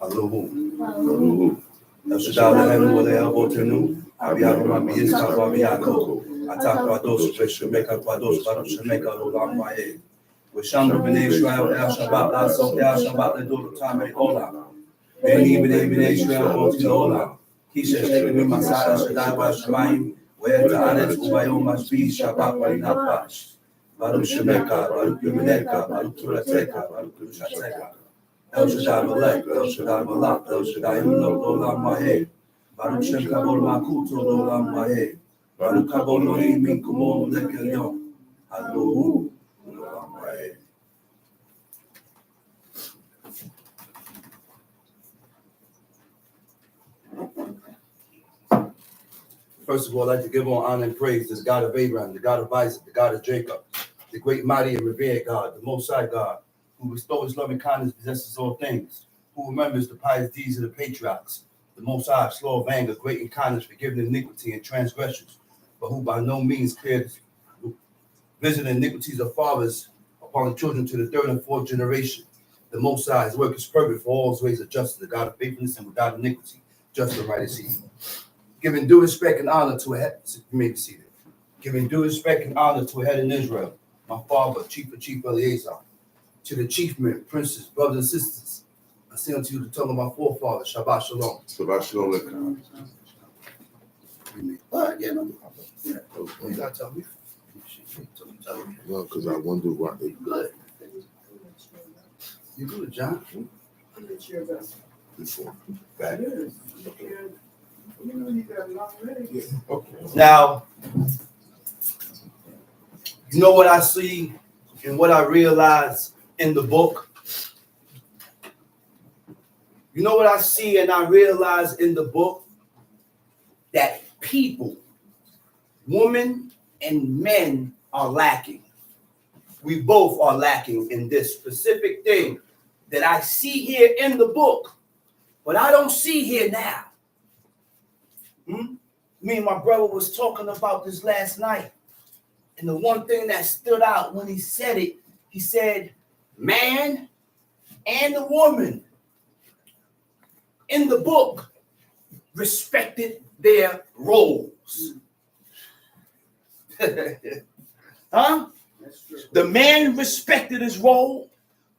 Alohu. El Shaddai Lehenu Oleh Avotenu. Abiyahu Rabbi Yitzchak Rabbi Yaakov. Ata Kwadosh Veshemeka Kwadosh Baruch Shemeka Olam Vayeh. V'shamru b'nei Yisrael El Shabbat L'asok El Shabbat L'dor Tamei Olam. B'nei b'nei Yisrael Oti Olam. Kisha Shekenu Masad El Shaddai V'Shamayim. Ve'et Haaretz U'bayom Mashvi Shabbat V'Inapash. Baruch Shemeka, Baruch Yemeneka, Baruch Turateka, Baruch Kushateka. El Shaddai Malek, El Shaddai Malak, El Shaddai Unok Olam Vayeh. Baruch Shem Kabod Malkut Olam Vayeh. Baruch Kabod Elohim Min Kumo Melech Elyon. Alohu Olam Vayeh. First of all, I'd like to give all honor and praise to the God of Abraham, the God of Isaac, the God of Jacob, the great, mighty, and revered God, the Most High God, who bestows loving kindness, possesses all things, who remembers the pious deeds of the patriarchs, the Most High, slow of anger, great in kindness, forgiving iniquity and transgressions, but who by no means clears visiting iniquities of fathers upon the children to the third and fourth generation. The Most High, his work is perfect, for all his ways are justice, the God of faithfulness and without iniquity, just and right is he. Giving due respect and honor to a head, you may be seated. Giving due respect and honor to a head in Israel, my father, Chief Eleazar, to the chiefmen, princes, brothers and sisters. I say unto you the tongue of my forefathers, Shabbat Shalom. Shabbat Shalom. Yeah, no problem. Yeah, you gotta tell me. No, because I wonder why they Good. You good, John? before. Back. Okay. Now, you know what I see and what I realize in the book? You know what I see and I realize in the book? That people, women and men are lacking. We both are lacking in this specific thing that I see here in the book, but I don't see here now. Me and my brother was talking about this last night. And the one thing that stood out when he said it, he said, man and the woman in the book respected their roles. Huh? The man respected his role.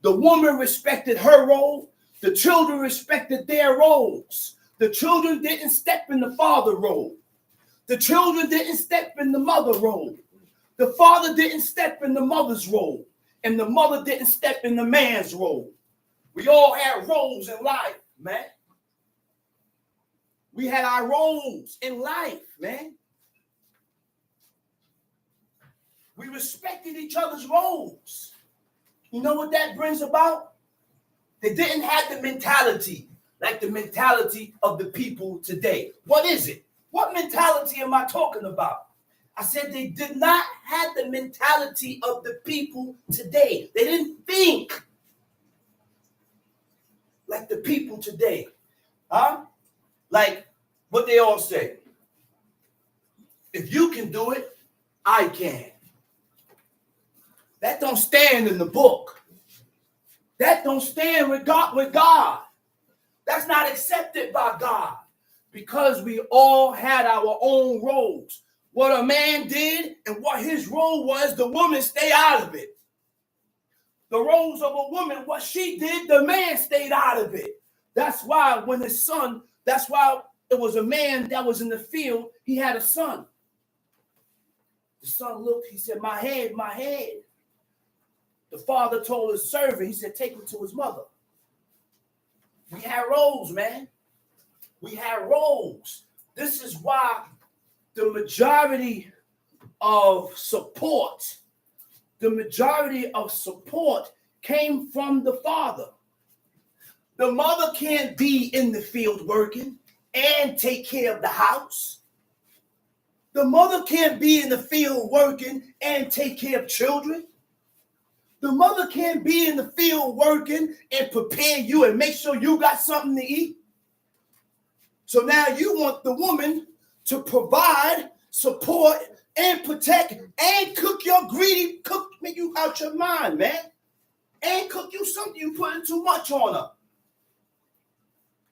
The woman respected her role. The children respected their roles. The children didn't step in the father role. The children didn't step in the mother role. The father didn't step in the mother's role. And the mother didn't step in the man's role. We all had roles in life, man. We had our roles in life, man. We respected each other's roles. You know what that brings about? They didn't have the mentality like the mentality of the people today. What is it? What mentality am I talking about? I said they did not have the mentality of the people today. They didn't think like the people today. Huh? Like what they all say. If you can do it, I can. That don't stand in the book. That don't stand with God. That's not accepted by God because we all had our own roles. What a man did and what his role was, the woman stayed out of it. The roles of a woman, what she did, the man stayed out of it. That's why when his son, that's why it was a man that was in the field, he had a son. The son looked, he said, my head, my head. The father told his servant, he said, take him to his mother. We had roles, man. We had roles. This is why the majority of support came from the father. The mother can't be in the field working and take care of the house. The mother can't be in the field working and take care of children. The mother can't be in the field working and prepare you and make sure you got something to eat. So now you want the woman to provide, support, and protect, and cook your greedy, make you out your mind, man. And cook you something, you putting too much on her.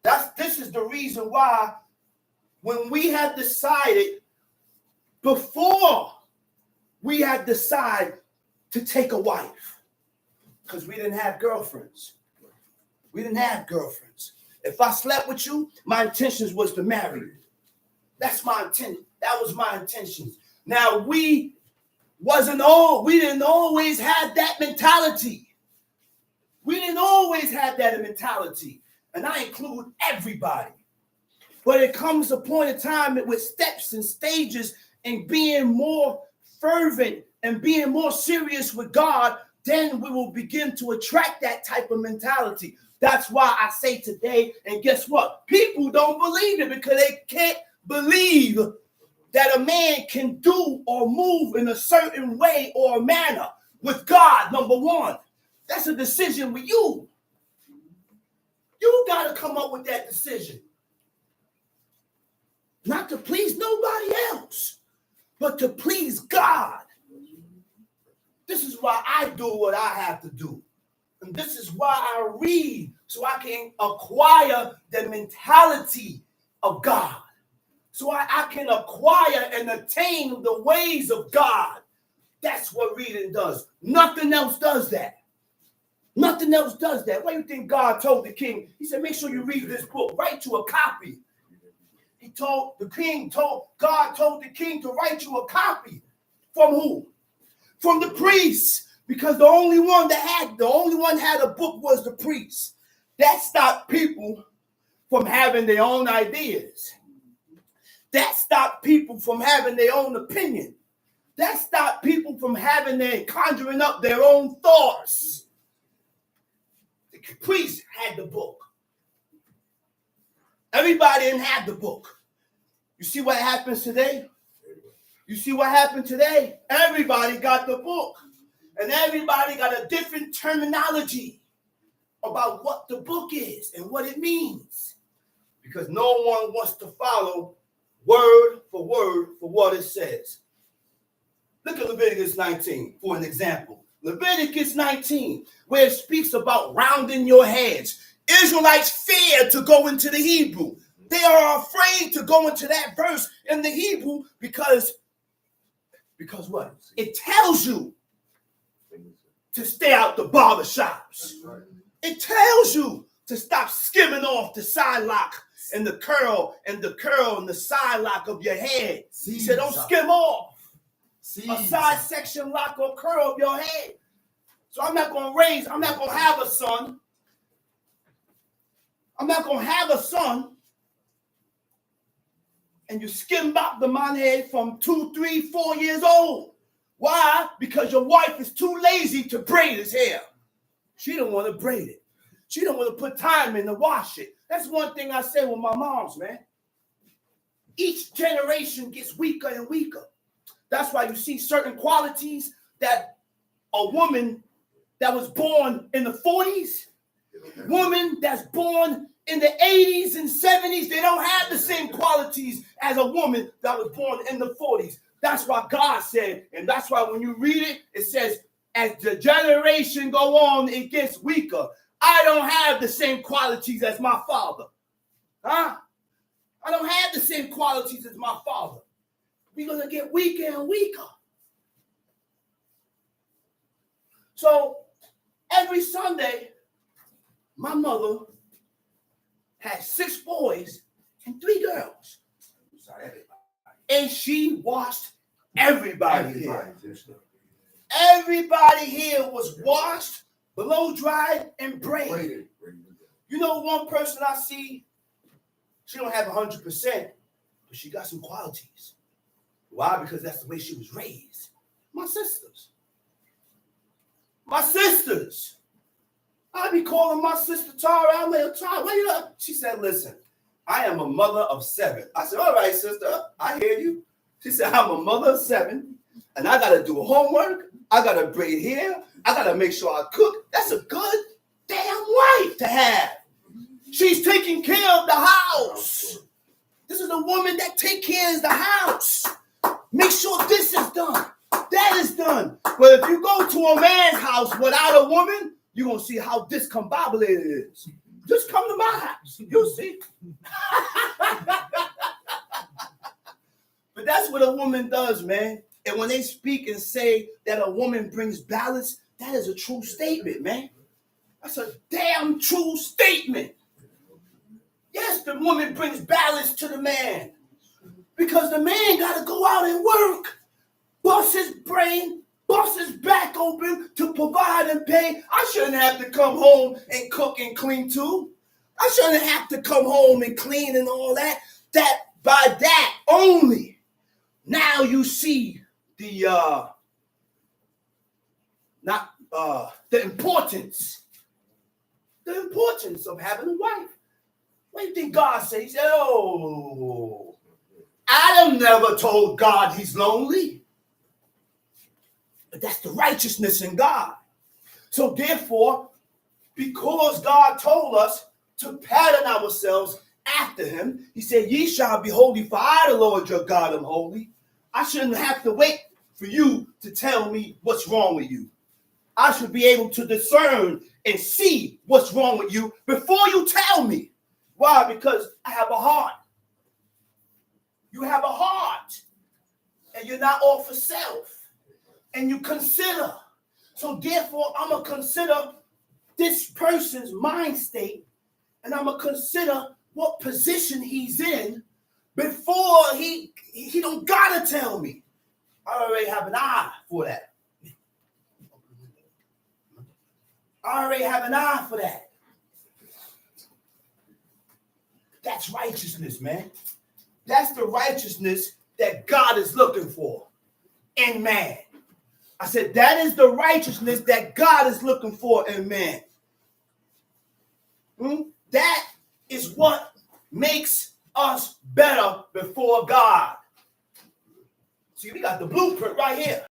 This is the reason why when we had decided, before we had decided to take a wife, because we didn't have girlfriends. We didn't have girlfriends. If I slept with you, my intentions was to marry you. That's my intention. That was my intentions. Now we didn't always have that mentality. We didn't always have that mentality. And I include everybody. But it comes a point in time with steps and stages and being more fervent and being more serious with God, then we will begin to attract that type of mentality. That's why I say today, and guess what? People don't believe it because they can't believe that a man can do or move in a certain way or manner with God, number one. That's a decision with you. You got to come up with that decision. Not to please nobody else, but to please God. This is why I do what I have to do. And this is why I read, so I can acquire the mentality of God. So I can acquire and attain the ways of God. That's what reading does. Nothing else does that. Nothing else does that. What do you think God told the king? He said, make sure you read this book. Write you a copy. God told the king to write you a copy. From who? From the priest. Because the only one had a book was the priest. That stopped people from having their own ideas. That stopped people from having their own opinion. That stopped people from conjuring up their own thoughts. The priest had the book. Everybody didn't have the book. You see what happens today? You see what happened today? Everybody got the book. And everybody got a different terminology about what the book is and what it means. Because no one wants to follow word for what it says. Look at Leviticus 19 for an example. Leviticus 19, where it speaks about rounding your heads. Israelites fear to go into the Hebrew. They are afraid to go into that verse in the Hebrew because what? It tells you to stay out the barbershops. Right. It tells you to stop skimming off the side lock and the curl and the side lock of your head. He said, don't skim off a side section lock or curl of your head. So I'm not going to have a son. I'm not going to have a son. And you skim back the man head from 2, 3, 4 years old. Why? Because your wife is too lazy to braid his hair. She don't want to braid it. She don't want to put time in to wash it. That's one thing I say with my moms, man. Each generation gets weaker and weaker. That's why you see certain qualities that a woman that was born in the 40s, woman that's born in the 80s and 70s, they don't have the same qualities as a woman that was born in the 40s. That's why God said, and that's why when you read it, it says, as the generation go on, it gets weaker. I don't have the same qualities as my father. Huh? I don't have the same qualities as my father. We're going to get weaker and weaker. So every Sunday, my mother had 6 boys and 3 girls. And she washed everybody here. Everybody here was washed, blow dried, and braided. You know, one person I see, she don't have 100%, but she got some qualities. Why? Because that's the way she was raised. My sisters. My sisters. I be calling my sister Tara. I'm like, Tara, what you up? She said, listen, I am a mother of 7. I said, all right, sister, I hear you. She said, I'm a mother of 7, and I got to do homework. I got to braid hair. I got to make sure I cook. That's a good damn wife to have. She's taking care of the house. This is a woman that takes care of the house. Make sure this is done. That is done. But if you go to a man's house without a woman, you're going to see how discombobulated it is. Just come to my house. You'll see. But that's what a woman does, man. And when they speak and say that a woman brings balance, that is a true statement, man. That's a damn true statement. Yes, the woman brings balance to the man. Because the man got to go out and work. Bust his brain, bust his back open to provide and pay. I shouldn't have to come home and cook and clean too. I shouldn't have to come home and clean and all that. That by that only. Now you see the importance of having a wife. What do you think God said? He said, oh, Adam never told God he's lonely. But that's the righteousness in God. So therefore, because God told us to pattern ourselves after him, he said, ye shall be holy, for I, the Lord your God, am holy. I shouldn't have to wait for you to tell me what's wrong with you. I should be able to discern and see what's wrong with you before you tell me. Why? Because I have a heart. You have a heart. And you're not all for self. And you consider. So therefore, I'm going to consider this person's mind state. And I'm going to consider what position he's in before he don't got to tell me. I already have an eye for that. I already have an eye for that. That's righteousness, man. That's the righteousness that God is looking for in man. I said, that is the righteousness that God is looking for in man. That is what makes us better before God. See, we got the blueprint right here.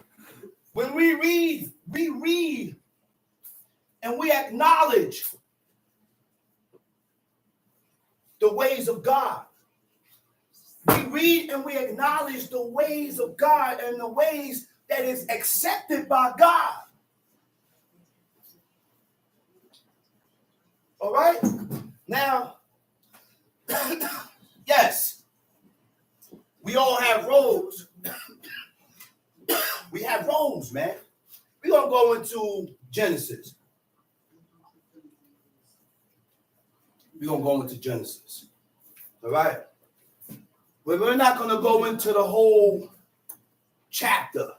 When we read and we acknowledge the ways of God. We read and we acknowledge the ways of God and the ways that is accepted by God. All right? Now, yes, we all have roles. We have roles, man. We're going to go into Genesis. We're going to go into Genesis. All right? But we're not going to go into the whole chapter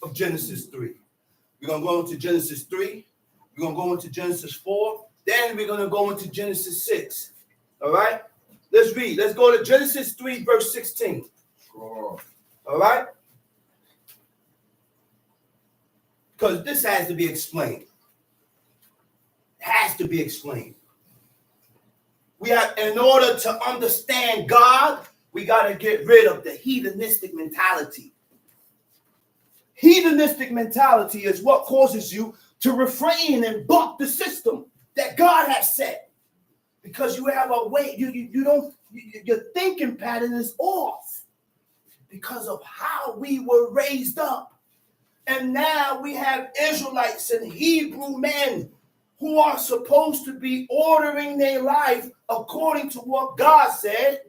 of Genesis 3. We're going to go into Genesis 3. We're going to go into Genesis 4. Then we're going to go into Genesis 6. All right? Let's read. Let's go to Genesis 3, verse 16. All right? Because this has to be explained. It has to be explained. We have, in order to understand God, we got to get rid of the hedonistic mentality. Hedonistic mentality is what causes you to refrain and buck the system that God has set. Because you have a way, your thinking pattern is off because of how we were raised up. And now we have Israelites and Hebrew men who are supposed to be ordering their life according to what God said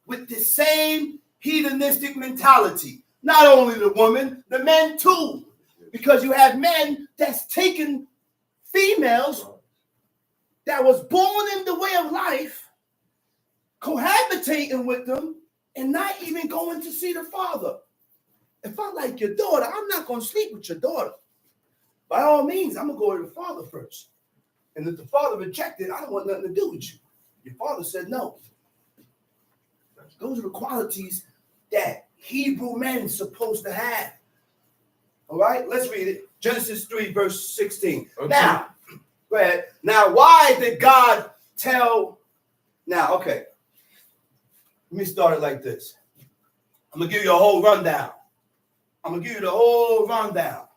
with the same hedonistic mentality. Not only the woman, the men too. Because you have men that's taking females that was born in the way of life, cohabitating with them, and not even going to see the father. If I like your daughter, I'm not going to sleep with your daughter. By all means, I'm going to go to the father first. And if the father rejected, I don't want nothing to do with you. Your father said no. Those are the qualities that Hebrew men are supposed to have. All right, let's read it. Genesis 3, verse 16. Okay. Now, go ahead. Now, why did God tell? Now, okay. Let me start it like this. I'm going to give you a whole rundown. I'm going to give you the whole rundown.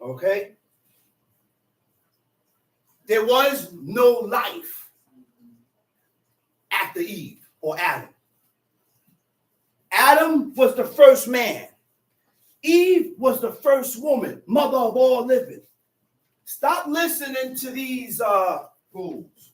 Okay? There was no life after Eve or Adam. Adam was the first man. Eve was the first woman, mother of all living. Stop listening to these folklores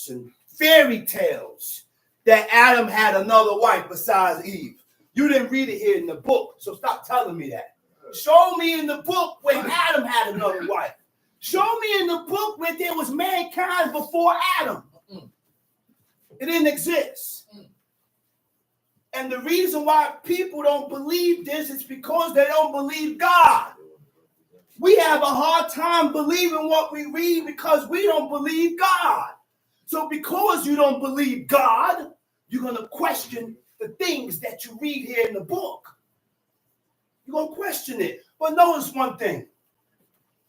and fairy tales that Adam had another wife besides Eve. You didn't read it here in the book, so stop telling me that. Show me in the book where Adam had another wife. Show me in the book where there was mankind before Adam. It didn't exist. And the reason why people don't believe this is because they don't believe God. We have a hard time believing what we read because we don't believe God. So because you don't believe God, you're going to question the things that you read here in the book. You're going to question it. But notice one thing.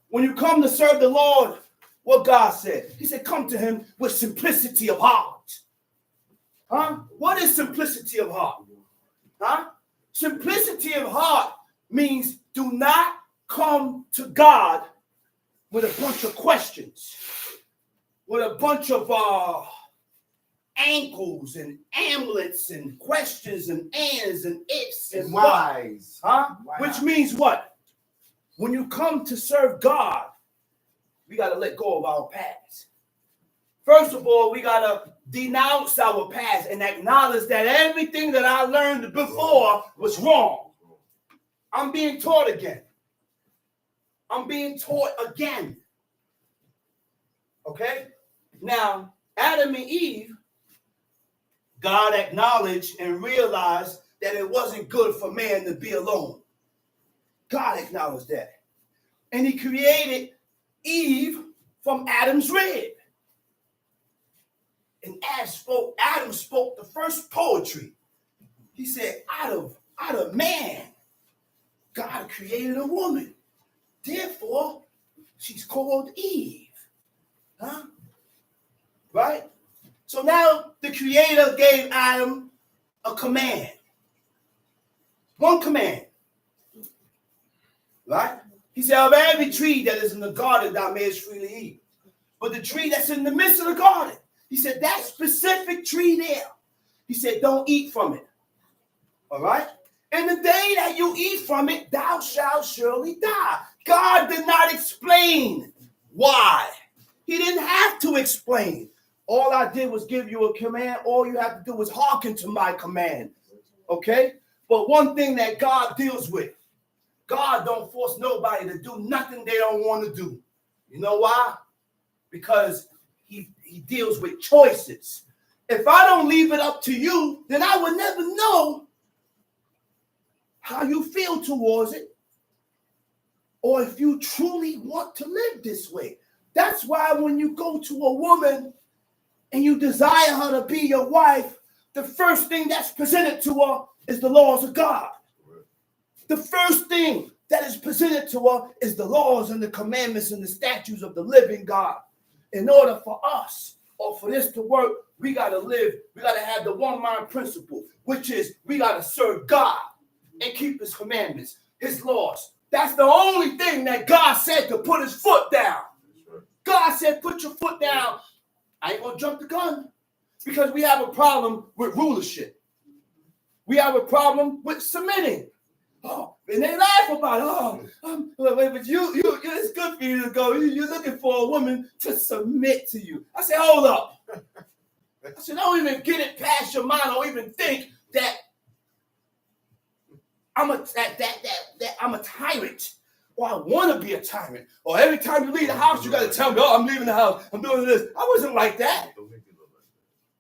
When you come to serve the Lord, what God said? He said, come to him with simplicity of heart. Huh? What is simplicity of heart? Huh? Simplicity of heart means do not come to God with a bunch of questions, with a bunch of ankles and amulets and questions and ands and ifs and whys. Huh? Why Which not? means what? When you come to serve God, we got to let go of our past. First of all, we got to denounce our past and acknowledge that everything that I learned before was wrong. I'm being taught again. I'm being taught again. Okay? Now, Adam and Eve, God acknowledged and realized that it wasn't good for man to be alone. God acknowledged that. And he created Eve from Adam's rib. And Adam spoke the first poetry. He said, out of man, God created a woman. Therefore, she's called Eve. Huh? Right? So now the Creator gave Adam a command. One command. Right? He said, of every tree that is in the garden, thou mayest freely eat. But the tree that's in the midst of the garden, he said, that specific tree there, he said, don't eat from it. All right? And the day that you eat from it, thou shalt surely die. God did not explain why. He didn't have to explain. All I did was give you a command. All you have to do is hearken to my command. Okay? But one thing that God deals with, God don't force nobody to do nothing they don't want to do. You know why? Because he deals with choices. If I don't leave it up to you, then I would never know how you feel towards it, or if you truly want to live this way. That's why when you go to a woman and you desire her to be your wife, the first thing that's presented to her is the laws of God. The first thing that is presented to her is the laws and the commandments and the statutes of the living God. In order for us, or for this to work, we got to live, we got to have the one mind principle, which is we got to serve God and keep his commandments, his laws. That's the only thing that God said to put his foot down. God said, put your foot down. I ain't going to jump the gun because we have a problem with rulership. We have a problem with submitting. Oh, and they laugh about it. But it's good for you to go. You're looking for a woman to submit to you. I said, hold up. I said, don't even get it past your mind or even think that I'm a tyrant, or I want to be a tyrant, or every time you leave the house, you got to tell me, oh, I'm leaving the house, I'm doing this. I wasn't like that.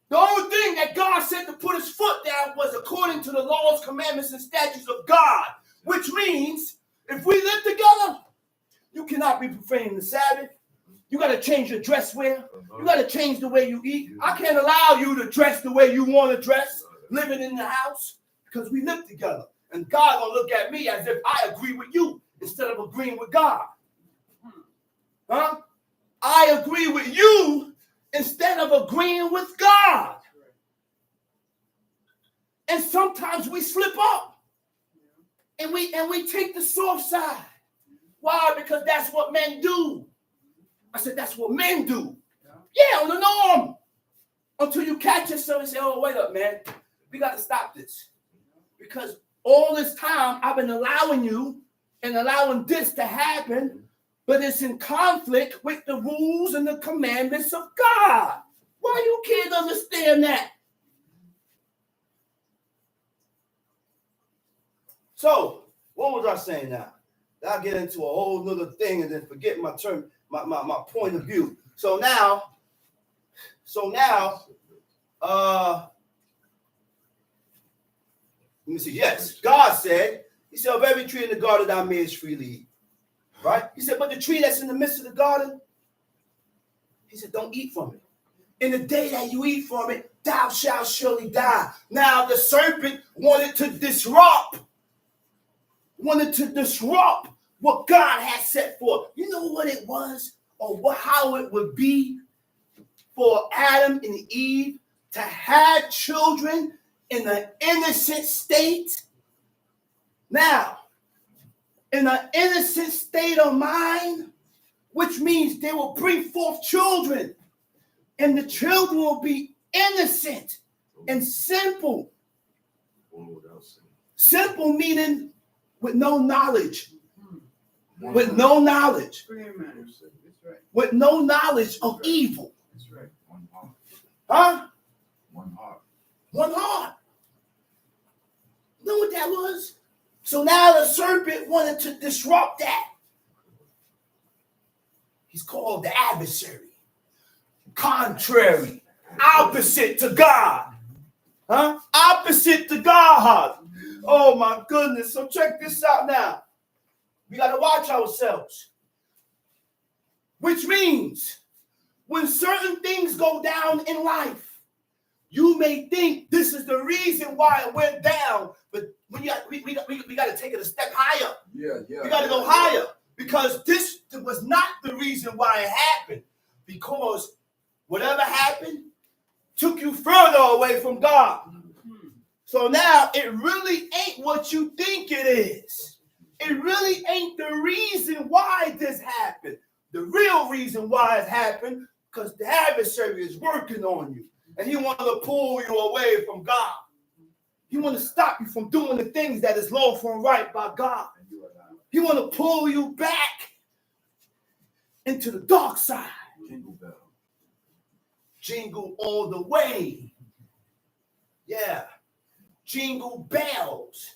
The only thing that God said to put his foot down was according to the laws, commandments, and statutes of God, which means if we live together, you cannot be profaning the Sabbath. You got to change your dress wear. You got to change the way you eat. I can't allow you to dress the way you want to dress, living in the house, because we live together. And God gonna look at me as if I agree with you instead of agreeing with God. Huh? I agree with you instead of agreeing with God. And sometimes we slip up and we take the soft side. Why? Because that's what men do. I said, that's what men do. Yeah, on the norm. Until you catch yourself and say, oh, wait up, man. We got to stop this. Because all this time, I've been allowing you and allowing this to happen but it's in conflict with the rules and the commandments of God. Why you can't understand that? So, what was I saying now? I'll get into a whole nother thing and then forget my term, my point of view. So now, let me see. Yes, God said, he said, of every tree in the garden thou mayest freely eat. Right? He said, but the tree that's in the midst of the garden, he said, don't eat from it. In the day that you eat from it, thou shalt surely die. Now the serpent wanted to disrupt what God had set forth. You know what it was, or how it would be for Adam and Eve to have children in an innocent state? Now, in an innocent state of mind, which means they will bring forth children, and the children will be innocent and simple. Simple meaning with no knowledge. With no knowledge. With no knowledge of evil. That's right. One heart. Huh? One heart. One heart. You know what that was? So now the serpent wanted to disrupt that. He's called the adversary. Contrary. Opposite to God. Huh? Opposite to God. Oh my goodness. So check this out now. We got to watch ourselves. Which means when certain things go down in life, you may think this is the reason why it went down, but we got to take it a step higher. We got to go higher, because this was not the reason why it happened. Because whatever happened took you further away from God. So now it really ain't what you think it is. It really ain't the reason why this happened. The real reason why it happened, because the adversary is working on you. And he wants to pull you away from God. He wants to stop you from doing the things that is lawful and right by God. He wants to pull you back into the dark side. Jingle bell. Jingle all the way. Yeah. Jingle bells.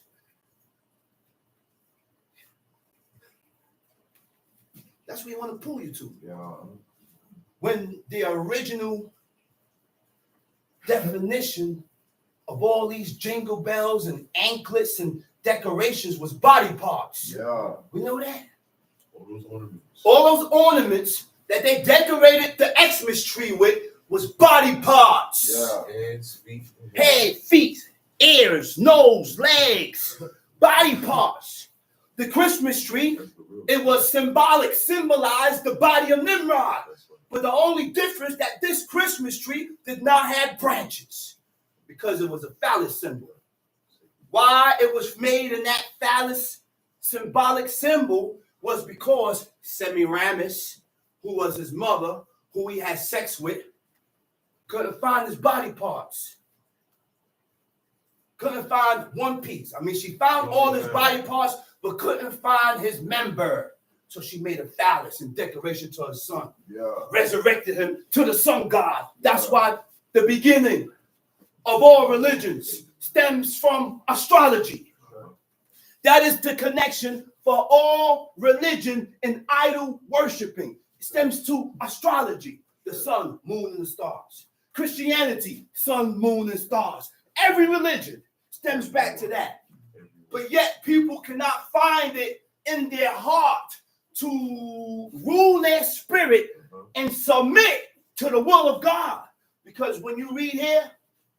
That's where he want to pull you to. Yeah. When the original definition of all these jingle bells and anklets and decorations was body parts. Yeah. We know that. All those ornaments. All those ornaments that they decorated the Xmas tree with was body parts. Yeah. Head, feet, ears, nose, legs, body parts. The Christmas tree, it was symbolized the body of Nimrod. But the only difference that this Christmas tree did not have branches, because it was a phallus symbol. Why it was made in that phallus symbolic symbol was because Semiramis, who was his mother, who he had sex with, couldn't find his body parts. Couldn't find one piece. I mean, she found all his body parts, but couldn't find his member. So she made a phallus in decoration to her son. Yeah. Resurrected him to the sun god. That's why the beginning of all religions stems from astrology. That is the connection for all religion and idol worshiping. It stems to astrology, the sun, moon, and the stars. Christianity, sun, moon, and stars. Every religion stems back to that. But yet people cannot find it in their heart to rule their spirit and submit to the will of God. Because when you read here,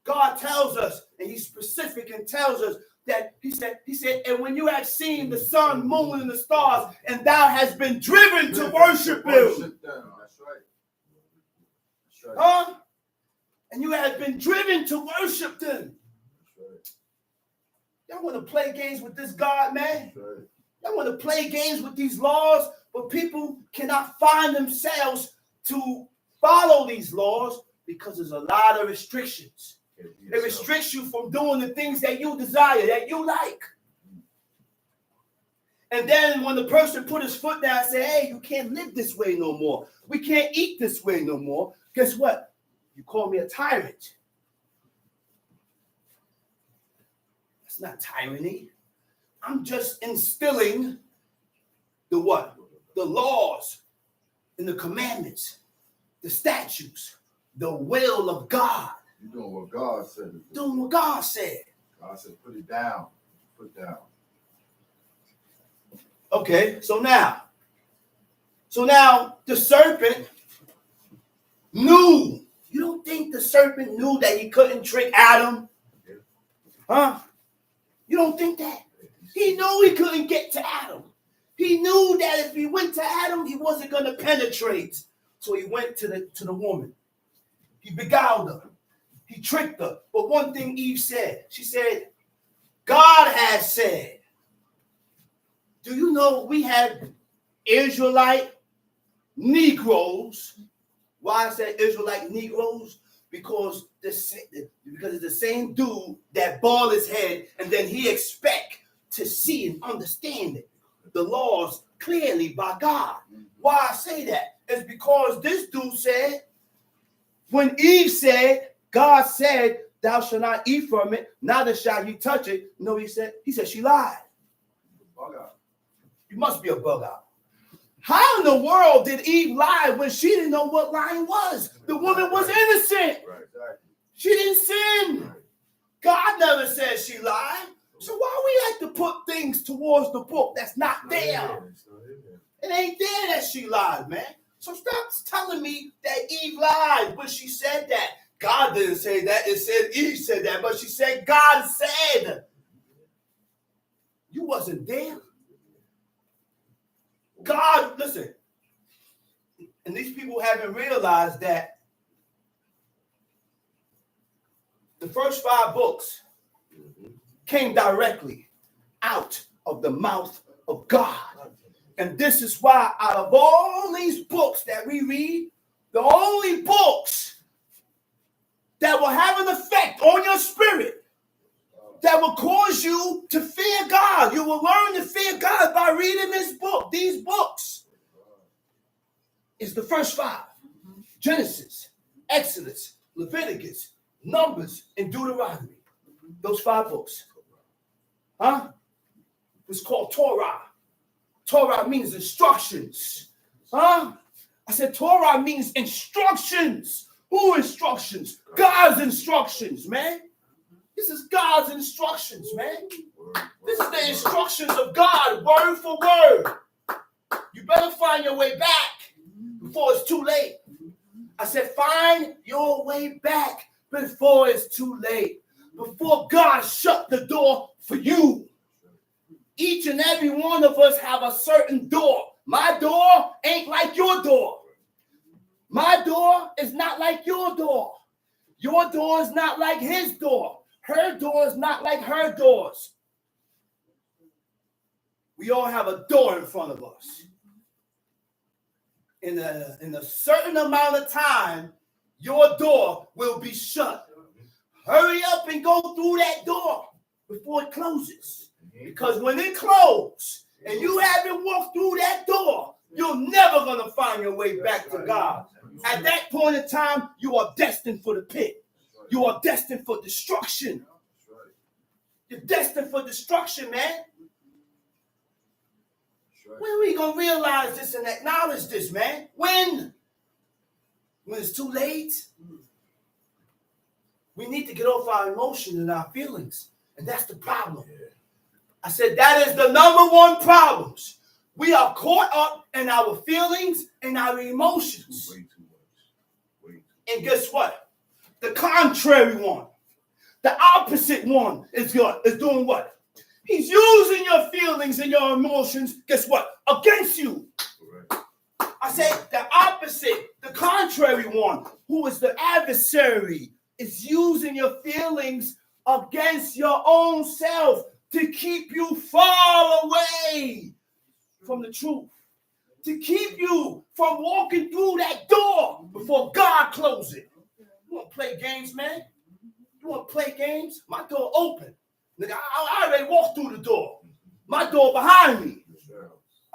God tells us, and he's specific and tells us that he said, and when you have seen the sun, moon, and the stars, and thou hast been driven to worship them. That's right. Huh? And you have been driven to worship them. Y'all want to play games with this God, man? Y'all want to play games with these laws, but people cannot find themselves to follow these laws because there's a lot of restrictions. It restricts you from doing the things that you desire, that you like. And then when the person put his foot down and said, hey, you can't live this way no more. We can't eat this way no more. Guess what? You call me a tyrant. That's not tyranny. I'm just instilling the what? The laws and the commandments, the statutes, the will of God. You're doing what God said. Doing what God said. God said, put it down. Put down. Okay, so now the serpent knew. You don't think the serpent knew that he couldn't trick Adam? Huh? You don't think that? He knew he couldn't get to Adam. He knew that if he went to Adam, he wasn't going to penetrate. So he went to the woman. He beguiled her. He tricked her. But one thing Eve said, she said, God has said. Do you know we had Israelite Negroes? Why I said Israelite Negroes? Because it's the same dude that bald his head and then he expect to see and understand it. The laws clearly by God. Why I say that? It's because this dude said, when Eve said, God said, thou shalt not eat from it, neither shall you touch it. No, he said she lied. Bug out. You must be a bug out. How in the world did Eve lie when she didn't know what lying was? The woman was innocent. Right, exactly. She didn't sin. God never said she lied. So why we have to put things towards the book that's not there? It ain't there that she lied, man. So stop telling me that Eve lied when she said that. God didn't say that. It said Eve said that, but she said God said. You wasn't there. God, listen. And these people haven't realized that the first 5 books came directly out of the mouth of God. And this is why out of all these books that we read, the only books that will have an effect on your spirit, that will cause you to fear God, you will learn to fear God by reading this book, these books, is the first 5. Genesis, Exodus, Leviticus, Numbers, and Deuteronomy. Those 5 books. Huh? It's called Torah. Torah means instructions. Huh? I said Torah means instructions. Who instructions? God's instructions, man. This is God's instructions, man. This is the instructions of God, word for word. You better find your way back before it's too late. I said find your way back before it's too late. Before God shut the door for you. Each and every one of us have a certain door. My door ain't like your door. My door is not like your door. Your door is not like his door. Her door is not like her doors. We all have a door in front of us. In a certain amount of time, your door will be shut. Hurry up and go through that door before it closes. Because when it closes and you haven't walked through that door, you're never going to find your way back to God. At that point in time, you are destined for the pit. You are destined for destruction. You're destined for destruction, man. When are we going to realize this and acknowledge this, man? When? When it's too late? We need to get off our emotions and our feelings. And that's the problem. I said that is the number one problems. We are caught up in our feelings and our emotions. Way too much. And guess what? The contrary one, the opposite one is doing what? He's using your feelings and your emotions, guess what? Against you. Correct. I said the opposite, the contrary one, who is the adversary, is using your feelings against your own self to keep you far away from the truth, to keep you from walking through that door before God closes it. You want to play games, man? You want to play games? My door open. Nigga, I already walked through the door. My door behind me.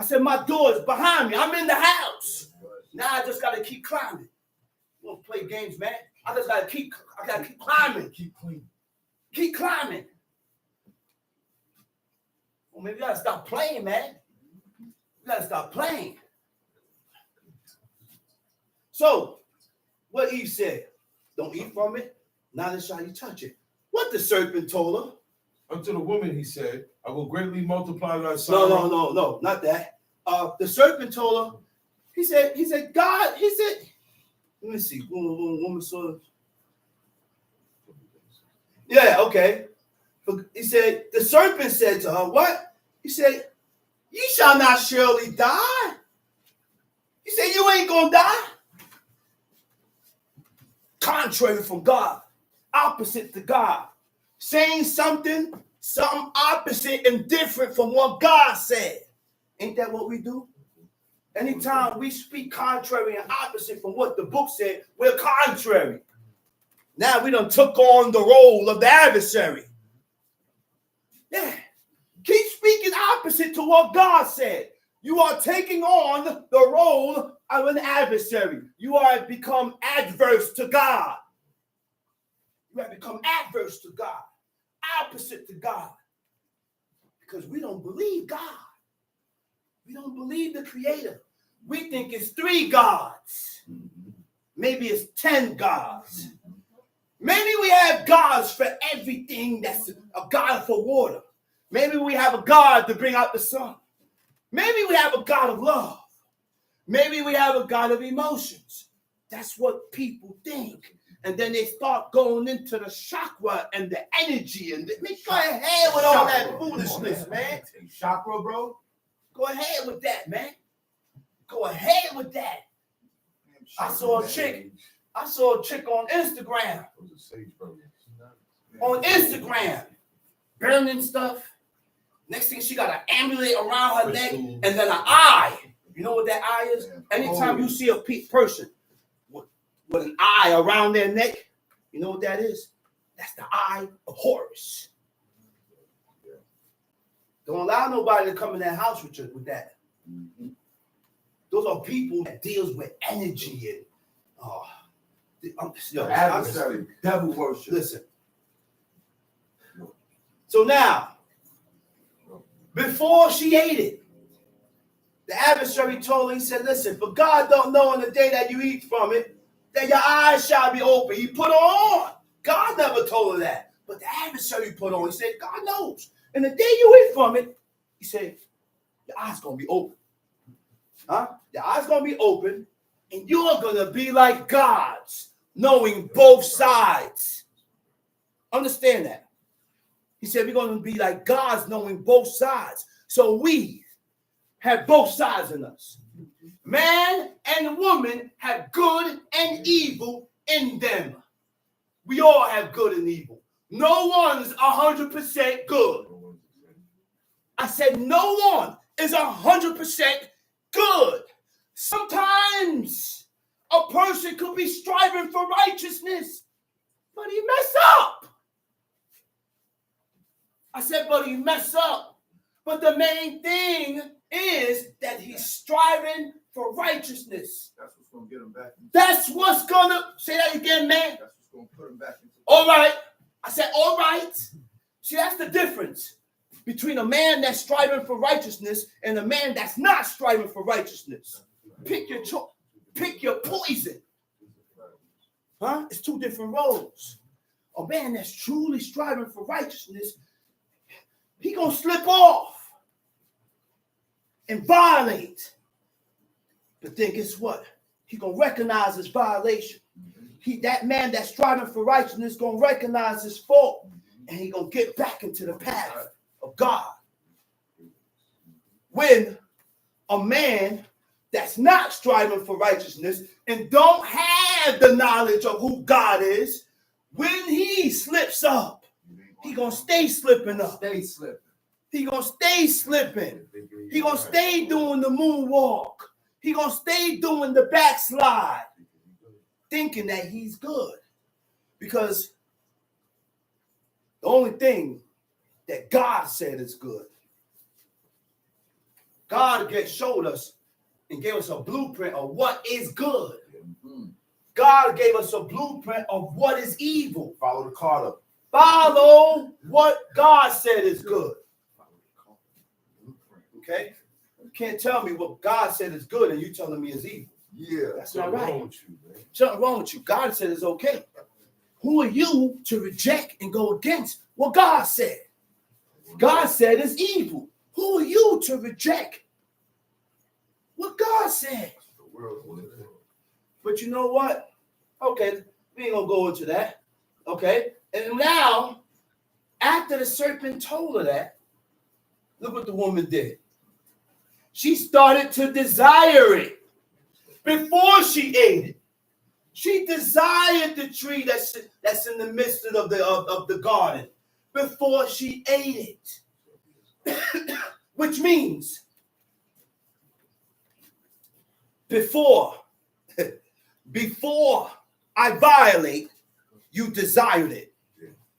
I said, my door is behind me. I'm in the house. Now I just got to keep climbing. You don't play games, man. I gotta keep climbing. Keep clean. Keep climbing. Well, maybe you gotta stop playing, man. You gotta stop playing. So, what Eve said, don't eat from it, neither shall you touch it. What the serpent told her? Unto the woman, he said, I will greatly multiply thy sorrow. No, not that. The serpent told her, he said, God, he said, let me see, woman saw. Yeah, okay. He said, the serpent said to her, what? He said, ye shall not surely die. He said, you ain't gonna die. Contrary from God, opposite to God, saying something opposite and different from what God said. Ain't that what we do? Anytime we speak contrary and opposite from what the book said, we're contrary. Now we done took on the role of the adversary. Yeah. Keep speaking opposite to what God said. You are taking on the role of an adversary. You are become adverse to God. You have become adverse to God, opposite to God. Because we don't believe God. We don't believe the Creator. We think it's 3 gods. Maybe it's 10 gods. Maybe we have gods for everything. That's a God for water. Maybe we have a God to bring out the sun. Maybe we have a God of love. Maybe we have a God of emotions. That's what people think. And then they start going into the chakra and the energy. And they go ahead with all that foolishness, man. Chakra, bro? Go ahead with that, man. Go ahead with that. I saw a chick on Instagram. On Instagram, burning stuff. Next thing, she got an amulet around her neck and then an eye. You know what that eye is? Anytime you see a person with an eye around their neck, you know what that is? That's the eye of Horus. Don't allow nobody to come in that house with you with that. Those are people that deals with energy and adversary, devil worship. Listen. So now, before she ate it, the adversary told her, he said, listen, for God don't know on the day that you eat from it, that your eyes shall be open. He put her on. God never told her that. But the adversary put on. He said, God knows. And the day you eat from it, he said, your eyes going to be open. Huh? Your eyes going to be open, and you're going to be like gods, knowing both sides. Understand that. He said, we're going to be like gods, knowing both sides. So we have both sides in us. Man and woman have good and evil in them. We all have good and evil. No one's 100% good. I said no one is 100% good. Sometimes a person could be striving for righteousness, but he mess up. I said, but he mess up. But the main thing is that he's striving for righteousness. That's what's going to get him back. That's what's going to, say that again, man. That's what's going to put him back into. All right. I said, all right. See, that's the difference between a man that's striving for righteousness and a man that's not striving for righteousness. Pick your poison. Huh? It's 2 different roles. A man that's truly striving for righteousness, he gonna slip off and violate. But then guess what? He gonna recognize his violation. That man that's striving for righteousness gonna recognize his fault, and he gonna get back into the path of God. When a man that's not striving for righteousness and don't have the knowledge of who God is, when he slips up, he gonna stay slipping up. Stay slipping. He gonna stay slipping. He gonna stay doing the moonwalk. He gonna stay doing the backslide, thinking that he's good. Because the only thing that God said is good. God showed us and gave us a blueprint of what is good. God gave us a blueprint of what is evil. Follow the Carter. Follow what God said is good. Okay? You can't tell me what God said is good and you telling me is evil. Yeah. That's not right. Wrong with you, man. Something wrong with you. God said it's okay. Who are you to reject and go against what God said? God said it's evil. Who are you to reject what God said? But you know what? Okay, we ain't gonna go into that. Okay, and now, after the serpent told her that, look what the woman did. She started to desire it before she ate it. She desired the tree that's in the midst of the garden before she ate it. Which means before I violate, you desired it.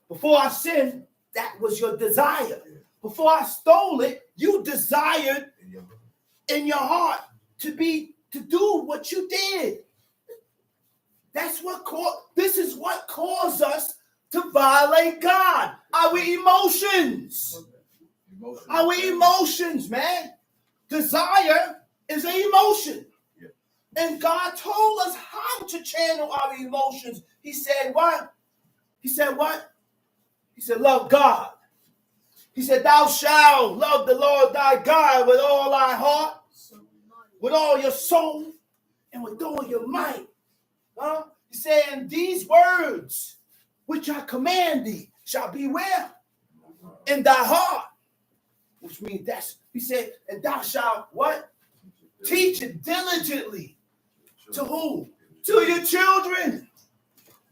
Before I sinned, that was your desire. Before I stole it, you desired in your heart to do what you did. This is what caused us to violate God. Our emotions. Our emotions, man. Desire is an emotion. And God told us how to channel our emotions. He said what? He said what? He said, love God. He said, thou shalt love the Lord thy God with all thy heart, with all your soul, and with all your might. Huh? He said, and these words which I command thee shall be where? In thy heart. Which means he said, and thou shalt what? Teach it diligently. To who? To your children.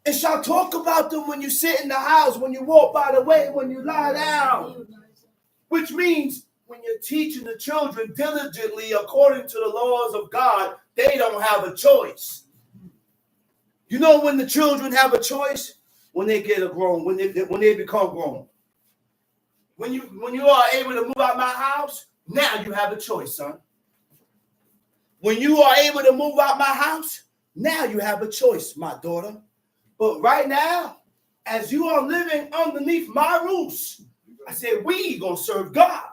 And shall talk about them when you sit in the house, when you walk by the way, when you lie down. Which means when you're teaching the children diligently according to the laws of God, they don't have a choice. You know when the children have a choice? When they get grown, when they become grown. When you are able to move out my house, now you have a choice, son. When you are able to move out my house, now you have a choice, my daughter. But right now, as you are living underneath my roofs, I said, we gonna serve God.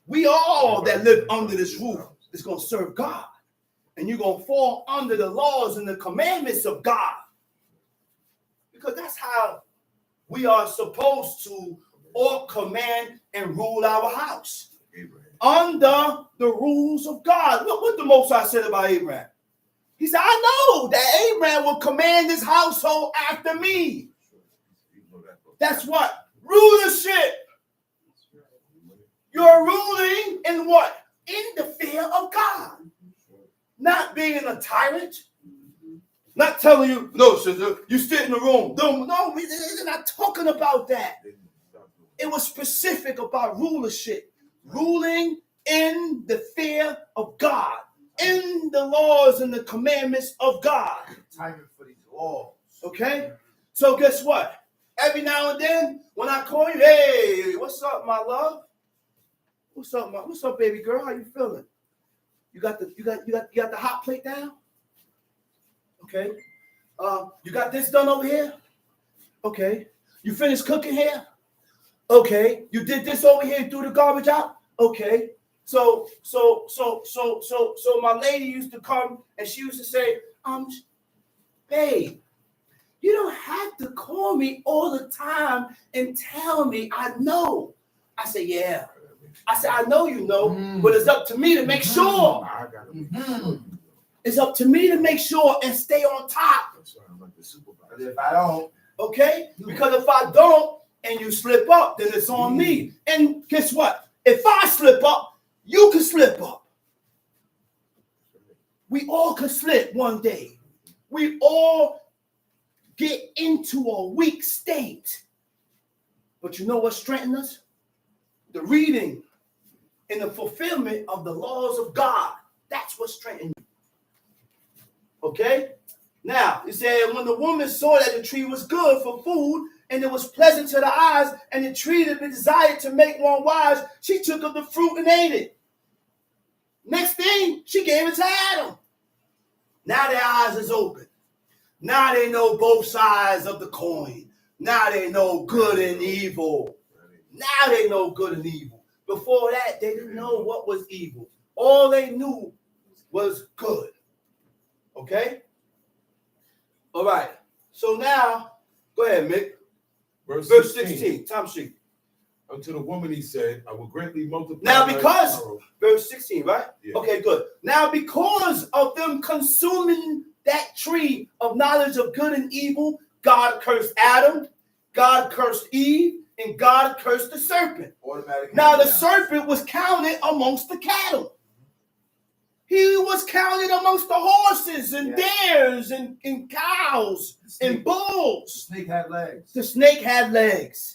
We all that live under this roof is gonna serve God. And you're gonna fall under the laws and the commandments of God. Because that's how we are supposed to all command and rule our house. Under the rules of God. Look what the Most High said about Abraham. He said, I know that Abraham will command this household after me. That's what? Rulership. You're ruling in what? In the fear of God. Not being a tyrant. Not telling you, no, sister, you sit in the room. No, we're not talking about that. It was specific about rulership. Ruling in the fear of God, in the laws and the commandments of God. Timing for these laws. Okay? So guess what? Every now and then, when I call you, hey, what's up, my love? What's up, baby girl? How you feeling? You got the hot plate down? Okay. You got this done over here? Okay. You finished cooking here? Okay. You did this over here, you threw the garbage out? Okay. So my lady used to come and she used to say, babe, you don't have to call me all the time and tell me I know. I said, yeah. I said, I know you know, but it's up to me to make sure. It's up to me to make sure and stay on top. If I don't, okay? Because if I don't and you slip up, then it's on me. And guess what? If I slip up, you can slip up. We all can slip one day. We all get into a weak state. But you know what strengthens us? The reading and the fulfillment of the laws of God. That's what strengthens you. Okay? Now, it said, when the woman saw that the tree was good for food, and it was pleasant to the eyes, and the tree that desired to make one wise, she took of the fruit and ate it. Next thing, she gave it to Adam. Now their eyes is open. Now they know both sides of the coin. Now they know good and evil. Now they know good and evil. Before that, they didn't know what was evil. All they knew was good. Okay? All right. So now, go ahead, Mick. Verse 16. Tom sheet. Unto the woman he said, I will greatly multiply. Now thy because, sorrow. verse 16, right? Yeah. Okay, good. Now because of them consuming that tree of knowledge of good and evil, God cursed Adam, God cursed Eve, and God cursed the serpent. Now the serpent was counted amongst the cattle. He was counted amongst the horses and deers and cows and bulls. The snake had legs. The snake had legs.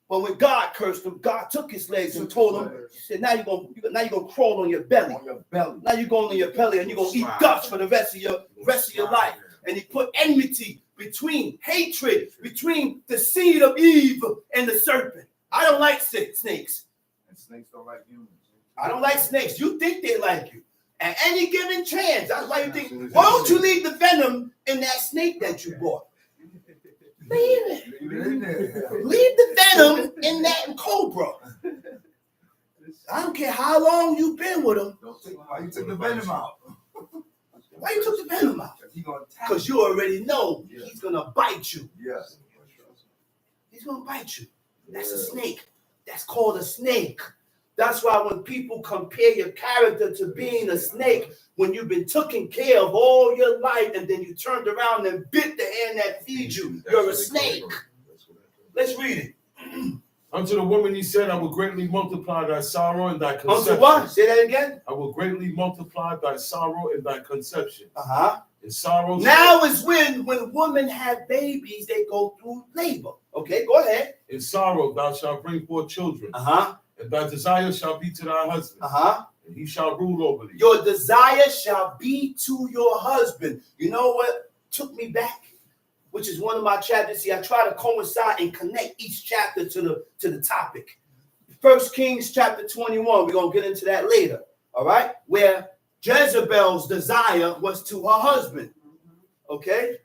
But when God cursed him, God took his legs and told him, he said, now you're gonna crawl on your belly. On your belly. Now you're going on your belly and you're gonna eat guts for the rest of your life. And he put enmity between hatred, between the seed of Eve and the serpent. I don't like snakes. And snakes don't like humans. I don't like snakes. You think they like you. At any given chance, that's why you think, why don't you leave the venom in that snake that you bought? Leave it. Leave it in there. Leave the venom in that cobra. I don't care how long you've been with him. Why you took the venom out? Why you took the venom out? Because you already know he's going to bite you. Yes. He's going to bite you. That's a snake. That's called a snake. That's why when people compare your character to being a snake, when you've been taken care of all your life and then you turned around and bit the hand that feeds you, you're a snake. Let's read it. Unto the woman he said, I will greatly multiply thy sorrow and thy conception. Unto what? Say that again. I will greatly multiply thy sorrow and thy conception. Uh-huh. And sorrow. Now is when women have babies, they go through labor. Okay, go ahead. In sorrow thou shalt bring forth children. Uh-huh. And thy desire shall be to thy husband. Uh-huh. And he shall rule over thee. Your desire shall be to your husband. You know what took me back? Which is one of my chapters. See, I try to coincide and connect each chapter to the topic. 1 Kings chapter 21. We're going to get into that later. All right? Where Jezebel's desire was to her husband. Okay?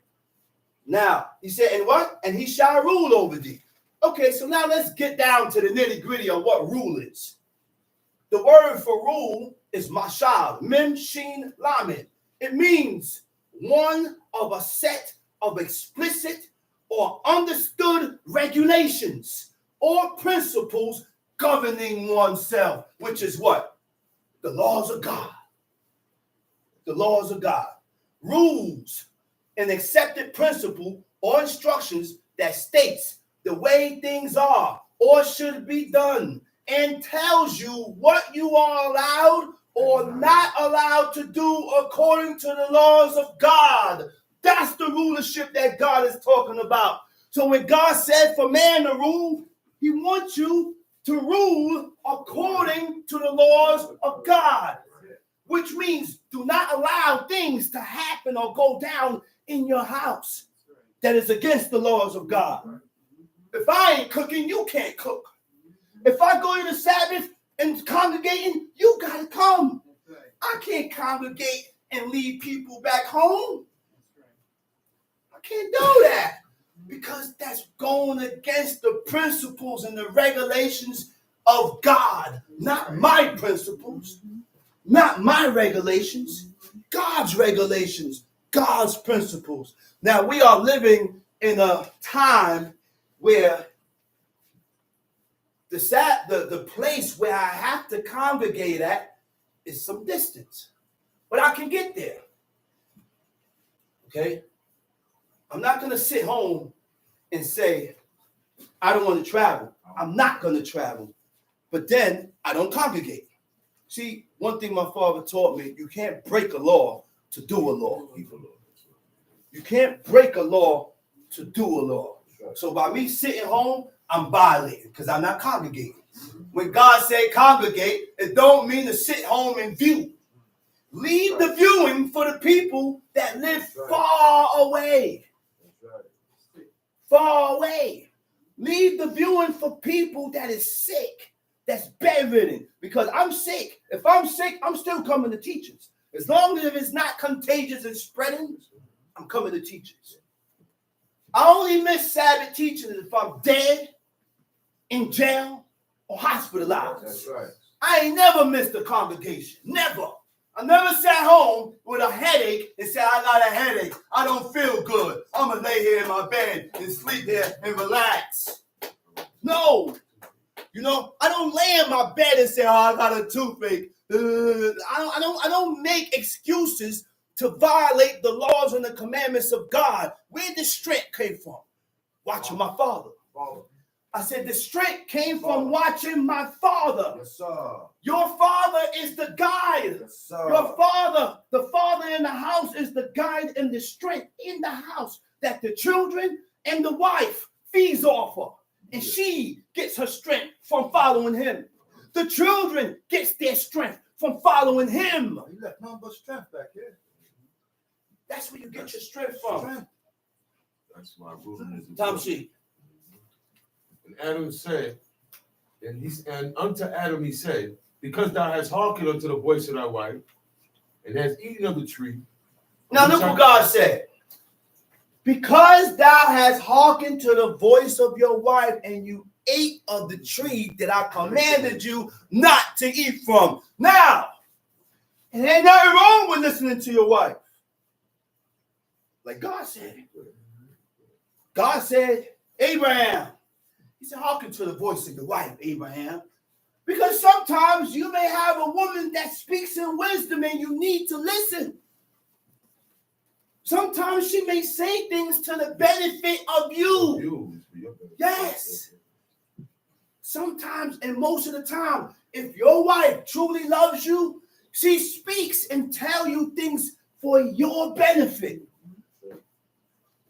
Now, he said, and what? And he shall rule over thee. Okay, so now let's get down to the nitty-gritty of what rule is. The word for rule is mashal, mem, shin, lamed. It means one of a set of explicit or understood regulations or principles governing oneself, which is what? The laws of God. The laws of God. Rules, an accepted principle or instructions that states the way things are or should be done and tells you what you are allowed or not allowed to do according to the laws of God. That's the rulership that God is talking about. So when God said for man to rule, he wants you to rule according to the laws of God, which means do not allow things to happen or go down in your house that is against the laws of God. If I ain't cooking, you can't cook. If I go to the Sabbath and congregating, you got to come. I can't congregate and leave people back home. I can't do that because that's going against the principles and the regulations of God, not my principles, not my regulations, God's regulations, God's principles. Now, we are living in a time where the place where I have to congregate at is some distance. But I can get there. Okay? I'm not going to sit home and say, I don't want to travel. I'm not going to travel. But then I don't congregate. See, one thing my father taught me, you can't break a law to do a law. You can't break a law to do a law. So by me sitting home, I'm violating because I'm not congregating. When God said congregate, it don't mean to sit home and view. Leave the viewing for the people that live far away. Far away. Leave the viewing for people that is sick, that's bedridden because I'm sick. If I'm sick, I'm still coming to teachers. As long as it's not contagious and spreading, I'm coming to teachers. I only miss Sabbath teaching if I'm dead, in jail, or hospitalized. That's right. I ain't never missed a congregation. Never. I never sat home with a headache and said, I got a headache. I don't feel good. I'm going to lay here in my bed and sleep here and relax. No. You know, I don't lay in my bed and say, oh, I got a toothache. I don't make excuses to violate the laws and the commandments of God. Where did the strength came from? Watching my father. I said the strength came from watching my father. Yes, sir. Your father is the guide. Yes, sir. Your father, the father in the house is the guide and the strength in the house that the children and the wife feeds off of. And she gets her strength from following him. The children gets their strength from following him. You left nothing but strength back here. That's where you get your strength from. That's why ruling is Tom C. And Adam said, and unto Adam he said, because thou hast hearkened unto the voice of thy wife, and hast eaten of the tree. Now look what God said. Because thou hast hearkened to the voice of your wife, and you ate of the tree that I commanded you not to eat from. Now, it ain't nothing wrong with listening to your wife. Like God said. God said, Abraham, he said, hearken to the voice of your wife, Abraham. Because sometimes you may have a woman that speaks in wisdom and you need to listen. Sometimes she may say things to the benefit of you. Yes. Sometimes and most of the time, if your wife truly loves you, she speaks and tell you things for your benefit.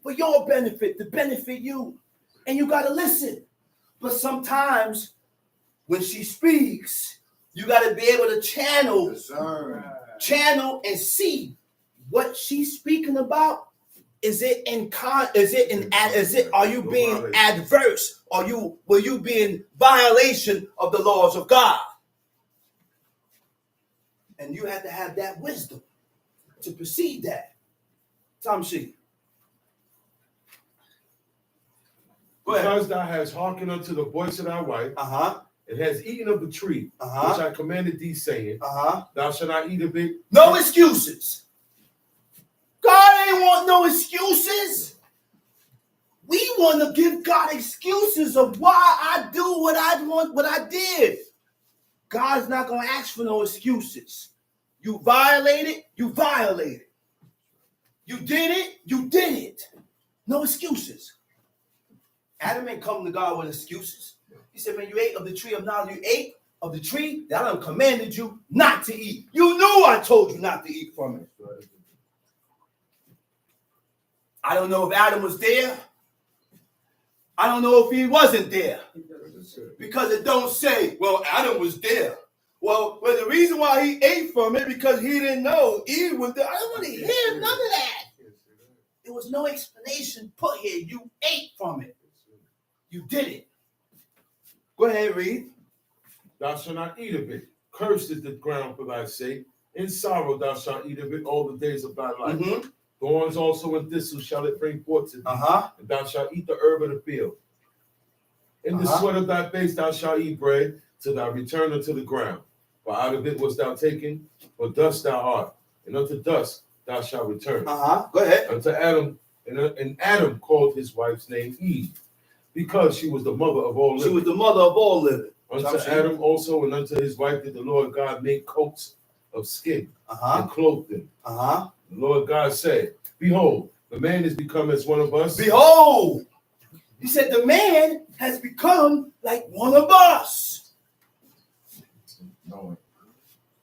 For your benefit, to benefit you. And you got to listen. But sometimes when she speaks, you got to be able to channel, and see what she's speaking about. Are you being adverse? Will you be in violation of the laws of God? And you have to have that wisdom to perceive that. Tom C. Because thou hast hearkened unto the voice of thy wife, and hast eaten of the tree, which I commanded thee, saying, thou shalt not eat of it. No excuses. God ain't want no excuses. We want to give God excuses of why I do what I want, what I did. God's not going to ask for no excuses. You violated, you violated. You did it, you did it. No excuses. Adam ain't come to God with excuses. He said, man, you ate of the tree of knowledge. You ate of the tree that I commanded you not to eat. You knew I told you not to eat from it. I don't know if Adam was there. I don't know if he wasn't there. Because it don't say, well, Adam was there. Well, the reason why he ate from it, because he didn't know Eve was there. I don't want to hear none of that. There was no explanation put here. You ate from it. You did it. Go ahead, read. Thou shalt not eat of it. Cursed is the ground for thy sake. In sorrow thou shalt eat of it all the days of thy life. Thorns also and thistles shall it bring forth to thee. And thou shalt eat the herb of the field. In the sweat of thy face thou shalt eat bread, till thou return unto the ground. For out of it wast thou taken, for dust thou art, and unto dust thou shalt return. Go ahead. Unto Adam, and Adam called his wife's name Eve, because she was the mother of all living. She was the mother of all living. Unto Adam also and unto his wife did the Lord God make coats of skin and clothe them. The Lord God said, behold, the man is become as one of us. Behold, he said the man has become like one of us.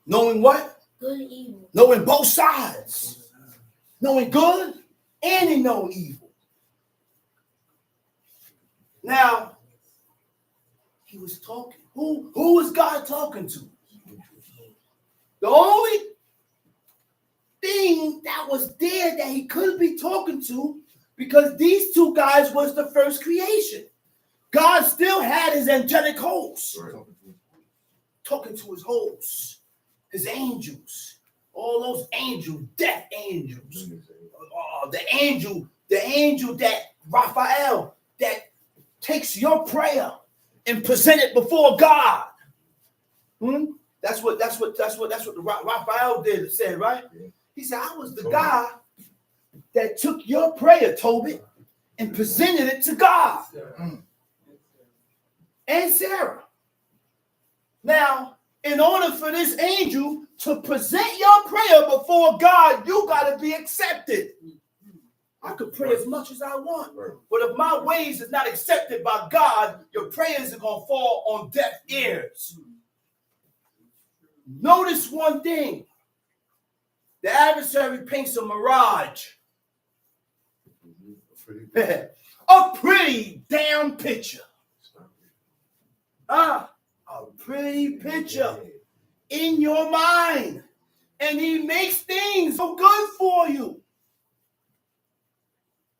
Knowing what? Good and evil. Knowing both sides. Knowing good and he know evil. Now, he was talking. Who was God talking to? The only thing that was there that he couldn't be talking to, because these two guys was the first creation. God still had his angelic hosts. talking to his hosts, his angels, all those angels, death angels. The angel that Raphael that takes your prayer and present it before God. That's what Raphael did. It said, right? Yeah. He said, I was the guy that took your prayer, Tobit, and presented it to God. And Sarah. Now, in order for this angel to present your prayer before God, you got to be accepted. I could pray as much as I want, but if my ways is not accepted by God, your prayers are going to fall on deaf ears. Notice one thing. The adversary paints a mirage. A pretty damn picture. A pretty picture in your mind. And he makes things so good for you.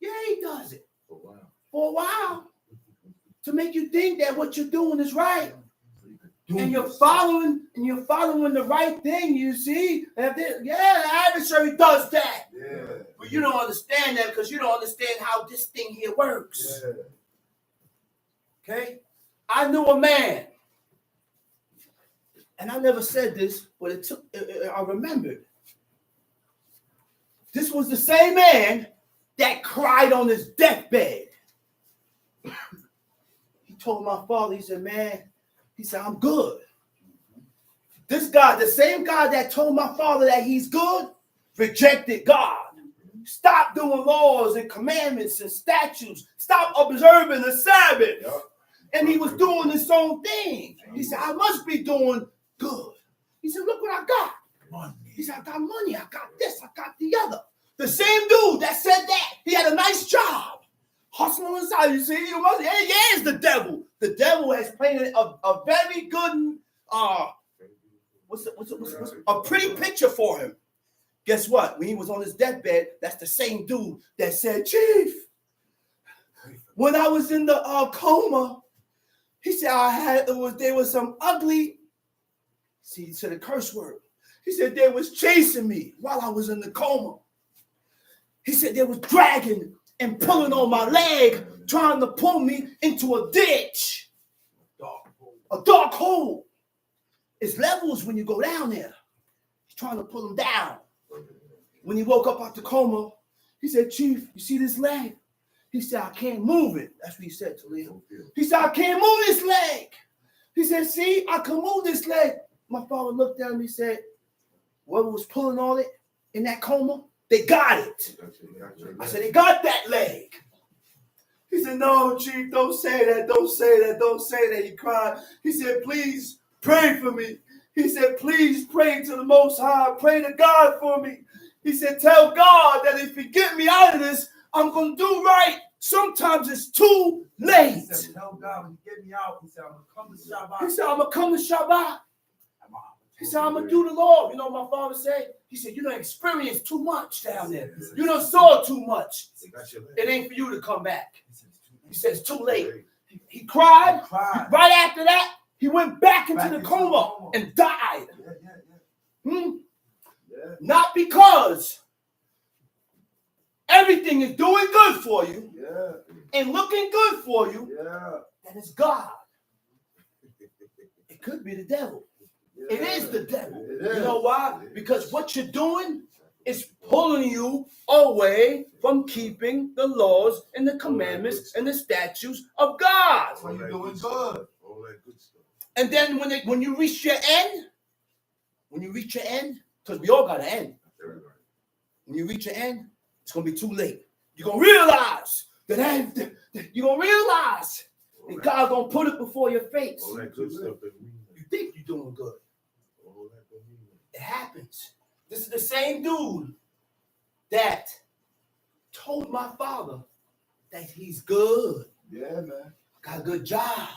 Yeah, he does it. For a while. To make you think that what you're doing is right. And you're following the right thing, you see. The adversary does that. Yeah. But you don't understand that because you don't understand how this thing here works. Yeah. Okay? I knew a man. And I never said this, but I remembered. This was the same man that cried on his deathbed. He told my father, he said, man, he said, I'm good. This guy, the same guy that told my father that he's good, rejected God. Stop doing laws and commandments and statutes. Stop observing the Sabbath. And he was doing his own thing. He said, I must be doing good. He said, look what I got. Money. He said, I got money. I got this. I got the other. The same dude that said that, he had a nice job. Hustling inside. You see, it's the devil. The devil has painted a very good, a pretty picture for him. Guess what? When he was on his deathbed, that's the same dude that said, Chief, when I was in the coma, he said there was some ugly, see, he said a curse word. He said they was chasing me while I was in the coma. He said they was dragging and pulling on my leg, trying to pull me into a ditch. A dark hole. It's levels when you go down there. He's trying to pull him down. When he woke up out the coma, he said, Chief, you see this leg? He said, I can't move it. That's what he said to Leo. He said, I can't move this leg. He said, see, I can move this leg. My father looked at him. He said, whoever was pulling on it in that coma, they got it. I said, they got that leg. He said, no, Chief, don't say that. Don't say that. Don't say that. He cried. He said, please pray for me. He said, please pray to the Most High. Pray to God for me. He said, tell God that if he get me out of this, I'm going to do right. Sometimes it's too late. He said, tell God when you get me out. He said, I'm going to come to Shabbat. He said, I'm going to come to Shabbat. He said, I'm going to do the Lord. You know what my father said? He said, you done experienced too much down there. You done saw too much. It ain't for you to come back. He said, it's too late. He cried. Right after that, he went back into the coma and died. Not because everything is doing good for you and looking good for you, that is God. It could be the devil. It is the devil. You know why? Because what you're doing is pulling you away from keeping the laws and the commandments and the statutes of God. That's why you're doing good. All that good stuff. And then when you reach your end, because we all got to end. When you reach your end, it's going to be too late. You're going to realize that and God's going to put it before your face. All that good stuff. You think you're doing good. It happens. This is the same dude that told my father that he's good. Yeah, man. Got a good job.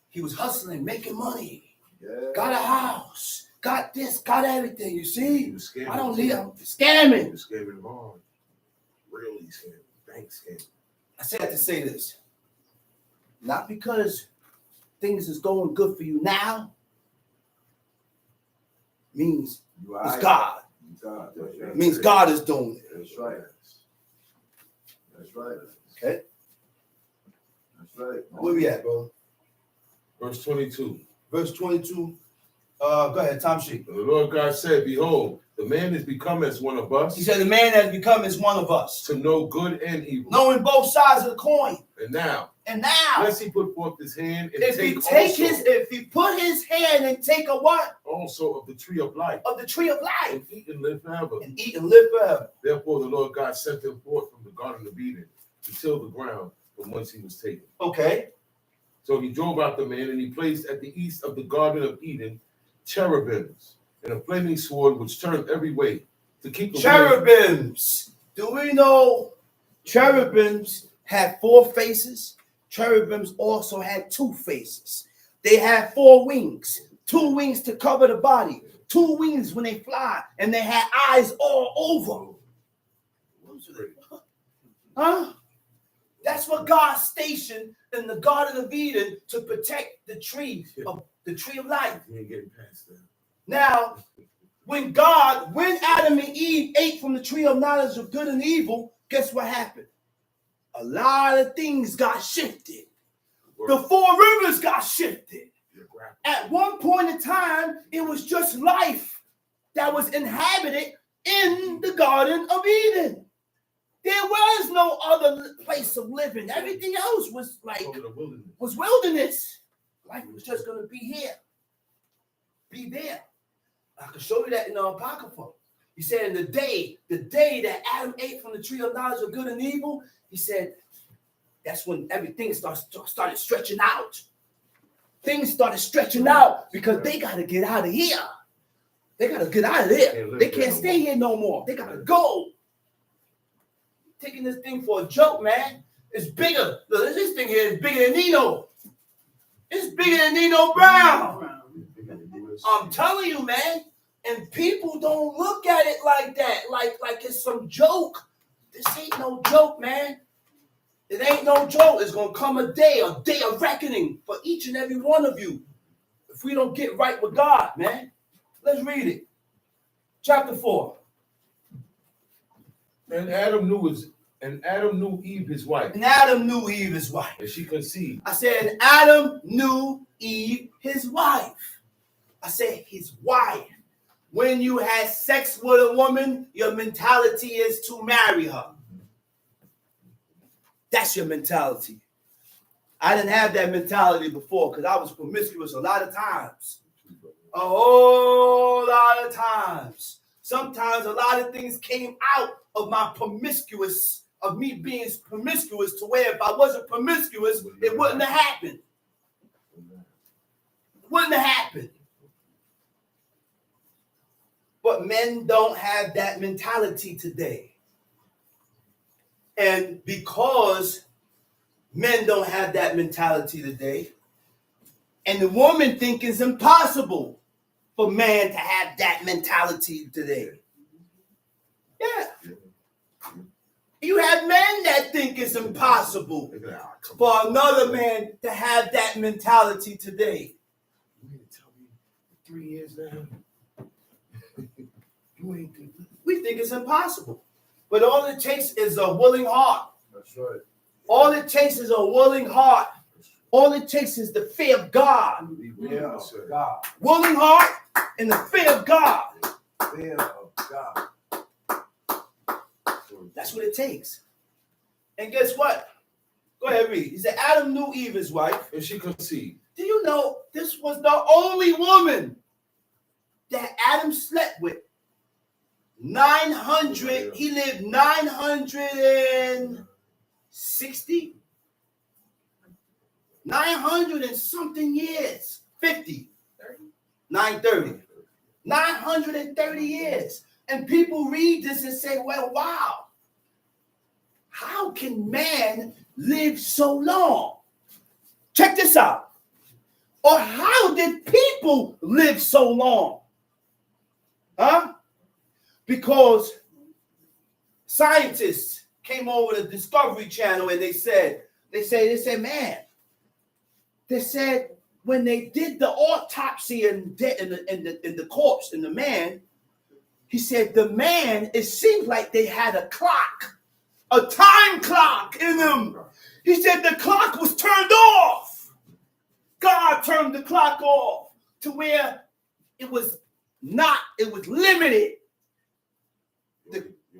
He was hustling, making money. Yeah. Got a house. Got this, got everything. You see? He was scamming. I don't need him. Scamming. He was scamming hard. Really scamming. Bank scamming. I say that to say this. Not because things is going good for you now, means You it's right. God. God. That's It right. means God is doing it. That's right. That's right. Okay. That's right. Where we at, bro? Verse 22. Verse 22. Go ahead, Tom Sheep. The Lord God said, behold, the man is become as one of us. He said, the man has become as one of us, to know good and evil. knowing both sides of the coin. And now, now, lest he put forth his hand and if he put his hand and take a what? Also of the tree of life. Of the tree of life. And eat and live forever. And eat and live forever. Therefore the Lord God sent him forth from the Garden of Eden to till the ground from whence he was taken. Okay. So he drove out the man, and he placed at the east of the Garden of Eden cherubims and a flaming sword which turned every way to keep the cherubims. Do we know cherubims had 4 faces? Cherubims also had 2 faces. They had 4 wings, 2 wings to cover the body, 2 wings when they fly, and they had eyes all over. Huh? That's what God stationed in the Garden of Eden to protect the tree of life. You ain't getting past that. Now, when Adam and Eve ate from the tree of knowledge of good and evil, guess what happened? A lot of things got shifted. The 4 rivers got shifted. At one point in time, it was just life that was inhabited in the Garden of Eden. There was no other place of living. Everything else was wilderness. Life was just going to be here, be there. I can show you that in the Apocrypha. He said in the day that Adam ate from the tree of knowledge of good and evil, he said that's when everything started stretching out. Things started stretching out because they got to get out of here. They got to get out of there. They can't stay here no more. They got to go. Taking this thing for a joke, man. It's bigger. Look, this thing here is bigger than Nino. It's bigger than Nino Brown. I'm telling you, man. And people don't look at it like that, like it's some joke. This ain't no joke, man. It ain't no joke. It's gonna come a day of reckoning for each and every one of you if we don't get right with God, man. Let's read it. Chapter 4. And Adam knew Eve his wife. And Adam knew Eve his wife. And she conceived. I said, and Adam knew Eve his wife. I said, his wife. When you had sex with a woman, your mentality is to marry her. That's your mentality. I didn't have that mentality before because I was promiscuous a lot of times. A whole lot of times. Sometimes a lot of things came out of me being promiscuous to where if I wasn't promiscuous, it wouldn't have happened. Wouldn't have happened. But men don't have that mentality today. And because men don't have that mentality today, and the woman think it's impossible for man to have that mentality today. Yeah. You have men that think it's impossible for another man to have that mentality today. You mean to tell me 3 years now? We think it's impossible. But all it takes is a willing heart. That's right. All it takes is a willing heart. All it takes is the fear of God. Fear of God. Willing heart and the fear of God. Fear of God. That's what it takes. And guess what? Go ahead, read. He said, Adam knew Eve, his wife. And she conceived. Do you know this was the only woman that Adam slept with? 900, he lived 960, 900 and something years, 50, 930, 930 years. And people read this and say, well, wow, how can man live so long? Check this out. Or how did people live so long? Huh? Because scientists came over to the Discovery Channel and they said, man, they said when they did the autopsy in the corpse, in the man, he said the man, it seemed like they had a clock, a time clock in them. He said the clock was turned off. God turned the clock off to where it was limited.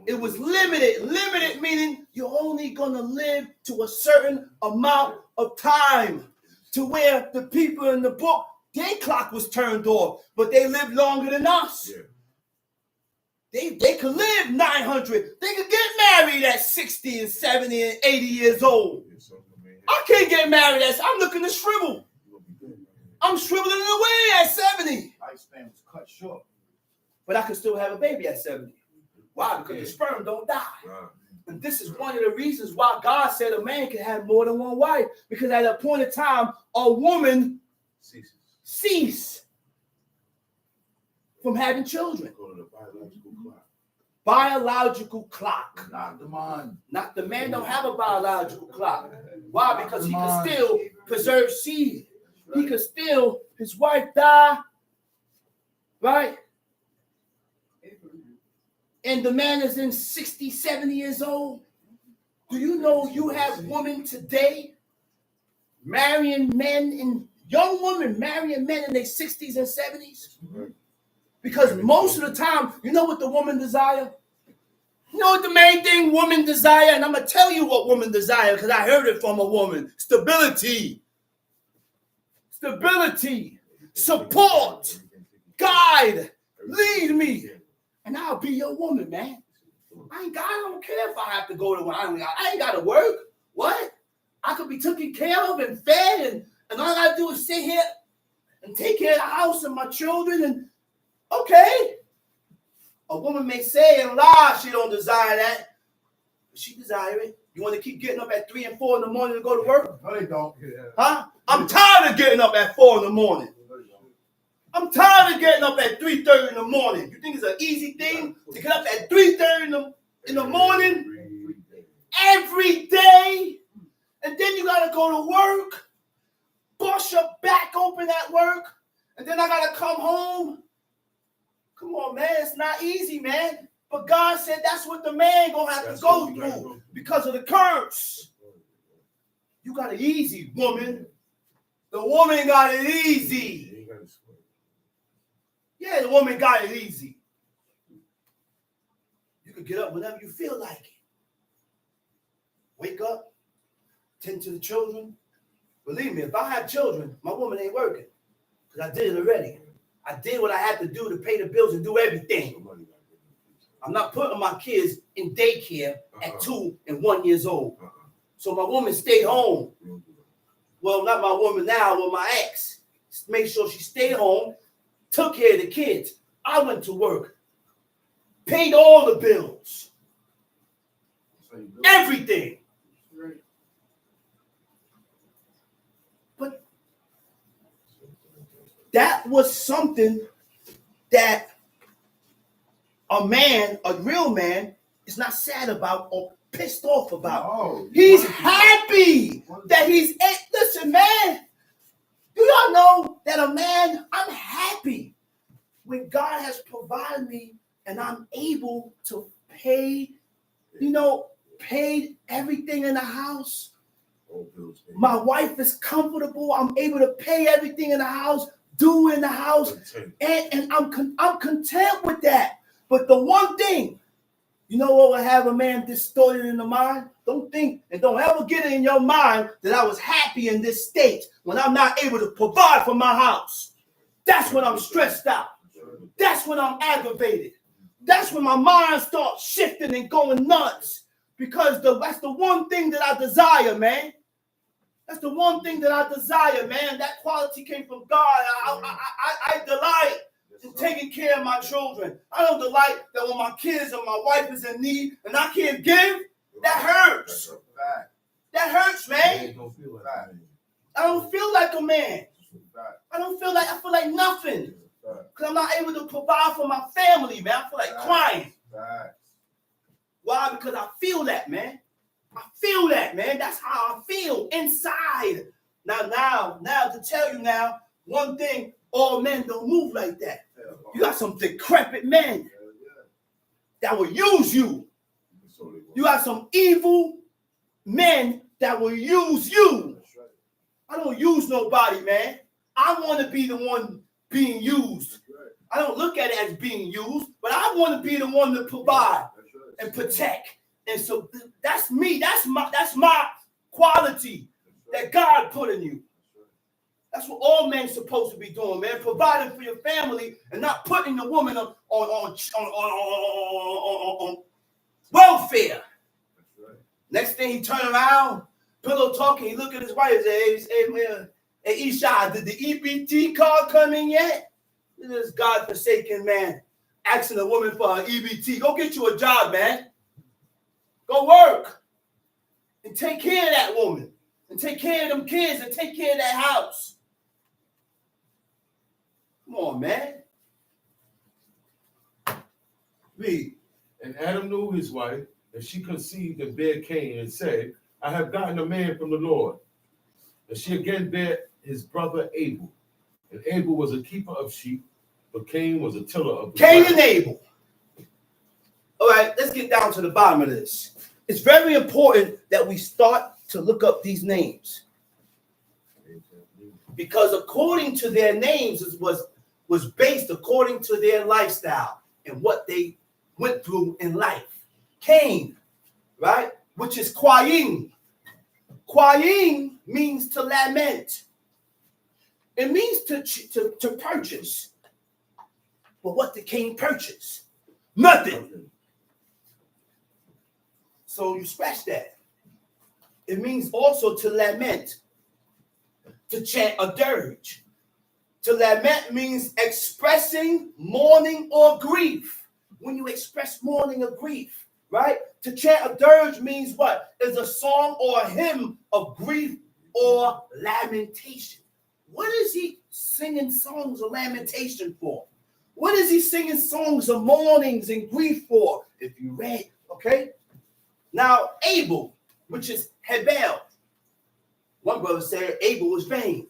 It was limited. Limited meaning you're only going to live to a certain amount of time, to where the people in the book, their clock was turned off, but they lived longer than us. Yeah. They could live 900. They could get married at 60 and 70 and 80 years old. I can't get married I'm looking to shrivel. I'm shriveling away at 70. Lifespan was cut short. But I could still have a baby at 70. Why? Because the sperm don't die. And this is one of the reasons why God said a man can have more than one wife. Because at a point in time, a woman cease from having children. Biological clock. Not the man. Not the man don't have a biological clock. Why? Because he can still preserve seed. He could still, his wife die, right? And the man is in 60, 70 years old. Do you know you have women today marrying men, and young women marrying men in their 60s and 70s? Because most of the time, you know what the woman desire? You know what the main thing women desire? And I'm going to tell you what women desire because I heard it from a woman. Stability. Stability. Support. Guide. Lead me. And I'll be your woman, man. I don't care if I have to go to work. I ain't got to work. What? I could be taken care of and fed, and all I got to do is sit here and take care of the house and my children. And okay. A woman may say and lie she don't desire that, but she desire it. You want to keep getting up at 3 and 4 in the morning to go to work? No, they don't. Huh? I'm tired of getting up at 4 in the morning. I'm tired of getting up at 3:30 in the morning. You think it's an easy thing to get up at 3:30 in the morning every day? And then you got to go to work, bust your back open at work, and then I got to come home. Come on, man. It's not easy, man. But God said that's what the man going to have to go through because of the curse. You got it easy, woman. The woman got it easy. Yeah, the woman got it easy. You can get up whenever you feel like it. Wake up, tend to the children. Believe me, if I have children, my woman ain't working. Because I did it already. I did what I had to do to pay the bills and do everything. I'm not putting my kids in daycare at 2 and 1 years old. So my woman stayed home. Well, not my woman now, but my ex. Made sure she stayed home. Took care of the kids. I went to work. Paid all the bills. Everything. But that was something that a man, a real man, is not sad about or pissed off about. Oh, he's happy that he's... Listen, man. Do y'all know that a man, I'm happy when God has provided me and I'm able to pay, paid everything in the house. My wife is comfortable. I'm able to pay everything in the house, do in the house, and I'm content with that. But the one thing, you know what will have a man distorted in the mind? Don't think and don't ever get it in your mind that I was happy in this state when I'm not able to provide for my house. That's when I'm stressed out. That's when I'm aggravated. That's when my mind starts shifting and going nuts. Because that's the one thing that I desire, man. That's the one thing that I desire, man. That quality came from God. I delight in taking care of my children. I don't delight that when my kids or my wife is in need and I can't give, that hurts. That hurts, man. I don't feel like a man. I feel like nothing. Because I'm not able to provide for my family, man. I feel like crying. Why? Because I feel that, man. I feel that, man. That's how I feel inside. Now, to tell you now, one thing, all men don't move like that. You got some decrepit men that will use you. You got some evil men that will use you. I don't use nobody, man. I want to be the one being used. I don't look at it as being used, but I want to be the one to provide and protect. And so that's me. That's my quality that God put in you. That's what all men supposed to be doing, man. Providing for your family and not putting the woman on welfare. Next thing he turn around, pillow talking, he look at his wife and say, hey, Isha, did the EBT card come in yet? This God-forsaken man asking a woman for an EBT. Go get you a job, man. Go work. And take care of that woman. And take care of them kids and take care of that house. Come on, man. Read. And Adam knew his wife, and she conceived and bare Cain, and said, I have gotten a man from the Lord. And she again bare his brother Abel. And Abel was a keeper of sheep, but Cain was a tiller of the Cain ground. and Abel. All right, let's get down to the bottom of this. It's very important that we start to look up these names. Because according to their names was based according to their lifestyle and what they went through in life. Cain, right, which is Quaying. Quaying means to lament. It means to purchase. But what did Cain purchase? Nothing. So you scratch that. It means also to lament, to chant a dirge. To lament means expressing mourning or grief. When you express mourning or grief, right? To chant a dirge means what? Is a song or a hymn of grief or lamentation. What is he singing songs of lamentation for? What is he singing songs of mournings and grief for? If you read, okay? Now, Abel, which is Hebel. One brother said Abel was vain.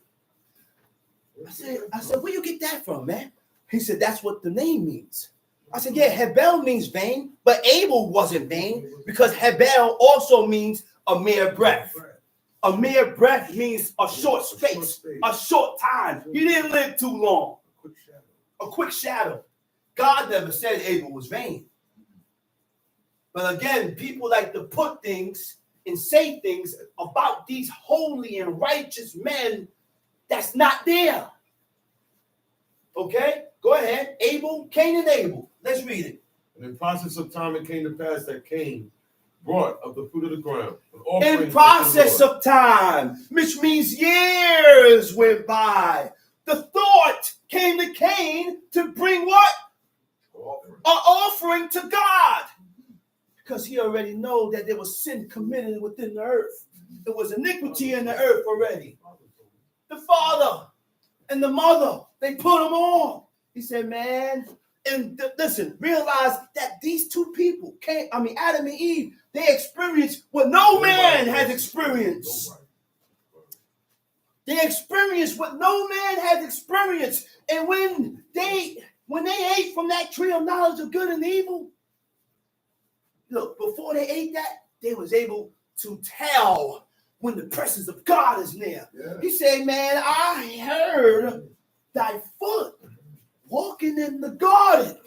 I said, where you get that from, man? He said, that's what the name means. I said, yeah, Hebel means vain, but Abel wasn't vain because Hebel also means a mere breath. A mere breath means a short space, a short time. He didn't live too long. A quick shadow. God never said Abel was vain. But again, people like to put things and say things about these holy and righteous men that's not there. Okay? Go ahead. Abel, Cain and Abel. Let's read it. And in process of time it came to pass that Cain brought of the fruit of the ground. In process of time, which means years went by. The thought came to Cain to bring what? An offering to God. Because he already know that there was sin committed within the earth. There was iniquity in the earth already. The father and the mother, they put him on. He said, man, and listen, realize that these two people, Adam and Eve, they experienced what no man has experienced. They experienced what no man has experienced. And when they ate from that tree of knowledge of good and evil, look, before they ate that, they was able to tell when the presence of God is near. Yeah. He said, man, I heard thy foot walking in the garden.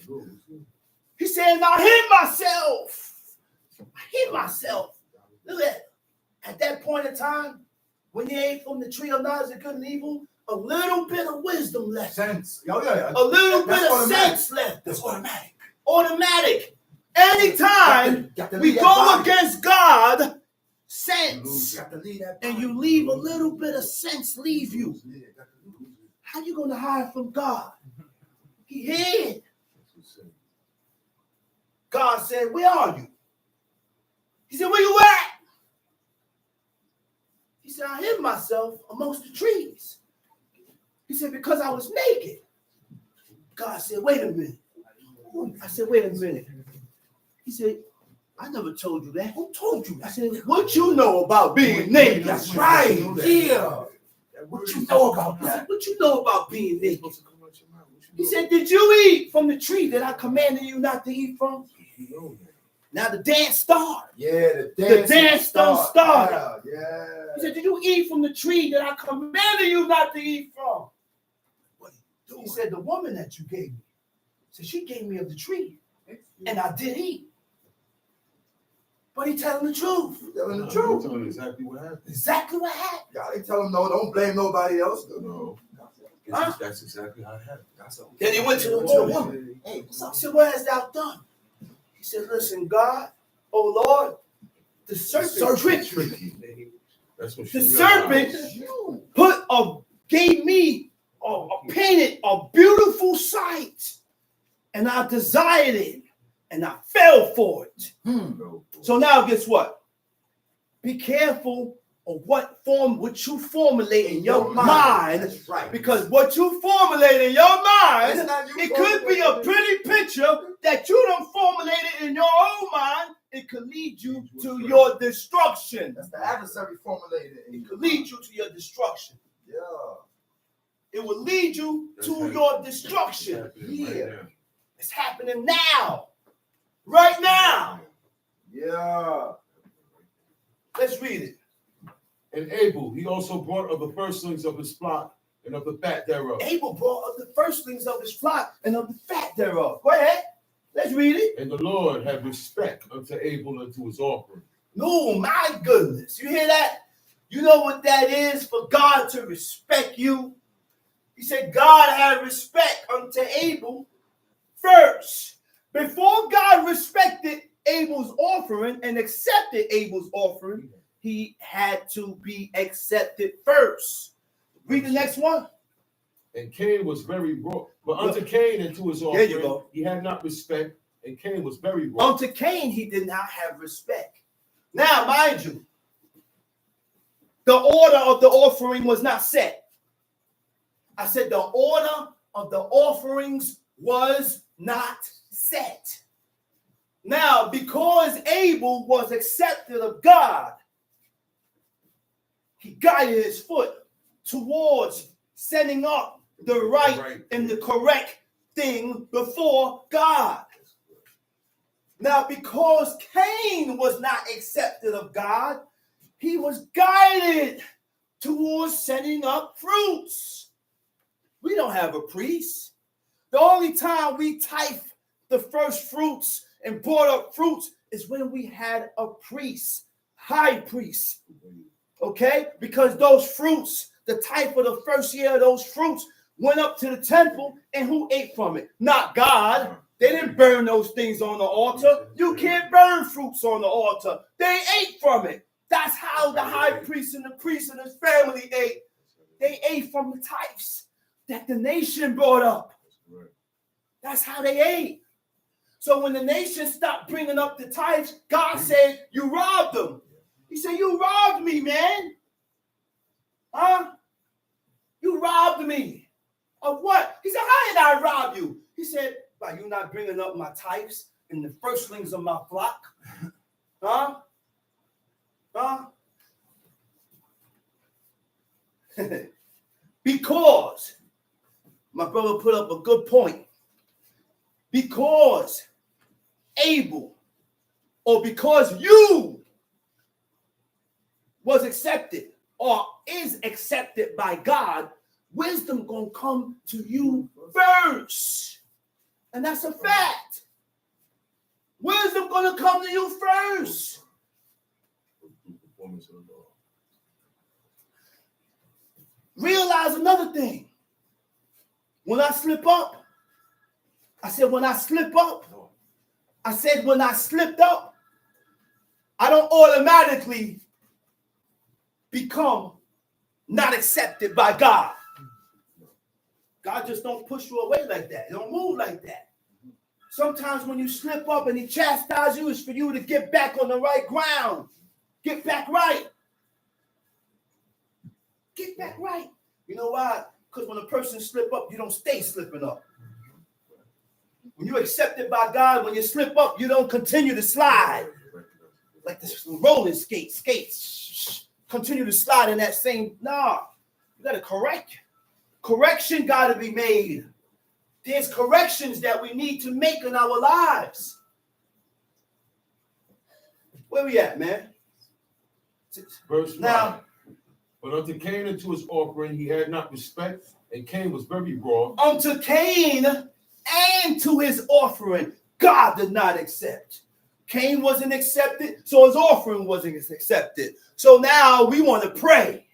He said, and I hid myself. Look at that. At that point in time, when they ate from the tree of knowledge of good and evil, a little bit of wisdom left. Sense. Yeah. A little bit of sense left. That's automatic. Automatic. Anytime we go against God, sense, and you leave a little bit of sense leave you. How you going to hide from God? He hid. God said, where are you? He said, where you at? He said, I hid myself amongst the trees. He said, because I was naked. God said, wait a minute. I said, wait a minute. He said, I never told you that. Who told you? I said, what you know about being naked? That's right. Yeah. What you know about that? What you know about being naked? He said, did you eat from the tree that I commanded you not to eat from? Now the dance started. Yeah, The dance done started. Yeah. He said, did you eat from the tree that I commanded you not to eat from? He said, the woman that you gave me. So she gave me of the tree. And I did eat. But he telling the truth. Telling the truth. Telling exactly what happened. Exactly what happened. Y'all ain't telling no, don't blame nobody else. No. Huh? That's exactly how it happened. Then he went to the woman. Hey, so I said, what hast thou done? He said, listen, God, oh Lord, the serpent tricked me. That's what The serpent gave me painted a beautiful sight, and I desired it, and I fell for it. So now, guess what? Be careful of what you formulate in your mind. That's right. Because what you formulate in your mind, it could be a pretty picture that you done formulated in your own mind. It could lead you to your destruction. That's the adversary formulated. It could lead you to your destruction. Yeah. It will lead you to your destruction. Yeah. It's happening now. Right now. Yeah. Let's read it. And Abel, he also brought of the firstlings of his flock and of the fat thereof. Abel brought of the firstlings of his flock and of the fat thereof. Go ahead. Let's read it. And the Lord had respect unto Abel and to his offering. No, my goodness. You hear that? You know what that is for God to respect you? He said God had respect unto Abel first. Before God respected Abel's offering and accepted Abel's offering, he had to be accepted first. Read the next one. And Cain was very wroth. But unto Cain and to his There offering, you go. he had not respect, and Cain was very wroth. Unto Cain, he did not have respect. Now, mind you, the order of the offering was not set. I said the order of the offerings was not set. Now, because Abel was accepted of God, he guided his foot towards setting up the right and the correct thing before God. Now, because Cain was not accepted of God, he was guided towards setting up fruits. We don't have a priest. The only time we tithe the first fruits and brought up fruits is when we had a priest, high priest. Okay? Because those fruits, the tithe of the first year of those fruits went up to the temple, and who ate from it? Not God. They didn't burn those things on the altar. You can't burn fruits on the altar. They ate from it. That's how the high priest and the priest and his family ate. They ate from the tithes that the nation brought up. That's how they ate. So when the nation stopped bringing up the tithes, God said, you robbed them. He said, you robbed me, man. Huh? You robbed me. Of what? He said, how did I rob you? He said, by you not bringing up my tithes and the firstlings of my flock. Huh? Huh? Because, my brother put up a good point. Because Abel, or because you was accepted or is accepted by God, wisdom gonna come to you first. And that's a fact. Wisdom gonna come to you first. Realize another thing. When I slip up, I said when I slipped up, I don't automatically become not accepted by God. God just don't push you away like that. It don't move like that. Sometimes when you slip up and he chastises you, it's for you to get back on the right ground. Get back right. Get back right. You know why? Because when a person slip up, you don't stay slipping up. When you're accepted by God, when you slip up, you don't continue to slide. Like the rolling skates. Continue to slide in that same, nah. We got to correct. Correction got to be made. There's corrections that we need to make in our lives. Where we at, man? Verse Now, 5. But unto Cain and to his offering he had not respect, and Cain was very wroth. Unto Cain and to his offering, God did not accept. Cain wasn't accepted, so his offering wasn't accepted. So now we want to pray.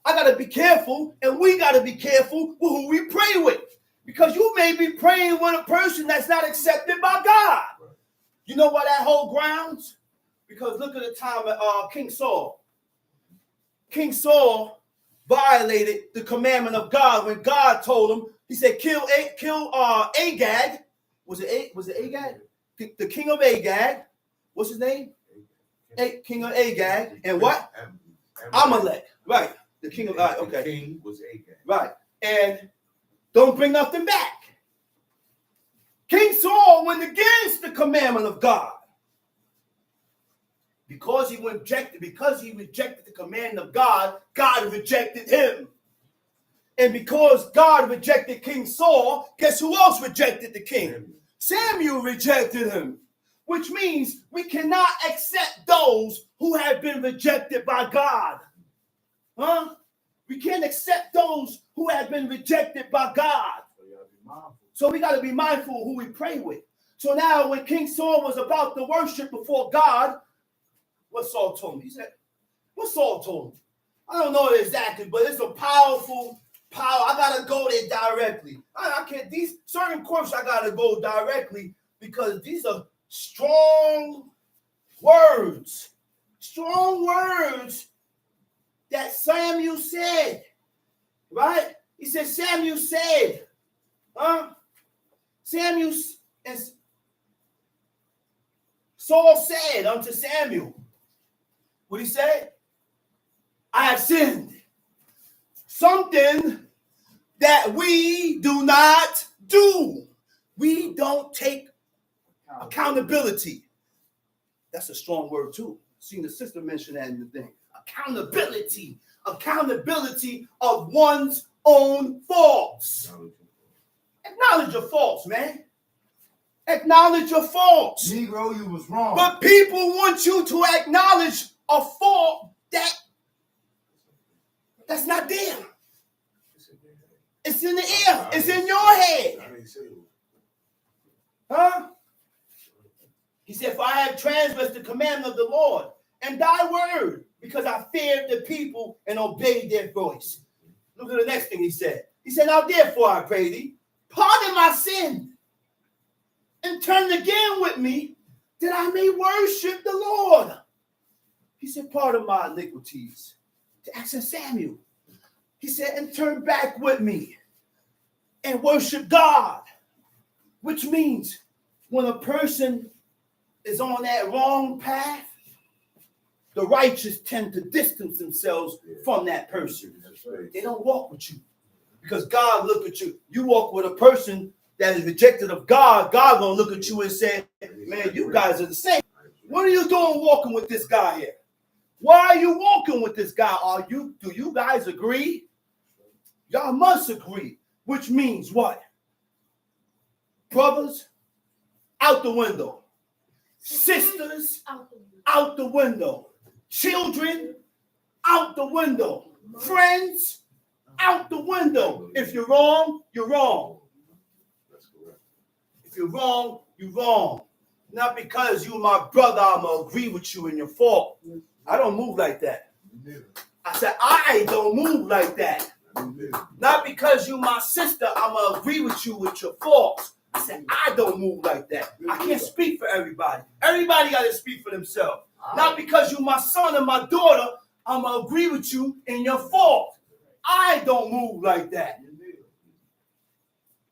I got to be careful, and we got to be careful with who we pray with. Because you may be praying with a person that's not accepted by God. You know why that whole grounds? Because look at the time of King Saul. King Saul violated the commandment of God when God told him, he said, kill Agag. Was it Agag? The king of Agag. What's his name? King of Agag. And what? Amalek. Right. The king of okay. The king was Agag. Right. And don't bring nothing back. King Saul went against the commandment of God. Because he rejected the commandment of God, God rejected him. And because God rejected King Saul, guess who else rejected the king? Samuel rejected him. Which means we cannot accept those who have been rejected by God. Huh? We can't accept those who have been rejected by God. So we got to be mindful of who we pray with. So now when King Saul was about to worship before God, what Saul told him? He said, what Saul told him? I don't know exactly, but it's a powerful power. I got to go there directly. I can't, these certain courts I got to go directly because these are strong words. Strong words that Samuel said. Right? He said, Samuel said. Samuel and Saul said unto Samuel, what he said? I have sinned. Something that we do not do. We don't take accountability. That's a strong word too. Seen the sister mention that in the thing. Accountability. Accountability of one's own faults. Acknowledge your faults, man. Acknowledge your faults. Negro, you was wrong. But people want you to acknowledge a fault that's not there. It's in the air. It's in your head. Huh? He said, for I have transgressed the commandment of the Lord and thy word, because I feared the people and obeyed their voice. Look at the next thing he said. He said, now therefore I pray thee, pardon my sin, and turn again with me, that I may worship the Lord. He said, pardon my iniquities. To ask Samuel. He said, and turn back with me and worship God. Which means when a person is on that wrong path, the righteous tend to distance themselves from that person. They don't walk with you. Because God look at you. You walk with a person that is rejected of God. God gonna look at you and say, man, you guys are the same. What are you doing walking with this guy here? Why are you walking with this guy? Do you guys agree? Y'all must agree. Which means what? Brothers, out the window. Sisters, out the window. Children, out the window. Friends, out the window. If you're wrong, you're wrong. If you're wrong, you're wrong. Not because you're my brother, I'm going to agree with you in your fault. I don't move like that. I said, I don't move like that. Not because you're my sister, I'm going to agree with you with your faults. I said, I don't move like that. I can't speak for everybody. Everybody got to speak for themselves. Not because you're my son and my daughter, I'm going to agree with you in your fault. I don't move like that.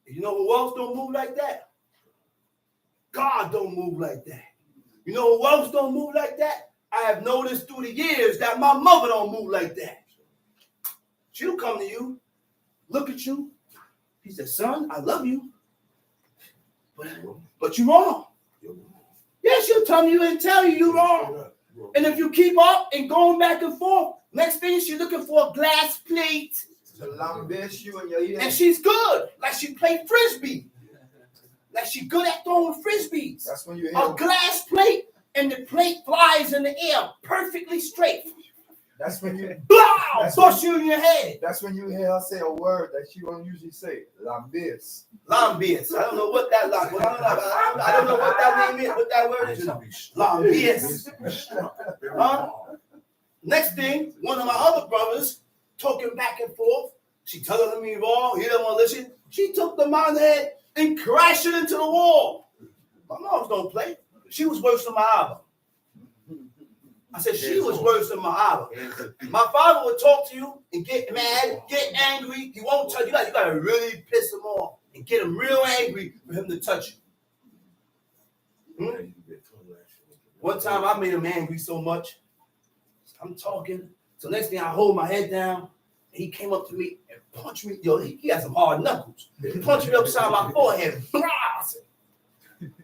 You know who else don't move like that? God don't move like that. You know who else don't move like that? I have noticed through the years that my mother don't move like that. She'll come to you, look at you. He said, son, I love you. But you're wrong. Yeah, she'll tell you and tell you you're wrong. And if you keep up and going back and forth, next thing she's looking for a glass plate. To lambaste you in your ear. And she's good. Like she played frisbee. Like she's good at throwing frisbees. That's when you hear. A glass plate, and the plate flies in the air perfectly straight. That's when you. Blah! Bust you in your head. That's when you hear her say a word that she don't usually say. Lambis. Lambis. I don't know what that I don't know what that name is. What that word is. Lambis. Huh? Next thing, one of my other brothers talking back and forth. She telling me wrong. He don't want to listen. She took the man's head and crashed it into the wall. My moms don't play. She was worse than my Abba. I said she was worse than my Abba. My father would talk to you and get mad, get angry. He won't touch you. You got to really piss him off and get him real angry for him to touch you. One time I made him angry so much. I'm talking. So next thing I hold my head down. He came up to me and punched me. Yo, he had some hard knuckles. He punched me upside my forehead.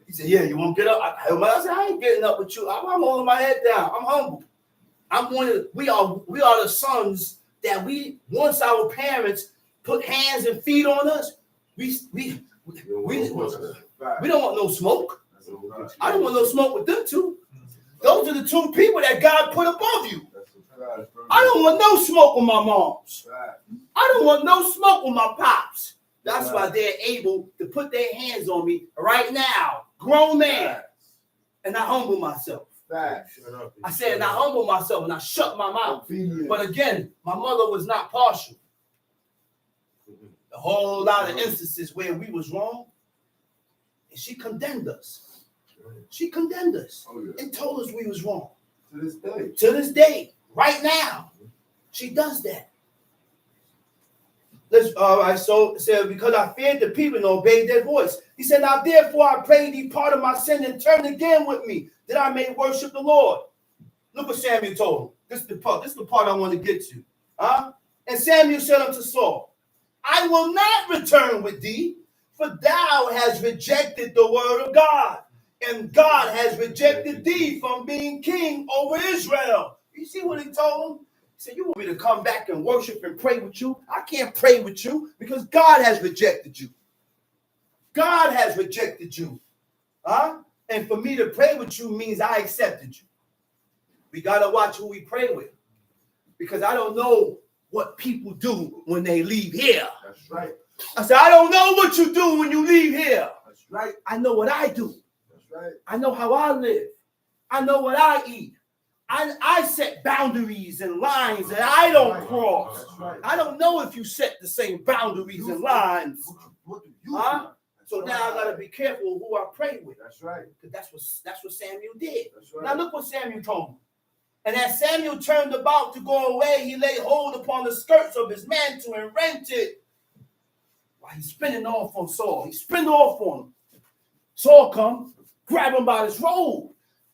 He said, yeah, you won't get up? I said, I ain't getting up with you. I'm holding my head down. I'm humble. We are the sons that once our parents put hands and feet on us, we don't want no smoke. I don't want no smoke with them two. Those are the two people that God put above you. I don't want no smoke with my moms. I don't want no smoke with my pops. That's why they're able to put their hands on me right now, grown man. And I humble myself. I said, and I humble myself and I shut my mouth. But again, my mother was not partial. A whole lot of instances where we was wrong. And she condemned us. She condemned us and told us we was wrong. To this day. To this day. Right now, she does that. All right, so it said, because I feared the people and obeyed their voice. He said, now therefore I pray thee pardon my sin and turn again with me, that I may worship the Lord. Look what Samuel told him. This is the part I want to get to. And Samuel said unto Saul, I will not return with thee, for thou hast rejected the word of God, and God has rejected thee from being king over Israel. You see what he told him? He said, you want me to come back and worship and pray with you? I can't pray with you because God has rejected you. God has rejected you. And for me to pray with you means I accepted you. We got to watch who we pray with. Because I don't know what people do when they leave here. That's right. I said, I don't know what you do when you leave here. That's right. I know what I do. That's right. I know how I live. I know what I eat. I set boundaries and lines that I don't cross. Right. I don't know if you set the same boundaries and lines. What do you Huh? do? So now I gotta be careful who I pray with. That's right. Because that's what Samuel did. That's right. Now look what Samuel told him. And as Samuel turned about to go away, he laid hold upon the skirts of his mantle and rent it. While he's spinning off on Saul. He spinned off on him. Saul come, grab him by his robe.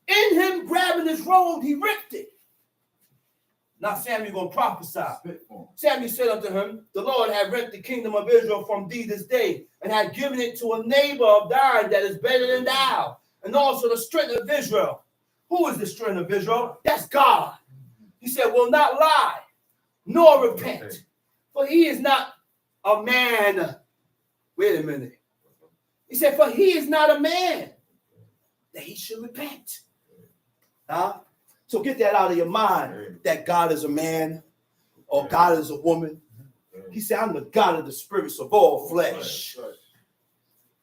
In him grabbing his robe, he ripped it. Now Samuel gonna prophesy. Samuel said unto him, the Lord had rent the kingdom of Israel from thee this day, and had given it to a neighbor of thine that is better than thou, and also the strength of Israel. Who is the strength of Israel? That's God. He said, will not lie, nor repent, for he is not a man. Wait a minute. He said, for he is not a man that he should repent. So get that out of your mind, that God is a man or God is a woman. He said, I'm the God of the spirits of all flesh.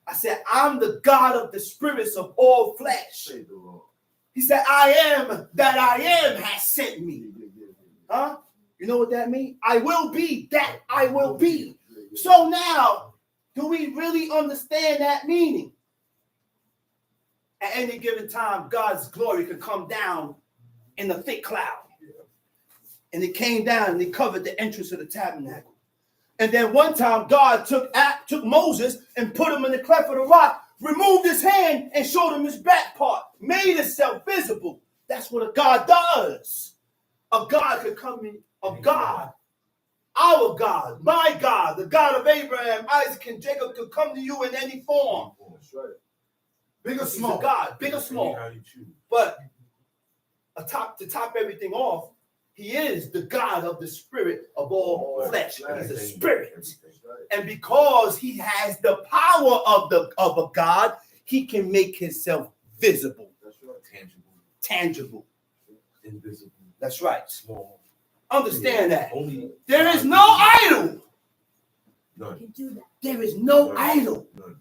I said, I'm the God of the spirits of all flesh. He said, I am that I am has sent me. You know what that means? I will be that I will be. So now, do we really understand that meaning? At any given time, God's glory could come down in a thick cloud. And it came down and it covered the entrance of the tabernacle. And then one time, God took Moses and put him in the cleft of the rock, removed his hand and showed him his back part, made himself visible. That's what a God does. A God could come in, a God, our God, my God, the God of Abraham, Isaac, and Jacob could come to you in any form. That's right. Big or He's small. a God, big or small. But to top everything off, he is the God of the spirit of all flesh. He's a spirit. And because he has the power of a God, he can make himself visible. That's right. Tangible. Invisible. That's right. Small. Understand that. Only There is no idol. None. There is no None. idol None.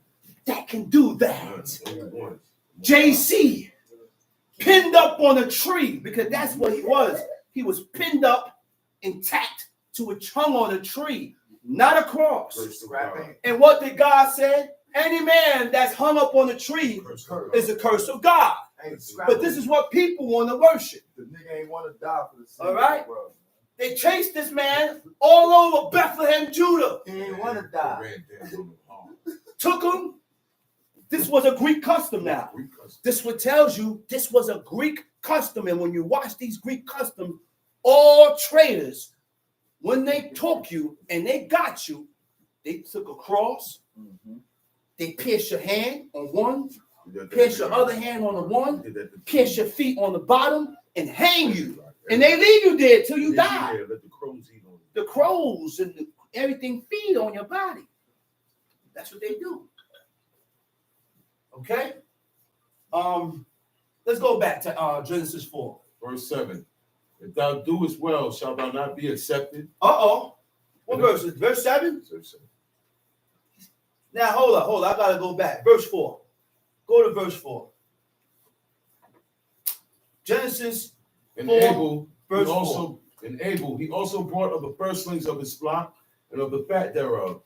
that can do None. that. Only one. JC pinned up on a tree, because that's what he was. He was pinned up, intact, hung on a tree, not a cross. And what did God say? Any man that's hung up on a tree is a curse of God. But this is what people want to worship. The nigga ain't want to die for the sake All right? of the world. They chased this man all over Bethlehem, Judah. He ain't want to die. Took him. This was a Greek custom now. This what tells you this was a Greek custom. And when you watch these Greek customs, all traders, when they took you and they got you, they took a cross, they pierced your hand on one, pierce your other hand on the one, pierce your feet on the bottom, and hang you. And they leave you there till you die. The crows and everything feed on your body. That's what they do. Okay? Let's go back to Genesis 4. Verse 7. If thou doest well, shalt thou not be accepted? Uh-oh. What verse is it? Verse 7? Now, hold on. I got to go back. Verse 4. Go to verse 4. Genesis 4, verse 4. In Abel, he also brought of the firstlings of his flock and of the fat thereof.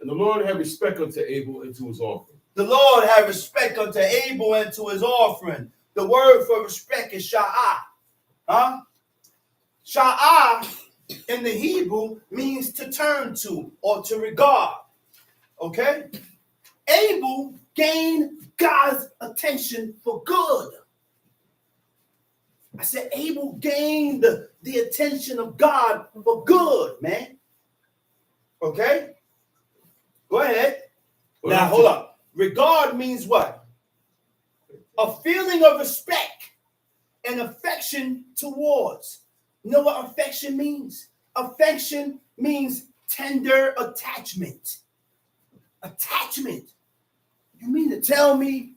And the Lord had respect unto Abel and to his offering. The Lord had respect unto Abel and to his offering. The word for respect is sha'ah. Huh? Sha'ah in the Hebrew means to turn to or to regard. Okay? Abel gained God's attention for good. I said Abel gained the attention of God for good, man. Okay? Go ahead. Now, hold up. Regard means what? A feeling of respect and affection towards. You know what affection means? Affection means tender attachment. Attachment. You mean to tell me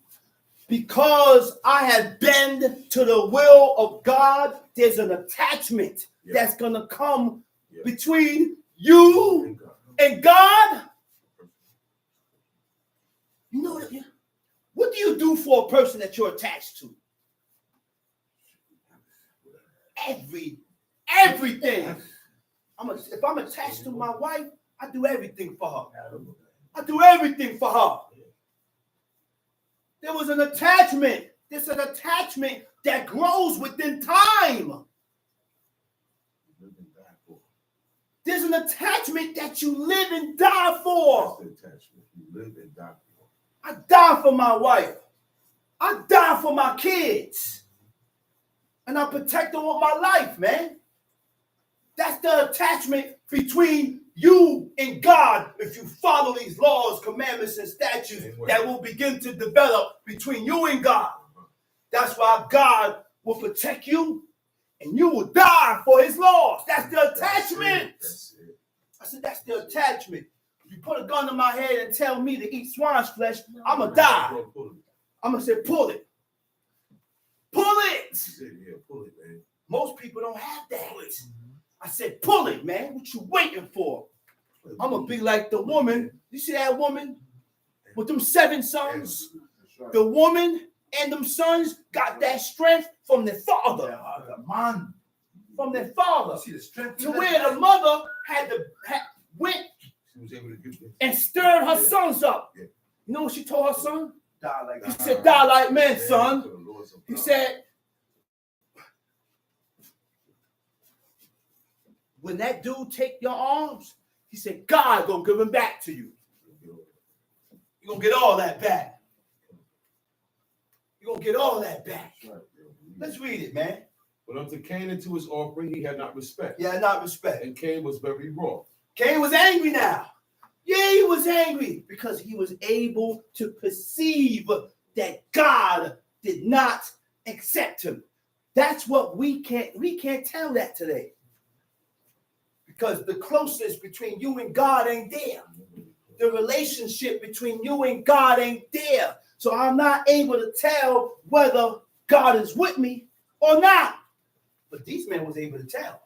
because I have bent to the will of God, there's an attachment that's going to come between you and God? You know what do you do for a person that you're attached to? Everything. If I'm attached to my wife, I do everything for her. I do everything for her. There was an attachment. There's an attachment that grows within time. There's an attachment that you live and die for. That's the attachment. You live and die for. I die for my wife. I die for my kids. And I protect them with my life, man. That's the attachment between you and God. If you follow these laws, commandments, and statutes that will begin to develop between you and God. That's why God will protect you and you will die for his laws. That's the attachment. That's it. I said, that's the attachment. If you put a gun to my head and tell me to eat swine's flesh, I'm going to die. I'm going to say, pull it. Pull it. Yeah, pull it, man. Most people don't have that. I said, pull it, man. What you waiting for? I'm going to be like the woman. You see that woman with them 7 sons? The woman and them sons got that strength from their father. From their father. See the strength To where the mother went and stirred her sons up. You know what she told her son? die like He said, die like men, son. He said, when that dude take your arms, he said, God gonna give him back to you. You're gonna get all that back. You're gonna get all that back. Let's read it, man. But unto Cain and to his offering he had not respect. Yeah, not respect. And Cain was very wroth. Cain was angry now. Yeah, he was angry because he was able to perceive that God did not accept him. That's what we can't tell that today. Because the closeness between you and God ain't there. The relationship between you and God ain't there. So I'm not able to tell whether God is with me or not. But these men was able to tell.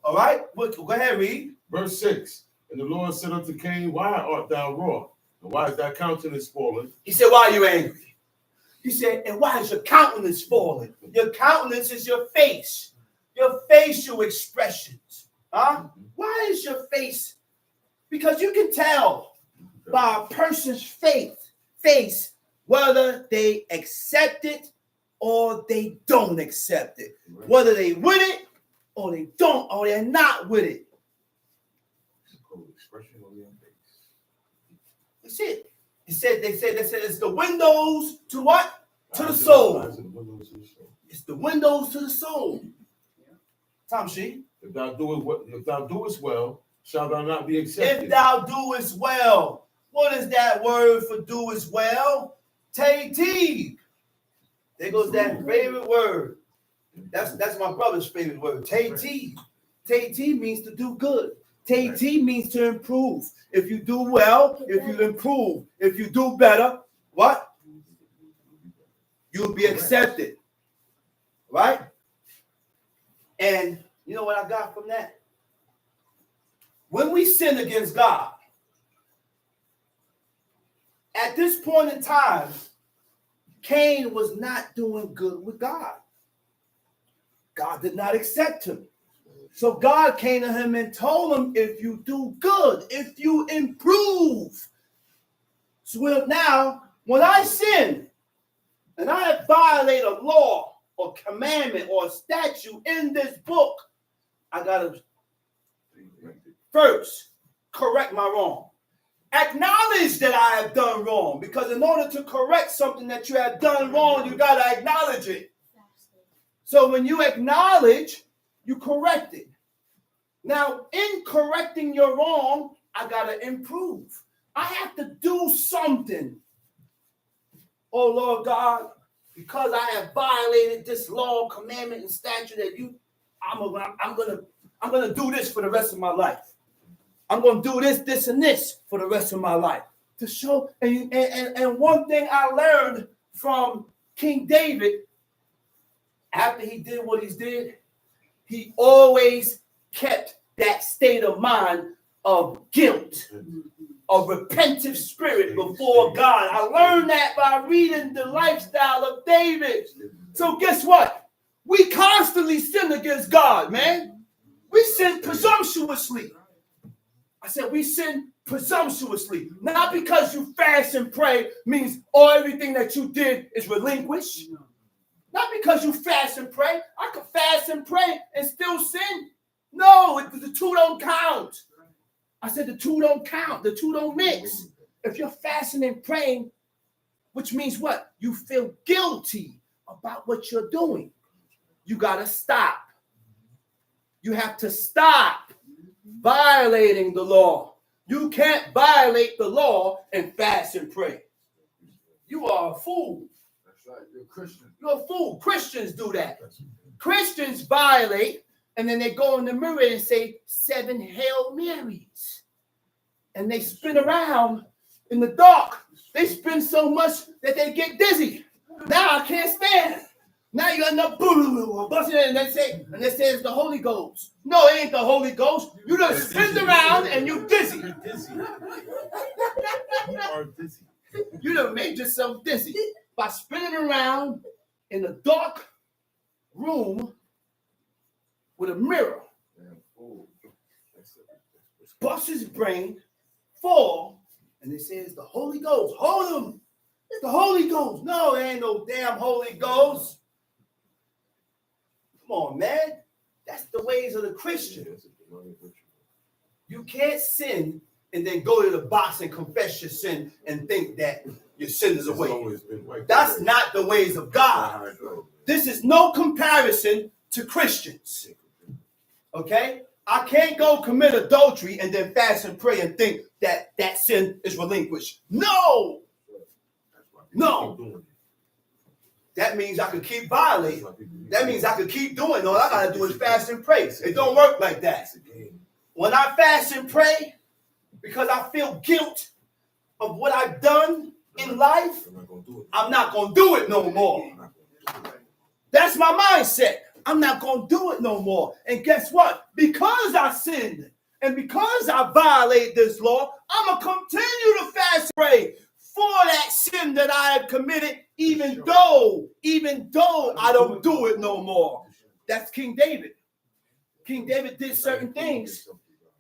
All right? Go ahead, read. Verse 6. And the Lord said unto Cain, why art thou wroth? And why is thy countenance fallen? He said, why are you angry? He said, and why is your countenance falling? Your countenance is your face. Your facial expressions. Huh? Why is your face? Because you can tell by a person's face whether they accept it or they don't accept it. Whether they with it or they don't, or they're not with it. That's it. They said it's the windows to what? To the soul. It's the windows to the soul. Tom She. If thou doest well, shalt thou not be accepted. If thou doest well. What is that word for do as well? Tetiv. There goes that favorite word. That's my brother's favorite word. Tetiv. Tetiv means to do good. Tetiv means to improve. If you do well, if you improve, if you do better, what? You'll be accepted. Right? And you know what I got from that? When we sin against God, at this point in time, Cain was not doing good with God. God did not accept him. So God came to him and told him, if you do good, if you improve. So now, when I sin and I violate a law or commandment or statute in this book, I got to first correct my wrong. Acknowledge that I have done wrong, because in order to correct something that you have done wrong, you got to acknowledge it. So when you acknowledge, you correct it. Now, in correcting your wrong, I got to improve. I have to do something. Oh, Lord God, because I have violated this law, commandment, and statute that I'm gonna do this for the rest of my life. I'm gonna do this, and this for the rest of my life. To show, and one thing I learned from King David, after he did what he did, he always kept that state of mind of guilt, a repentant spirit before God. I learned that by reading the lifestyle of David. So guess what? We constantly sin against God, man. We sin presumptuously. I said we sin presumptuously. Not because you fast and pray means everything that you did is relinquished. Not because you fast and pray. I could fast and pray and still sin. No, the two don't count. I said the two don't count. The two don't mix. If you're fasting and praying, which means what? You feel guilty about what you're doing. You got to stop. You have to stop violating the law. You can't violate the law and fast and pray. You are a fool. That's right. You're a Christian. You're a fool. Christians do that. Christians violate, and then they go in the mirror and say 7 Hail Marys. And they spin around in the dark. They spin so much that they get dizzy. Now I can't stand. Now you end up busting it, and they say it's the Holy Ghost. No, it ain't the Holy Ghost. You done spin around and you dizzy. You're dizzy. You are dizzy. You done made yourself dizzy by spinning around in a dark room with a mirror. Bust his brain, fall, and they say it's the Holy Ghost. Hold him. It's the Holy Ghost. No, there ain't no damn Holy Ghost. Come on, man. That's the ways of the Christian. You can't sin and then go to the box and confess your sin and think that your sin is away. That's not the ways of God. This is no comparison to Christians. Okay? I can't go commit adultery and then fast and pray and think that that sin is relinquished. No! No! That means I could keep violating. That means I could keep doing. All I gotta do is fast and pray. It don't work like that. When I fast and pray, because I feel guilt of what I've done in life, I'm not gonna do it no more. That's my mindset. I'm not gonna do it no more. And guess what? Because I sinned and because I violate this law, I'm gonna continue to fast and pray for that sin that I have committed, even though I don't do it no more. That's King David. King David did certain things,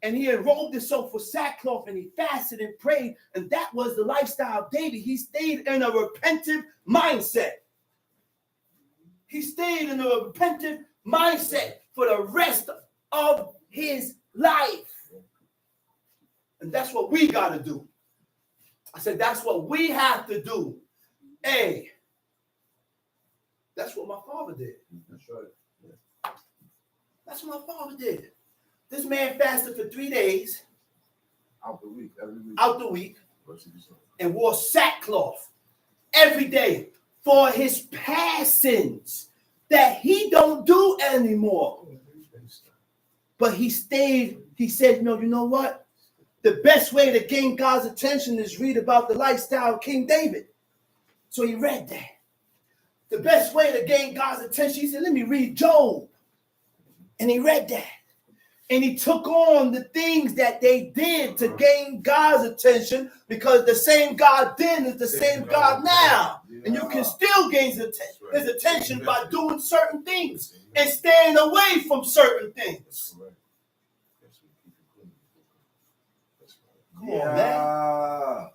and he enrolled himself with sackcloth, and he fasted and prayed, and that was the lifestyle of David. He stayed in a repentant mindset. He stayed in a repentant mindset for the rest of his life. And that's what we got to do. I said, that's what we have to do. Hey, that's what my father did. That's right. That's what my father did. This man fasted for 3 days. Out the week, every week. Out the week. And wore sackcloth every day for his past sins that he don't do anymore. But he stayed. He said, no, you know what? The best way to gain God's attention is read about the lifestyle of King David. So he read that. The best way to gain God's attention, he said, let me read Job. And he read that. And he took on the things that they did to gain God's attention, because the same God then is the same God now. And you can still gain his attention by doing certain things and staying away from certain things. Come on, man.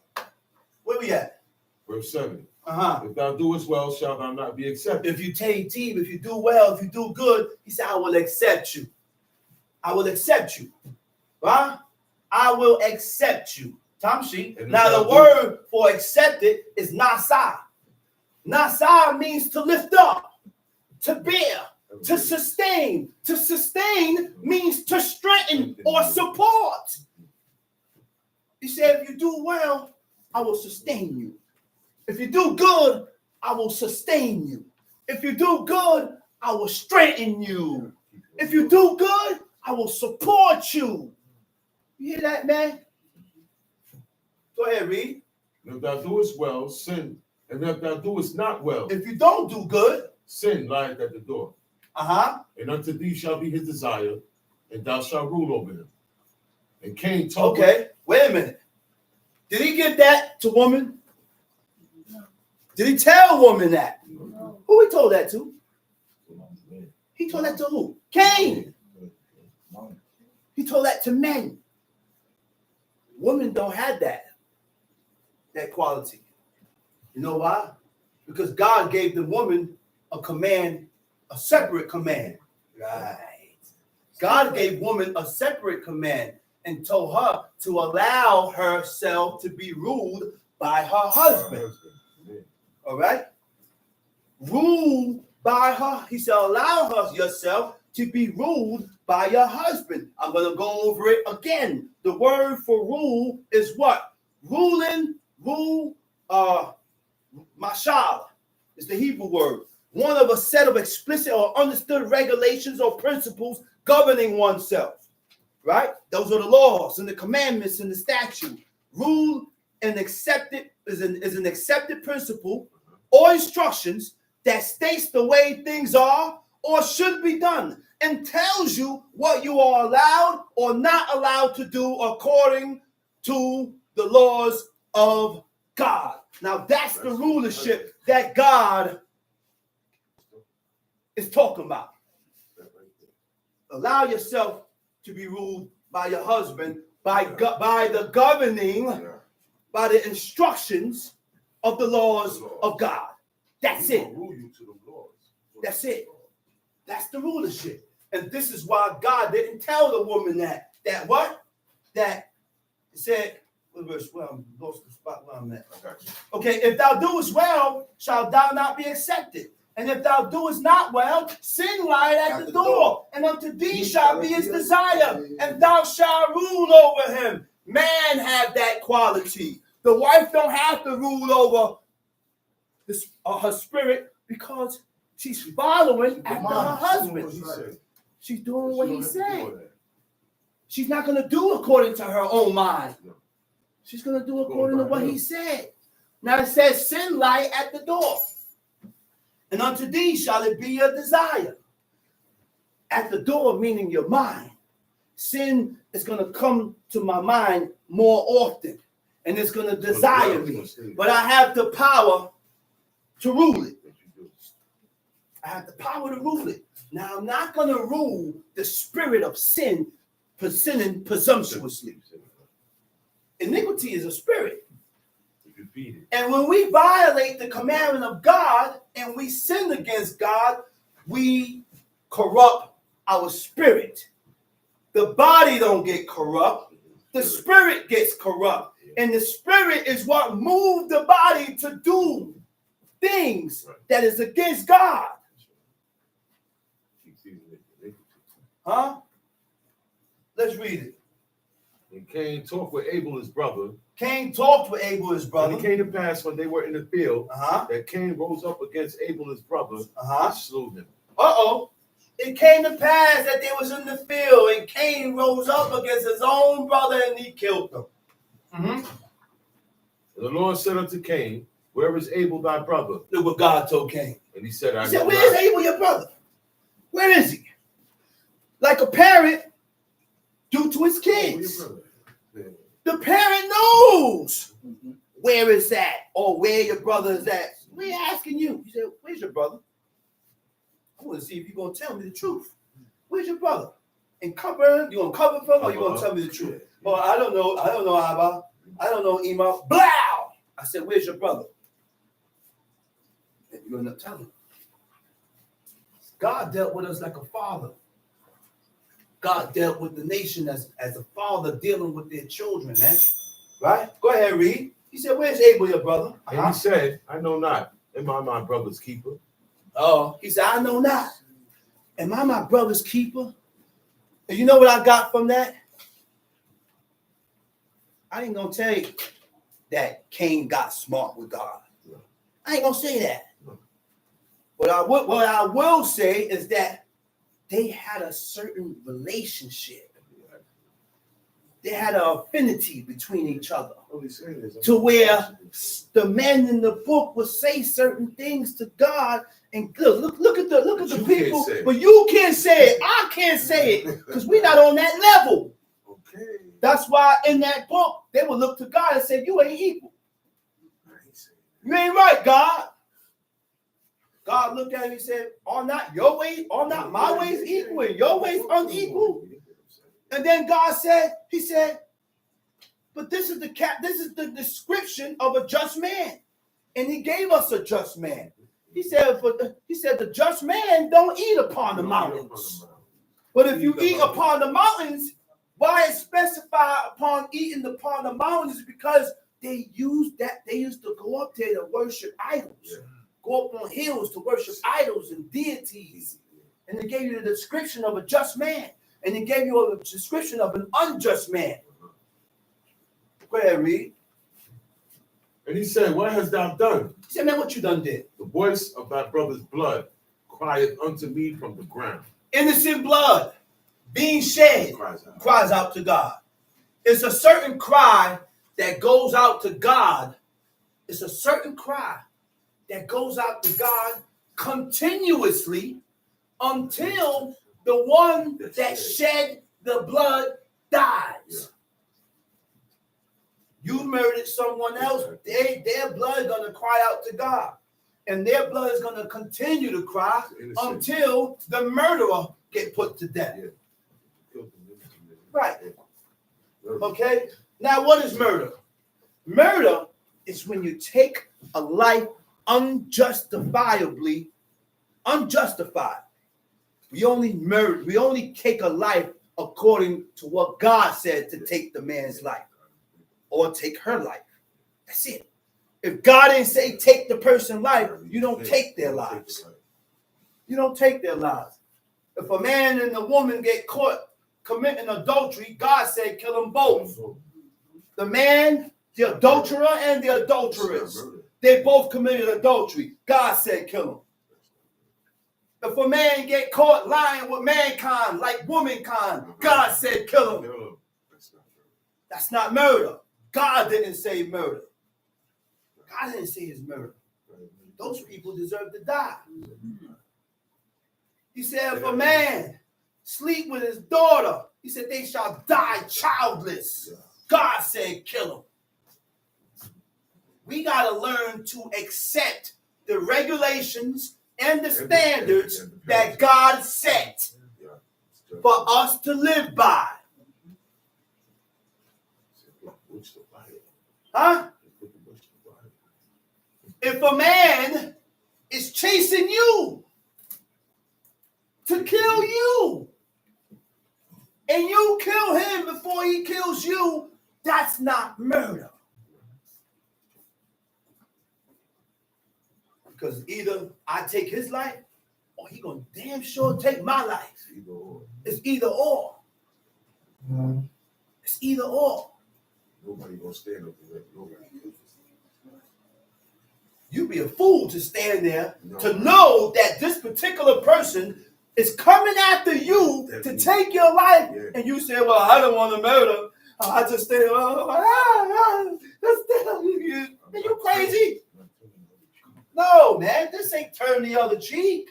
Where we at? Verse 7. Uh-huh. If thou doest well, shalt thou not be accepted. If you take heed, if you do well, if you do good, he said, I will accept you. I will accept you. Right? I will accept you. Tamshi. Now the word for accepted is nasa. Nasa means to lift up, to bear, to sustain. To sustain means to strengthen or support. He said, if you do well, I will sustain you. If you do good, I will sustain you. If you do good, I will strengthen you. If you do good, I will support you. You hear that, man? Go ahead, read. And if thou doest well, sin. And if thou doest not well, if you don't do good, sin lieth at the door. Uh-huh. And unto thee shall be his desire, and thou shalt rule over him. And Cain told Okay, wait a minute. Did he give that to woman? Did he tell woman that? No. Who he told that to? He told that to who? Cain. He told that to men. Women don't have that quality. You know why? Because God gave the woman a command, a separate command. Right. God gave woman a separate command and told her to allow herself to be ruled by her husband. All right? Ruled by her. He said, allow her yourself to be ruled by your husband. I'm going to go over it again. The word for rule is what? Ruling, mashal is the Hebrew word. One of a set of explicit or understood regulations or principles governing oneself. Right? Those are the laws and the commandments and the statute. Rule and accepted is an accepted principle or instructions that states the way things are or should be done and tells you what you are allowed or not allowed to do according to the laws of God. Now that's the rulership that God is talking about. Allow yourself to be ruled by your husband, by the governing, by the instructions of the laws of God. That's it. That's it. That's the rulership. And this is why God didn't tell the woman that what? That he said, well, I'm lost the spot where I'm at. Okay, if thou doest well, shalt thou not be accepted. And if thou doest not well, sin lieth at the door, and unto thee shall be his desire, and thou shalt rule over him. Man have that quality. The wife don't have to rule over her spirit. Because she's following after her What husband. he said. She's doing what She he don't have to do all said. that. She's not going to do according to her own mind. No. She's going to do Going according to by what him. he said. Now it says, sin lie at the door. And unto thee shall it be your desire. At the door, meaning your mind. Sin is going to come to my mind more often. And it's going to desire me. But I have the power to rule it. I have the power to rule it. Now, I'm not going to rule the spirit of sin for sinning presumptuously. Iniquity is a spirit. And when we violate the commandment of God and we sin against God, we corrupt our spirit. The body don't get corrupt. The spirit gets corrupt. And the spirit is what moved the body to do things that is against God. Huh? Let's read it. And Cain talked with Abel, his brother. Cain talked with Abel, his brother. And it came to pass when they were in the field that Cain rose up against Abel, his brother, and slew him. It came to pass that they was in the field, and Cain rose up against his own brother, and he killed him. And the Lord said unto Cain, where is Abel thy brother? Look what God told Cain. And he said, He said, where is Abel, your brother? Where is he? Like a parent do to his kids. The parent knows where it's at or where your brother is at. We're asking you. He said, where's your brother? I want to see if you're going to tell me the truth. Where's your brother? And cover him? You going to cover him or you going to tell me the truth? Oh, I don't know. I don't know, Abba. I don't know, Ema. Blow! I said, where's your brother? And you're going to tell him. God dealt with us like a father. God dealt with the nation as a father dealing with their children, man. Right? Go ahead, read. He said, where's Abel, your brother? And he said, I know not. Am I my brother's keeper? Oh, he said, I know not. Am I my brother's keeper? And you know what I got from that? I ain't going to tell you that Cain got smart with God. I ain't going to say that. What I will say is that they had a certain relationship. They had an affinity between each other. To where the men in the book would say certain things to God. And look at the people. But you can't say it. I can't say it. Because we're not on that level. Okay. That's why in that book, they would look to God and say, you ain't equal. You ain't right, God. God looked at him and said, are not your ways, are not my ways equal, and your ways unequal? And then God said, he said, but this is the description of a just man. And he gave us a just man. He said, the just man don't eat upon the mountains. But if you eat upon the mountains, why it specify upon eating upon the mountains? Because they used to go up there to worship idols. Yeah. Go up on hills to worship idols and deities. And they gave you the description of a just man. And they gave you a description of an unjust man. Go ahead, read. And he said, what hast thou done? He said, man, what you done did? The voice of thy brother's blood crieth unto me from the ground. Innocent blood being shed cries out to God. It's a certain cry that goes out to God. It's a certain cry that goes out to God continuously until the one that shed the blood dies. You murdered someone else, their blood is going to cry out to God. And their blood is going to continue to cry until the murderer get put to death. Right. Okay? Now, what is murder? Murder is when you take a life unjustified. We only take a life according to what God said to take the man's life or take her life. That's it. If God didn't say take the person's life, you don't take their lives. You don't take their lives. If a man and a woman get caught committing adultery, God said kill them both. The man, the adulterer, and the adulteress. They both committed adultery. God said kill them. If a man get caught lying with mankind, like womankind, God said kill him. That's not murder. God didn't say murder. God didn't say it's murder. Those people deserve to die. He said if a man sleep with his daughter, he said they shall die childless. God said kill him. We got to learn to accept the regulations and the standards that God set for us to live by. Huh? If a man is chasing you to kill you, and you kill him before he kills you, that's not murder. Because either I take his life, or he gonna damn sure take my life. It's either or. It's either or. Nobody gonna stand up for that. Nobody. You be a fool to stand there to know that this particular person is coming after you to take your life, and you say, "Well, I don't want to murder. I just stay." Are you crazy? No, man, this ain't turn the other cheek.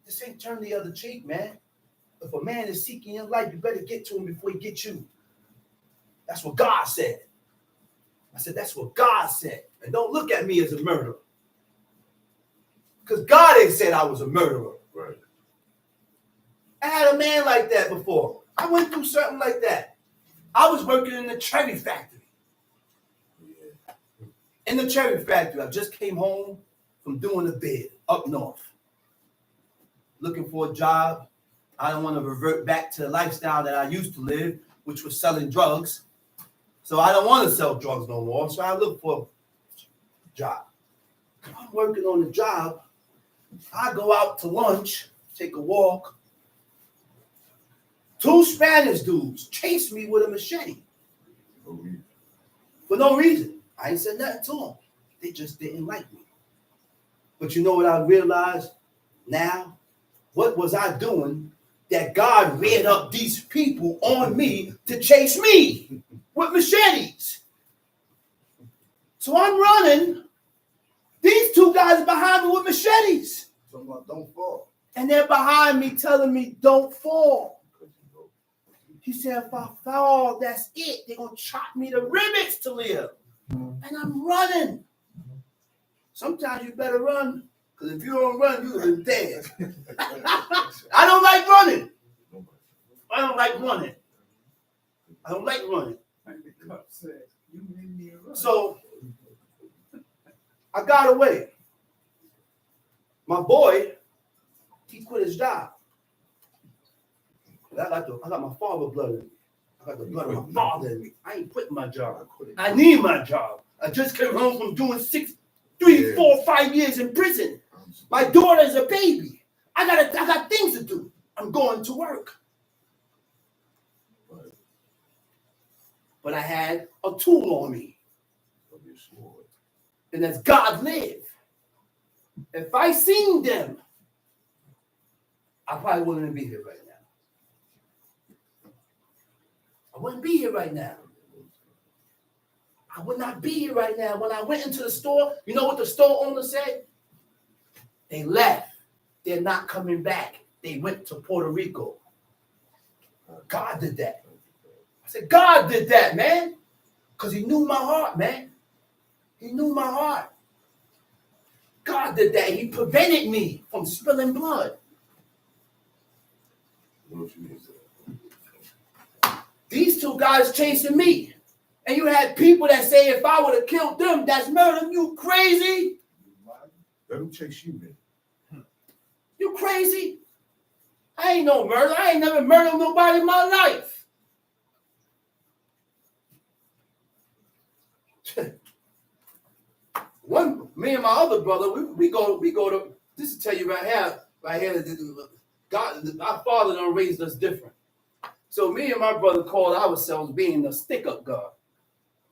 This ain't turn the other cheek, man. If a man is seeking your life, you better get to him before he gets you. That's what God said. I said, that's what God said. And don't look at me as a murderer. Because God ain't said I was a murderer. Right. I had a man like that before. I went through something like that. I was working in the cherry factory. In the cherry factory, I just came home from doing a bid up north. Looking for a job. I don't want to revert back to the lifestyle that I used to live, which was selling drugs. So I don't want to sell drugs no more. So I look for a job. I'm working on the job. I go out to lunch, take a walk. Two Spanish dudes chased me with a machete. For no reason. I ain't said nothing to them. They just didn't like me. But you know what I realized now? What was I doing that God reared up these people on me to chase me with machetes? So I'm running. These two guys are behind me with machetes. Don't fall. And they're behind me telling me, don't fall. He said, if I fall, that's it. They're going to chop me to ribbons to live. And I'm running. Sometimes you better run, because if you don't run, you'll be dead. I don't like running. I don't like running. I don't like running. So I got away. My boy, he quit his job. I got my father blood in me. I got the blood of my father in me. I ain't quitting my job. I need my job. I just came home from doing 3, 4, 5 years in prison. My daughter's a baby. I got things to do. I'm going to work. But I had a tool on me. And as God live, if I seen them, I probably wouldn't be here right now. I wouldn't be here right now. I would not be here right now. When I went into the store, you know what the store owner said? They left. They're not coming back. They went to Puerto Rico. God did that. I said, God did that, man. Because he knew my heart, man. He knew my heart. God did that. He prevented me from spilling blood. These two guys chasing me. And you had people that say if I would have killed them, that's murder. You crazy? Let them chase you, man. You crazy? I ain't no murder. I ain't never murdered nobody in my life. Me and my other brother, we go to, this to tell you right here, God, our father done raised us different. So me and my brother called ourselves being the stick-up God.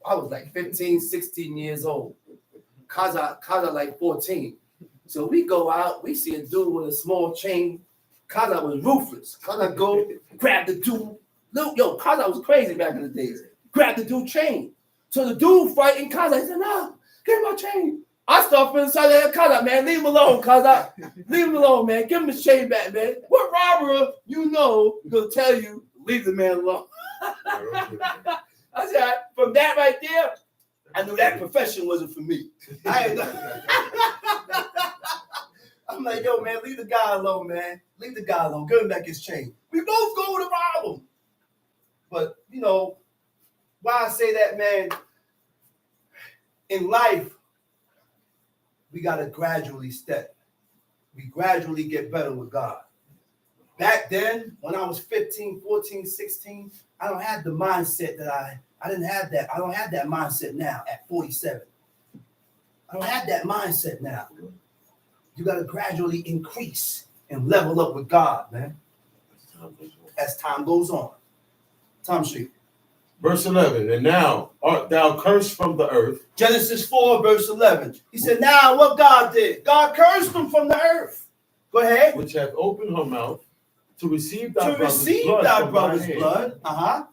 I was like 15, 16 years old. Kaza like 14. So we go out, we see a dude with a small chain. Kaza was ruthless. Kaza go grab the dude. Look, yo, Kaza was crazy back in the days. Grab the dude chain. So the dude fighting Kaza, he said, no, give me my chain. I start feeling sorry for Kaza, man. Leave him alone, Kaza. Leave him alone, man. Give him his chain back, man. What robber you know gonna tell you, leave the man alone? I said, from that right there, I knew that profession wasn't for me. I'm like, yo, man, leave the guy alone, man. Leave the guy alone. Give him back his chain. We both go to rob him. But, you know, why I say that, man, in life, we got to gradually step. We gradually get better with God. Back then, when I was 15, 14, 16, I don't have the mindset that I didn't have that. I don't have that mindset now at 47. I don't have that mindset now. You got to gradually increase and level up with God, man. As time goes on. Tom Street. Verse 11, and now art thou cursed from the earth. Genesis 4, verse 11. He said, now what God did? God cursed them from the earth. Go ahead. Which hath opened her mouth to receive thy To brother's receive blood thy from brother's thine hand. blood. Uh-huh.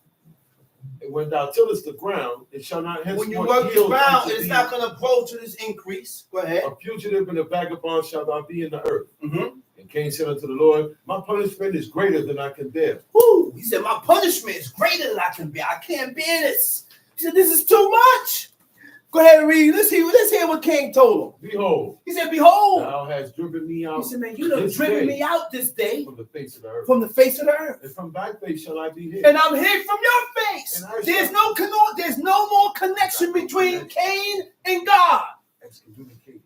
And when thou tillest the ground, it shall not henceforth When you work the yield ground, unto it's thee. not going to grow to this increase. Go ahead. A fugitive and a vagabond shalt thou be in the earth. Mm-hmm. And Cain said unto the Lord, my punishment is greater than I can bear. Woo. He said, my punishment is greater than I can bear. I can't bear this. He said, this is too much. Go ahead and read. Let's hear what Cain told him. Behold, He said, behold. thou hast driven me out. He said, man, you done driven me out this day from the face of the earth. from the face of the earth. And from thy face shall I be hid. And I'm hid from your face. And I There's shall- there's no more connection between Cain and God. Excommunicated.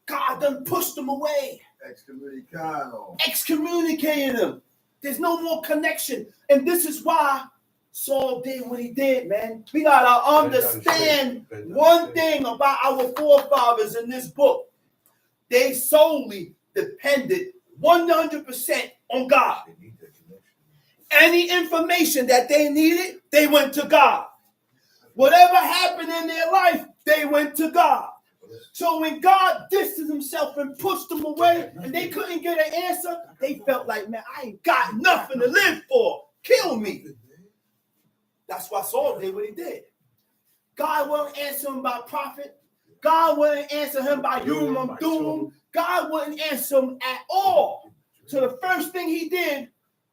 God done pushed him away, Excommunicado. excommunicated him. There's no more connection. And this is why Saul did what he did, man. We got to understand one thing about our forefathers in this book. They solely depended 100% on God. They need that connection. Any information that they needed, they went to God. Whatever happened in their life, they went to God. So when God distanced himself and pushed them away and they couldn't get an answer, they felt like, man, I ain't got nothing to live for. Kill me. That's why Saul did what he did. God wouldn't answer him by prophet. God wouldn't answer him by Urim and Thummim. God wouldn't answer him at all. So the first thing he did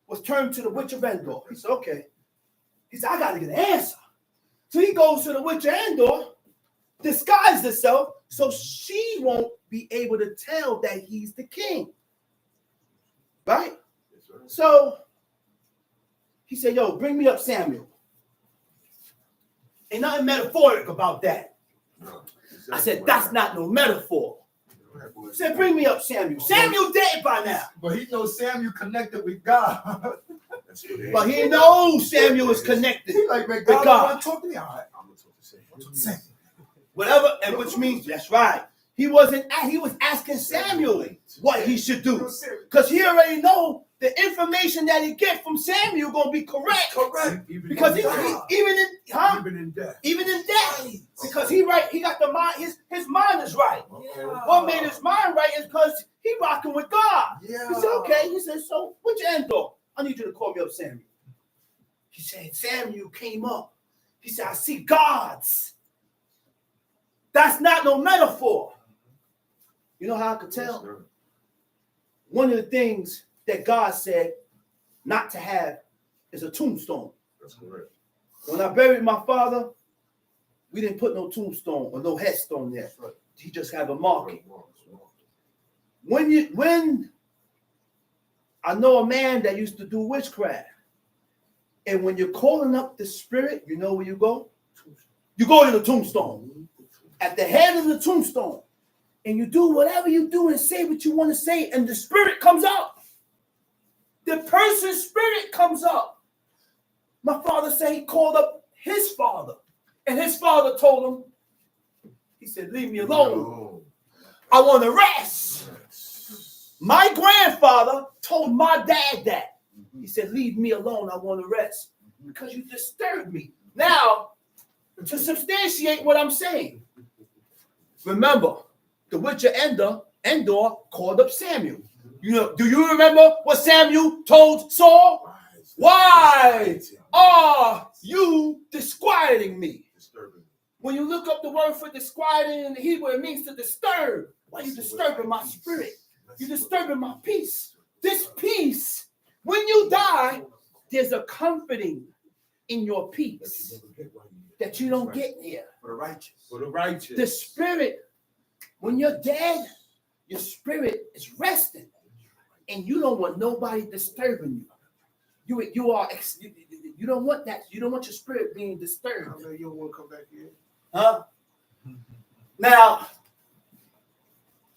was turn to the witch of Endor. He said, okay. He said, I got to get an answer. So he goes to the witch of Endor, disguised herself, so she won't be able to tell that he's the king. Right? So he said, yo, bring me up Samuel. Ain't nothing metaphoric about that. I said, that's not no metaphor. He said, bring me up Samuel. Samuel dead by now. But he knows Samuel connected with God. But he knows Samuel is connected. He like, man, With God, God. want to talk to me? All right, I'm going to talk to Samuel. Whatever, and which means, that's right. He was asking Samuel what he should do. Because he already know the information that he get from Samuel going to be correct. Correct. Because Even in death. even in death. Because he got the mind, his mind is right. What made his mind right is because he rocking with God. Yeah. He said, okay. He said, so what's your end door? I need you to call me up Samuel. He said, Samuel came up. He said, I see gods. That's not no metaphor. You know how I could tell? One of the things that God said not to have is a tombstone. That's correct. When I buried my father, we didn't put no tombstone or no headstone there. He just had a marking. When I know a man that used to do witchcraft, and when you're calling up the spirit, you know where you go? You go to the tombstone. At the head of the tombstone. And you do whatever you do and say what you want to say, and the spirit comes up. The person's spirit comes up. My father said he called up his father, and his father told him, he said, leave me alone. I want to rest. My grandfather told my dad that. He said, leave me alone. I want to rest because you disturbed me. Now, to substantiate what I'm saying, remember, the witch of Endor called up Samuel. Do you remember what Samuel told Saul? Why are you disquieting me? When you look up the word for disquieting in the Hebrew, it means to disturb. Why are you disturbing my spirit? You're disturbing my peace. This peace, when you die, there's a comforting in your peace that you don't get here. For the righteous. For the righteous. The spirit, when you're dead, your spirit is resting, and you don't want nobody disturbing you. You don't want that. You don't want your spirit being disturbed. You don't want to come back here. Huh? Now,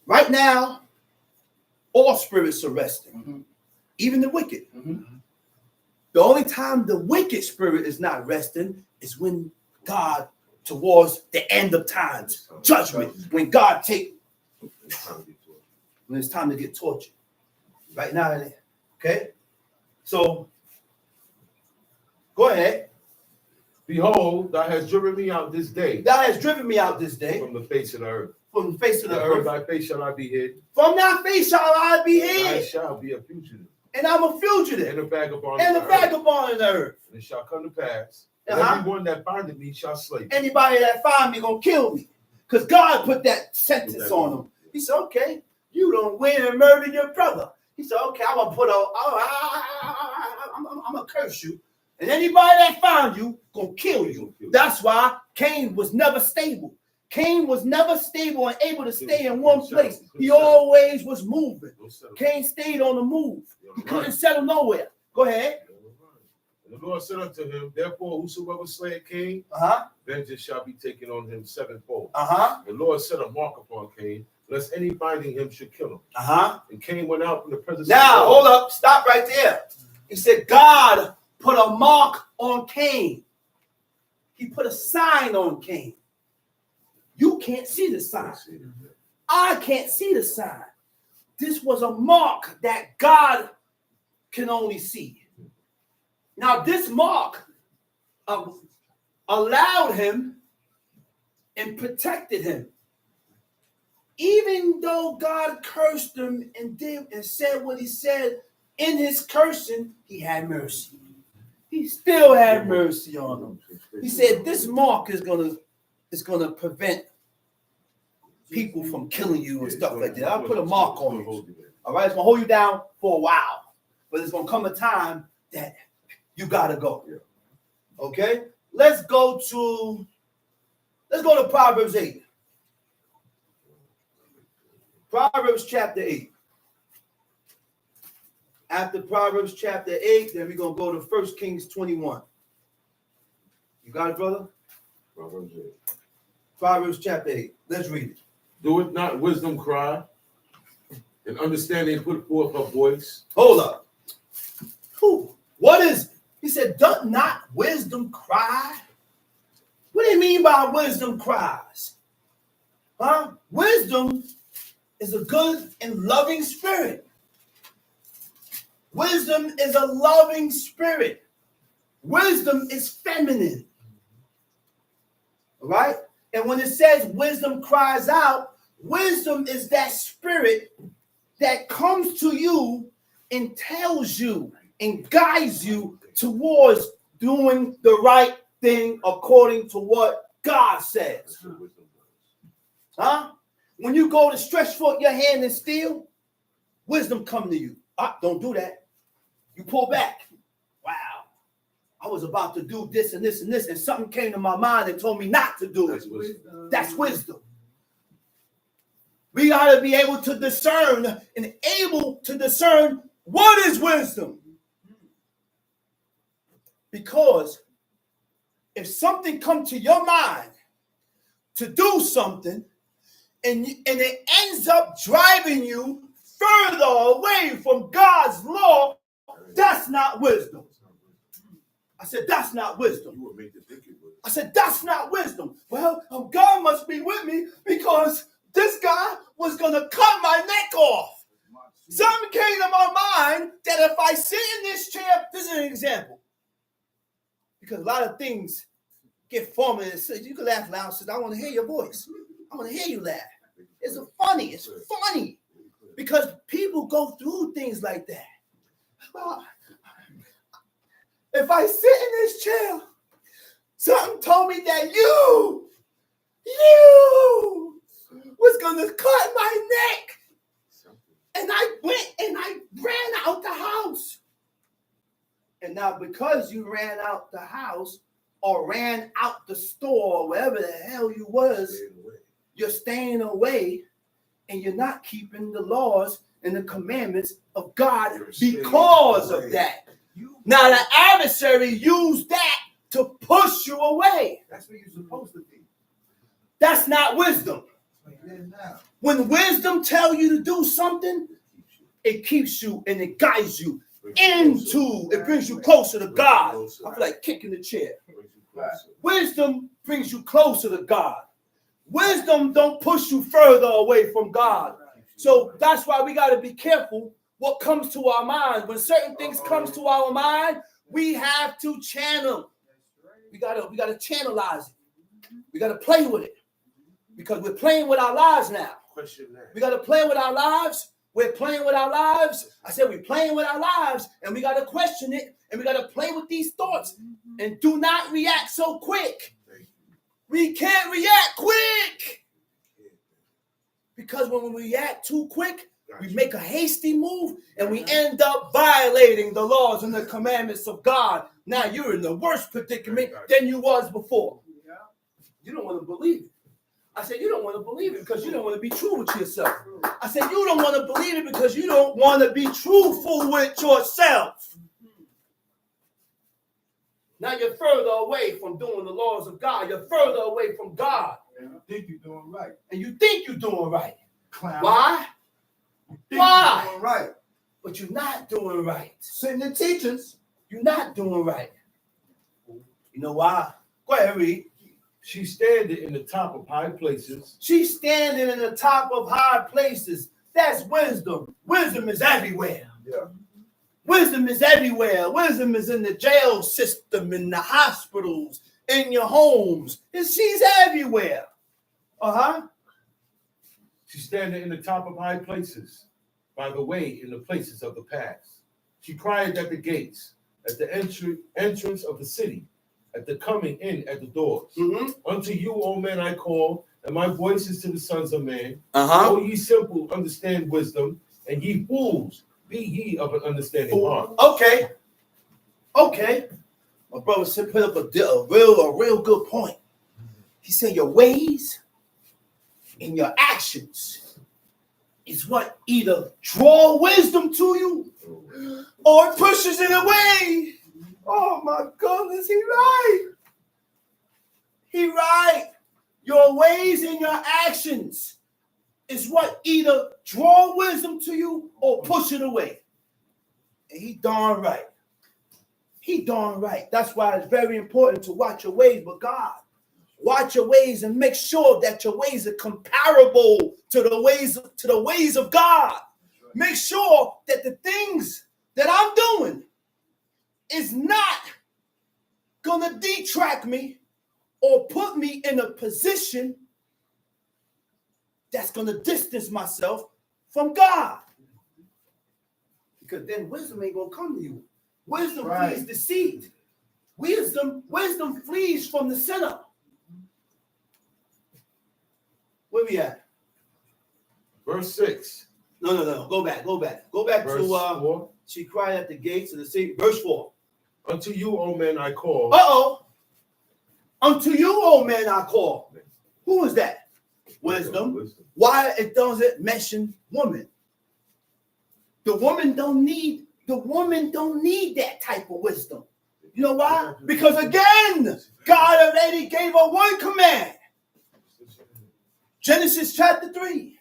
right now, all spirits are resting, even the wicked. The only time the wicked spirit is not resting is when God, towards the end of times, judgment, when God take, when it's time to get tortured. Right now, okay? So, go ahead. Behold, thou hast driven me out this day. Thou hast driven me out this day. From the face of the earth. From the face of the From earth. thy face shall I be hid. From thy face shall I be hid. I shall be a fugitive. And I'm a fugitive. And a vagabond. And a vagabond in the earth. And it shall come to pass. Everyone that findeth me shall slay me. Anybody that find me gonna kill me. Because God put that sentence on him. He said, okay, you don't win and murder your brother. He said, okay, I'm gonna put I'm gonna curse you. And anybody that found you gonna kill you. That's why Cain was never stable. Cain was never stable and able to stay in one place. He always was moving. Cain stayed on the move. He couldn't settle nowhere. Go ahead. And the Lord said unto him, therefore, whosoever slayeth Cain, vengeance shall be taken on him sevenfold. The Lord set a mark upon Cain, lest any finding him should kill him. And Cain went out from the presence of the Lord. Now, hold up. Stop right there. He said, God put a mark on Cain. He put a sign on Cain. You can't see the sign. I can't see the sign. This was a mark that God can only see. Now, this mark allowed him and protected him. Even though God cursed him and said what he said in his cursing, he had mercy. He still had mercy on him. He said, this mark is gonna prevent people from killing you and stuff like that. I'll put a mark on you. All right, it's gonna hold you down for a while, but it's gonna come a time that you gotta go. Okay, let's go to Proverbs 8. Proverbs chapter 8. After Proverbs chapter 8, then we're gonna go to 1 Kings 21. You got it, brother? Proverbs 8. Proverbs chapter 8. Let's read it. Do it not wisdom cry, and understanding put forth her voice. Hold up. Who? What is it? He said, doth not wisdom cry? What do you mean by wisdom cries? Huh? Wisdom is a good and loving spirit. Wisdom is a loving spirit. Wisdom is feminine. All right? And when it says wisdom cries out, wisdom is that spirit that comes to you and tells you and guides you towards doing the right thing according to what God says. Huh? When you go to stretch forth your hand and steal, wisdom come to you. Don't do that. You pull back. Wow. I was about to do this and this and this, and something came to my mind and told me not to do it. That's wisdom. We got to be able to discern and able to discern what is wisdom. Because if something comes to your mind to do something, and it ends up driving you further away from God's law, that's not wisdom. I said, that's not wisdom. I said, that's not wisdom. Well, God must be with me because this guy was going to cut my neck off. Something came to my mind that if I sit in this chair, this is an example. Because a lot of things get formed. So you can laugh loud. Says, I want to hear your voice. I want to hear you laugh. It's funny. It's funny. Because people go through things like that. If I sit in this chair, something told me that you was gonna cut my neck. And I went and I ran out the house. And now because you ran out the house or ran out the store, wherever the hell you was, you're staying away and you're not keeping the laws and the commandments of God because of that. Now the adversary used that to push you away. That's where you're supposed to be. That's not wisdom. Now. When wisdom tells you to do something, it keeps you and it guides you into, it brings you closer to God. I feel like kicking the chair. Wisdom brings you closer to God. Wisdom don't push you further away from God. So that's why we got to be careful what comes to our mind. When certain things comes to our mind, we have to channel. We gotta channelize it. We gotta play with it. Because we're playing with our lives now. We gotta play with our lives. We're playing with our lives. I said we're playing with our lives, and we gotta question it, and we gotta play with these thoughts. And do not react so quick. We can't react quick. Because when we react too quick, we make a hasty move and we end up violating the laws and the commandments of God. Now you're in the worst predicament than you was before. You don't want to believe it. I said you don't want to believe it because you don't want to be true with yourself. I said you don't want to believe it because you don't want to be truthful with yourself. Now you're further away from doing the laws of God. You're further away from God. And you think you're doing right. And you think you're doing right. Clown. Why? Why? You're doing right. But you're not doing right. Sitting in teachers. You're not doing right. You know why? Go ahead, read. She's standing in the top of high places. She's standing in the top of high places. That's wisdom. Wisdom is everywhere. Yeah. Wisdom is everywhere. Wisdom is in the jail system, in the hospitals, in your homes. And she's everywhere. Uh-huh. She's standing in the top of high places, by the way, in the places of the past. She cried at the gates, at the entrance of the city, at the coming in at the doors. Unto you, O men, I call, and my voice is to the sons of man. O ye simple, understand wisdom, and ye fools, be ye of an understanding heart. Okay. My brother said put up a real good point. He said your ways and your actions is what either draw wisdom to you or it pushes it away. Oh my goodness, he right. He right. Your ways and your actions is what either draw wisdom to you or push it away. And he darn right. He darn right. That's why it's very important to watch your ways with God. Watch your ways and make sure that your ways are comparable to the ways of God. Make sure that the things that I'm doing is not gonna detract me or put me in a position that's gonna distance myself from God. Because then wisdom ain't gonna come to you. Wisdom flees deceit. Wisdom flees from the sinner. Where we at? Verse 6. No. Go back. Go back Verse to 4. she cried at the gates of the city. Verse 4. Unto you, O men, I call. Unto you, O men, I call. Who is that? Wisdom. Why it doesn't mention woman? The woman don't need that type of wisdom. You know why? Because again, God already gave her one command. Genesis chapter 3.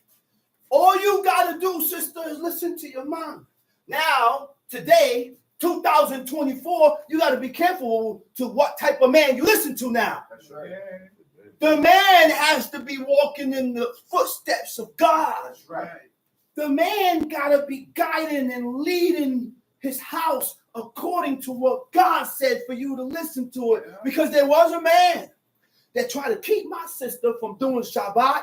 All you got to do, sister, is listen to your mom. Now, today, 2024, you got to be careful to what type of man you listen to now. That's right. The man has to be walking in the footsteps of God. That's right. The man got to be guiding and leading his house according to what God said for you to listen to it. Because there was a man that tried to keep my sister from doing Shabbat.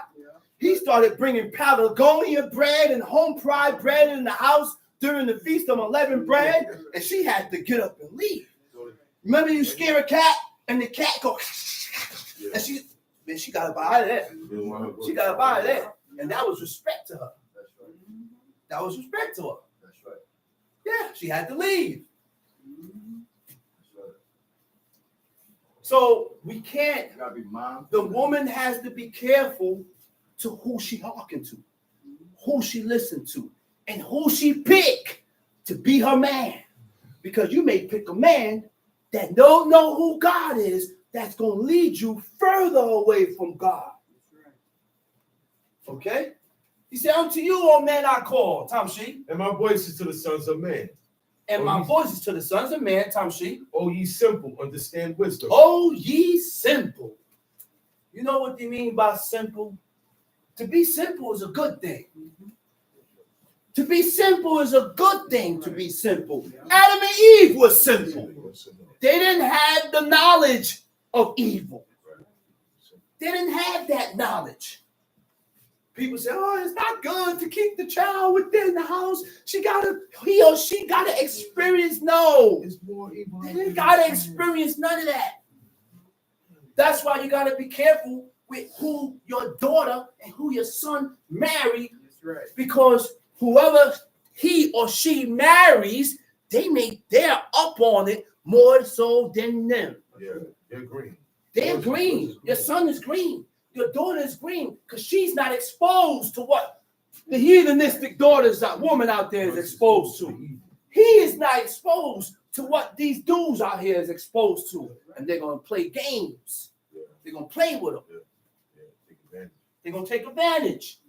He started bringing Patagonia bread and home fried bread in the house during the Feast of Unleavened Bread, and she had to get up and leave. Remember, you scare a cat and the cat go, and she got up out of there. She got up out of there, and that was respect to her. That was respect to her. That's right. Yeah, she had to leave. So we can't. You gotta be mom. The woman has to be careful to who she hearken to, who she listen to, and who she pick to be her man. Because you may pick a man that don't know who God is, that's going to lead you further away from God. Okay? He said, unto you, O man, I call, Tamshi. And my voice is to the sons of men. And my voice is to the sons of men, Tamshi. O ye simple, understand wisdom. O ye simple. You know what they mean by simple? To be simple is a good thing. To be simple is a good thing, to be simple. Adam and Eve were simple. They didn't have the knowledge of evil. They didn't have that knowledge. People say, oh, it's not good to keep the child within the house. He or she gotta experience. No. It's more evil. They didn't gotta experience none of that. That's why you gotta be careful with who your daughter and who your son marry. That's right. Because whoever he or she marries, they're up on it more so than them. Yeah, they're green. They're green. Your son is green. Your daughter is green because she's not exposed to what the heathenistic woman out there is exposed to. He is not exposed to what these dudes out here is exposed to. And they're going to play games. They're going to play with them. They're going to take advantage.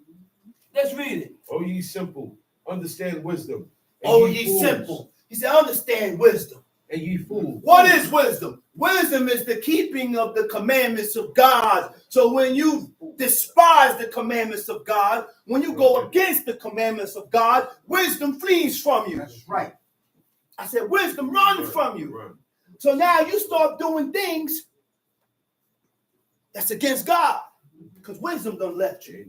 Let's read it. O ye simple, understand wisdom. O ye simple. He said, understand wisdom. And ye fools. What is wisdom? Wisdom is the keeping of the commandments of God. So when you despise the commandments of God, when you go against the commandments of God, wisdom flees from you. That's right. I said, wisdom runs from you. Run. So now you start doing things that's against God because wisdom done left you.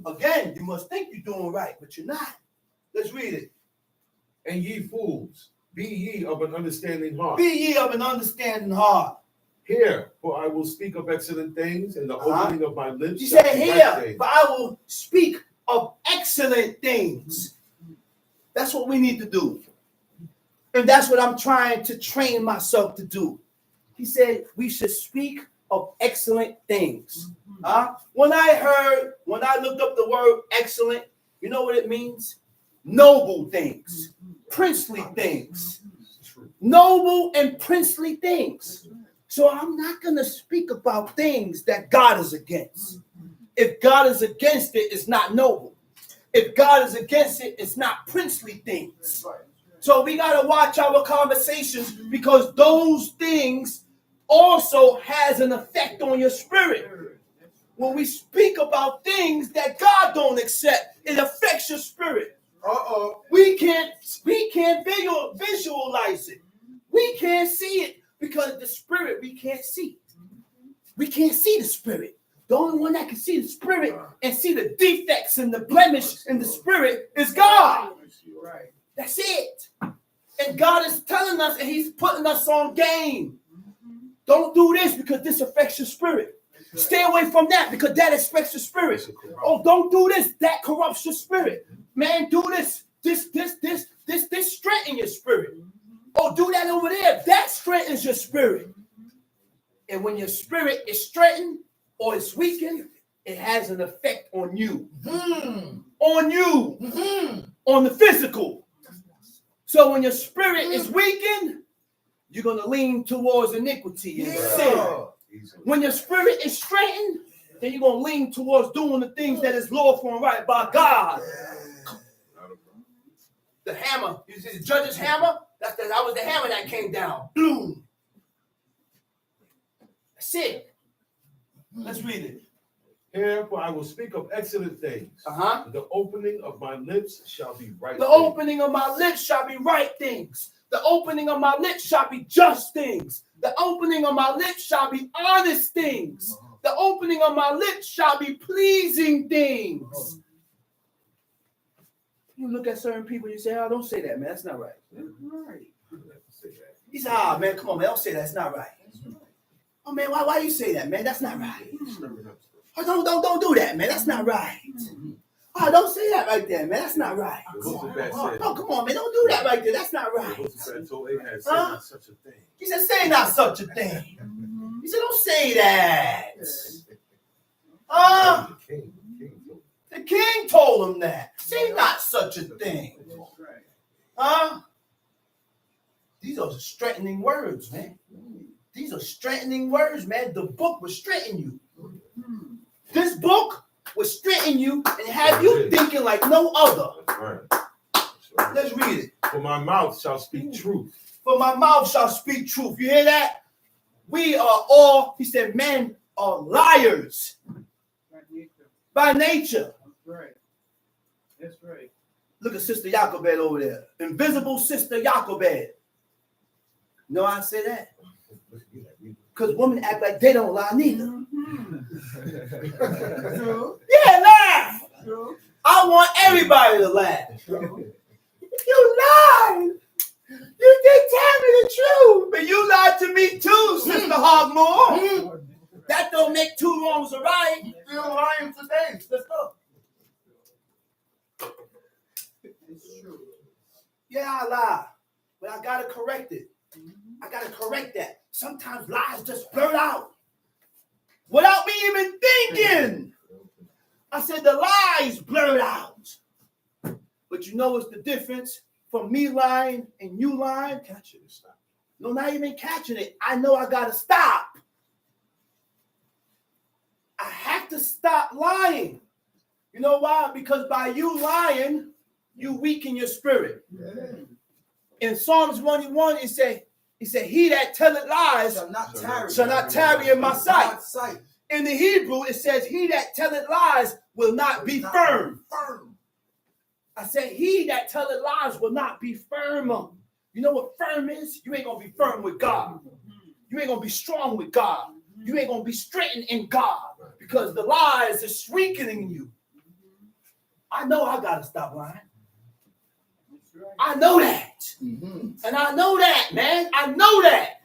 Again, you must think you're doing right, but you're not. Let's read it. And ye fools, be ye of an understanding heart. Be ye of an understanding heart. Hear, for I will speak of excellent things, and the opening of my lips. He shall said, be here, right things. but I will speak of excellent things. That's what we need to do. And that's what I'm trying to train myself to do. He said we should speak of excellent things. When I looked up the word excellent, you know what it means? Noble things, princely things, noble and princely things. So I'm not going to speak about things that God is against. If God is against it, it's not noble. If God is against it, it's not princely things. So we got to watch our conversations because those things also has an effect on your spirit. When we speak about things that God don't accept, it affects your spirit. We can't visualize it. We can't see it because the spirit we can't see. We can't see the spirit. The only one that can see the spirit and see the defects and the blemish in the spirit is God. Right. That's it. And God is telling us and he's putting us on game. Don't do this because this affects your spirit. Stay away from that because that affects your spirit. Oh, don't do this. That corrupts your spirit. Man, do this. This strengthens your spirit. Oh, do that over there. That strengthens your spirit. And when your spirit is strengthened or it's weakened, it has an effect on you. On you. On the physical. So when your spirit is weakened, you're going to lean towards iniquity and sin. When your spirit is straightened, then you're going to lean towards doing the things that is lawful and right by God. The hammer, you see the judge's hammer? That was the hammer that came down. Boom. That's it. Let's read it. Hear, for I will speak of excellent things. The opening of my lips shall be right The things. opening of my lips shall be right things. The opening of my lips shall be just things. The opening of my lips shall be honest things. The opening of my lips shall be pleasing things. You look at certain people, you say, oh, don't say that, man. That's not right. He said, ah, man, come on, man. Don't say that. That's not right. Oh, man, why you say that, man? That's not right. Oh, don't do that, man. That's not right. Oh, don't say that right there, man. That's not right. Oh, come on, man. Don't do that right there. That's not right. Huh? He said, say not such a thing. He said, don't say that. The king told him that. Say not such a thing. These are strengthening words, man. These are strengthening words, man. The book will strengthen you. This book will strengthen you and have you thinking like no other. Let's read it. For my mouth shall speak truth. For my mouth shall speak truth. You hear that? We are all, he said, men are liars. By nature. That's right. That's right. Look at Sister Jochebed over there. Invisible Sister Jochebed. No, I say that. Because women act like they don't lie neither. Yeah, laugh. I want everybody to laugh. You lied. You did tell me the truth, but you lied to me too, Sister Hogmore. That don't make two wrongs a right. You still lying today. Let's go. It's true. Yeah, I lie, but I gotta correct it. I gotta correct that. Sometimes lies just blurt out without me even thinking. I said the lies blurt out. But you know what's the difference from me lying and you lying? Catch it. Stop. No, not even catching it. I know I gotta stop. I have to stop lying. You know why? Because by you lying, you weaken your spirit. In Psalms 1:1, it said, he that telleth lies shall not tarry in my sight. In the Hebrew, it says, he that telleth lies will not be firm. I said, he that telleth lies will not be firm. You know what firm is? You ain't going to be firm with God. You ain't going to be strong with God. You ain't going to be straightened in God because the lies is weakening you. I know I got to stop lying. I know that. And I know that, man. I know that.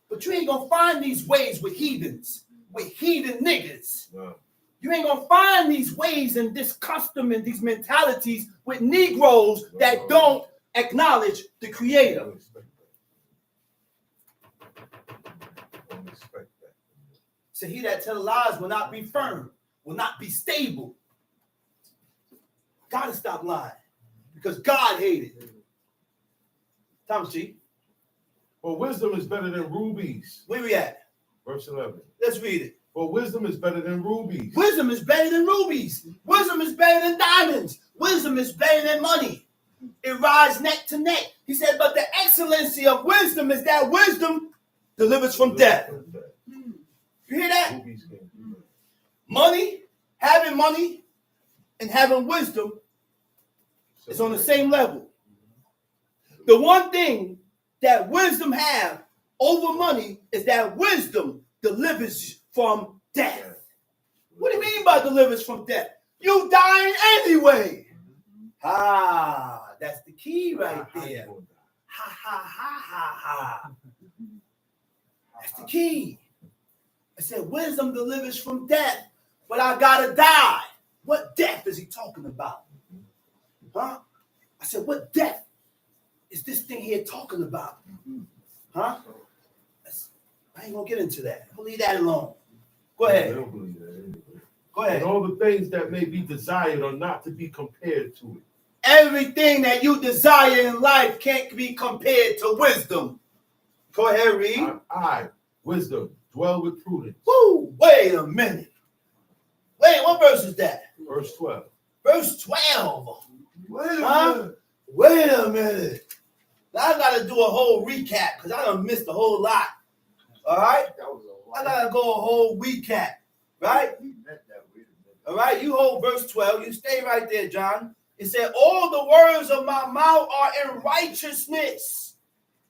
But you ain't going to find these ways with heathens, with heathen niggas. No. You ain't going to find these ways and this custom and these mentalities with Negroes that don't acknowledge the Creator. So he that tells lies will not be firm, will not be stable. Gotta stop lying because God hated it. Thomas G. For wisdom is better than rubies. Where we at? Verse 11. Let's read it. For wisdom is better than rubies. Wisdom is better than rubies. Wisdom is better than diamonds. Wisdom is better than money. It rises neck to neck. He said, but the excellency of wisdom is that wisdom delivers from death. You hear that? Money, and having wisdom is on the same level. The one thing that wisdom have over money is that wisdom delivers from death. What do you mean by delivers from death? You dying anyway. That's the key right there. That's the key. I said, wisdom delivers from death, but I gotta die. What death is he talking about? Huh? I said, what death is this thing here talking about? Huh? I ain't gonna get into that. I'll leave that alone. Go ahead. Go ahead. And all the things that may be desired are not to be compared to it. Everything that you desire in life can't be compared to wisdom. Go ahead, read. I, wisdom, dwell with prudence. Woo! Wait a minute. Wait, what verse is that? Verse 12. Verse 12. Wait a minute. Now I gotta do a whole recap because I done missed a whole lot. All right? I gotta go a whole recap. Right? All right, you hold verse 12. You stay right there, John. It said, all the words of my mouth are in righteousness.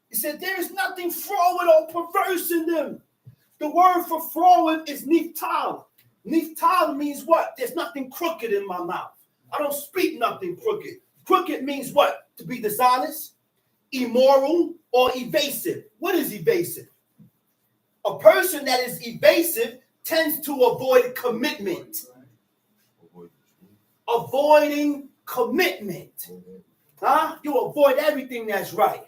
He said, there is nothing froward or perverse in them. The word for forward is niftal. Niftal means what? There's nothing crooked in my mouth. I don't speak nothing crooked. Crooked means what? To be dishonest, immoral, or evasive. What is evasive? A person that is evasive tends to avoid commitment. Avoiding commitment. Huh? You avoid everything that's right.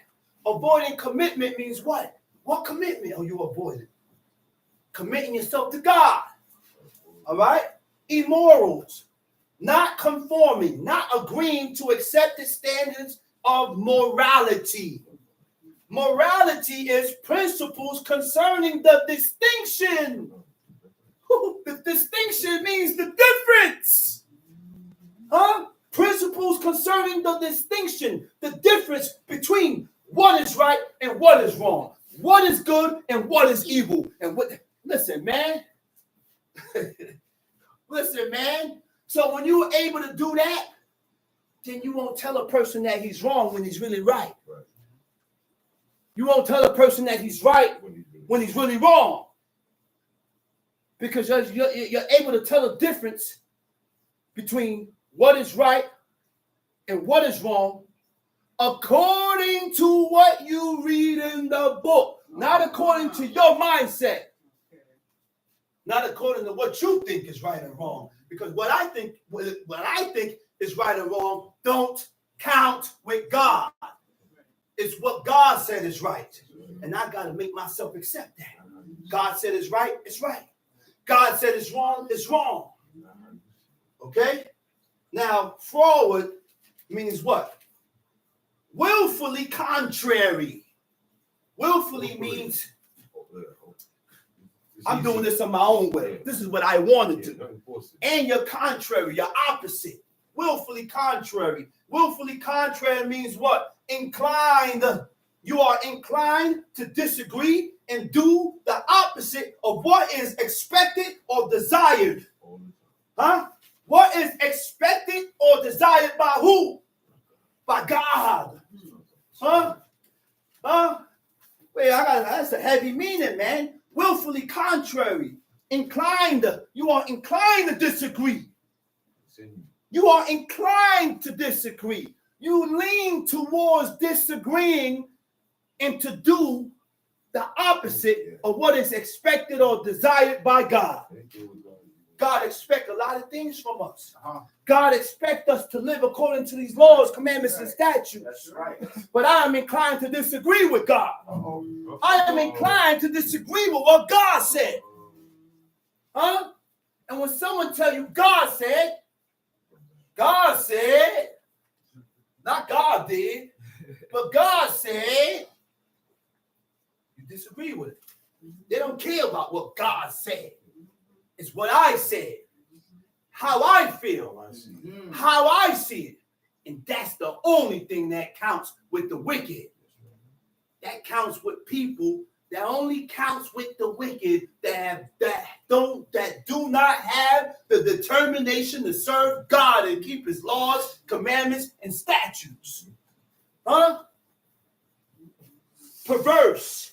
Avoiding commitment means what? What commitment are you avoiding? Committing yourself to God. All right? Immorals. Not conforming, not agreeing to accepted standards of morality. Morality is principles concerning the distinction. The distinction means the difference. Huh? Principles concerning the distinction, the difference between what is right and what is wrong. What is good and what is evil. And what? Listen, man. Listen, man. So when you're able to do that, then you won't tell a person that he's wrong when he's really right. You won't tell a person that he's right when he's really wrong. Because you're able to tell a difference between what is right and what is wrong according to what you read in the book. Not according to your mindset. Not according to what you think is right and wrong. Because what I think is right and wrong don't count with God. It's what God said is right. And I got to make myself accept that. God said it's right, it's right. God said it's wrong. Okay? Now, forward means what? Willfully contrary. Willfully means I'm doing this on my own way. This is what I want to do. And you're contrary, you're opposite. Willfully contrary. Willfully contrary means what? Inclined. You are inclined to disagree and do the opposite of what is expected or desired. Huh? What is expected or desired by who? By God. Huh? Huh? Wait, that's a heavy meaning, man. Willfully contrary. Inclined. You are inclined to disagree. You are inclined to disagree. You lean towards disagreeing and to do the opposite of what is expected or desired by God. God expects a lot of things from us. God expects us to live according to these laws, commandments, and statutes. That's right. But I am inclined to disagree with God. I am inclined to disagree with what God said. Huh? And when someone tell you God said, not God did, but God said, you disagree with it. They don't care about what God said. It's what I said, how I feel, how I see it. And that's the only thing that counts with the wicked. That counts with people. That only counts with the wicked that do not have the determination to serve God and keep his laws, commandments, and statutes. Huh? Perverse.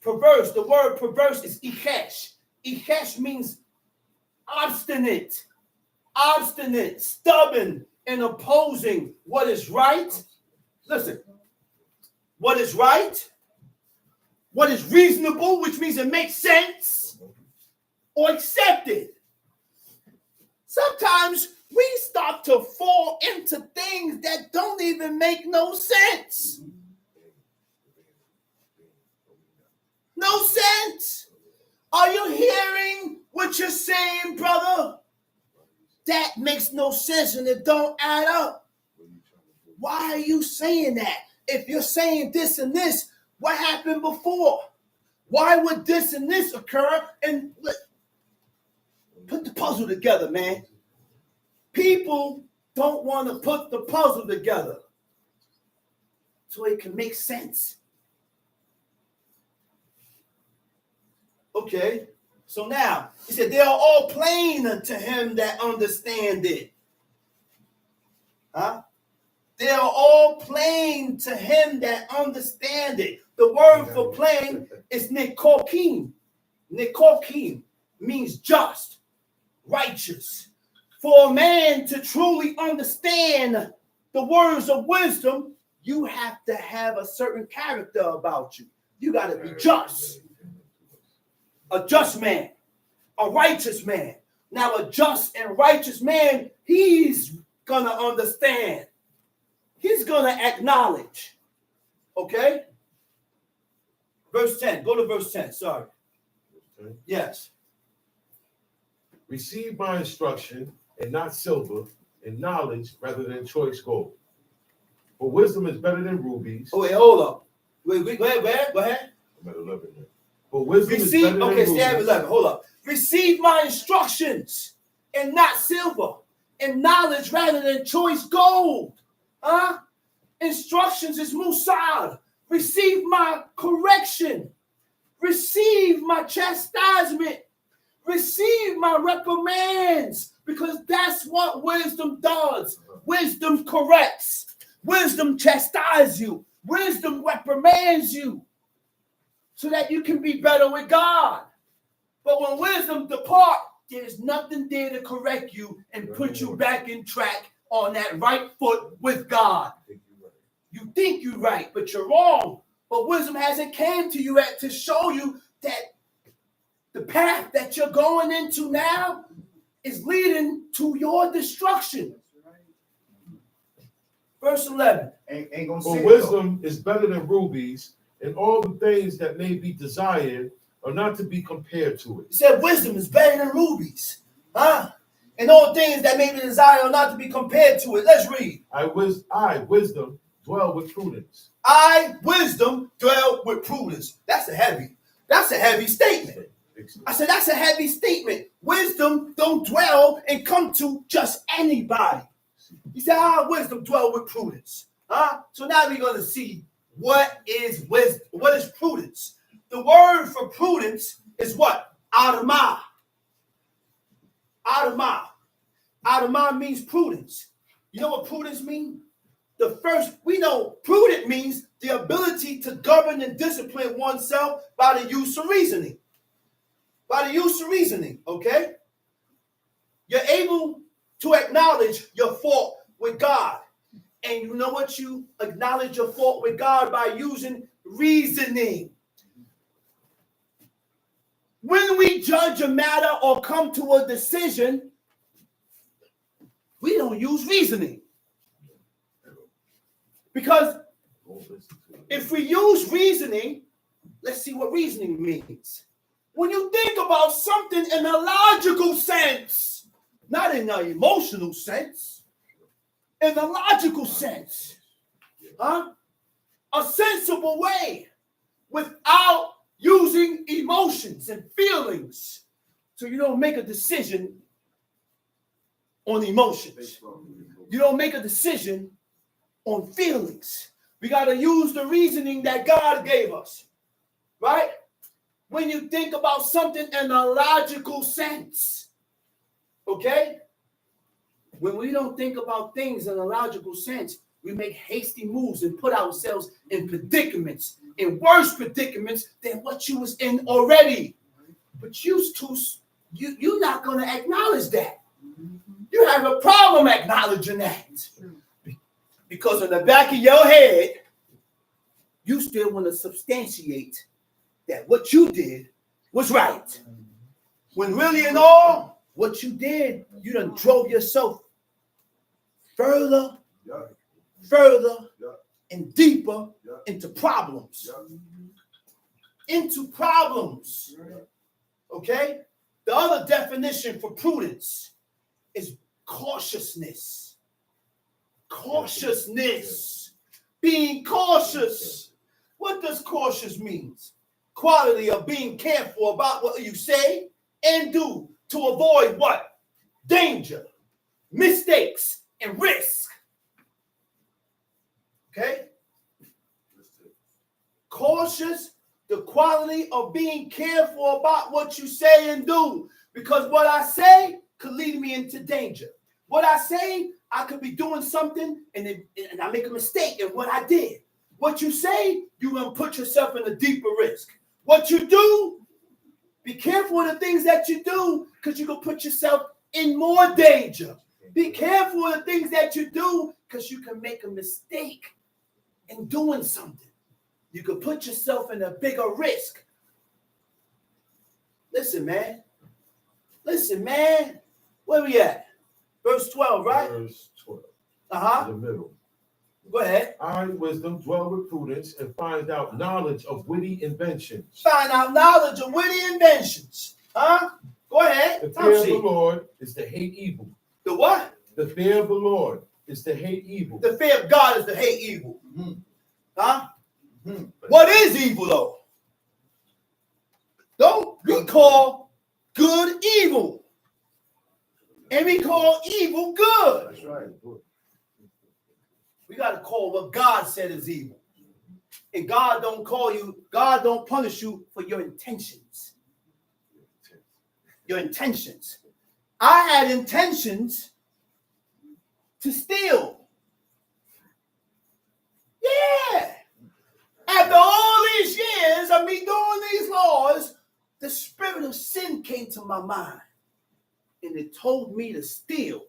Perverse. The word perverse is ichesh. Ichesh means obstinate, stubborn, and opposing what is right. Listen, what is right, what is reasonable, which means it makes sense, or accepted. Sometimes we start to fall into things that don't even make no sense. No sense. Are you hearing what you're saying, brother? That makes no sense and it don't add up. Why are you saying that? If you're saying this and this, what happened before? Why would this and this occur? And put the puzzle together, man. People don't want to put the puzzle together so it can make sense. Okay. So now, he said, they are all plain to him that understand it. Huh? They are all plain to him that understand it. The word for plain is nikokim. Nikokim means just, righteous. For a man to truly understand the words of wisdom, you have to have a certain character about you. You got to be just. A just man, a righteous man. Now, a just and righteous man, he's going to understand. He's going to acknowledge. Okay? Verse 10. Go to verse 10. Sorry. Okay. Yes. Receive my instruction, and not silver, and knowledge rather than choice gold. For wisdom is better than rubies. Oh, wait, hold up. Wait, go ahead. Go ahead. I'm at 11 now. For wisdom is Receive, better than okay, rubies. stay at 11. Hold up. Receive my instructions, and not silver, and knowledge rather than choice gold. Huh? Instructions is Musad. Receive my correction. Receive my chastisement. Receive my reprimands, because that's what wisdom does. Wisdom corrects. Wisdom chastises you. Wisdom reprimands you so that you can be better with God. But when wisdom depart, there's nothing there to correct you and put you back in track on that right foot with God. You think you're right, but you're wrong. But wisdom hasn't came to you to show you that the path that you're going into now is leading to your destruction. Verse 11. Ain't gonna For say wisdom is better than rubies, and all the things that may be desired are not to be compared to it. He said wisdom is better than rubies. Huh? And all things that may be desired are not to be compared to it. Let's read. I, wisdom, dwell with prudence. I, wisdom, dwell with prudence. That's a heavy statement. I said, that's a heavy statement. Wisdom don't dwell and come to just anybody. He said, wisdom dwell with prudence. Huh? So now we're going to see what is wisdom. What is prudence? The word for prudence is what? Adamah. Adamah. Adamah means prudence. You know what prudence means? We know prudent means the ability to govern and discipline oneself by the use of reasoning. By the use of reasoning, okay? You're able to acknowledge your fault with God. And you know what? You acknowledge your fault with God by using reasoning. When we judge a matter or come to a decision, we don't use reasoning. Because if we use reasoning, let's see what reasoning means. When you think about something in a logical sense, not in an emotional sense, in a logical sense, a sensible way, without using emotions and feelings. So you don't make a decision on emotions. You don't make a decision on feelings. We got to use the reasoning that God gave us, right? When you think about something in a logical sense, okay? When we don't think about things in a logical sense, we make hasty moves and put ourselves in predicaments, in worse predicaments than what you was in already. But you're not going to acknowledge that. You have a problem acknowledging that. Because in the back of your head, you still want to substantiate that what you did was right. When really in all, what you did, you done drove yourself further, and deeper into problems. Into problems. Okay? The other definition for prudence is cautiousness. Cautiousness. Being cautious. What does cautious mean? Quality of being careful about what you say and do to avoid what? Danger, mistakes, and risk. Okay? Cautious, the quality of being careful about what you say and do. Because what I say could lead me into danger. What I say, I could be doing something and I make a mistake in what I did. What you say, you're going to put yourself in a deeper risk. What you do, Be careful of the things that you do, because you can put yourself in more danger. Be careful of the things that you do, because you can make a mistake in doing something. You could put yourself in a bigger risk. Listen, man. Listen, man. Where we at? Verse 12, right? Verse 12. Uh-huh. In the middle. Go ahead. I, wisdom, dwell with prudence and find out knowledge of witty inventions. Find out knowledge of witty inventions. Huh? Go ahead. The fear of the Lord is to hate evil. The what? The fear of the Lord is to hate evil. The fear of God is to hate evil. Mm-hmm. Huh? Mm-hmm. What is evil, though? Don't we call good evil, and we call evil good. That's right. We got to call what God said is evil. And God don't call you, God don't punish you for your intentions. Your intentions. I had intentions to steal. Yeah. After all these years of me doing these laws, the spirit of sin came to my mind. And it told me to steal.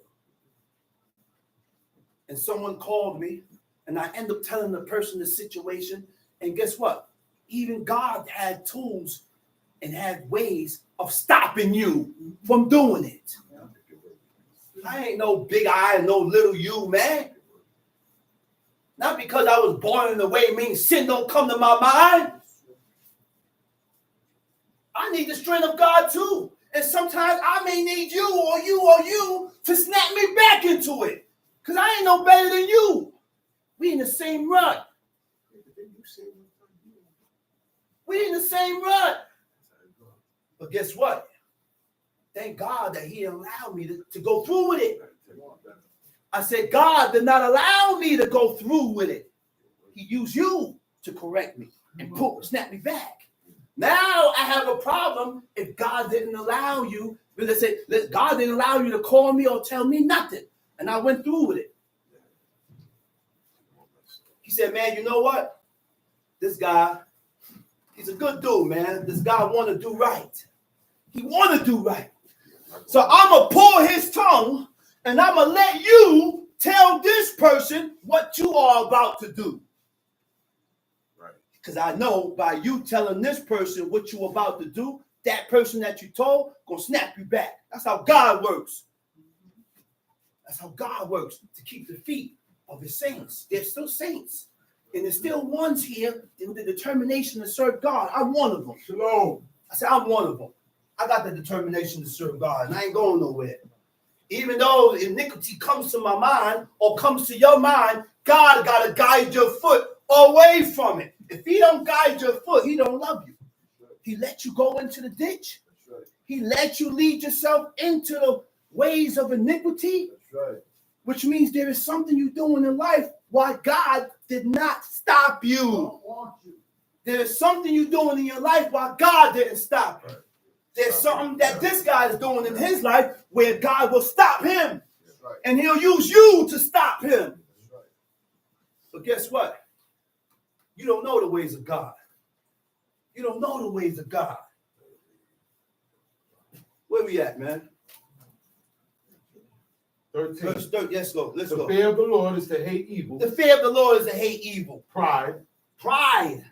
And someone called me, and I end up telling the person the situation. And guess what? Even God had tools and had ways of stopping you from doing it. I ain't no big I and no little you, man. Not because I was born in the way means sin don't come to my mind. I need the strength of God too. And sometimes I may need you to snap me back into it. Because I ain't no better than you. We in the same rut. We in the same rut. But guess what? Thank God that he allowed me to go through with it. I said, God did not allow me to go through with it. He used you to correct me and snap me back. Now I have a problem if God didn't allow you. Let's say God didn't allow you to call me or tell me nothing. And I went through with it. He said, man, you know what? This guy, he's a good dude, man. This guy want to do right. He want to do right. So I'm going to pull his tongue, and I'm going to let you tell this person what you are about to do. Right. Because I know by you telling this person what you're about to do, that person that you told going to snap you back. That's how God works. That's how God works, to keep the feet of his saints. They're still saints. And there's still ones here with the determination to serve God. I'm one of them. Shalom. I said, I'm one of them. I got the determination to serve God, and I ain't going nowhere. Even though iniquity comes to my mind or comes to your mind, God got to guide your foot away from it. If he don't guide your foot, he don't love you. He let you go into the ditch. He let you lead yourself into the ways of iniquity. Right. Which means there is something you're doing in life why God did not stop you. There is something you're doing in your life why God didn't stop you. There's something that this guy is doing in his life where God will stop him. And he'll use you to stop him. But guess what? You don't know the ways of God. You don't know the ways of God. Where we at, man? 13. Verse 30. Let's go. Let's go. The fear of the Lord is to hate evil. The fear of the Lord is to hate evil. Pride. Pride.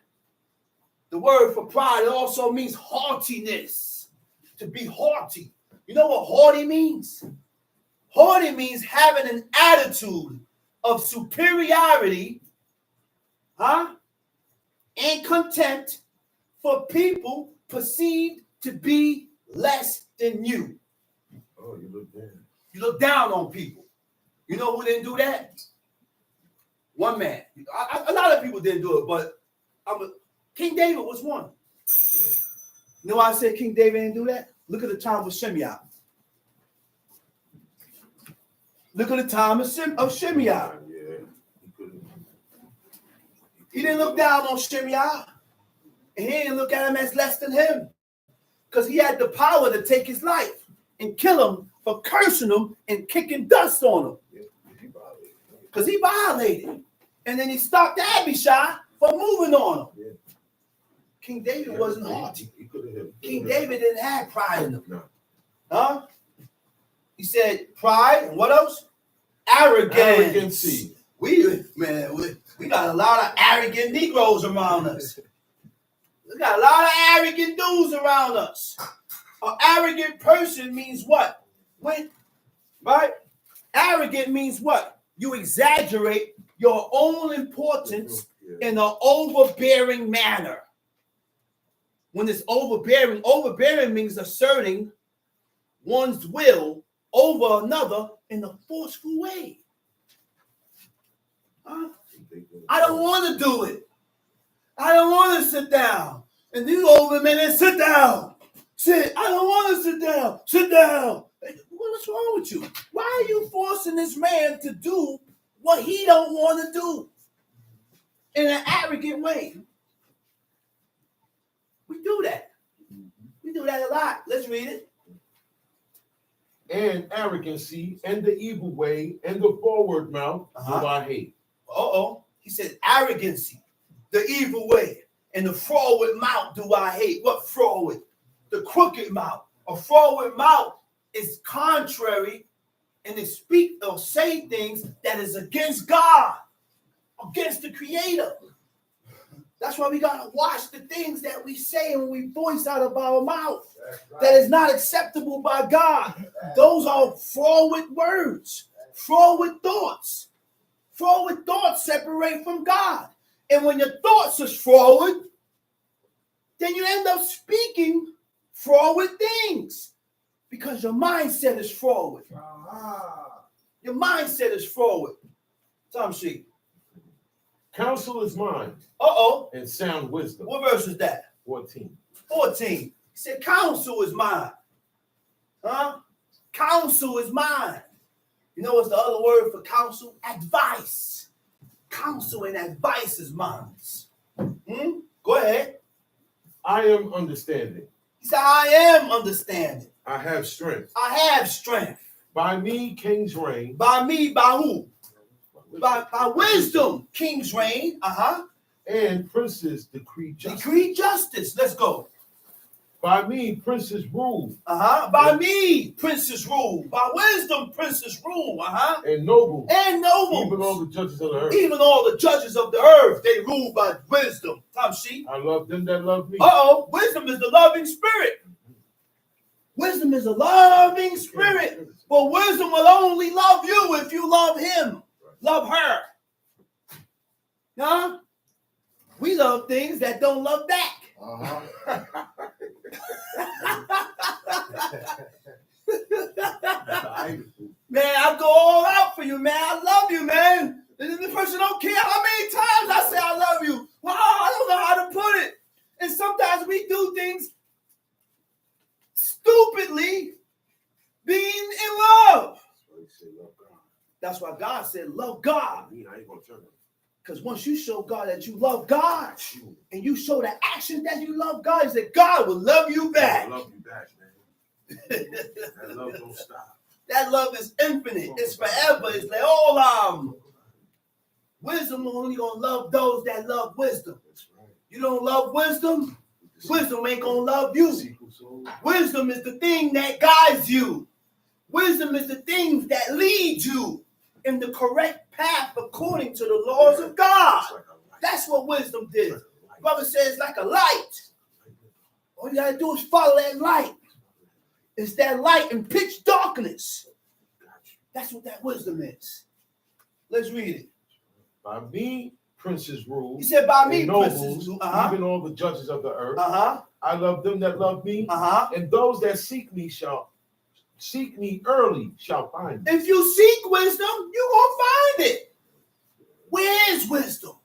The word for pride also means haughtiness. To be haughty. You know what haughty means? Haughty means having an attitude of superiority, and contempt for people perceived to be less than you. Oh, you look down. You look down on people. You know who didn't do that? One man. A lot of people didn't do it, but King David was one. You know why I said King David didn't do that? Look at the time of Shimei. Look at the time of Shimei. Yeah. He didn't look down on Shimei. And he didn't look at him as less than him. Because he had the power to take his life and kill him for cursing him and kicking dust on him. Because he violated. And then he stopped Abishai from moving on him. King David wasn't haughty. He could have. King David didn't have pride in him. No. Huh? He said pride and what else? Arrogancy. We got a lot of arrogant Negroes around us. We got a lot of arrogant dudes around us. An arrogant person means what? Right? Arrogant means what? You exaggerate your own importance in an overbearing manner. When it's overbearing means asserting one's will over another in a forceful way. Huh? I don't want to do it. I don't want to sit down. And you older men, sit down. Sit. I don't want to sit down. Sit down. What's wrong with you? Why are you forcing this man to do what he don't want to do in an arrogant way? We do that. We do that a lot. Let's read it. And arrogancy and the evil way and the forward mouth do I hate. He said arrogancy, the evil way, and the forward mouth do I hate. What forward? The crooked mouth. A forward mouth is contrary and they speak or say things that is against God, against the Creator. That's why we got to watch the things that we say and we voice out of our mouth. Right. That is not acceptable by God. Those are forward words, forward thoughts. Forward thoughts separate from God. And when your thoughts are forward, then you end up speaking forward things because your mindset is forward. Your mindset is forward. Tom sheet. Counsel is mine. And sound wisdom. What verse is that? 14. 14. He said, counsel is mine. Counsel is mine. You know what's the other word for counsel? Advice. Counsel and advice is mine. Go ahead. I am understanding. He said, I am understanding. I have strength. I have strength. By me, kings reign. By me, by who? By wisdom, kings reign. And princes decree justice. Decree justice. Let's go. By me, princes rule. By me, princes rule. By wisdom, princes rule. And nobles. And nobles. Even all the judges of the earth. Even all the judges of the earth, they rule by wisdom. Tom sheep. I love them that love me. Wisdom is the loving spirit. Wisdom is a loving spirit. But wisdom will only love you if you love him. Love her. We love things that don't love back. Man, I go all out for you, man. I love you, man. And the person don't care how many times I say I love you. I don't know how to put it. And sometimes we do things stupidly being in love. That's why God said, love God. Because once you show God that you love God, and you show the action that you love God, he said, God will love you back. I love you back, man. That love don't stop. That love is infinite. It's forever. It's like, wisdom only gonna love those that love wisdom. You don't love wisdom, wisdom ain't gonna love you. Wisdom is the thing that guides you. Wisdom is the things that lead you in the correct path according to the laws of God. That's what wisdom did. Brother says like a light. All you gotta do is follow that light. It's that light in pitch darkness. That's what that wisdom is. Let's read it. By me, princes rule. He said, by me, nobles, princes rule. even all the judges of the earth. I love them that love me. And those that seek me early shall find me. If you seek wisdom, you're going to find it. Where is wisdom?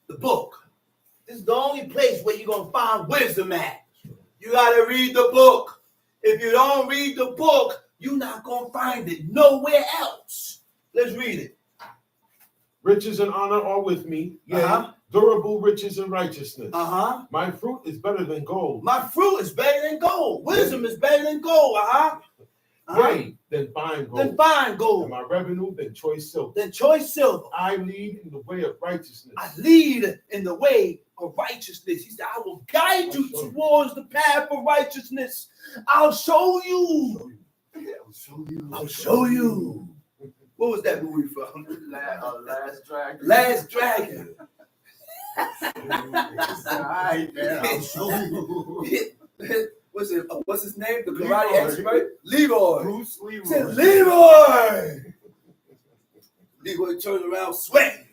The book. This is the only place where you're going to find wisdom at. You got to read the book. If you don't read the book, you're not going to find it nowhere else. Let's read it. Riches and honor are with me. Durable riches and righteousness. My fruit is better than gold. My fruit is better than gold. Wisdom is better than gold. Yea, than fine gold. Than fine gold. And my revenue than choice silver. Than choice silver. I lead in the way of righteousness. I lead in the way of righteousness. He said, I will guide you towards the path of righteousness. I'll show you. I'll show you. What was that movie from? Last Dragon. Last Dragon. Alright, man. I'll show you. What's his name? The karate expert? Leroy. Bruce Leroy. He said, Leroy. Leroy turned around sweating,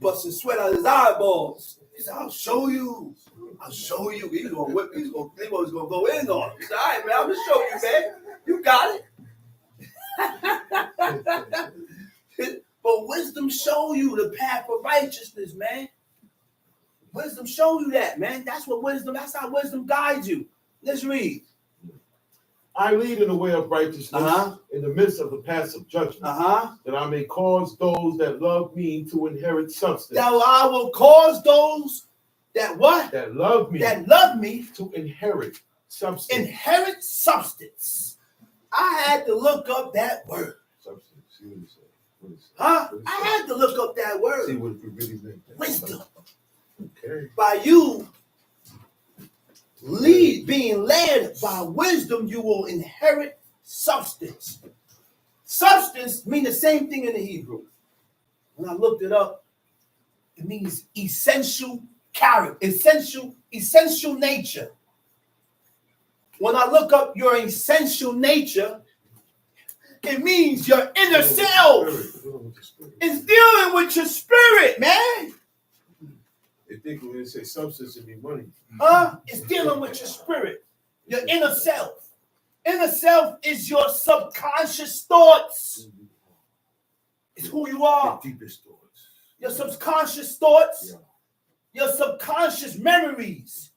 busting sweat out of his eyeballs. He said, I'll show you. I'll show you. He was gonna whip. Leroy was gonna go in on him. He said, all right, man, I'm gonna show you, man. You got it. But wisdom show you the path of righteousness, man. Wisdom show you that, man. That's how wisdom guides you. Let's read. I lead in the way of righteousness in the midst of the paths of judgment, that I may cause those that love me to inherit substance. That I will cause those that what? That love me. That love me to inherit substance. Inherit substance. I had to look up that word. Substance. See what it says. I had to look up that word. See what it really means. Wisdom. Okay. By you being led by wisdom, you will inherit substance. Substance means the same thing in the Hebrew. When I looked it up, it means essential character, essential nature. When I look up your essential nature, it means your inner self is dealing with your spirit, man. They think when they say substance, it means money. It's dealing with your spirit, your inner self. Inner self is your subconscious thoughts. It's who you are. Your deepest thoughts. Your subconscious thoughts, your subconscious memories,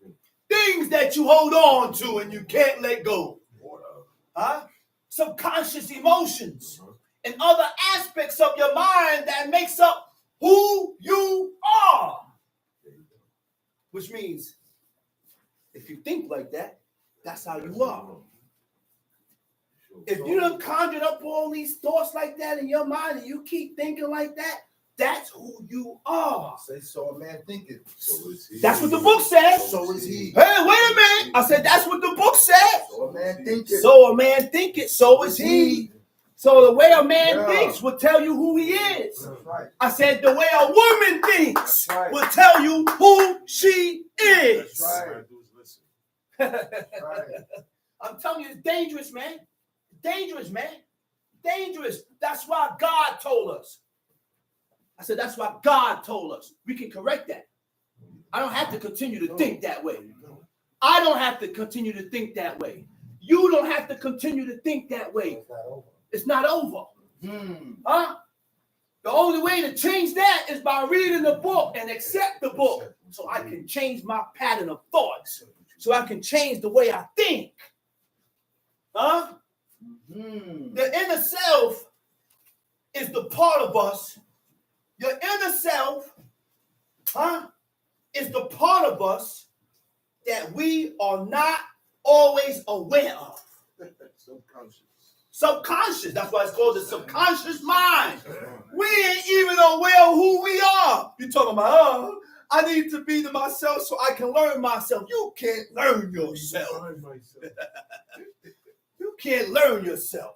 things that you hold on to and you can't let go. Subconscious emotions and other aspects of your mind that makes up who you are. Which means, if you think like that, that's how you are. If you done conjured up all these thoughts like that in your mind and you keep thinking like that, that's who you are. Say so a man thinketh. So is he. That's what the book says. So is he. Hey, wait a minute. I said that's what the book says. So a man thinketh. So a man thinketh, so is he. So the way a man thinks will tell you who he is. That's right. I said the way a woman thinks Right. will tell you who she is. That's right. Right. I'm telling you, it's dangerous, man. Dangerous, man. Dangerous. That's why God told us. I said, that's why God told us. We can correct that. I don't have to continue to think that way. I don't have to continue to think that way. You don't have to continue to think that way. It's not over. Huh? The only way to change that is by reading the book and accept the book so I can change my pattern of thoughts, so I can change the way I think. Huh? The inner self is the part of us. Your inner self, is the part of us that we are not always aware of. Subconscious. That's why it's called the subconscious mind. We ain't even aware of who we are. You're talking about, I need to be to myself so I can learn myself. You can't learn yourself. You can't learn yourself.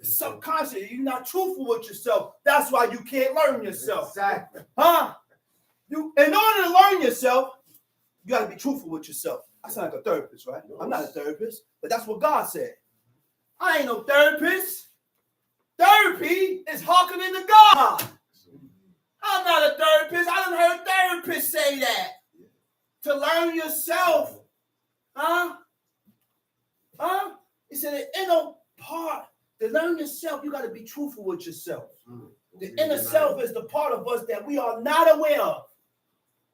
Subconscious, you're not truthful with yourself. That's why you can't learn yourself. Exactly. In order to learn yourself, you got to be truthful with yourself. I sound like a therapist, right? I'm not a therapist, but that's what God said. I ain't no therapist. Therapy is hearkening to God. I'm not a therapist. I done heard therapists say that. To learn yourself. He said the inner part. To learn yourself, you got to be truthful with yourself. The inner self is the part of us that we are not aware of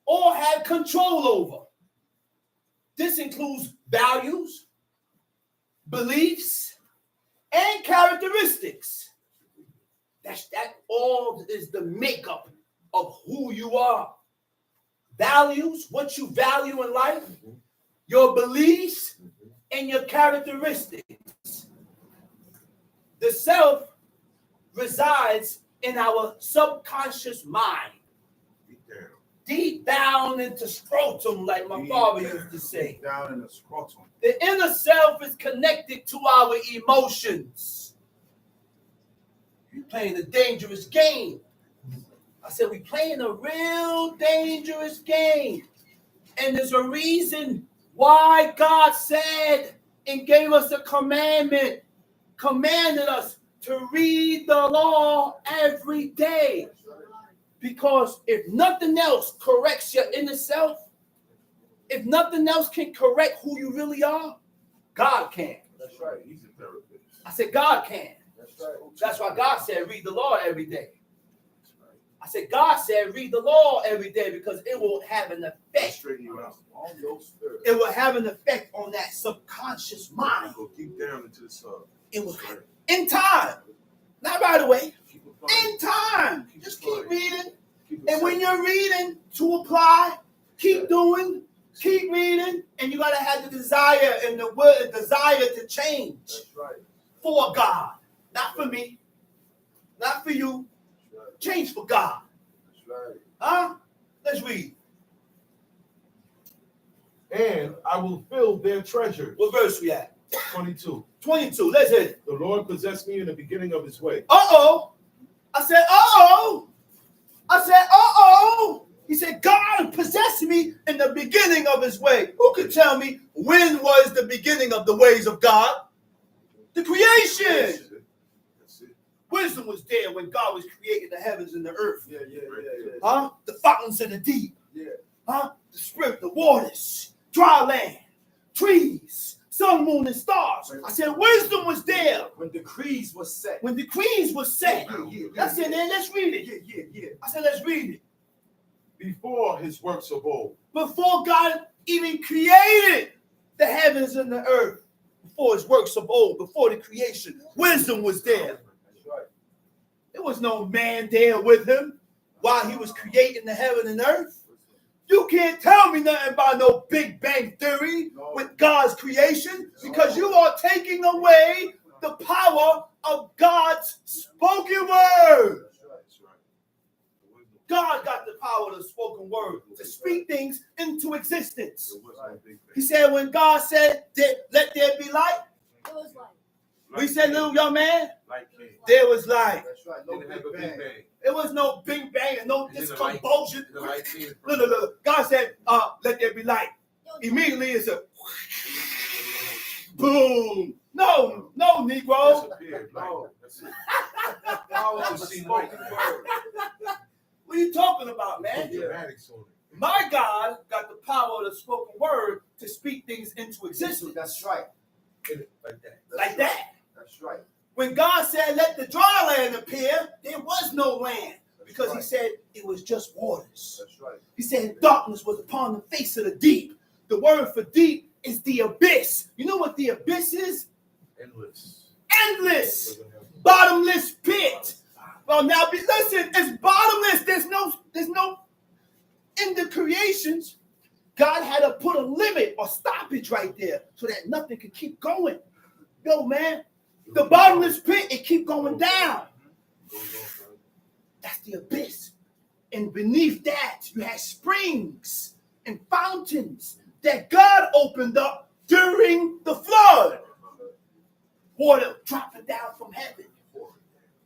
or have control over. This includes values, beliefs, and characteristics. That all is the makeup of who you are. Values, what you value in life, your beliefs, and your characteristics. The self resides in our subconscious mind. deep down into scrotum, like my father used to say. Down in the scrotum. The inner self is connected to our emotions. You're playing a dangerous game. I said, we're playing a real dangerous game. And there's a reason why God said and gave us a commanded us to read the law every day. Because if nothing else corrects your inner self, if nothing else can correct who you really are, God can. That's right. He's a therapist. I said, God can. That's right. That's why God said, read the law every day. I said, God said, read the law every day because it will have an effect. Straighten you out. On your spirit. It will have an effect on that subconscious mind. Go deep down into the sub. It will have, in time. Not right away. Keep it flowing. In time. Keep Just it keep flowing. reading. Keep it And when simple. you're reading to apply, keep doing, keep reading, and you gotta have the desire and the will and desire to change That's right. for God. Not for me. Not for you. That's right. Change for God. That's right. Huh? Let's read. And I will fill their treasures. What verse we at? 22. 22. Let's hit it. The Lord possessed me in the beginning of his way. Uh-oh. I said, uh-oh. I said, uh-oh. He said, God possessed me in the beginning of his way. Who could tell me when was the beginning of the ways of God? The creation. That's it. Wisdom was there when God was creating the heavens and the earth. Yeah. Huh? The fountains of the deep. Yeah. Huh? The spirit, the waters, dry land, trees, sun, moon, and stars. I said, wisdom was there When decrees were set. when decrees were set. That's it, man. Let's read it. Yeah. I said, let's read it. Before his works of old. Before God even created the heavens and the earth, before his works of old, before the creation, wisdom was there. That's right. There was no man there with him while he was creating the heaven and earth. You can't tell me nothing about no Big Bang Theory with God's creation because you are taking away the power of God's spoken word. That's right. God got the power of the spoken word to speak things into existence. There was no big He bang. said when God said, let there be light, It was like, we said, little young man, Light came. there was light. That's right. No Didn't have a big big bang. bang. There was no big bang and no And then the light- discombustion. The light came from. Look. God said, let there be light. it was Immediately it's a boom. No, Negro. Disappeared. Light. That's it. Power of the Just seen spoken light. word. What are you talking about, man? Put dramatics on it. My God got the power of the spoken word to speak things into existence. That's right. Like that. Like that. That's right. When God said, let the dry land appear, there was no land. Because he said it was just waters. That's right. He said darkness was upon the face of the deep. The word for deep is the abyss. You know what the abyss is? Endless. Endless. Bottomless pit. Well, now listen, it's bottomless. There's no in the creations. God had to put a limit or stoppage right there so that nothing could keep going. Yo, man, the bottomless pit, it keep going down. That's the abyss. And beneath that, you had springs and fountains that God opened up during the flood. Water dropping down from heaven.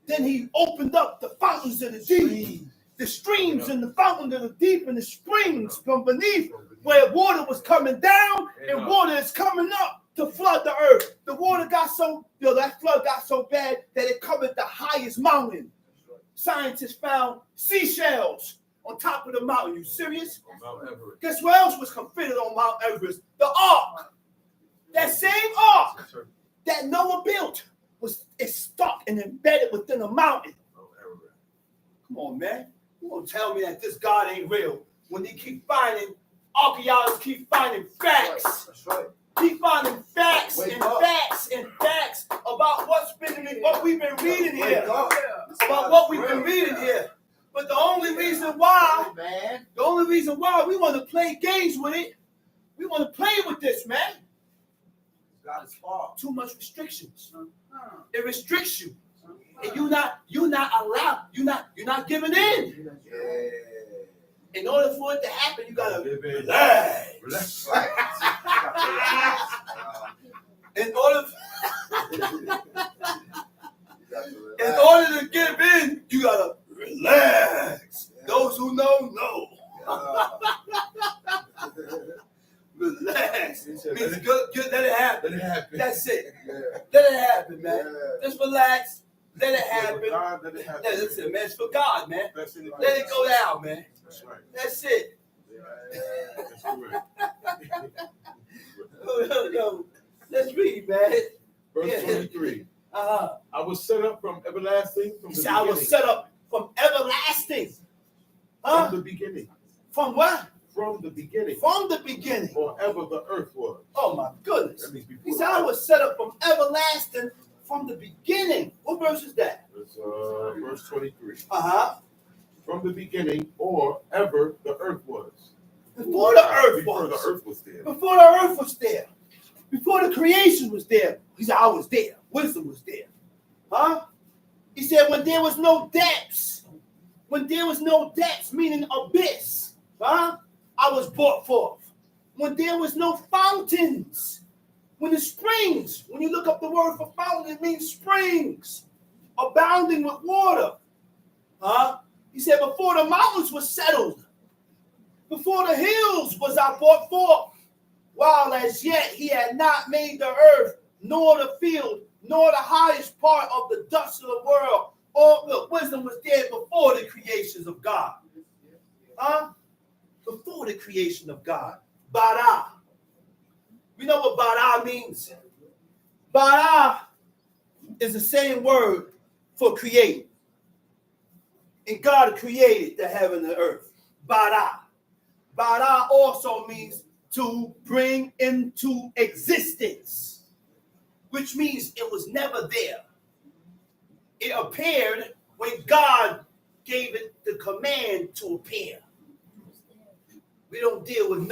Then he opened up the fountains of the deep. The streams and the fountains of the deep and the springs from beneath where water was coming down and water is coming up to flood the earth. The water got that flood got so bad that it covered the highest mountain. Scientists found seashells on top of the mountain. You serious? Mount Everest. Guess what else was fitted on Mount Everest? The ark. That same ark that Noah built is stuck and embedded within a mountain. Mount Everest. Come on, man. You gonna tell me that this God ain't real when they keep finding, archaeologists keep finding facts. That's right. Keep finding facts Wake and up. facts and facts about what we've been reading Wake here. up. About what we've been reading here. But the only reason why we want to play games with it, we want to play with this, man. God is far. Too much restrictions. It restricts you. And you're not allowed, you're not giving in. Yeah. In order for it to happen, you gotta Give in. relax. Relax. In order to give in, you gotta relax. Those who know, know. Relax. He said, Means good, let it happen. Let it happen. That's it. Yeah. Let it happen, man. Yeah. Just relax. Let it For happen. God, let it happen. Yeah, listen, man. It's for God, man. That's in the Let it go down, man. That's right. That's it. That's correct. Yo, let's read, man. Verse 23. I was set up from everlasting, from He the said, I was beginning. set up from everlasting. Huh? From the beginning. From what? From the beginning. From the beginning. Forever the earth was. Oh my goodness. That means before He said, I was set up from everlasting from the beginning. What verse is that? It's, verse 23. From the beginning, or ever the earth was. Before the earth Before was. the earth was there. Before the earth was there. Before the creation was there. He said, I was there. Wisdom was there. Huh? He said, when there was no depths. When there was no depths, meaning abyss. Huh? I was brought forth. When there was no fountains. When the springs, when you look up the word for fountain, it means springs. Abounding with water. Huh? He said, before the mountains were settled. Before the hills was I brought forth. While as yet he had not made the earth, nor the field, nor the highest part of the dust of the world. All the wisdom was there before the creations of God. Huh? Before the creation of God. Bara. We know what bara means. Bara is the same word for create. And God created the heaven and the earth. Bara. Bara also means to bring into existence, which means it was never there. It appeared when God gave it the command to appear. We don't deal with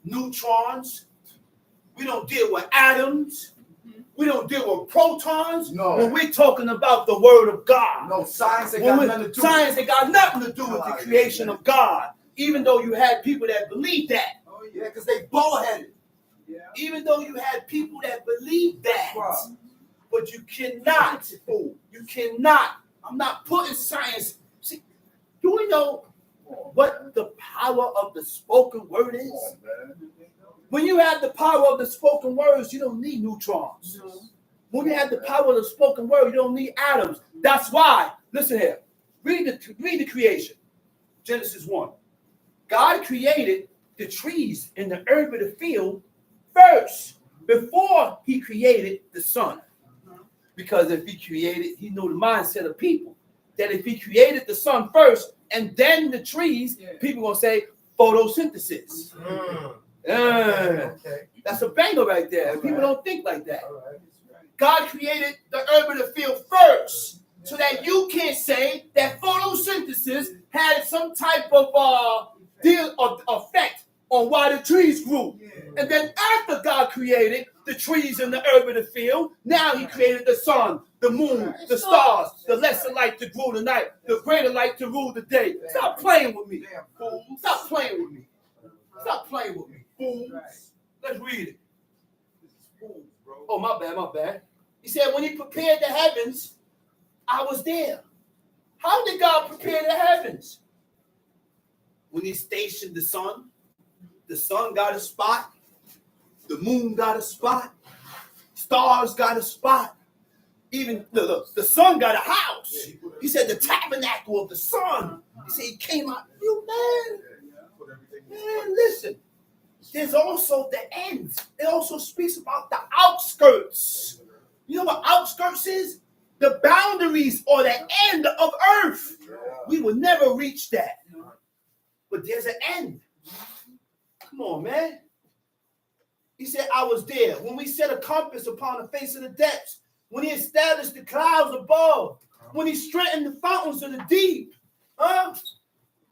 neutrons. We don't deal with atoms. We don't deal with protons. No. When we're talking about the word of God. No, science ain't got nothing to do with it. Science ain't got nothing to do with the creation of God. Even though you had people that believe that. Oh, yeah, because they bald-headed. Yeah. Even though you had people that believe that. Wow. But you cannot. You cannot. I'm not putting science. See, do we know what the power of the spoken word is? When you have the power of the spoken words, you don't need neutrons. When you have the power of the spoken word, you don't need atoms. That's why, listen here, read the creation. Genesis 1. God created the trees and the herb of the field first, before he created the sun. Because if he created, he knew the mindset of people, that if he created the sun first and then the trees, people going to say photosynthesis. Okay. That's a banger right there. People don't think like that. All right. God created the herb of the field first, so that you can't say that photosynthesis had some type of effect on why the trees grew. And then after God created the trees and the herb of the field, now he created the sun, the moon, the stars, the lesser light to rule the night, the greater light to rule the day. Stop playing with me, fool. Stop playing with me. Stop playing with me, fool. Let's read it. Oh, my bad. He said, when he prepared the heavens, I was there. How did God prepare the heavens? When he stationed the sun got a spot, the moon got a spot, stars got a spot, even the sun got a house. He said the tabernacle of the sun. He said he came out. You man, listen. There's also the ends. It also speaks about the outskirts. You know what outskirts is? The boundaries or the end of earth. We will never reach that. But there's an end. Come on, man. He said, I was there. When we set a compass upon the face of the depths. When he established the clouds above. When he strengthened the fountains of the deep.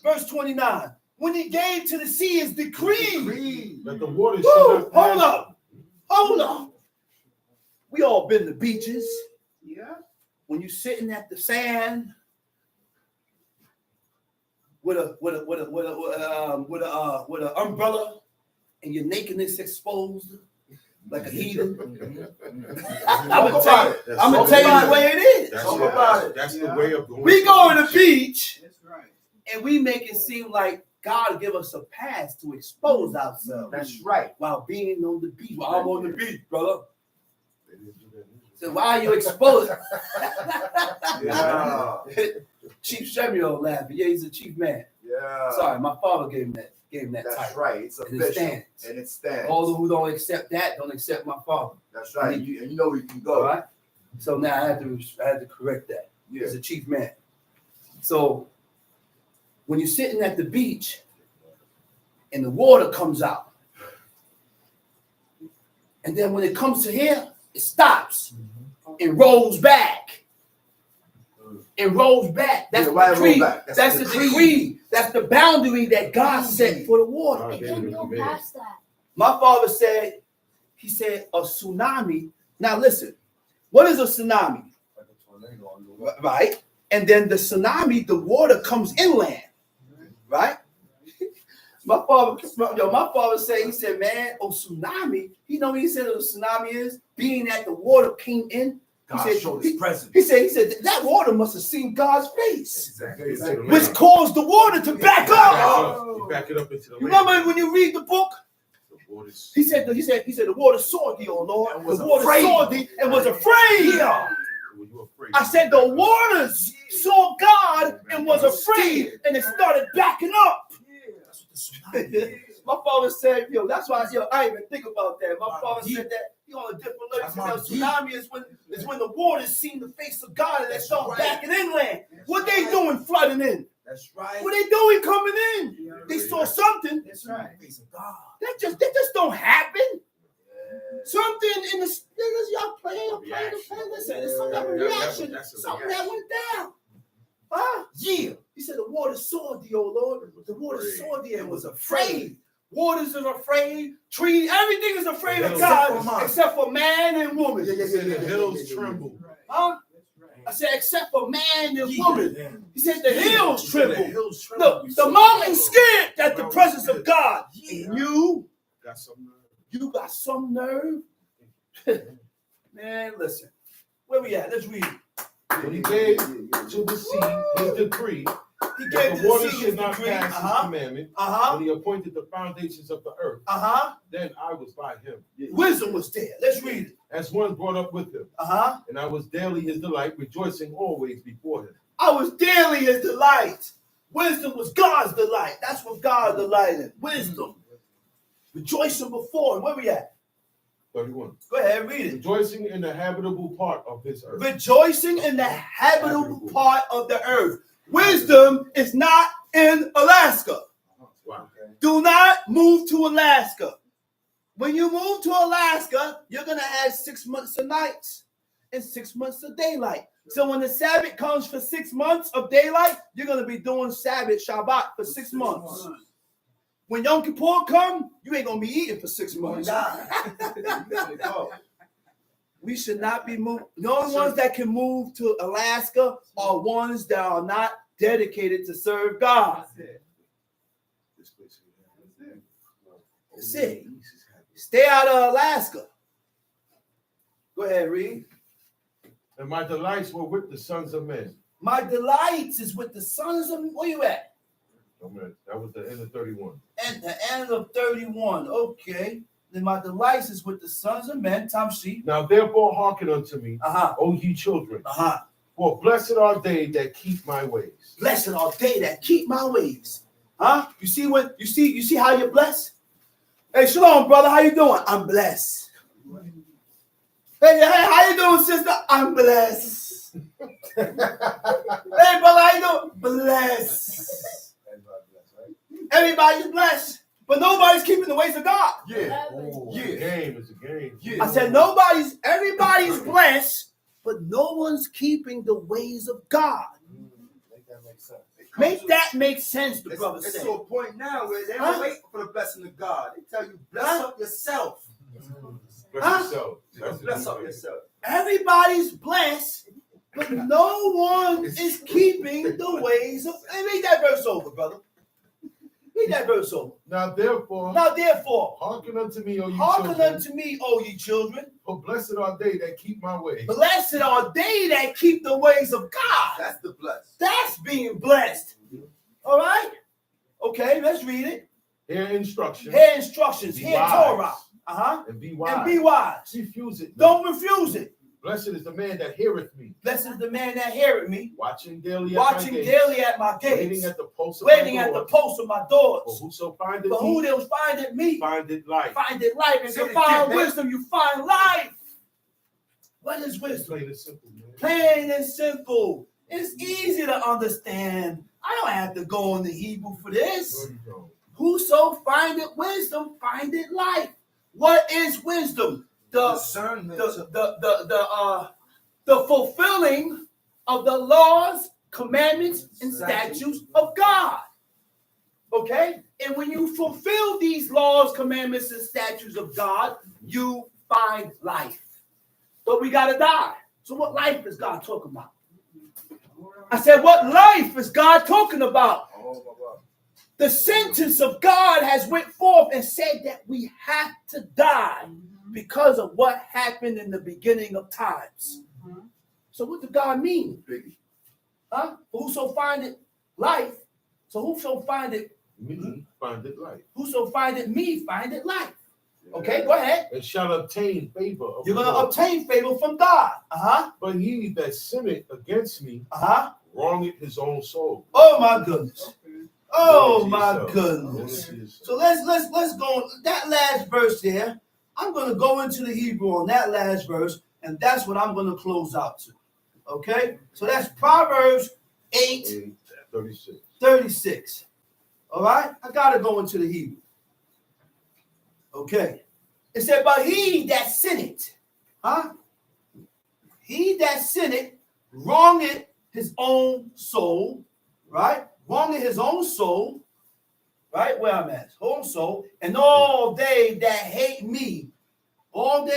Verse 29. When he gave to the sea his decree. That the waters should not Hold up. We all been to beaches. Yeah. When you're sitting at the sand, with a umbrella and your nakedness exposed like a heathen. I'm gonna tell you the way it is. That's the way of going. We go to the beach That's right. and we make it seem like God give us a pass to expose ourselves. That's right. While being on the beach. While I'm on the beach, brother. So why are you exposed? Yeah. Chief Samuel laughing. Yeah, he's a chief man. Yeah. Sorry, my father gave him that That's title. right. It's And it official. stands. And it stands. All who don't accept that don't accept my father. That's right. And you know where you can All go. right. So now I had to correct that. Yeah. He's a chief man. So when you're sitting at the beach and the water comes out, and then when it comes to here, it stops and rolls back. It rolls back. That's Yeah, why the it roll decree. back? That's the decree. That's the boundary that God set for the water. God It gave can't him go the command. past that. My father said, he said, a tsunami. Now listen, what is a tsunami? Like a tornado on the way. Right? And then the tsunami, the water comes inland. Right? My father said, he said, man, a tsunami. You know what he said a tsunami is? Being that the water came in. God He said, showed his presence. He said, that water must have seen God's face, Exactly. which caused the water to back up. You back it up into the You remember when you read the book? The waters. He said, the water saw thee, O Lord. And was The water afraid. saw thee and was afraid. Yeah. Were you afraid? I said, the waters saw God and was afraid, and it started backing up. That's what the tsunami is. My father said, that's why, I didn't even think about that. My father said that, on a different level. Tsunami is when the waters seen the face of God and they start backing inland. What they doing flooding in? That's right. What they doing coming in? They saw something. That's right. Face of God. That just don't happen. Something in the y'all playing. Listen, it's some type of reaction. Something that went down. Huh? Yeah. He said the water saw thee, O Lord. The water saw thee and was afraid. Waters is afraid. Trees, everything is afraid of God except for man and woman. He said the hills tremble. Huh? I said except for man and woman. He said the hills The tremble. hills tremble. Look, the mountains scared at the presence of God. And you Got some nerve. You got some nerve? Man, listen. Where we at? Let's read. When he gave to the sea his decree, He that gave the water the sea should his not decree. pass his commandment, when he appointed the foundations of the earth, then I was by him. Wisdom was there. Let's read it. As one brought up with him, and I was daily his delight, rejoicing always before him. I was daily his delight. Wisdom was God's delight. That's what God delighted in. Wisdom. Rejoicing before him. Where we at? 31. Go ahead, read it. Rejoicing in the habitable part of his earth. Rejoicing in the habitable part of the earth. Wisdom is not in Alaska. Wow. Do not move to Alaska. When you move to Alaska, you're going to have 6 months of nights and 6 months of daylight. So when the Sabbath comes for 6 months of daylight, you're going to be doing Sabbath, Shabbat for 6 months. When Yom Kippur come, you ain't going to be eating for 6 months. We should not be moved. The only ones that can move to Alaska are ones that are not dedicated to serve God. That's it. Stay out of Alaska. Go ahead, read. And my delights were with the sons of men. My delights is with the sons of, where you at? That was the end of 31. At the end of 31. Okay. Then my delights is with the sons of men. Tamshi. Now therefore hearken unto me, O ye children. For blessed are they that keep my ways. Blessed are they that keep my ways. Huh? You see how you're blessed? Hey, shalom, brother. How you doing? I'm blessed. Hey, how you doing, sister? I'm blessed. Hey, brother, how you doing? Blessed. Everybody's blessed, but nobody's keeping the ways of God. Game is a game. I said everybody's blessed, but no one's keeping the ways of God. Make that make sense. Make that make sense, the brother It's said. to a point now where they don't wait for the blessing of God. They tell you, bless up yourself. Bless yourself. Bless up yourself. Everybody's blessed, but no one is keeping the ways of. Read that verse over, brother. Read that verse over. Now therefore, hearken unto me, O ye hearken children. unto me, O ye children. For blessed are they that keep my way. Blessed are they that keep the ways of God. That's the blessed. That's being blessed. All right? Okay, let's read it. Hear instruction. Hear instructions. Be Hear wise. Torah. And be wise. And be wise. Refuse it. Don't refuse it. Blessed is the man that heareth me. Blessed is the man that heareth me. Watching daily At my gates. Waiting at the post of my doors. For whoso findeth But who will find me? findeth life. Findeth life. And to find wisdom, you find life. What is wisdom? Plain and simple, man. Plain and simple. It's easy to understand. I don't have to go into Hebrew for this. No, you don't. Whoso findeth wisdom, findeth life. What is wisdom? The fulfilling of the laws, commandments, and statutes of God. Okay? And when you fulfill these laws, commandments, and statutes of God, you find life. But we got to die. So what life is God talking about? I said, what life is God talking about? The sentence of God has went forth and said that we have to die because of what happened in the beginning of times. So what did God mean? Huh? Whoso findeth life. So whoso findeth Me findeth life. Whoso findeth me findeth life. Okay, go ahead. And shall obtain favor of You're the going to Lord. obtain favor from God. But he that sinneth against me wrongeth his own soul. Oh my goodness. Oh Lord my yourself. goodness. Lord yourself. So let's go that last verse there. I'm going to go into the Hebrew on that last verse, and that's what I'm going to close out to. Okay? So that's Proverbs 8:36. All right? I got to go into the Hebrew. Okay. It said, but he that sinneth, he that sinneth wrongeth his own soul, right? Wrongeth his own soul, right? Where I'm at, own soul, and all they that hate me, love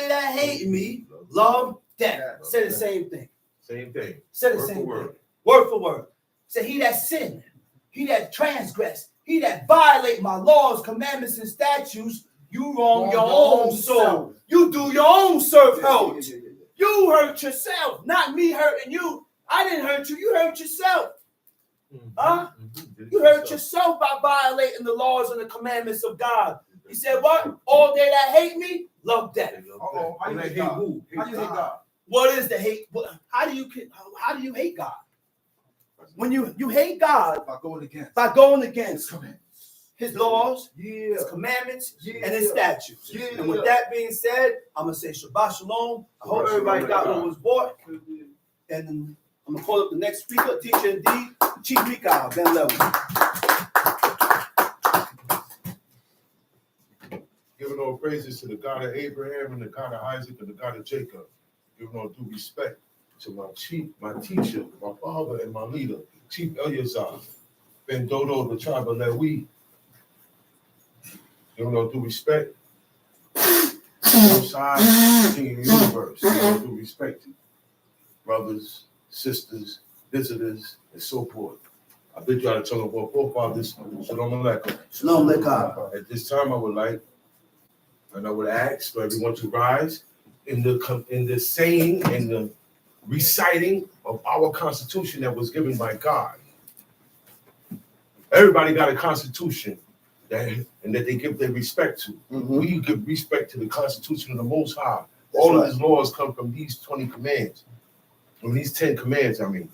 death. Say the same thing. Same thing. Say the Word same for thing. word. Word for word. Say he that sinned, he that transgressed, he that violate my laws, commandments, and statutes, you wrong your own soul. You do your own self-hurt. You hurt yourself, not me hurting you. I didn't hurt you. You hurt yourself. You hurt yourself by violating the laws and the commandments of God. He said, what? All they that hate me, love death. How you hate God? How you hate God? What is the hate? How do you hate God? When you hate God By going against his laws, his commandments, and his statutes. And with that being said, I'm going to say Shabbat Shalom. I hope everybody got what was bought. And I'm going to call up the next speaker, teacher indeed, Chief Mika Ben Level. Giving all praises to the God of Abraham and the God of Isaac and the God of Jacob. Giving all due respect to my teacher, my father, and my leader, Chief Eleazar, Ben Dodo, the tribe of Lewi. Giving all due respect to both sides in the universe. Giving all due respect to brothers, sisters, visitors, and so forth. I bid you out of tongue of our forefathers. Shalom Aleichem. Shalom Aleichem. At this time, I would like, and I would ask for everyone to rise in the saying and the reciting of our Constitution that was given by God. Everybody got a Constitution that they give their respect to. We give respect to the Constitution of the Most High. All of His laws come from these 20 commands, from these 10 commands. I mean,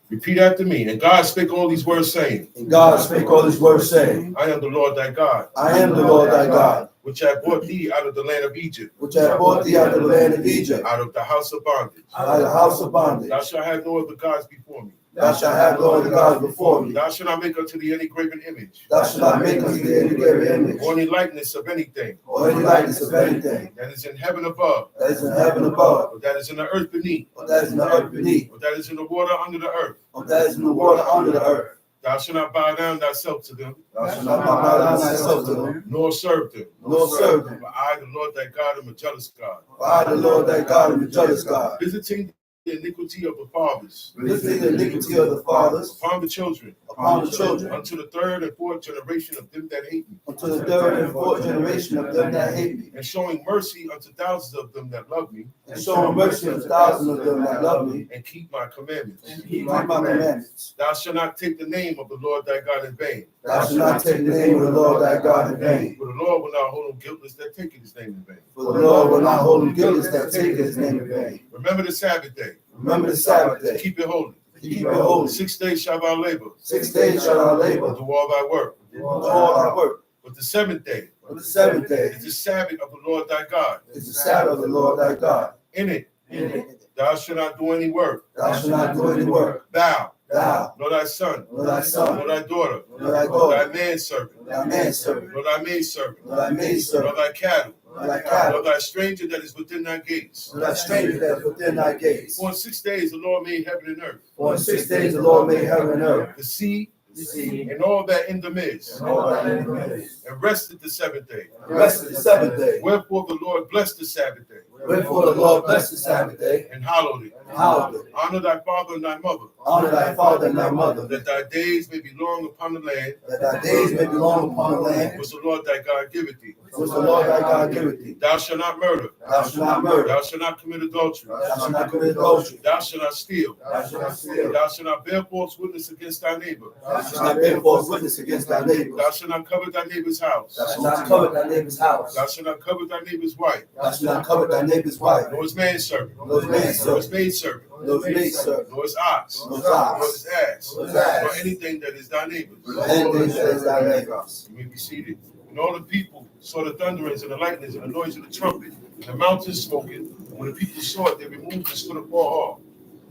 repeat after me. And God spake all these words, saying. And God spake all these words, saying. I am the Lord thy God. I am the Lord thy God. Which I brought thee out of the land of Egypt. Which I brought thee out of the land of Egypt. Out of the house of bondage. Out of the house of bondage. Thou shalt have no other gods before me. Thou shalt have no other gods before me. Thou shalt not make unto thee any graven image. Thou shalt not make unto thee any graven image. Or any likeness of anything. Or any likeness of anything. That is in heaven above. That is in heaven above. Or that is in the earth beneath. Or that is in the earth beneath. Or that is in the water under the earth. Or that is in the water under the earth. Thou shalt not bow down thyself to them. Thou shalt not bow down thyself to them. Nor serve them. Nor serve them. For I, the Lord thy God, am a jealous God. For I, the Lord thy God, am a jealous God. Visiting the iniquity of the fathers Visiting the iniquity of the fathers upon the children, upon the children, unto the third and fourth generation of them that hate me, unto the third and fourth generation of them that hate me, and showing mercy unto thousands of them that love me, and showing mercy unto thousands of them that love me, and keep my commandments. and keep my commandments. Thou shalt not take the name of the Lord thy God in vain. Thou shalt not take the name of the Lord thy God in vain. For the Lord will not hold him guiltless that taketh his name in vain. For the Lord will not hold him guiltless that taketh his name in vain. Remember the Sabbath day, Remember the Sabbath to day, keep it holy. keep it holy. 6 days shall thou labor, 6 days shalt thou labor, and do all thy work. do all thy work. But the seventh day But the seventh day is the Sabbath of the Lord thy God. is the Sabbath of the Lord thy God. In it In it thou shalt not do any work, thou shalt not do any work, thou, thou, nor thy son, nor thy nor son, thy daughter, nor thy nor thy daughter, manservant, nor thy manservant, nor thy maidservant, nor thy nor maidservant, thy cattle, nor thy nor cattle, thy stranger that is within thy gates. nor thy stranger that is within thy gates. For in 6 days the Lord made heaven and earth, For in 6 days the Lord made heaven and earth, the sea, the sea, and all that in them is, and all that in them is. and rested the seventh day. The rest of the seventh day. Wherefore the Lord blessed the Sabbath day, Wherefore the Lord blessed the Sabbath day, and hallowed it. and hallowed it. Honor thy father and thy mother, Honor thy father and thy mother, that thy days may be long upon the land, that thy days may be long upon the land, which the Lord thy God giveth thee. which the Lord thy God giveth thee. Thou shalt not murder. Thou shalt not murder. Thou shalt not commit adultery. Thou shalt not commit adultery. Thou shalt not steal. Thou shalt not steal. Thou shalt not bear false witness against thy neighbor. Thou shalt not bear false witness against thy neighbor. Thou shalt not covet thy neighbor's house. Thou shalt not covet thy neighbor's house. Thou shalt not covet thy neighbor's wife, Thou shalt not covet thy neighbor's wife, nor his manservant, nor his nor his manservant, maidservant, nor his maidservant, nor his ox, nor his nor ox, his ass, nor his ass, nor anything that is thy neighbor's. nor anything that is thy neighbor's. You may be seated. And all the people saw the thunderings and the lightnings and the noise of the trumpet, and the mountains smoking. And when the people saw it, they removed and stood afar off.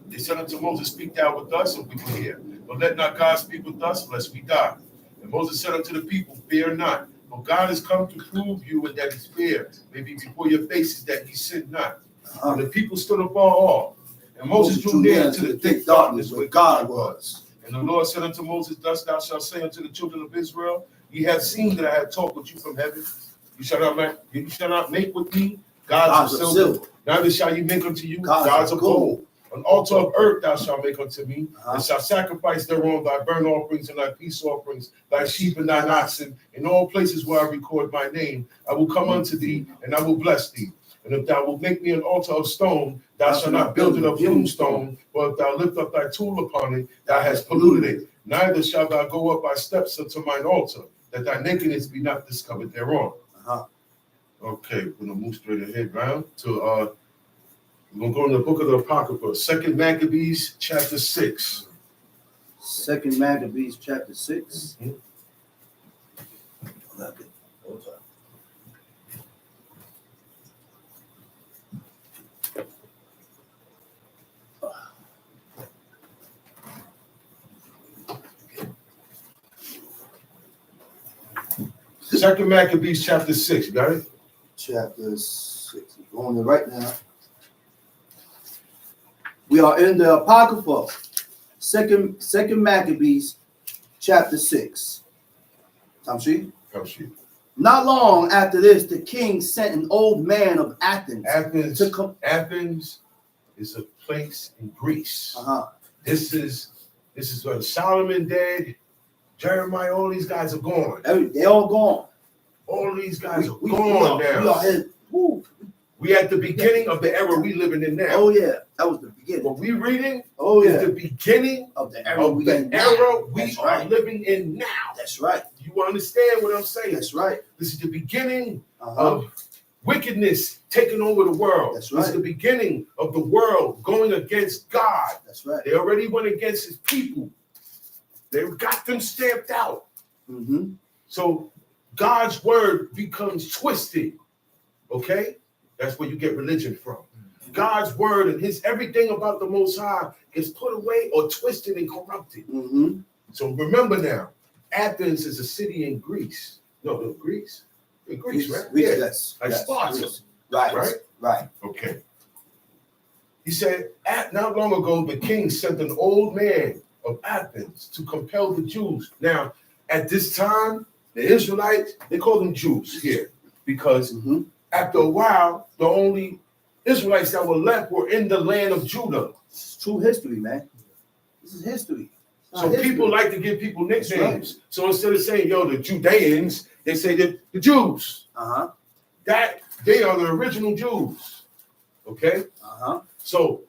They said unto Moses, Speak thou with us, and we will hear. But let not God speak with us, lest we die. And Moses said unto the people, Fear not, for God is come to prove you, and that his fear may be before your faces, that ye sin not. And the people stood afar off. And Moses drew near unto the thick darkness where God was. And the Lord said unto Moses, Thus thou shalt say unto the children of Israel, Ye have seen that I have talked with you from heaven. You shall not make with me gods of silver, neither shall you make unto you gods of gold. An altar of earth thou shalt make unto me, and shalt sacrifice thereon thy burnt offerings and thy peace offerings, thy sheep and thine oxen, in all places where I record my name. I will come unto thee, and I will bless thee. And if thou wilt make me an altar of stone, thou shalt not build it of hewn stone, but if thou lift up thy tool upon it, thou hast polluted it. Neither shalt thou go up by steps unto mine altar, that thy nakedness be not discovered thereon. Okay, we're gonna move straight ahead round to we're gonna go in the book of the Apocrypha, 2 Maccabees chapter 6. 2 Maccabees chapter 6. Second Maccabees chapter 6, you got it? Chapter 6. I'm going there right now. We are in the Apocrypha, Second Maccabees chapter 6. Tamshi? Not long after this, the king sent an old man of Athens. Athens is a place in Greece. Uh-huh. This is when Solomon dead, Jeremiah, all these guys are gone. They all gone. All these guys are gone now. We are here. We at the beginning of the era we living in now. Oh yeah, that was the beginning. What we reading is the beginning of the era we are living in now. That's right. You understand what I'm saying? That's right. This is the beginning of wickedness taking over the world. That's right. This is the beginning of the world going against God. That's right. They already went against his people. They got them stamped out. Mm-hmm. So God's word becomes twisted. Okay? That's where you get religion from. God's word and his everything about the Most High gets put away or twisted and corrupted. Mm-hmm. So remember now, Athens is a city in Greece. No, Greece? In Greece, right? Greece, yeah. yes. Like yes. Sparta. Right. Right. Okay. He said, not long ago, the king sent an old man of Athens to compel the Jews. Now, at this time, the Israelites, they call them Jews here because after a while, the only Israelites that were left were in the land of Judah. It's true history, man. This is history. So people like to give people nicknames. Right. So instead of saying, yo, the Judeans, they say the Jews. That they are the original Jews. Okay? So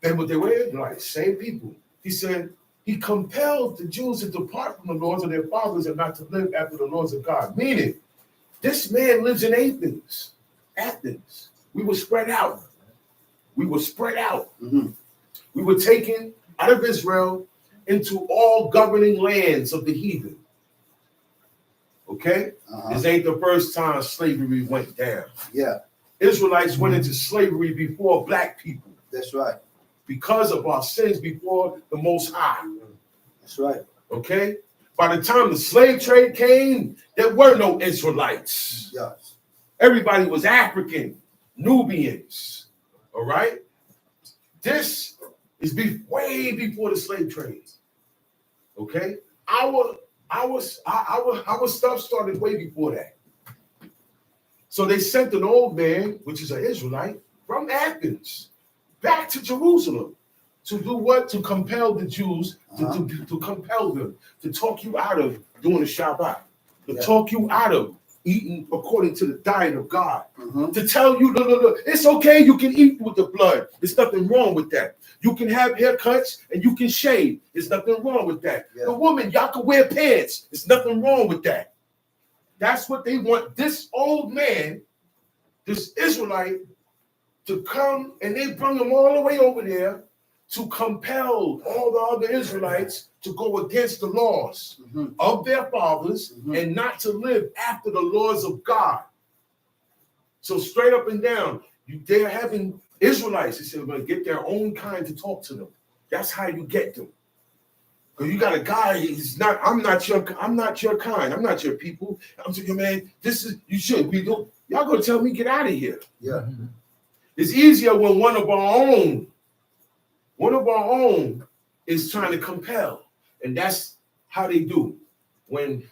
they were Israelites, same people. He said, he compelled the Jews to depart from the laws of their fathers and not to live after the laws of God. Meaning, this man lives in Athens. Athens. We were spread out. We were spread out. We were taken out of Israel into all governing lands of the heathen. Okay? This ain't the first time slavery went down. Yeah. Israelites went into slavery before black people. That's right. Because of our sins before the Most High. That's right. Okay? By the time the slave trade came, there were no Israelites. Yes. Everybody was African, Nubians. All right? This is way before the slave trade. Okay? Our stuff started way before that. So they sent an old man, which is an Israelite, from Athens back to Jerusalem to do what? To compel the Jews, to compel them, to talk you out of doing the Shabbat, to talk you out of eating according to the diet of God, to tell you, no, it's okay, you can eat with the blood. There's nothing wrong with that. You can have haircuts and you can shave. There's nothing wrong with that. Yeah. The woman, y'all can wear pants. There's nothing wrong with that. That's what they want this old man, this Israelite, to come, and they bring him all the way over there to compel all the other Israelites to go against the laws of their fathers and not to live after the laws of God. So straight up and down, they're having Israelites, they said, well, get their own kind to talk to them. That's how you get them. Because you got a guy, I'm not your kind, I'm not your people. I'm saying, man, you should be doing, y'all gonna tell me get out of here. Yeah. It's easier when one of our own is trying to compel. And that's how they do. When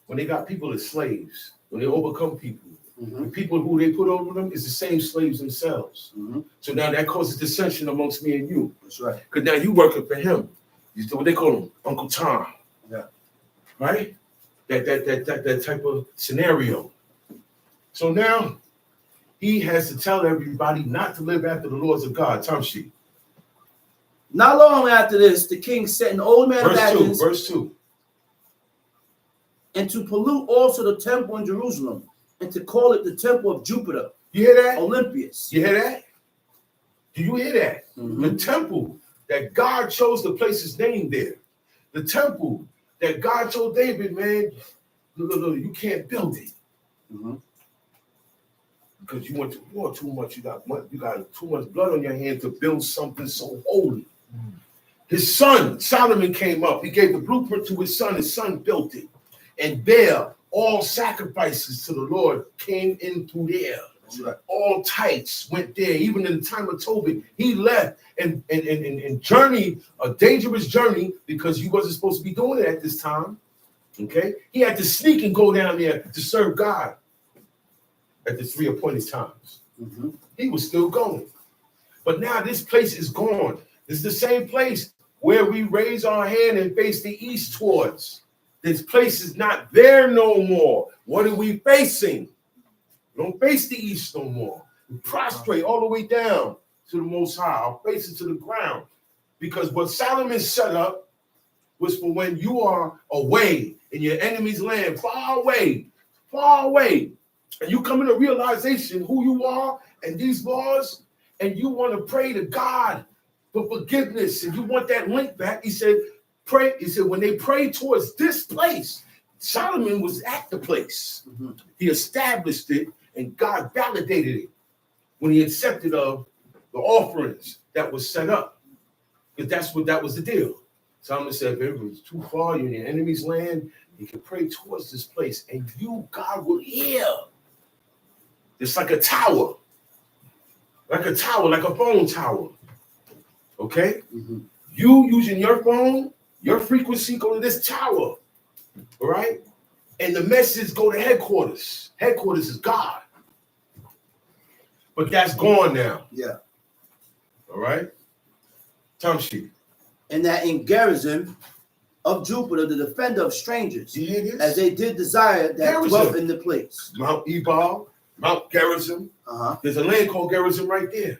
they got people as slaves, when they overcome people, the people who they put over them is the same slaves themselves. So now that causes dissension amongst me and you. That's right. Because now you working for him. You do what they call him, Uncle Tom. Yeah. Right? That type of scenario. So now he has to tell everybody not to live after the laws of God. Tamshi. Not long after this, the king sent an old man of Athens verse 2. And to pollute also the temple in Jerusalem, and to call it the temple of Jupiter. You hear that? Olympius. You hear that? Do you hear that? The temple that God chose to place his name there. The temple that God told David, man, no, you can't build it. Because you went to war too much. You got too much blood on your hands to build something so holy. His son, Solomon, came up. He gave the blueprint to his son. His son built it. And there, all sacrifices to the Lord came in through there. Right. All tithes went there. Even in the time of Tobit, he left and journeyed a dangerous journey because he wasn't supposed to be doing it at this time. Okay? He had to sneak and go down there to serve God at the 3 appointed times. He was still going. But now this place is gone. It's the same place where we raise our hand and face the east towards. This place is not there no more. What are we facing? We don't face the east no more. We prostrate all the way down to the Most High. Our faces to the ground. Because what Solomon set up was for when you are away in your enemy's land, far away, and you come into realization who you are and these laws, and you want to pray to God for forgiveness, and you want that link back. He said, pray. He said, when they prayed towards this place, Solomon was at the place. He established it, and God validated it when he accepted of the offerings that was set up. Because that was the deal. Solomon said, if it was too far, you're in your enemy's land, you can pray towards this place, and God will hear. It's like a tower. Like a phone tower. Okay? You using your phone, your frequency go to this tower. All right? And the message go to headquarters. Headquarters is God. But that's gone now. Yeah. All right? Tamshi. And that in garrison of Jupiter, the defender of strangers, You hear this? as they did desire that Garrison. dwelt in the place. Mount Ebal, Mount Gerizim. There's a land called Gerizim right there.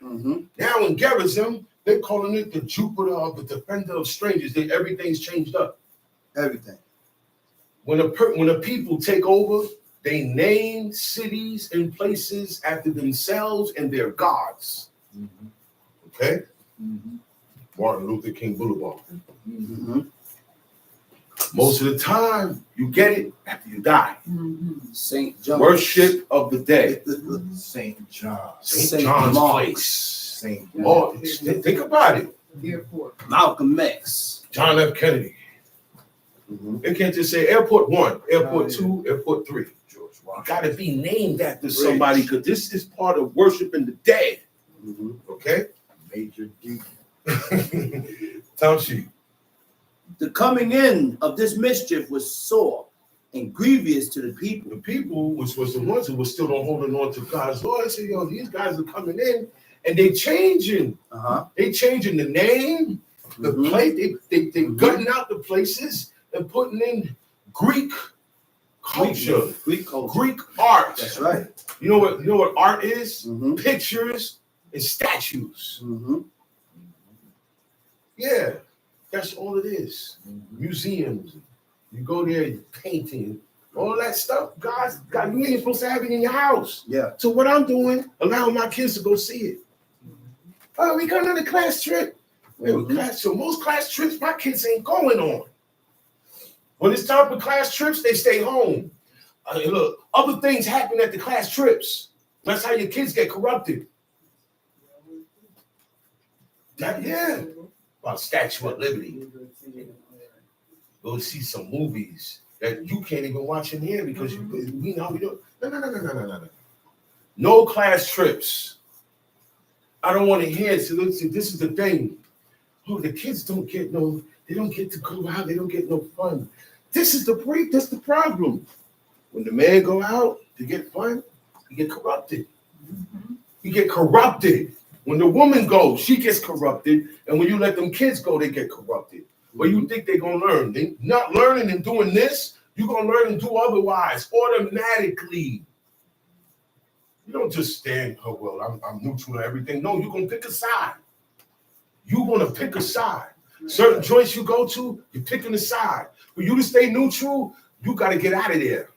Now in Gerizim, they're calling it the Jupiter of the defender of strangers. Everything's changed up. Everything. When a people take over, they name cities and places after themselves and their gods. Okay? Martin Luther King Boulevard. Most of the time, you get it after you die. St. John. Worship of the day. St. John. St. John's Mark. place. St. Oh, think about it. Malcolm X. John F. Kennedy. They can't just say Airport 1, Airport 2, Airport 3. You got to be named after somebody because this is part of worshiping the dead. Okay? Major D. Tamshi. The coming in of this mischief was sore and grievous to the people. The people, which was the ones who were still holding on to God's law, say, yo, these guys are coming in and they changing. They changing the name, the place. They gutting out the places and putting in Greek culture, Greek culture. Greek art. That's right. You know what art is? Pictures and statues. Yeah, that's all it is. Museums. You go there, you're painting, all that stuff. God, you ain't supposed to have it in your house. Yeah. So what I'm doing, allowing my kids to go see it. Oh, we going on a class trip. So most class trips, my kids ain't going on. When it's time for class trips, they stay home. Look, other things happen at the class trips. That's how your kids get corrupted. Yeah. About Statue of Liberty. Go see some movies that you can't even watch in here because we don't. No. No class trips. I don't want to hear it. So this is the thing. Oh, the kids don't get they don't get to go out, they don't get no fun. That's the problem. When the man go out to get fun, he get corrupted. He get corrupted. When the woman goes, she gets corrupted. And when you let them kids go, they get corrupted. Well, you think they're going to learn. They not learning and doing this, you're going to learn and do otherwise automatically. You don't just stand, oh, well, I'm neutral to everything. No, you're going to pick a side. You're going to pick a side. Certain joints you go to, you're picking a side. For you to stay neutral, you got to get out of there.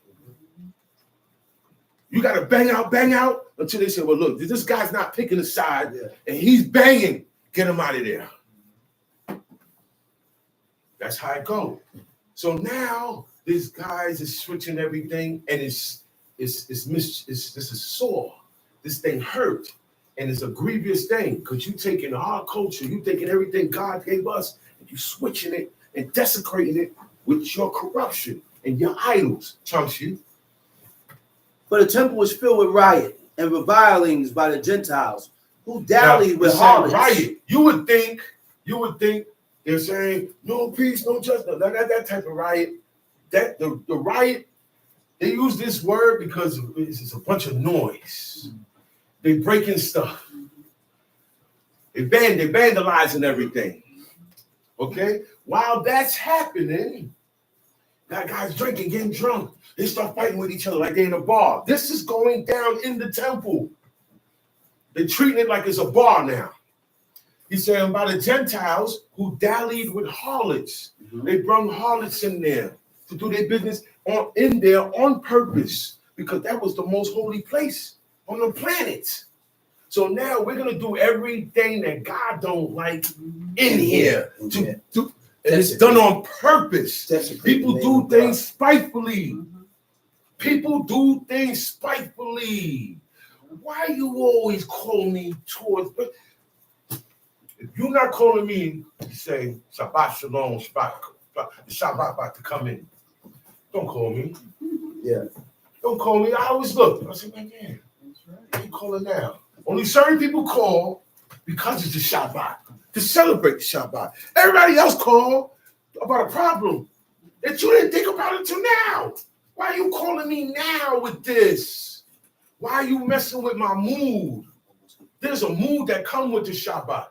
You got to bang out until they say, well, look, this guy's not picking a side and he's banging. Get him out of there. That's how it goes. So now this guys is switching everything and this is sore. This thing hurt. And it's a grievous thing because you taking our culture, you taking everything God gave us, and you switching it and desecrating it with your corruption and your idols, Chunky. For the temple was filled with riot and revilings by the Gentiles who dallied with harlots. Riot. You would think they're saying no peace, no justice, that type of riot. That the riot, they use this word because it's a bunch of noise. They breaking stuff. They vandalizing everything. Okay? While that's happening, that guy's drinking, getting drunk. They start fighting with each other like they're in a bar. This is going down in the temple. They're treating it like it's a bar now. He's saying about the Gentiles who dallied with harlots. They brought harlots in there to do their business in there on purpose because that was the most holy place on the planet. So now we're going to do everything that God don't like in here. And it's done on purpose. People do things spitefully. People do things spitefully. Why you always call me towards... If you're not calling me, you say, Shabbat Shalom, Shabbat about to come in. Don't call me. Yeah. Don't call me. I always look. I say, man, I ain't calling now. Only certain people call because it's the Shabbat, to celebrate the Shabbat. Everybody else call about a problem that you didn't think about until now. Why are you calling me now with this? Why are you messing with my mood? There's a mood that comes with the Shabbat.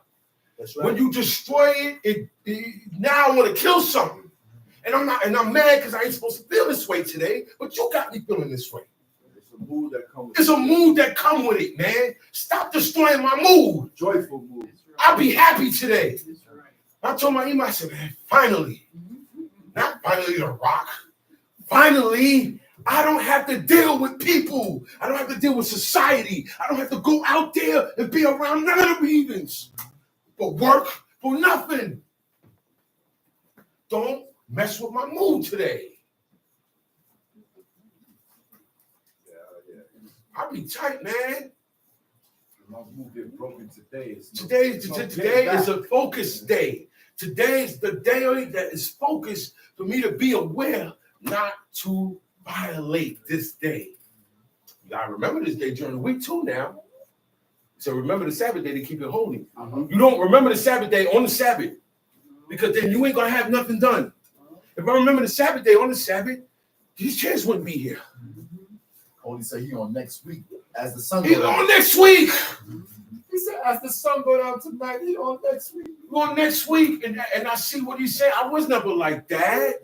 That's right. When you destroy it, now I want to kill something. And I'm mad because I ain't supposed to feel this way today, but you got me feeling this way. It's a mood that comes. There's a mood that comes with it, man. Stop destroying my mood. Joyful mood. I'll be happy today. I told my email, I said, man, finally, not finally the rock. Finally, I don't have to deal with people. I don't have to deal with society. I don't have to go out there and be around none of the heathens. For work, for nothing. Don't mess with my mood today. Yeah. I'll be tight, man. My mood get broken today. Today is a focus day. Today is the day that is focused for me to be aware not to violate this day. You gotta remember this day during the week too now. So remember the Sabbath day to keep it holy. You don't remember the Sabbath day on the Sabbath because then you ain't gonna have nothing done. If I remember the Sabbath day on the Sabbath, these chairs wouldn't be here. Holy said he on next week as the sun He's go down. on next week. He said as the sun go down tonight, he on next week. On next week, and I see what he's saying. I was never like that.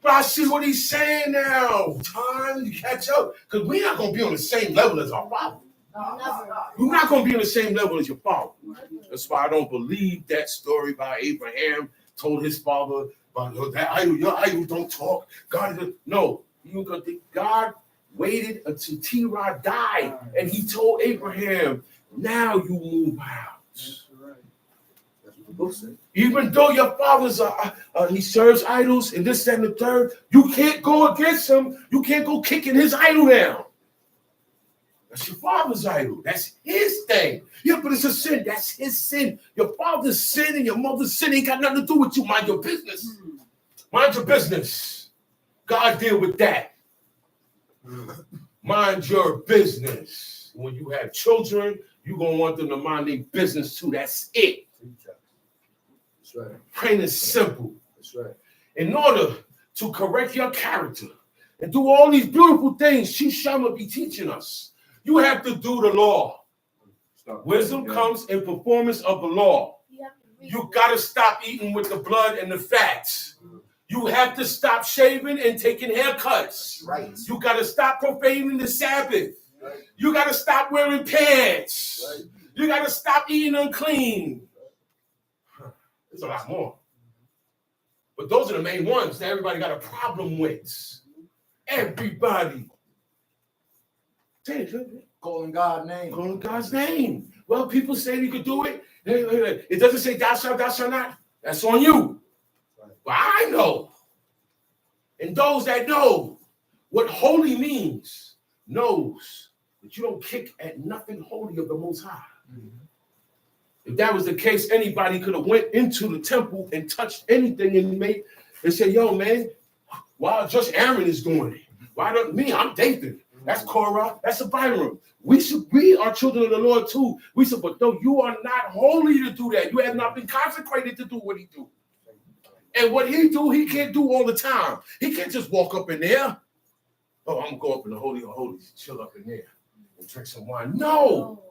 But I see what he's saying now. Time to catch up. Because we're not going to be on the same level as our father. You're not going to be on the same level as your father. That's why I don't believe that story by Abraham told his father about that idol. Your idol don't talk. God, no. God waited until Terah died. And he told Abraham, now you move out. That's what the book said. Even though your father's he serves idols and this, that, and the third, you can't go against him. You can't go kicking his idol down. That's your father's idol. That's his thing. Yeah, but it's a sin. That's his sin. Your father's sin and your mother's sin ain't got nothing to do with you. Mind your business. Mind your business. God deal with that. Mind your business. When you have children, you're going to want them to mind their business too. That's it. That's right. Plain and simple. That's right. In order to correct your character and do all these beautiful things Shishama be teaching us, you have to do the law. Wisdom comes in performance of the law. You got to stop eating with the blood and the fats. You have to stop shaving and taking haircuts. Right. You got to stop profaning the Sabbath. You got to stop wearing pants. Right. You got to stop eating unclean. There's a lot more. But those are the main ones that everybody got a problem with. Everybody. Calling God's name. Calling God's name. Well, people say you could do it. It doesn't say thou shalt not. That's on you. But I know. And those that know what holy means knows that you don't kick at nothing holy of the Most High. If that was the case, anybody could have went into the temple and touched anything and said, yo, man, why just Aaron is doing it? Why don't me? I'm David. That's Korah. That's Abiram. We are children of the Lord too. We said, but no, you are not holy to do that. You have not been consecrated to do what he do. And what he do, he can't do all the time. He can't just walk up in there. Oh, I'm going to go up in the Holy of Holies, chill up in there and drink some wine. No.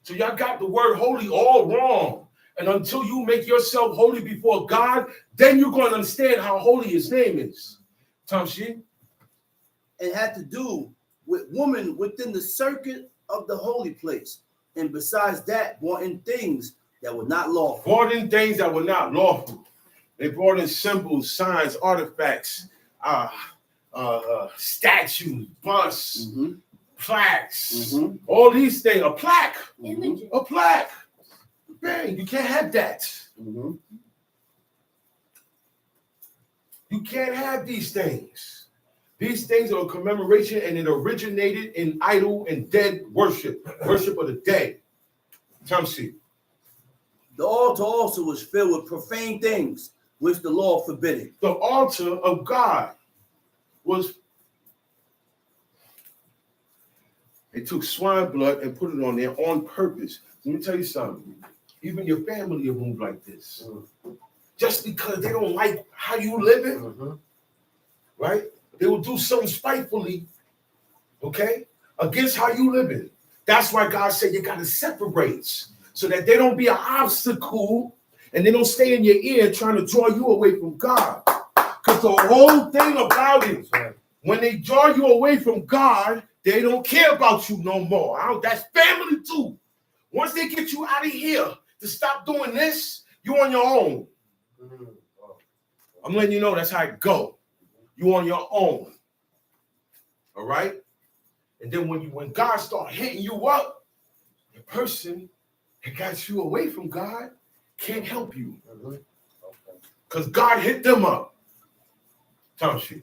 So y'all got the word holy all wrong. And until you make yourself holy before God, then you're going to understand how holy his name is. Tamshi? It had to do with women within the circuit of the holy place. And besides that, wanting things that were not lawful. Brought in things that were not lawful. They brought in symbols, signs, artifacts, statues, busts, plaques, all these things. A plaque. A plaque. Man, you can't have that. You can't have these things. These things are a commemoration, and it originated in idol and dead worship of the dead. Tamsi. The altar also was filled with profane things, which the law forbidden. The altar of God was, they took swine blood and put it on there on purpose. Let me tell you something. Even your family will move like this. Just because they don't like how you live it, right? They will do something spitefully, okay, against how you living. That's why God said you got to separate so that they don't be an obstacle and they don't stay in your ear trying to draw you away from God. Because the whole thing about it, when they draw you away from God, they don't care about you no more. That's family too. Once they get you out of here to stop doing this, you on your own. I'm letting you know that's how it go. You on your own. All right? And then when God start hitting you up, the person that got you away from God can't help you. Because God hit them up. Tell me.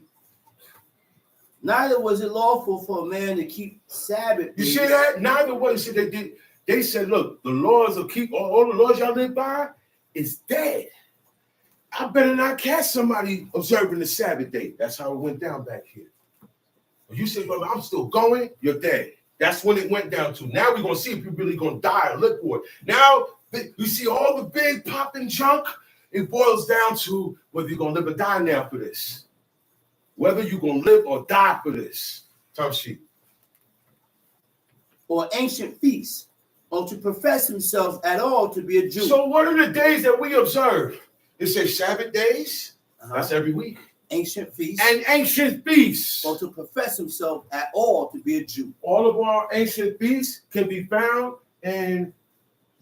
Neither was it lawful for a man to keep Sabbath. You see that? Neither was it. They did. They said, look, the laws of keep all the laws y'all live by is dead. I better not catch somebody observing the Sabbath day. That's how it went down back here. When you say, brother, I'm still going, you're dead. That's when it went down to. Now we're going to see if you're really going to die or live for it. Now, you see all the big popping junk, it boils down to whether you're going to live or die now for this. Whether you're going to live or die for this. Tom sheet. Or ancient feasts, or to profess himself at all to be a Jew. So what are the days that we observe? It says Sabbath days. That's every week. Ancient feasts. And ancient feasts. Or to profess himself at all to be a Jew. All of our ancient feasts can be found in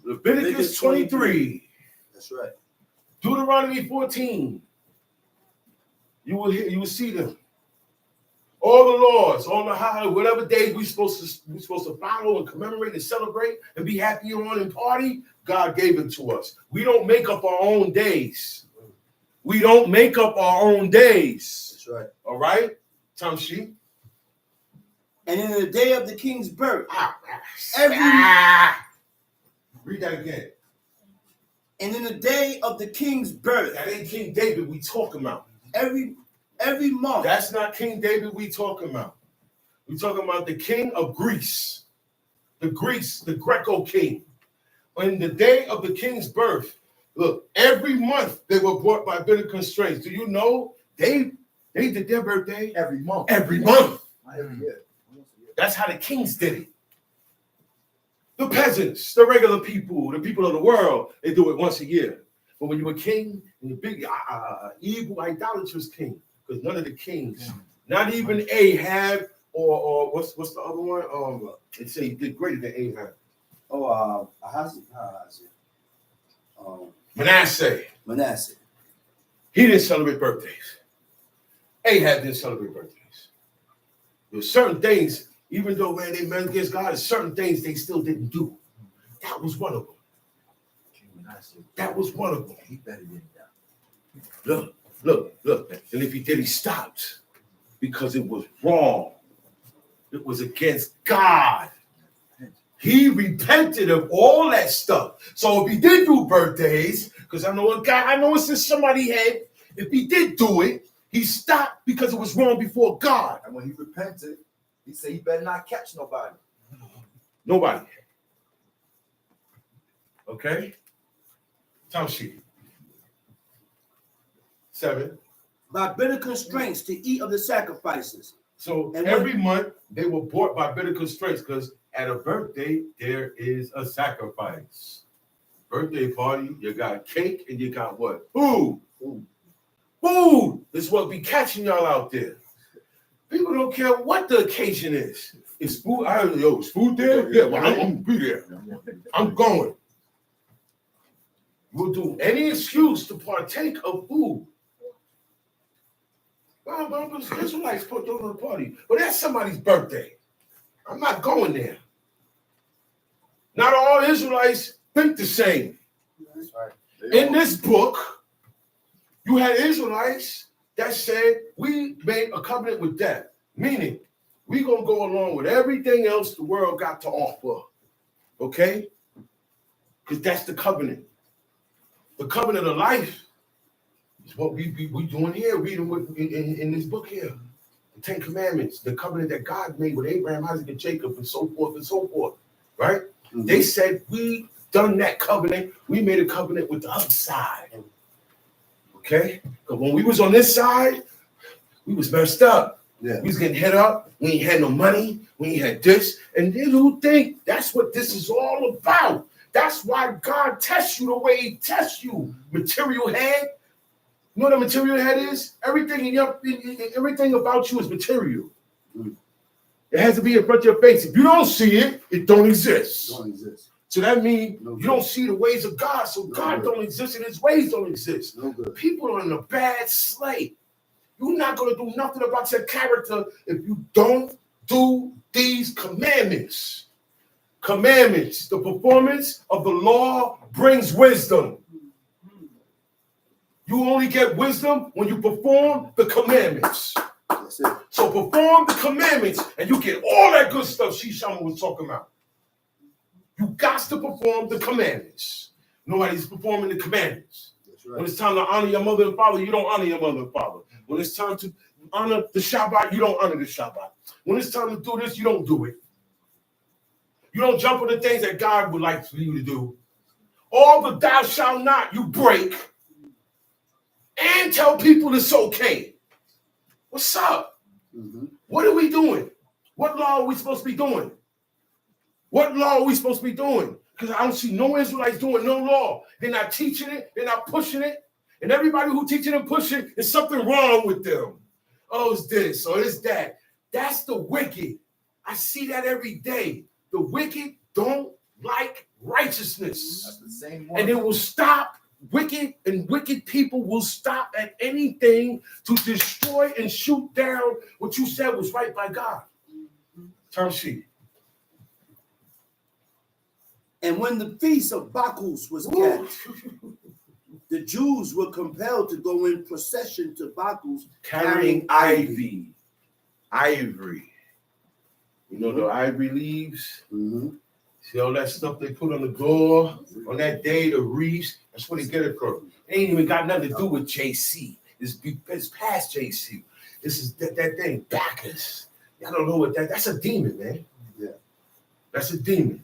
Leviticus 23. That's right. Deuteronomy 14. You will see them. All the laws, all the holidays, whatever days we're supposed to follow and commemorate and celebrate and be happy on and party, God gave it to us. We don't make up our own days. We don't make up our own days. That's right. All right? Tom sheet. And in the day of the king's birth, read that again. And in the day of the king's birth. That ain't King David we talking about. Every month. That's not King David we talking about. We talking about the king of Greece. The Greco king. On the day of the king's birth, look, every month they were brought by bitter constraints. Do you know they did their birthday Every month. every month? Every year. That's how the kings did it. The peasants, the regular people, the people of the world, they do it once a year. But when you're a king, and the big evil idolatrous king, because none of the kings, not even Ahab or what's the other one? They say he did greater than Ahab. Manasseh. He didn't celebrate birthdays. Ahab didn't celebrate birthdays. There were certain things, even though man they met against God, there's certain things they still didn't do. That was one of them. That was one of them. He better than that. Look. And if he did, he stopped because it was wrong. It was against God. He repented of all that stuff. So if he did do birthdays, because I know it's in somebody's head, if he did do it, he stopped because it was wrong before God. And when he repented, he said he better not catch nobody. Nobody. Okay? Time sheet. 7. By bitter constraints to eat of the sacrifices. So and every month they were bought by bitter constraints because at a birthday there is a sacrifice. Birthday party, you got cake and you got what? Food. Food is what be catching y'all out there. People don't care what the occasion is. It's food. Is food there? Yeah, well, I'm gonna be there. I'm going. We'll do any excuse to partake of food. Well, Israelites put on the party. Well, that's somebody's birthday. I'm not going there. Not all Israelites think the same. That's right. In this book, you had Israelites that said we made a covenant with death, meaning we're going to go along with everything else the world got to offer. Okay? Because that's the covenant. The covenant of life is what we doing here, reading in this book here. The 10 Commandments, the covenant that God made with Abraham, Isaac, and Jacob, and so forth, right? Mm-hmm. They said we done that covenant. We made a covenant with the other side. Okay? Because when we was on this side, we was messed up. Yeah. We was getting hit up. We ain't had no money. We ain't had this. And then who think that's what this is all about? That's why God tests you the way he tests you. Material head. You know what a material head is? Everything everything about you is material. It has to be in front of your face. If you don't see it, it don't exist. Don't exist. So that means No you good. don't see the ways of God. So No God good. don't exist and his ways don't exist. No good. People are in a bad slate. You're not going to do nothing about your character if you don't do these commandments. Commandments. The performance of the law brings wisdom. You only get wisdom when you perform the commandments. That's it. So perform the commandments and you get all that good stuff Shishama was talking about. You got to perform the commandments. Nobody's performing the commandments. That's right. When it's time to honor your mother and father, you don't honor your mother and father. When it's time to honor the Shabbat, you don't honor the Shabbat. When it's time to do this, you don't do it. You don't jump on the things that God would like for you to do. All the thou shalt not, you break. And tell people it's okay. What's up? Mm-hmm. What are we doing? What law are we supposed to be doing? What law are we supposed to be doing? Because I don't see no Israelites doing no law. They're not teaching it. They're not pushing it. And everybody who teaching and pushing, there's something wrong with them. Oh, it's this or it's that. That's the wicked. I see that every day. The wicked don't like righteousness. That's the same one. And it will stop. Wicked and wicked people will stop at anything to destroy and shoot down what you said was right by God. Term sheet. And when the feast of Bacchus was kept, the Jews were compelled to go in procession to Bacchus Carrying ivy. Ivory. You know the ivory leaves? Mm-hmm. See all that stuff they put on the door on that day, the wreaths. That's where they get it from. It ain't even got nothing to do with JC. It's past JC. This is that thing, Bacchus. Y'all don't know what that's a demon, man. Yeah. That's a demon.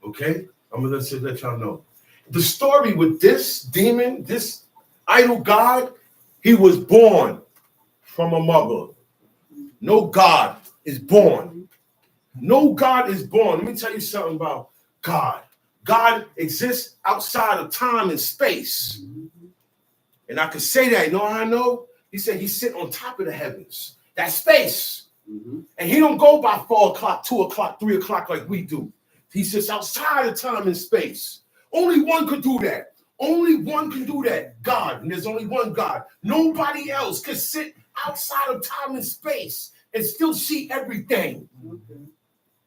Okay? I'm gonna let y'all know. The story with this demon, this idol god, he was born from a mother. No God is born. No God is born. Let me tell you something about God. God exists outside of time and space. And I can say that. You know how I know? He said he's sitting on top of the heavens. That's space. Mm-hmm. And he don't go by 4 o'clock, 2 o'clock, 3 o'clock like we do. He sits outside of time and space. Only one could do that. Only one can do that. God. And there's only one God. Nobody else can sit outside of time and space and still see everything. Okay.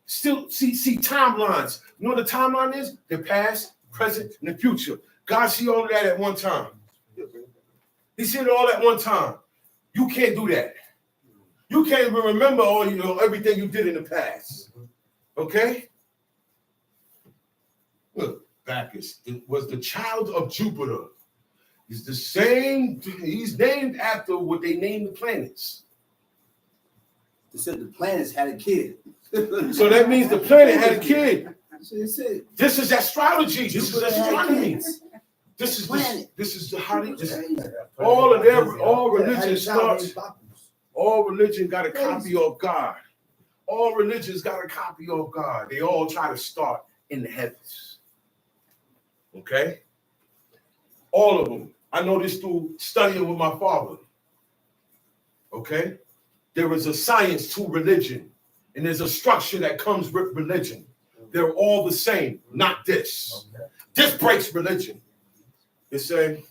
Still see timelines. You know what the timeline is? The past, present, and the future. God see all of that at one time. He see it all at one time. You can't do that. You can't even remember all everything you did in the past. Okay? Look, Bacchus was the child of Jupiter. He's the same. He's named after what they named the planets. They said the planets had a kid. So that means the planet had a kid. That's it. This is astrology. This is Jupiter had astronomy. kids. This is Planet. this is the how they just Crazy. all religion Had a child starts. named Bacchus. All religion got a copy of God. All religions got a copy of God. They all try to start in the heavens. Okay? All of them. I know this through studying with my father. Okay? There is a science to religion, and there's a structure that comes with religion. They're all the same, not this. This breaks religion. It said,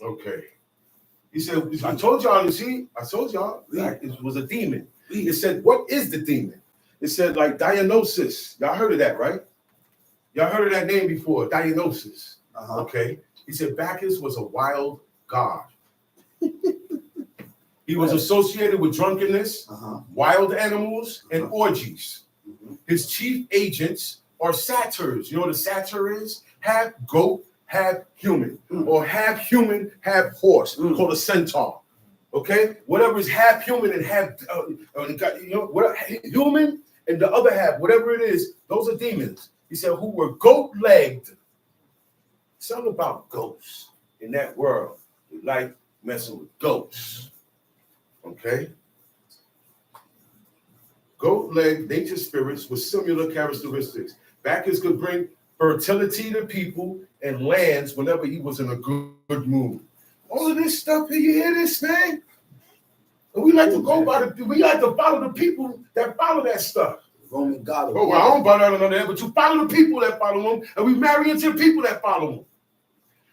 okay. He said, I told y'all, you see, I told y'all, like, it was a demon. It said, what is the demon? It said, like, Dionysus. Y'all heard of that, right? Y'all heard of that name before, Dionysus. Uh-huh. Okay. He said, Bacchus was a wild god. He was associated with drunkenness, wild animals, and orgies. His chief agents are satyrs. You know what a satyr is? Half goat, half human, or half human, half horse, called a centaur. Okay, whatever is half human and half, human and the other half, whatever it is, those are demons. He said, who were goat-legged. Something about ghosts in that world. They like messing with ghosts. Okay, goat leg, nature spirits with similar characteristics. Bacchus could bring fertility to people and lands whenever he was in a good mood. All of this stuff here, you hear this, man? And we like to go by we like to follow the people that follow that stuff. Roman God. Oh, well, I don't buy none of that, but you follow the people that follow them, and we marry into the people that follow them.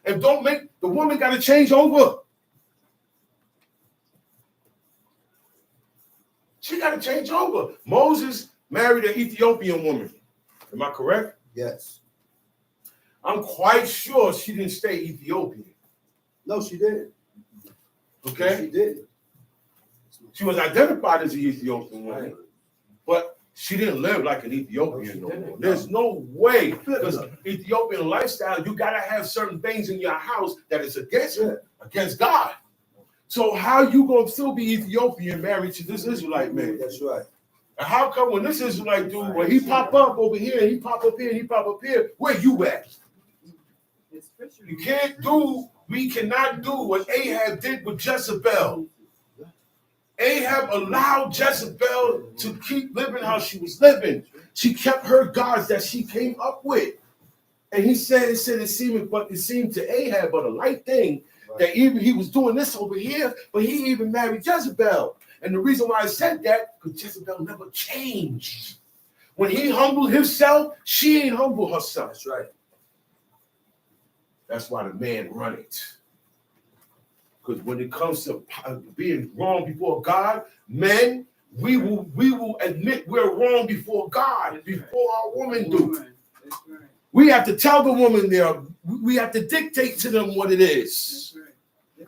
And don't make the woman got to change over. She got to change over. Moses married an Ethiopian woman. Am I correct? Yes. I'm quite sure she didn't stay Ethiopian. No, she did. Okay? She did. She was identified as an Ethiopian woman, but she didn't live like an Ethiopian no more. There's no way, because Ethiopian lifestyle, you gotta have certain things in your house that is against God. So how you gonna still be Ethiopian married to this Israelite man? That's right. And how come when this Israelite dude, when he pop up over here, he pop up here, and he pop up here, where you at? You can't do, we cannot do what Ahab did with Jezebel. Ahab allowed Jezebel to keep living how she was living. She kept her gods that she came up with. And it seemed to Ahab but a light thing that even he was doing this over here, but he even married Jezebel. And the reason why I said that, because Jezebel never changed. When he humbled himself, she ain't humble herself. That's right. That's why the man run it. Because when it comes to being wrong before God, men, we will admit we're wrong before God, before our women do. We have to tell the woman there, we have to dictate to them what it is.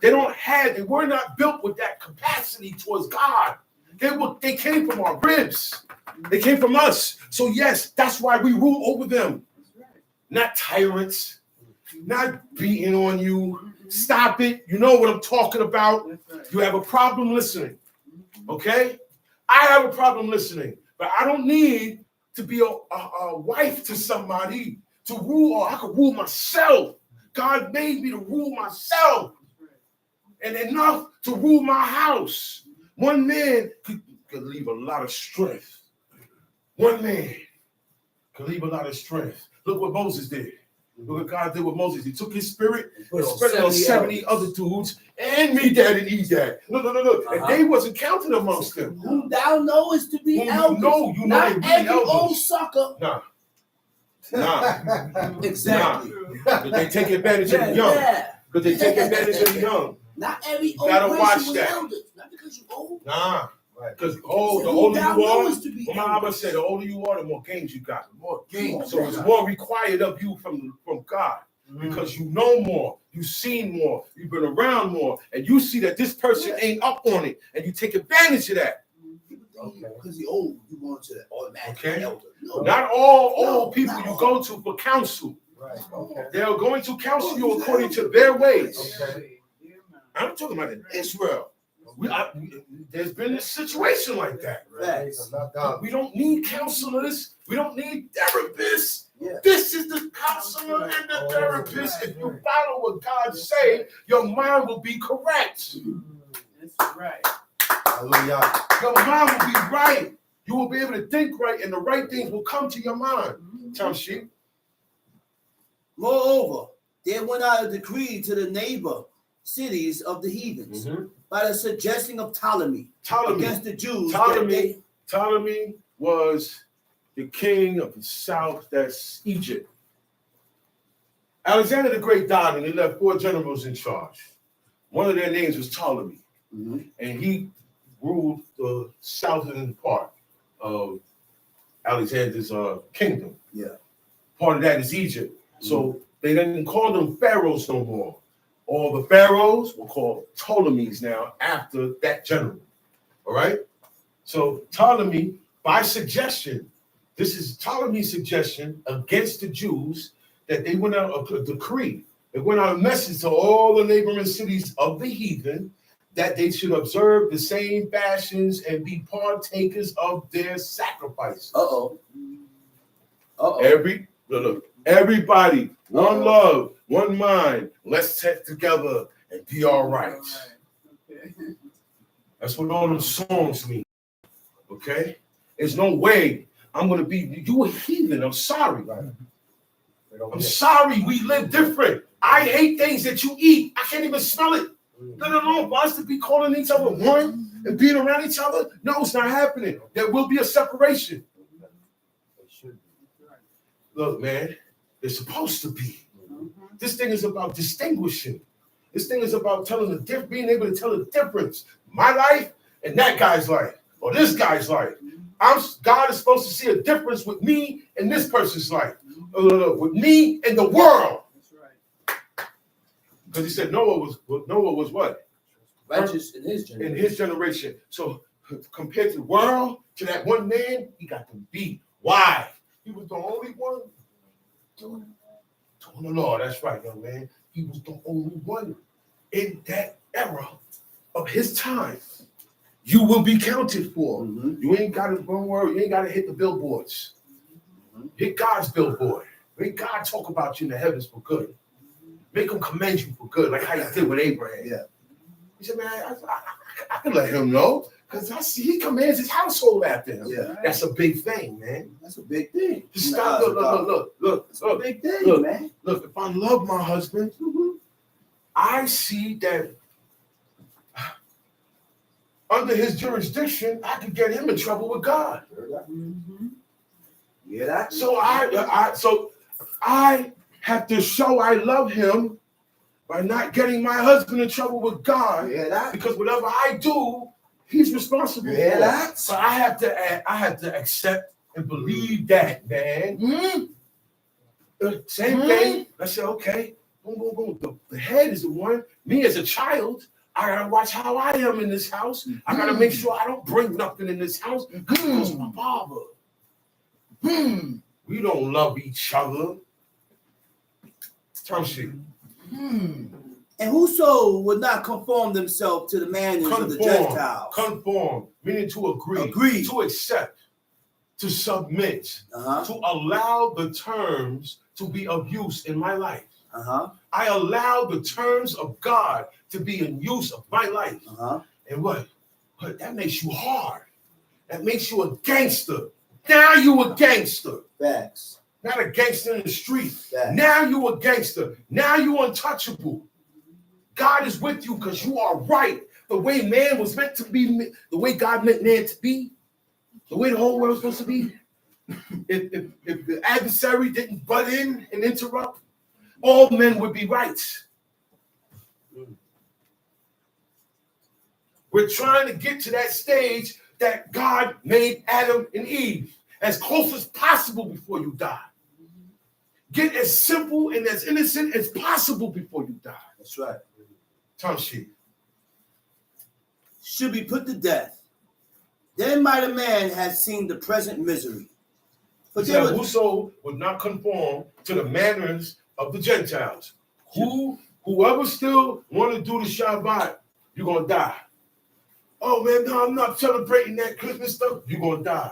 They were not built with that capacity towards God. They came from our ribs. They came from us. So yes, that's why we rule over them. Not tyrants, not beating on you. Stop it. You know what I'm talking about. You have a problem listening. Okay? I have a problem listening, but I don't need to be a wife to somebody to rule, or I could rule myself. God made me to rule myself. And enough to rule my house. One man could leave a lot of strength. One man could leave a lot of strength. Look what Moses did. Look what God did with Moses. He took his spirit and spread it on 70 other dudes and me, dad, and he, dad. Look. And they wasn't counted amongst them. Whom thou knowest to be elders. You know not they every elders. old sucker. Nah. Exactly. Because they take advantage of the young. Because they take advantage of the young. Not every You old gotta person watch was that. elders. Not because you're old. Nah. Because the Who older thou you are, knowest to be what my Abba said, the older you are, the more games you got. More games. So it's more required of you from God. Because you know more, you've seen more, you've been around more, and you see that this person ain't up on it, and you take advantage of that. Because you're old, you go into that automatic elder. No. Not all old people you go to for counsel. Right. Okay. They are going to counsel you according to their ways. Okay. I'm talking about in Israel. There's been a situation like that. Facts. We don't need counselors. We don't need therapists. Yeah. This is the counselor and the therapist. If you follow what God say, your mind will be correct. That's right. Hallelujah. Your mind will be right. You will be able to think right, and the right things will come to your mind. Tamshi. Moreover, there went out a decree to the neighbor cities of the heathens by the suggesting of Ptolemy against the Jews. Ptolemy was the king of the south, that's Egypt. Alexander the Great died, and he left 4 generals in charge. One of their names was Ptolemy, and he ruled the southern part of Alexander's kingdom. Yeah. Part of that is Egypt. So they didn't call them pharaohs no more. All the pharaohs were called Ptolemies now after that general. All right? So Ptolemy, by suggestion, this is Ptolemy's suggestion against the Jews, that they went out a decree. They went out a message to all the neighboring cities of the heathen that they should observe the same fashions and be partakers of their sacrifices. Everybody, one love, one mind. Let's take together and be all right. That's what all them songs mean. Okay? There's no way I'm going to be, you a heathen. I'm sorry. Right. I'm sorry. We live different. I hate things that you eat. I can't even smell it. No. For us to be calling each other one and being around each other, no, it's not happening. There will be a separation. Look, man, it's supposed to be. This thing is about distinguishing. This thing is about being able to tell the difference. My life and that guy's life, or this guy's life. God is supposed to see a difference with me and this person's life, with me and the world. Because he said Noah was what? Righteous in his generation. In his generation. So compared to the world, to that one man, he got them beat. Why? He was the only one doing the law. That's right, young man. He was the only one in that era of his time. You will be counted for. You ain't got to, don't worry, you ain't got to hit the billboards. Hit God's billboard. Make God talk about you in the heavens for good. Make him commend you for good, like how you did with Abraham. Yeah. He said, man, I can let him know, because I see he commands his household after him. Yeah. That's a big thing, man. That's a big thing. Just stop. Look. It's a big thing, man. Look, if I love my husband, I see that under his jurisdiction, I could get him in trouble with God. Yeah, that. So I have to show I love him by not getting my husband in trouble with God. Yeah, that. Because whatever I do, he's responsible for that. So I have to accept and believe that, man. Same thing. I said, okay, boom. The head is the one. Me as a child, I gotta watch how I am in this house. I gotta make sure I don't bring nothing in this house because of my father. We don't love each other. Term sheet. And whoso would not conform themselves to the manners of the Gentiles. Conform, meaning to agree, to accept, to submit, to allow the terms to be of use in my life. I allow the terms of God to be in use of my life. And what? But that makes you hard. That makes you a gangster. Now you a gangster. Facts. Not a gangster in the street. Facts. Now you a gangster. Now you untouchable. God is with you because you are right. The way man was meant to be, the way God meant man to be, the way the whole world was supposed to be. If the adversary didn't butt in and interrupt, all men would be right. We're trying to get to that stage that God made Adam and Eve as close as possible before you die. Get as simple and as innocent as possible before you die. That's right. Tom sheet. Should be put to death. Then might a man have seen the present misery. But whoso would not conform to the manners of the Gentiles. Whoever still want to do the Shabbat, you're going to die. Oh, man, no, I'm not celebrating that Christmas stuff. You're going to die.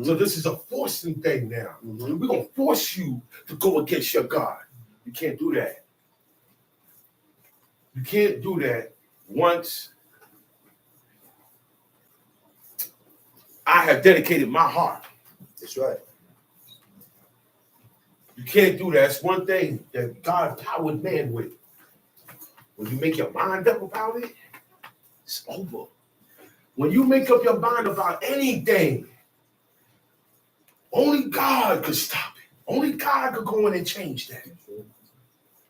So this is a forcing thing now. We're going to force you to go against your God. You can't do that. You can't do that once I have dedicated my heart. That's right. You can't do that. That's one thing that God empowered man with. When you make your mind up about it, it's over. When you make up your mind about anything, only God could stop it. Only God could go in and change that.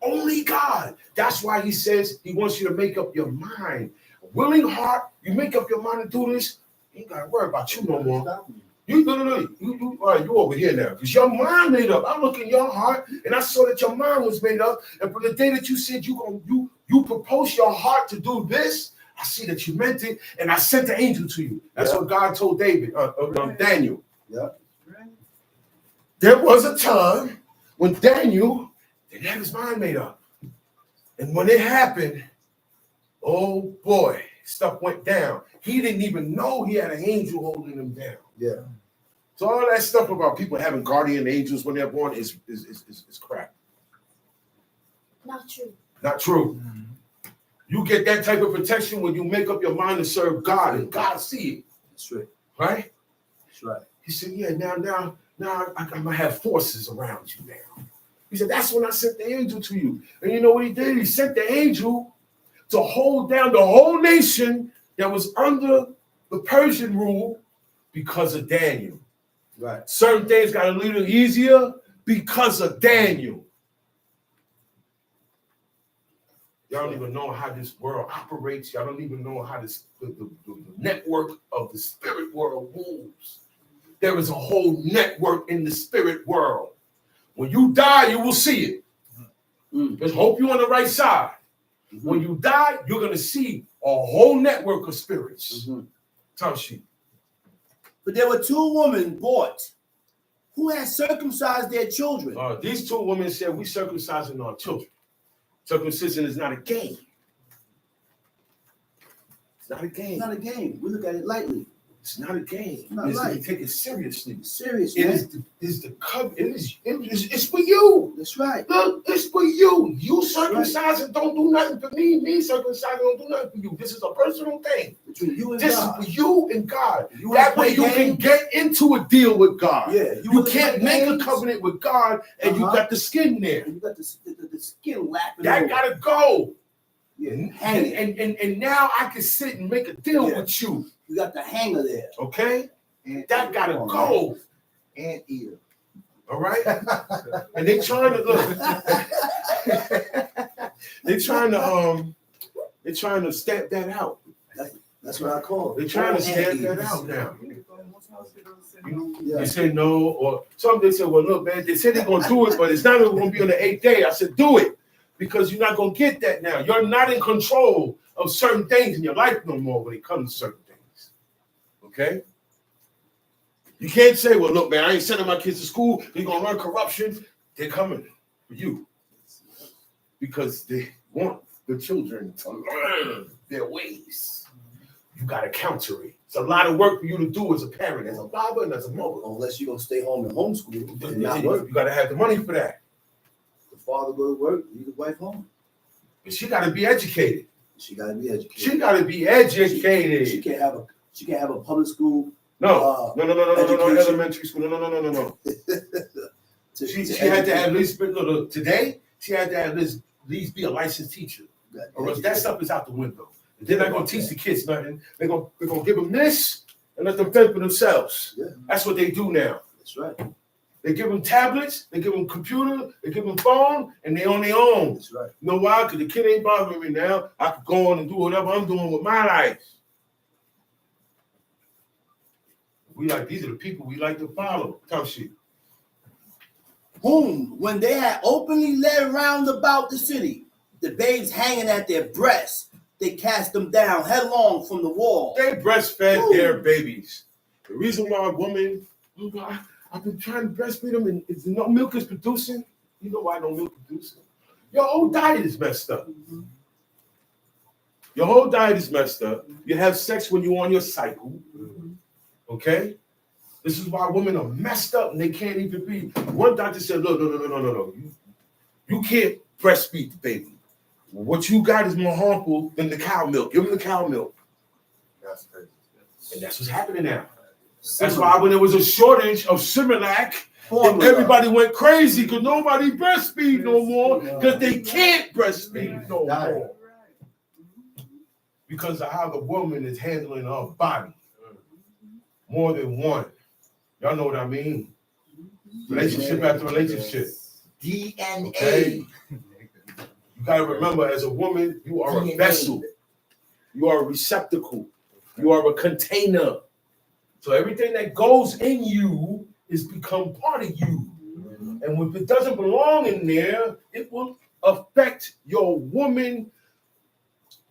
Only God. That's why he says he wants you to make up your mind. A willing heart, you make up your mind to do this, you ain't got to worry about you no more. You over here now. Because your mind made up. I look in your heart and I saw that your mind was made up. And from the day that you said you proposed your heart to do this, I see that you meant it, and I sent the angel to you. That's what God told Daniel. Yeah. There was a time when Daniel didn't have his mind made up. And when it happened, oh boy, stuff went down. He didn't even know he had an angel holding him down. Yeah. So all that stuff about people having guardian angels when they're born is crap. Not true. Not true. You get that type of protection when you make up your mind to serve God, and God see it. That's right. Right? That's right. He said, yeah, now I'm gonna have forces around you now. He said, that's when I sent the angel to you. And you know what he did? He sent the angel to hold down the whole nation that was under the Persian rule because of Daniel. Right. Certain things got a little easier because of Daniel. Y'all don't even know how this world operates. Y'all don't even know how this the network of the spirit world moves. There is a whole network in the spirit world. When you die, you will see it. Just hope you're on the right side. When you die, you're going to see a whole network of spirits. Tell she. But there were 2 women bought who had circumcised their children. These 2 women said, we circumcising our children. Circumcision is not a game. It's not a game. It's not a game. We look at it lightly. It's not a game. We take it seriously. Serious, It man. is the covenant. It's for you. That's right. Look, it's for you. You circumcising don't do nothing for me. Me circumcising don't do nothing for you. This is a personal thing. Between you and This God. is for you and God. You That wanna way you play can games? get into a deal with God. Yeah. You wanna can't play make a games? covenant with God and you got the skin there. And you got the skin lapping That over. gotta go. Yeah. And now I can sit and make a deal with you. You got the hanger there. Okay? And That gotta go. And ear. All right? And they trying to look. They're trying to stamp that out. That's what I call it. They're trying to stamp that out now. Yeah. They say no, or some they say, well, look, man, they said they're gonna do it, but it's not gonna be on the 8th day. I said, do it, because you're not gonna get that now. You're not in control of certain things in your life no more when it comes to certain things. Okay? You can't say, well, look, man, I ain't sending my kids to school. They're going to run corruption. They're coming for you because they want the children to learn their ways. You got to counter it. It's a lot of work for you to do as a parent, as a father, and as a mother. Unless you're going to stay home and homeschool and not work. You got to have the money for that. The father go to work, leave the wife home. But she got to be educated. She got to be educated. She got to be educated. She can't have a public school. No, education. elementary school. No. She had to at least, today, she had to at least be a licensed teacher. Or else that stuff is out the window. They're not going to teach the kids nothing. They're going to give them this and let them fend for themselves. Yeah. That's what they do now. That's right. They give them tablets, they give them computer, they give them phone, and they on their own. That's right. You know why? Because the kid ain't bothering me now. I could go on and do whatever I'm doing with my life. These are the people we like to follow. Tough shit. Whom, when they had openly led round about the city, the babes hanging at their breasts, they cast them down headlong from the wall. They breastfed their babies. The reason why women, I've been trying to breastfeed them, and if no milk is producing, you know why no milk producing? Your whole diet is messed up. Your whole diet is messed up. You have sex when you're on your cycle. Okay? This is why women are messed up and they can't even be. One doctor said, look, no. You can't breastfeed the baby. What you got is more harmful than the cow milk. Give them the cow milk. That's crazy. And that's what's happening now. That's why when there was a shortage of Similac, everybody went crazy because nobody breastfeed no more because they can't breastfeed no more. Because of how the woman is handling her body. More than one. Y'all know what I mean? Relationship after relationship. DNA. Okay? You got to remember, as a woman, you are a vessel. You are a receptacle. You are a container. So everything that goes in you is become part of you. And if it doesn't belong in there, it will affect your woman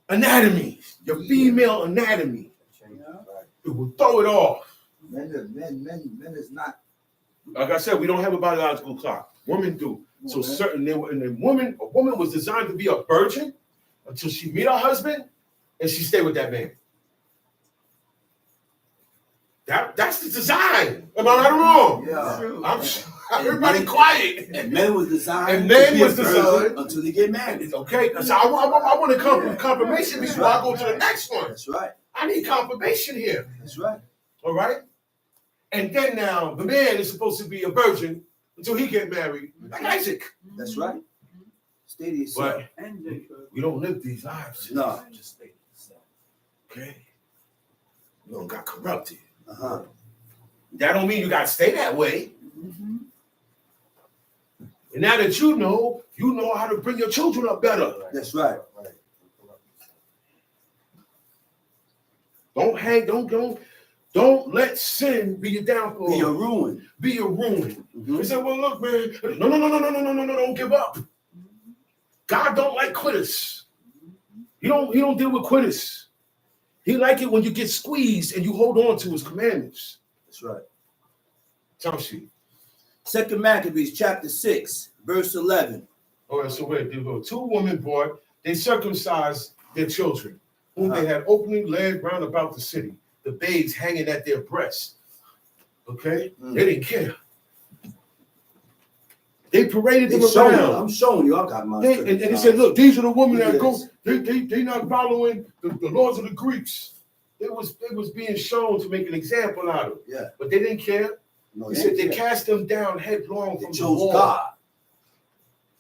anatomy, your female anatomy. It will throw it off. Men is not. Like I said, we don't have a biological clock. Women do. So a woman was designed to be a virgin until she meet her husband and she stay with that man. That's the design. Am I right or wrong? Yeah. Everybody quiet. And men was designed. And men to be was a virgin designed until they get married. Okay, so I want to come from confirmation before I go to the next one. That's right. I need confirmation here. That's right. All right? And then now the man is supposed to be a virgin until he get married, like Isaac. That's right. Stay to yourself. But we don't live these lives. No. Just stay to yourself. Okay. You don't got corrupted. Uh-huh. That don't mean you got to stay that way. Mm-hmm. And now that you know how to bring your children up better. That's right. Don't let sin be your downfall. Be your ruin. Be your ruin. Mhm. You say, well, look, man, no, don't give up. God don't like quitters. He don't deal with quitters. He like it when you get squeezed and you hold on to his commandments. That's right. Tell she. 2 Maccabees chapter 6, verse 11. All right, so wait, there go. 2 women brought, they circumcised their children, whom they had openly led round about the city, the babes hanging at their breasts. Okay? They didn't care. They paraded them around. I'm showing you. I got my. And they said, look, these are the women that go, Yes. they not following the laws of the Greeks. They was being shown to make an example out of it. Yeah. But they didn't care. No, He said they cast them down headlong They from the chose wall. God.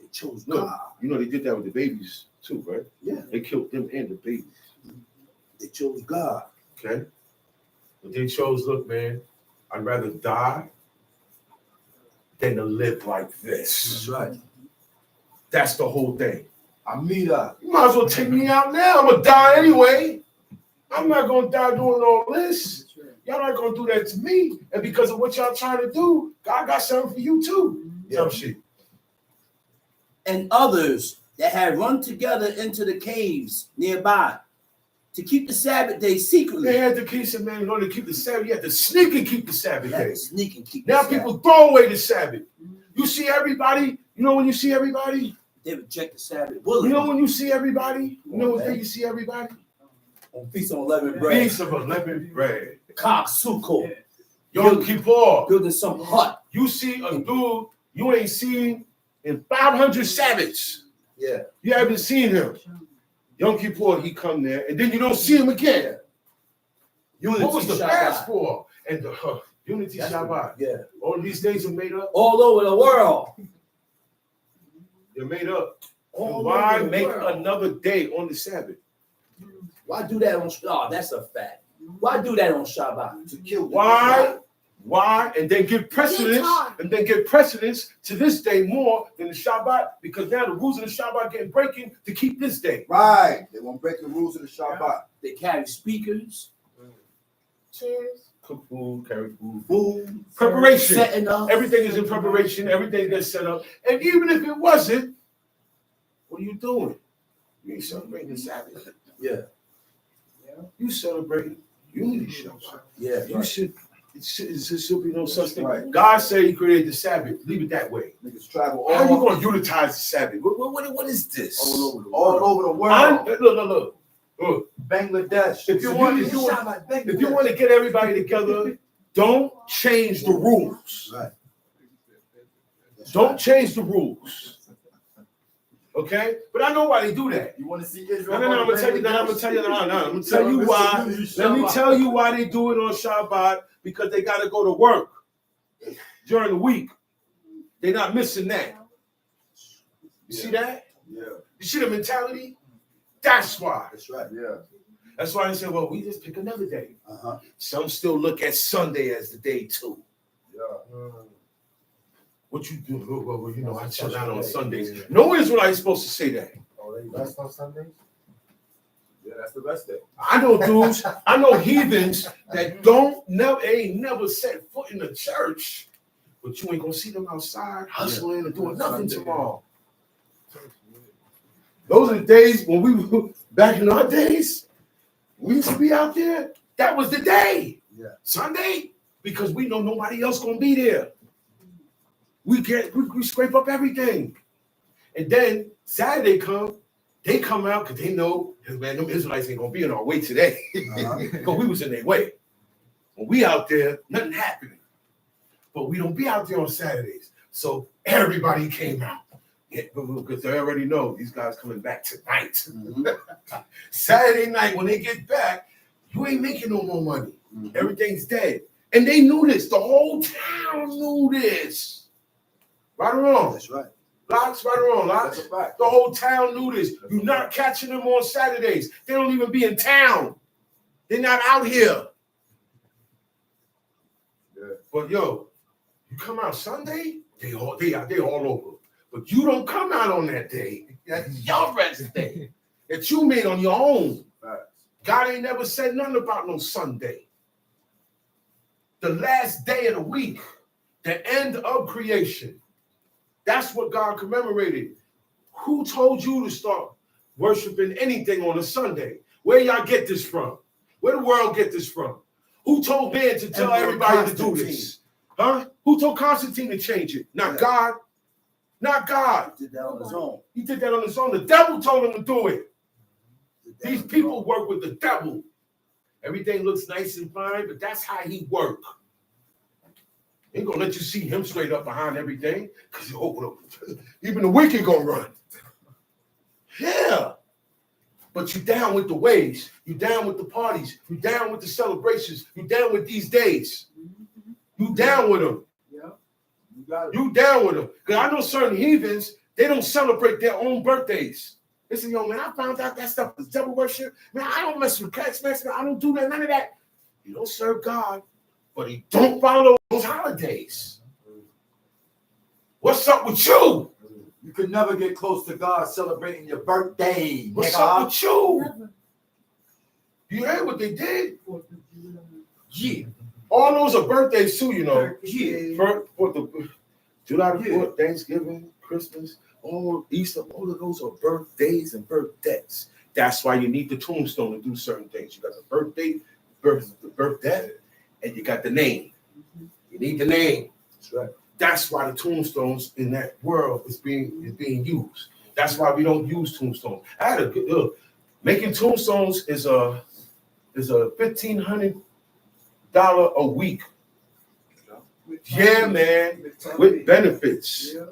They chose Look, God. you know they did that with the babies too, right? Yeah. They killed them and the babies. They chose God. Okay? But they chose, look, man, I'd rather die than to live like this. That's right. That's the whole thing. Amida. You might as well take me out now. I'm gonna die anyway. I'm not gonna die doing all this. Y'all not gonna do that to me. And because of what y'all trying to do, God got something for you too. Some shit. And others that had run together into the caves nearby to keep the Sabbath day secretly. They had to keep some man in order to keep the Sabbath. You had to sneak and keep the Sabbath They had day. to sneak and keep Now the people Sabbath. throw away the Sabbath. You see everybody. You know when you see everybody. They reject the Sabbath. You know when you see everybody. You know what day you see everybody. On Feast of Unleavened Bread. Feast of Unleavened Bread. Cock Sukkot. Yom Kippur. Building some hut. You see a dude you ain't seen in 500 Sabbaths. Yeah. You haven't seen him. Yom Kippur, he come there, and then you don't see him again. Unity What was the Shabbat. fast for? And the Unity That's Shabbat. what- Yeah. All these days are made up. All over the world. They're made up. All And why over the make world. another day on the Sabbath? Why do that on? Oh, that's a fact. Why do that on Shabbat? To kill. Why? Why? And then give precedence, to this day more than the Shabbat, because now the rules of the Shabbat getting breaking to keep this day. Right. They won't break the rules of the Shabbat. They carry speakers, Cheers. Cook food, carry food. food, Preparation. setting up. Everything is in preparation. Everything gets set up. And even if it wasn't, what are you doing? You ain't celebrating the Sabbath. Yeah. You celebrating Unity shows. Yeah. You should. It should be no such thing. Right. God said He created the Sabbath. Leave it that way. Niggas travel How you all going to unitize the Sabbath? What is this? All over the all world. over the world. Look. Bangladesh. If you want to get everybody together, don't change the rules. Right. Don't change the rules. Okay? But I know why they do that. You want to see Israel? No, I'm gonna tell you. I'm gonna tell you why. Let me tell you why they do it on Shabbat, because they got to go to work during the week. They're not missing that. You see that? Yeah. You see the mentality? That's why. That's right. Yeah. That's why they say, well, we just pick another day. Uh-huh. Some still look at Sunday as the day too. Yeah. What you do? Well, you know, I chill out on Sundays. No Israelite is supposed to say that. Oh, they rest on Sundays? Yeah, that's the best day. I know dudes, I know heathens that ain't never set foot in the church, but you ain't gonna see them outside hustling and doing nothing tomorrow. Those are the days when we were back in our days. We used to be out there. That was the day. Yeah. Sunday, because we know nobody else gonna be there. We scrape up everything. And then Saturday they come out because they know, man, them Israelites ain't gonna be in our way today. Because we was in their way. When we out there, nothing happening. But we don't be out there on Saturdays. So everybody came out. Yeah, because they already know these guys coming back tonight. Mm-hmm. Saturday night, when they get back, you ain't making no more money. Mm-hmm. Everything's dead. And they knew this. The whole town knew this. Right or wrong? That's right. Locks, right or wrong, Locks? That's a fact. The whole town knew this. You're not catching them on Saturdays. They don't even be in town. They're not out here. Yeah. But yo, you come out Sunday, they all over. But you don't come out on that day. That's your rest day that you made on your own. Facts. God ain't never said nothing about no Sunday. The last day of the week, the end of creation. That's what God commemorated. Who told you to start worshiping anything on a Sunday? Where y'all get this from? Where the world get this from? Who told man to tell everybody to do this? Huh? Who told Constantine to change it? Not God. Not God. He did that on his own. He did that on his own. The devil told him to do it. These people work with the devil. Everything looks nice and fine, but that's how he work. Ain't gonna let you see him straight up behind everything, because even the wicked gonna run. Yeah. But you down with the ways, you down with the parties, you down with the celebrations, you down with these days. You down with them. Yeah. You got it. You down with them. Because I know certain heathens, they don't celebrate their own birthdays. They say, yo, man, I found out that stuff is devil worship. Man, I don't mess with cats, man. I don't do that, none of that. You don't serve God, but he don't follow those holidays. What's up with you? You could never get close to God celebrating your birthday. What's nigga. up with you? You heard what they did? Yeah. All those are birthdays too, you know. Yeah. For the July the 4th, Thanksgiving, Christmas, all Easter, all of those are birthdays and birthdays. That's why you need the tombstone to do certain things. You got the birthday, the birthday, and you got the name. You need the name. That's right. That's why the tombstones in that world is being used. That's why we don't use tombstones. I had a good look. Making tombstones is a $1,500 a week. Yeah, man, with benefits. Yeah.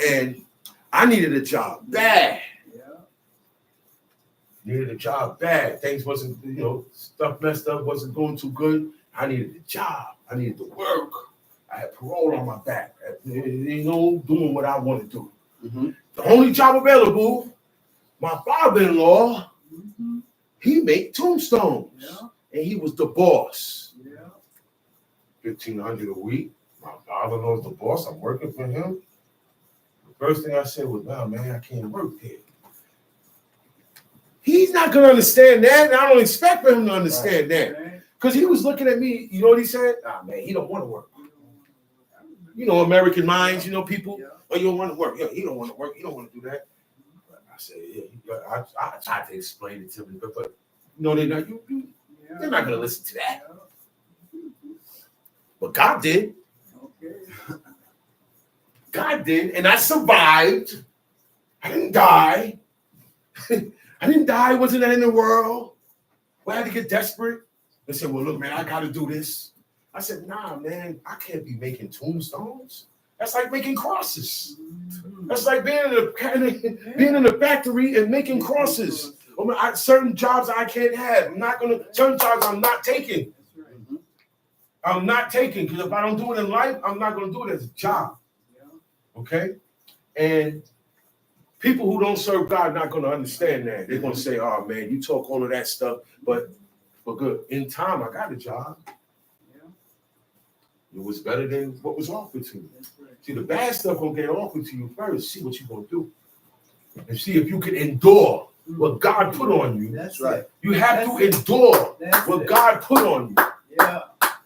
And I needed a job bad. Yeah. Needed a job bad. Things wasn't, stuff messed up, wasn't going too good. I needed a job. I needed to work. I had parole on my back. Doing what I want to do. Mm-hmm. The only job available, my father-in-law, he made tombstones. Yeah. And he was the boss. Yeah. $1,500 a week. My father-in-law's the boss. I'm working for him. The first thing I said was, "No, man, I can't work there." He's not gonna understand that, and I don't expect for him to understand that. Because he was looking at me, you know what he said? "Ah, man, he don't want to work." American minds, people. Yeah. Oh, you don't want to work. Yeah, he don't want to work. He don't want to do that. But I said, yeah. I tried to explain it to him, but they're not. They're not gonna listen to that. But God did. Okay. God did, and I survived. I didn't die. I didn't die. Wasn't that in the world? Well, I had to get desperate. They said, "Well, look, man, I got to do this." I said, "Nah, man, I can't be making tombstones. That's like making crosses. That's like being in a factory and making crosses. Certain jobs I can't have. Certain jobs I'm not taking. I'm not taking, because if I don't do it in life, I'm not going to do it as a job." Okay? And people who don't serve God are not going to understand that. They're going to say, "Oh, man, you talk all of that stuff, but good. In time, I got a job. It was better than what was offered to me." See, the bad stuff will get offered to you first. See what you're going to do. And see if you can endure what God put on you. That's right. You have to endure what God put on you. Yeah.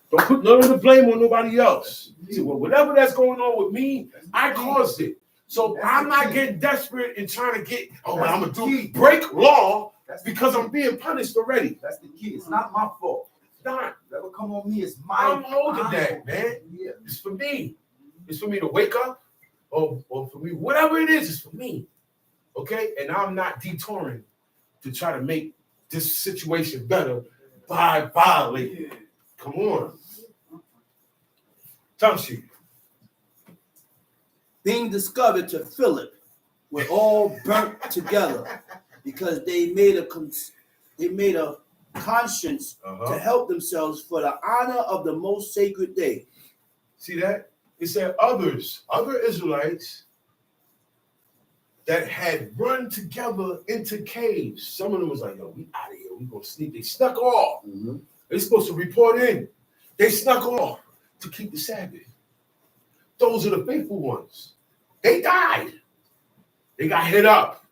Don't put none of the blame on nobody else. See, well, whatever that's going on with me, I caused it. So I'm not getting desperate and trying to get, I'm going to break law because I'm being punished already. That's the key. It's not my fault. It's not. Whatever come on me is my. I'm older than that, man. Yeah. It's for me. It's for me to wake up, or for me, whatever it is, it's for me. Okay? And I'm not detouring to try to make this situation better by violating. Come on. Tamshi. Being discovered to Philip were all burnt together because they made a conscience Uh-huh. to help themselves for the honor of the most sacred day. See that? It said other Israelites that had run together into caves. Some of them was like, yo, we out of here. We gonna sneak. They snuck off. Mm-hmm. They supposed to report in. They snuck off to keep the Sabbath. Those are the faithful ones. They died. They got hit up.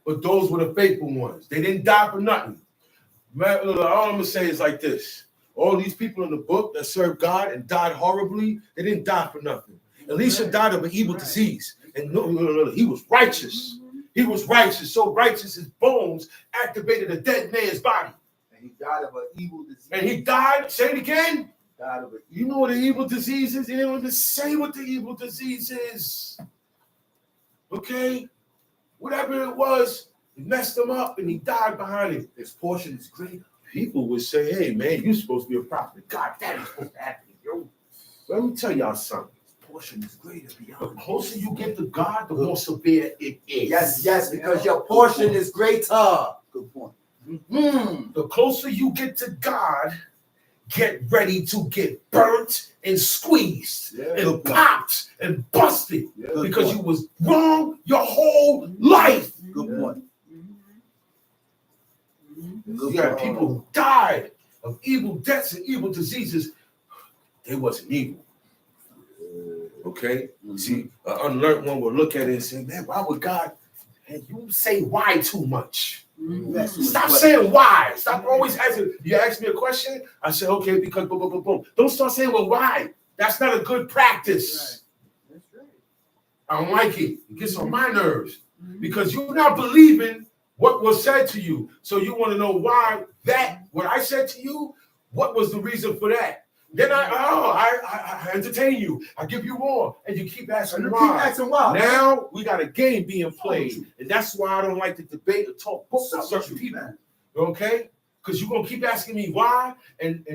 But those were the faithful ones. They didn't die for nothing. Man, all I'm gonna say is like this. All these people in the book that served God and died horribly, they didn't die for nothing. Elisha died of an evil disease. And no, he was righteous. He was righteous, so righteous his bones activated a dead man's body. And he died of an evil disease. And he died, say it again. Died of an You know what the evil disease is? They didn't even say what the evil disease is. Okay? Whatever it was, it messed him up and he died behind it. His portion is greater. People would say, hey, man, you're supposed to be a prophet. God, that ain't supposed to happen, yo. Let me tell y'all something. His portion is greater The beyond. closer you get to God, the more severe it is. Yes, because your portion is greater. Good point. The closer you get to God, get ready to get burnt and squeezed Yeah. and popped and busted Yeah. because you was wrong your whole life. Good point. You got people who died of evil deaths and evil diseases. They wasn't evil. Okay? See, an unlearned one will look at it and say, man, why would God? And you say why too much. Stop saying why. Stop always asking. You ask me a question, I say, okay, because boom, boom, boom, boom. Don't start saying, well, why? That's not a good practice. That's right. I don't like it. It gets on my nerves because you're not believing what was said to you. So you want to know why what I said to you, what was the reason for that? Then I entertain you. I give you more. And you keep asking And you why. keep asking why. Now we got a game being played. And that's why I don't like to debate or talk books with certain people. Okay? Because you're going to keep asking me why, and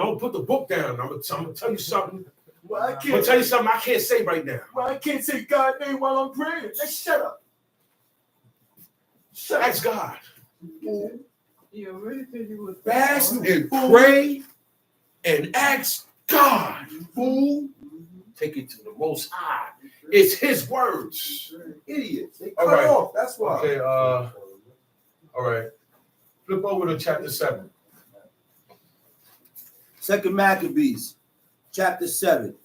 I'll put the book down. I'm going to tell you something. Well, I I'm going to tell you something I can't say right now. Well, I can't say God's name while I'm praying. Let's shut up. Ask God. Yeah, really think you was Fast and pray and ask God. Fool. Take it to the Most High. It's His words. Idiots. They All cut right. off. That's why. Okay, all right. Flip over to chapter 7. 2 Maccabees, chapter 7.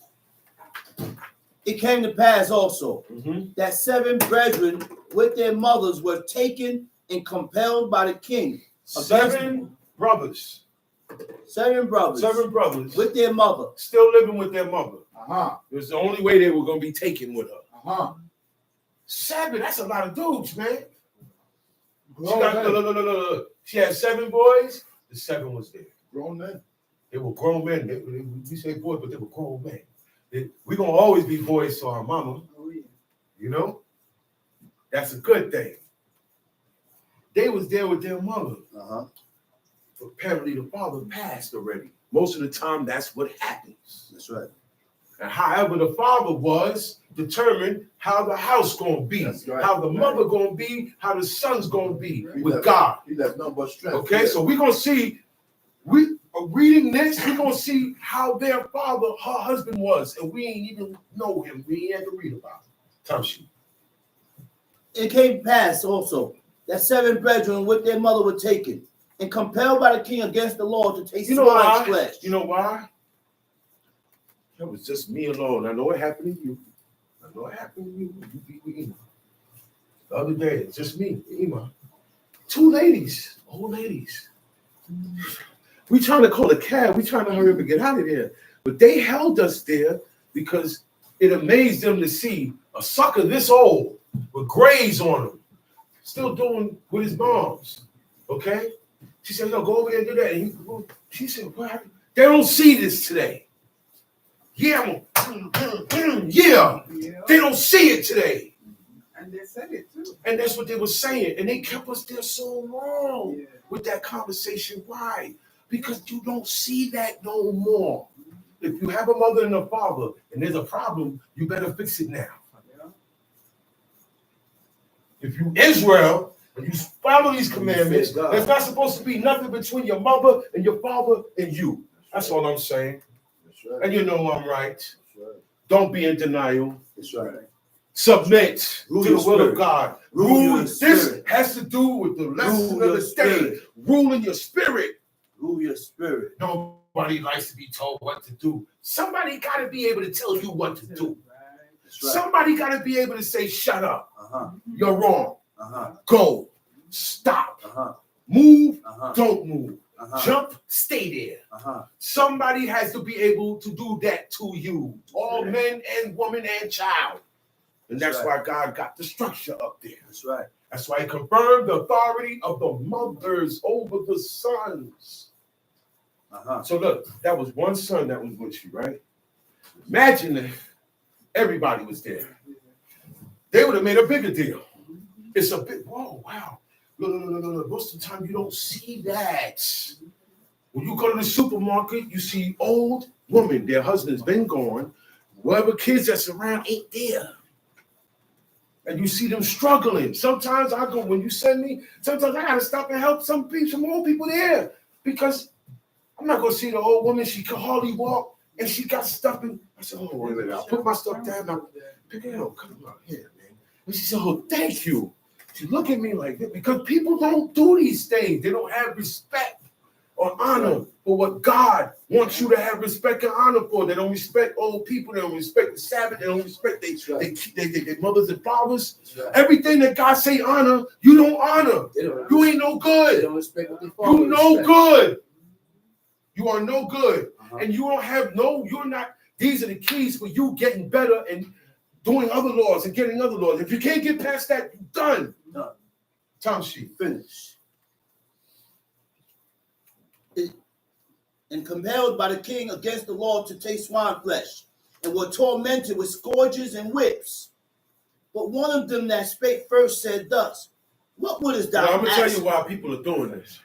It came to pass also that 7 brethren with their mothers were taken and compelled by the king. 7 brothers. 7 brothers. 7 brothers with their mother. still living with their mother. Uh-huh. It was the only way they were going to be taken with her. Uh-huh. 7, that's a lot of dudes, man. She, Grown got, men. look. She had 7 boys. The 7 was there. Grown men. They were grown men. We say boys, but they were grown men. We're going to always be boys to our mama. Oh, yeah. You know? That's a good thing. They was there with their mother. Uh-huh. Apparently the father passed already. Most of the time, that's what happens. That's right. And however the father was determined how the house gonna be, That's right. how the mother gonna be, how the son's gonna be He with left- God. He left nothing but strength. Okay, Yeah. so we're gonna see, we are reading this, we're gonna see how their father, her husband was, and we ain't even know him. We ain't had to read about it. Time sheet. It came to pass also that 7 brethren with their mother were taken and compelled by the king against the law to taste You know swine's why? flesh. You know why? That was just me alone. I know it happened to you. I know it happened to you. You be with Ema. The other day, it's just me, Ema. 2 ladies, old ladies. We trying to call a cab. We trying to hurry up and get out of there. But they held us there because it amazed them to see a sucker this old with grays on him, still doing with his moms. Okay? She said, yo, go over there and do that. And she said, what happened? They don't see this today. Yeah, yeah. They don't see it today. And they said it too. And that's what they were saying. And they kept us there so long Yeah. with that conversation. Why? Because you don't see that no more. If you have a mother and a father and there's a problem, you better fix it now. Yeah. If you Israel And you follow these commandments. fear God. There's not supposed to be nothing between your mother and your father and you. That's all I'm saying. That's right. And you know I'm right. That's right. Don't be in denial. That's right. Submit Rule to your the will spirit. of God. Rule your This spirit. has to do with the lesson Rule of your the day. spirit. Ruling your spirit. Rule your spirit. Nobody likes to be told what to do. Somebody got to be able to tell you what to do. That's right. Somebody got to be able to say, shut up. Uh-huh. You're wrong. Uh-huh. Go. Stop. Uh-huh. Move. Uh-huh. Don't move. Uh-huh. Jump. Stay there. Uh-huh. Somebody has to be able to do that to you. All men and woman and child. And that's That's why God got the structure up there. That's right. That's why he confirmed the authority of the mothers over the sons. Uh-huh. So look, that was one son that was with you, right? Imagine if everybody was there. They would have made a bigger deal. It's a big, whoa, wow. Look. Most of the time you don't see that. When you go to the supermarket, you see old women, their husband's been gone. Whatever kids that's around ain't there. And you see them struggling. Sometimes I go, when you send me, sometimes I gotta stop and help some old people there. Because I'm not gonna see the old woman, she can hardly walk, and she got stuff in. I said, oh, wait a minute, I'll put my stuff down. I'll pick it up, come on here, man. And she said, oh, thank you. She look at me like that because people don't do these things. They don't have respect or honor for what God wants you to have respect and honor for. They don't respect old people. They don't respect the Sabbath. They don't respect their mothers and fathers. Right. Everything that God say honor, you don't honor. You ain't no They good. don't respect what they follow. You no good. You are no good. Uh-huh. And you don't have you're not. These are the keys for you getting better and doing other laws and getting other laws. If you can't get past that, you're done. Done. Time sheet. Finish. And compelled by the king against the law to taste swine flesh, and were tormented with scourges and whips. But one of them that spake first said thus, what wouldest thou Now, I'm going to tell ask? you why people are doing this.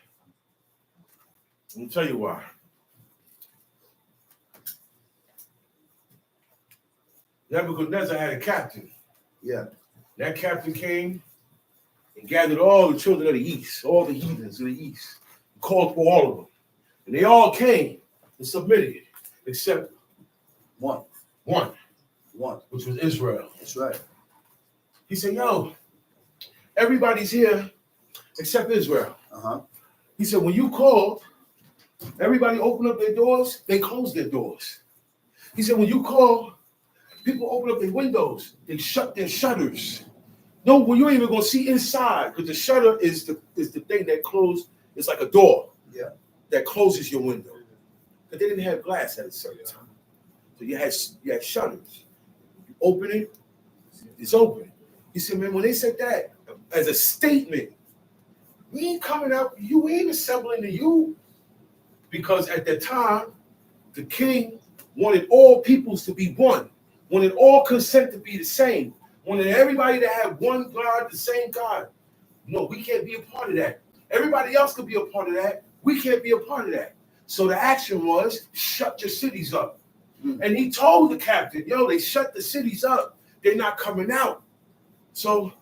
I'm going to tell you why. Nebuchadnezzar had a captain. Yeah. That captain came and gathered all the children of the east, all the heathens of the east, and called for all of them. And they all came and submitted, except One, which was Israel. that's right. He said, yo, everybody's here except Israel. Uh-huh. He said, when you called, everybody opened up their doors, they closed their doors. He said, when you call, people open up their windows, they shut their shutters. No, well, you ain't even gonna see inside, because the shutter is the thing that closed, it's like a door. Yeah. That closes your window. But they didn't have glass at a certain time. So you had shutters. You open it, it's open. He said, man, when they said that as a statement, we ain't coming out, you ain't assembling to you. Because at that time, the king wanted all peoples to be one, wanted all consent to be the same, wanted everybody to have one God, the same God. No, we can't be a part of that. Everybody else could be a part of that. We can't be a part of that. So the action was, shut your cities up. And he told the captain, yo, they shut the cities up. They're not coming out. So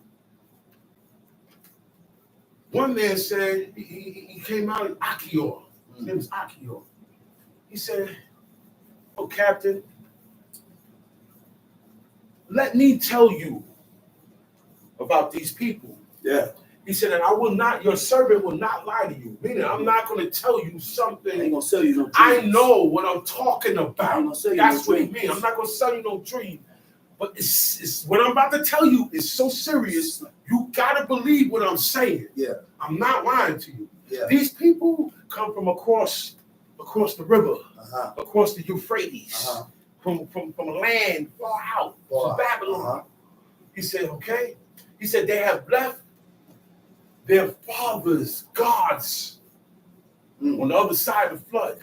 one man said, he came out in Achior. His name was Achior. He said, oh, captain, let me tell you about these people. Yeah. He said, and I will not, your servant will not lie to you. Meaning, I'm not going to tell you I ain't something. gonna sell you no dreams. I know what I'm talking I ain't about. gonna sell you That's no what he dreams. means. I'm not going to sell you no dream. But it's what I'm about to tell you is so serious. You got to believe what I'm saying. Yeah. I'm not lying to you. Yeah. These people come from across the river, Uh-huh. across the Euphrates, Uh-huh. from a land far out, Far from out. Babylon. Uh-huh. He said, okay. He said, they have left their fathers, gods, on the other side of the flood,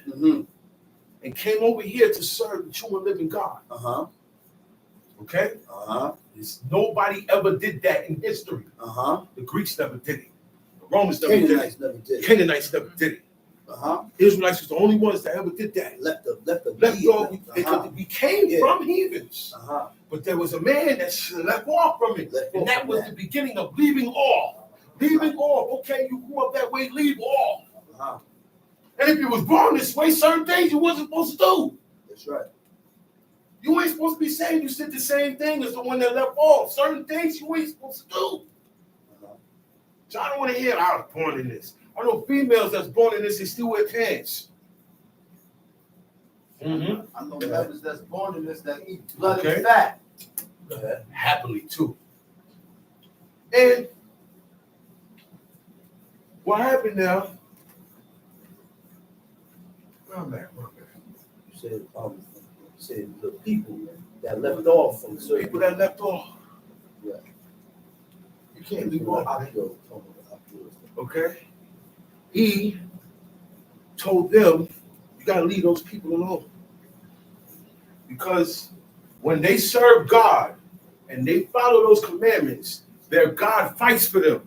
and came over here to serve the true and living God. Uh-huh. Okay? Uh-huh. Nobody ever did that in history. Uh-huh. The Greeks never did it. The Romans never did Canaanites it. never did. The Canaanites never did it. Uh-huh. Israelites was the only ones that ever did that. Left the Left lead. off, because we came from heathens. Uh-huh. But there was a man that left off from it. Left And off that from was that. the beginning of leaving off. Leave it off. Okay, you grew up that way, leave off. Uh-huh. And if you was born this way, certain things you wasn't supposed to do. That's right. You ain't supposed to be saying you said the same thing as the one that left off. Certain things you ain't supposed to do. So I don't want to hear I was born in this. I know females that's born in this, they still wear pants. Mm-hmm. I know members that's born in this that eat blood Okay. and fat. Happily too. And what happened now? My bad. You said the people that left off from certain People that left off. Yeah. You can't leave off. Akio. Okay? He told them, you gotta leave those people alone. Because when they serve God and they follow those commandments, their God fights for them.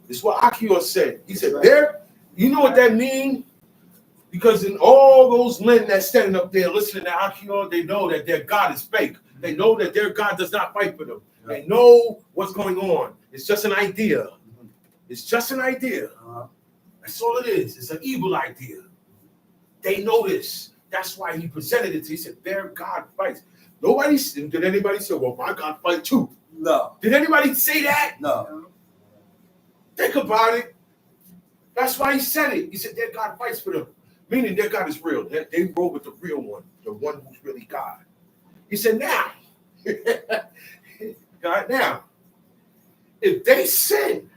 This is what Akio said. He said, there, you know what that means? Because in all those men that standing up there listening to Akio, they know that their God is fake. They know that their God does not fight for them. They know what's going on. It's just an idea. It's just an idea. That's all it is. It's an evil idea. They know this. That's why he presented it. He said, their God fights. Nobody, did anybody say, well, my God fight too? No. Did anybody say that? No. Think about it. That's why he said it. He said, their God fights for them. Meaning their God is real. They roll with the real one, the one who's really God. He said, now, God, now, if they sin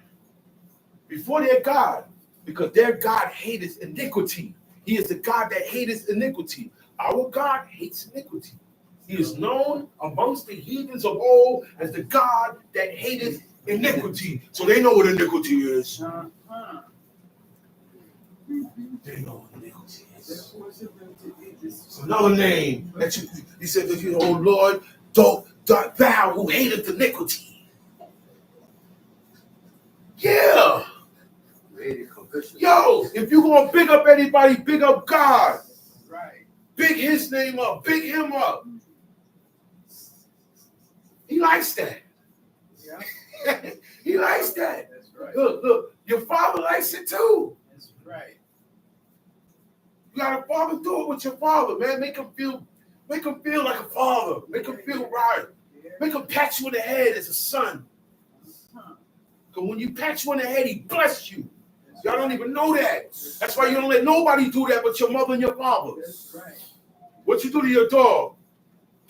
before their God, because their God hates iniquity. He is the God that hates iniquity. Our God hates iniquity. He is known amongst the heathens of old as the God that hateth iniquity. So they know what iniquity is. They know what iniquity is. It's another name that he said that oh Lord, thou who hateth iniquity. Yeah. Yo, if you're gonna big up anybody, big up God. Right. Big his name up, big him up. He likes that. Yeah. He likes that. That's right. Look, your father likes it too. That's right. You got a father, do it with your father, man. Make him feel like a father. Make him feel right. Yeah. Make him pat you on the head as a son. Because when you pat you on the head, he bless you. Y'all don't even know that. That's why you don't let nobody do that but your mother and your father. That's right. What you do to your dog?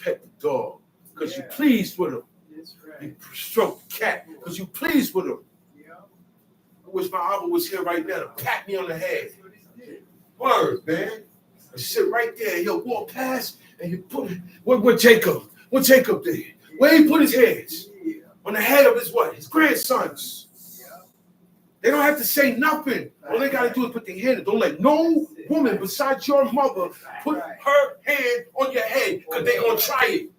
Pet the dog because Yeah. you're pleased with him. That's right. You stroke the cat because you're pleased with him. Yeah. I wish my Abba was here right now to pat me on the head. That's what he did. Word, man. I sit right there. He'll walk past and you put it. Where Jacob? What Jacob did? Where he put his hands? Yeah. On the head of his what? His grandsons. Yeah. They don't have to say nothing. All they got to do is put their hand. Don't let no woman besides your mother put her hand on your head because they're going to try it.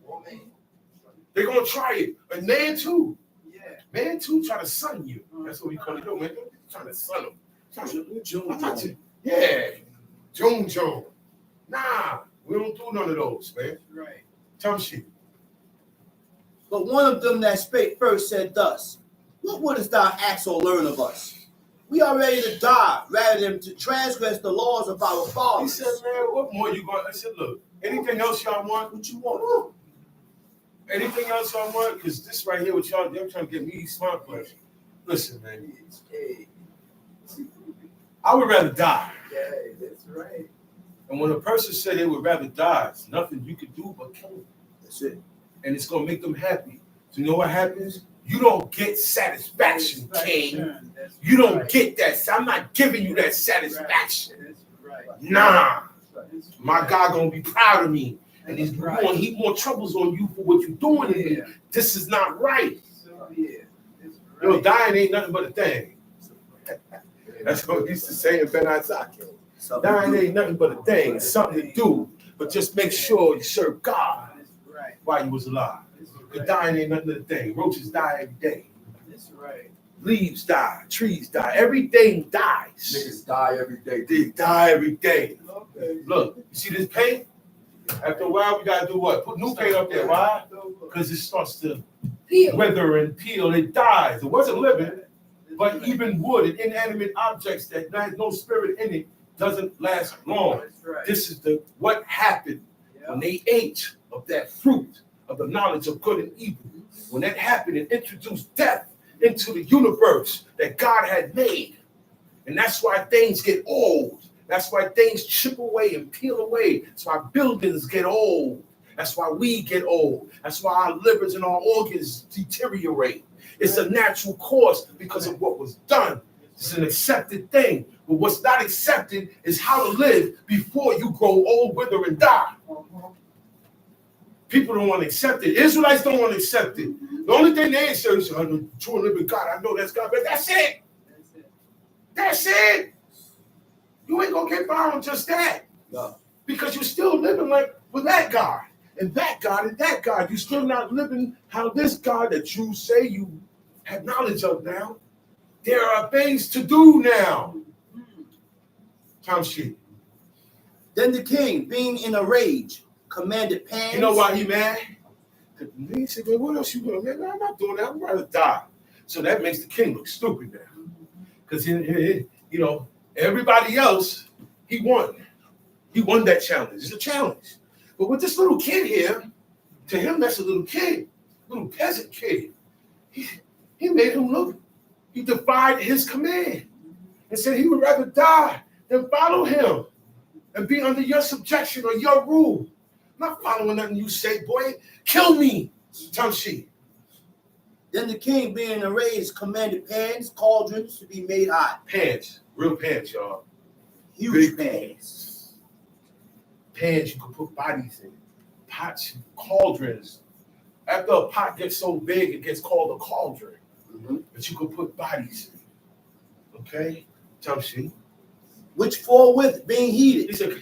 They're going to try it. And man, too. Yeah. Man, too, try to son you. That's what we call it, though, man. Trying to son them. I'm not yeah. June. Nah, we don't do none of those, man. Right. Tell me shit. But one of them that spake first said thus, what wouldest thou ask or learn of us? We are ready to die rather than to transgress the laws of our He fathers. said, man, what more you going? I said, look, anything else y'all want? What you want? Anything else y'all want? Because this right here, what y'all do, I'm trying to get me smart players. Listen, man, I would rather die. Yeah, that's right. And when a person said they would rather die, it's nothing you could do but kill them. That's it. And it's going to make them happy. So you know what happens? You don't get satisfaction, King. That's You don't right. get that. I'm not giving you that satisfaction. That's right. Nah. That's My right. God going to be proud of me. And he's That's going right. to heap more troubles on you for what you're doing to me. Yeah. This is not right. So, yeah. That's Yo, right. dying ain't nothing but a thing. That's what he used to say in Ben Isaac. Dying ain't nothing but a thing. It's something to do. But just make sure you serve God That's right. while you was alive. That's Because right. dying ain't nothing but a thing. Roaches die every day. That's right. Leaves die. Trees die. Everything dies. Niggas die every day. They die every day. Okay. Look, you see this paint? After a while, we got to do what? Put new paint up there. Why? Because it starts to wither and peel. It dies. It wasn't living. But even wood and inanimate objects that has no spirit in it doesn't last long. That's right. This is what happened when they ate of that fruit of the knowledge of good and evil. When that happened, it introduced death into the universe that God had made. And that's why things get old. That's why things chip away and peel away. That's why buildings get old. That's why we get old. That's why our livers and our organs deteriorate. It's a natural course because of what was done. It's an accepted thing. But what's not accepted is how to live before you grow old, wither, and die. People don't want to accept it. Israelites don't want to accept it. The only thing they say is, "Oh, the true and living God, I know that's God," but that's it. That's it. You ain't gonna get by on just that. No. Because you're still living like with that God and that God and that God. You're still not living how this God that you say you have knowledge of now. There are things to do now. Time sheet. Then the king, being in a rage, commanded pans. You know why he mad? He said, "Man, what else you doing, man? I'm not doing that. I'd rather die." So that makes the king look stupid now. Because everybody else, he won. He won that challenge. It's a challenge. But with this little kid here, to him, that's a little kid, little peasant kid. He made him look. He defied his command and said he would rather die than follow him and be under your subjection or your rule. Not following nothing you say, boy. Kill me. Tamshi. Then the king, being in a rage, commanded pans, cauldrons to be made hot. Pans. Real pans, y'all. Huge Big pans. Pans you can put bodies in. Pots, cauldrons. After a pot gets so big, it gets called a cauldron. But you can put bodies in. Okay? Tamshi. Which forthwith being heated. He said,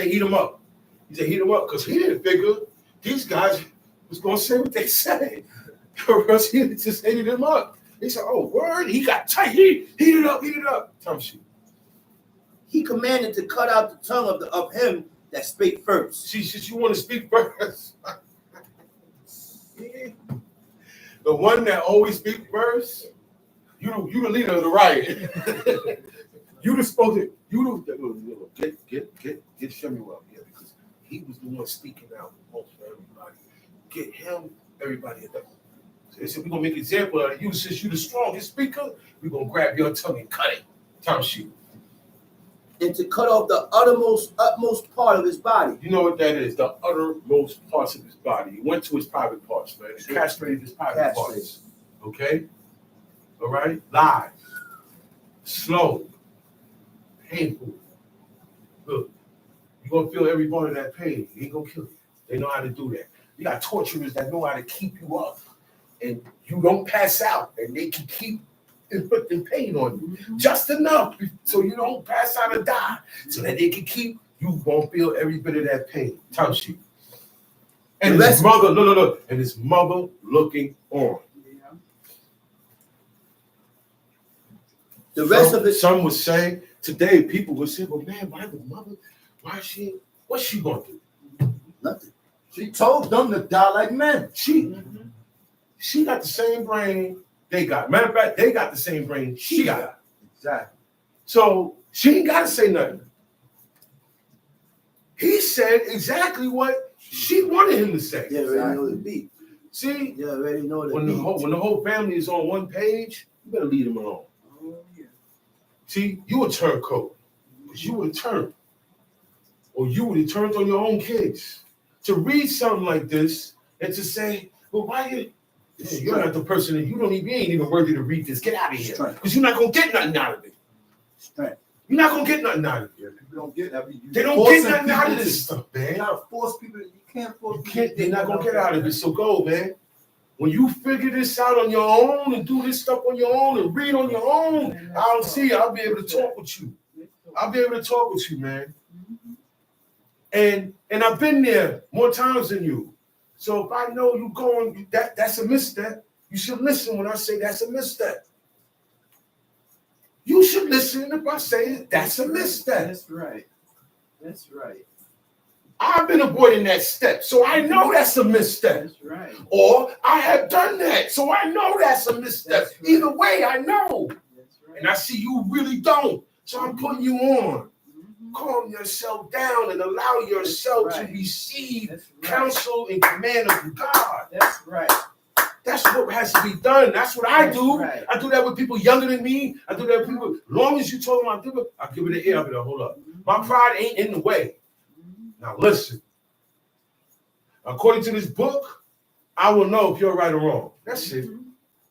heat them up. He said, heat them up, because he didn't figure these guys was going to say what they said. Or else he just heated them up. He said, oh, word, he got tight. Heat it up. Tamshi. He commanded to cut out the tongue of him that spake first. She said, you want to speak first? The one that always speaks first, you the leader of the riot. You the spokesman. Get Shemuel up here because he was the one speaking out most for everybody. Get him, everybody at that. So they said, we're gonna make an example out of you. Since you're the strongest speaker, we're gonna grab your tongue and cut it. Time sheet. And to cut off the utmost part of his body. You know what that is? The uttermost parts of his body. He went to his private parts, man. He castrated his private parts. Okay? All right? Live. Slow. Painful. Look, you're going to feel every part of that pain. He ain't going to kill you. They know how to do that. You got torturers that know how to keep you up. And you don't pass out. And they can keep inflicting pain on you. Just enough so you don't pass out or die. So that they can keep, you won't feel every bit of that pain. Time sheet. And his mother, look. And his mother looking on. The rest of it. Some would say, today people would say, well, man, why the mother? What's she going to do? Nothing. She told them to die like men. She got the same brain they got. Matter of fact, they got the same brain she got. Exactly. So she ain't got to say nothing. He said exactly what she wanted him to say. Yeah, already know the beat. See, Yeah, already know the when beat. the whole family is on one page, you better leave them alone. Oh, yeah. See, you a turncoat, because you would have turned, or you would have turned on your own kids. To read something like this and to say, well, why you're not the person that you ain't even worthy to read this. Get out of here, because you're not gonna get nothing out of it. Strength. You're not gonna get nothing out of it. Yeah, people don't get that. They don't get nothing out of this stuff, You man. gotta force people. You can't force. They're not gonna get out of it. So go, man. When you figure this out on your own and do this stuff on your own and read on your own, I'll be able to talk with you. I'll be able to talk with you, man. And I've been there more times than you. So if I know you going, that's a misstep. You should listen when I say that's a misstep. You should listen if I say that's a misstep. That's right. That's right. I've been avoiding that step, so I know that's a misstep. That's right. Or I have done that, so I know that's a misstep. That's right. Either way, I know. That's And I see you really don't. So I'm putting you on. Calm yourself down and allow yourself to receive counsel and command of God. That's right. That's what has to be done. That's what I do. Right. I do that with people younger than me. I do that with people. As long as you told them I do it, I'll give it an ear. I'll be like, hold up. My pride ain't in the way. Now listen. According to this book, I will know if you're right or wrong. That's it.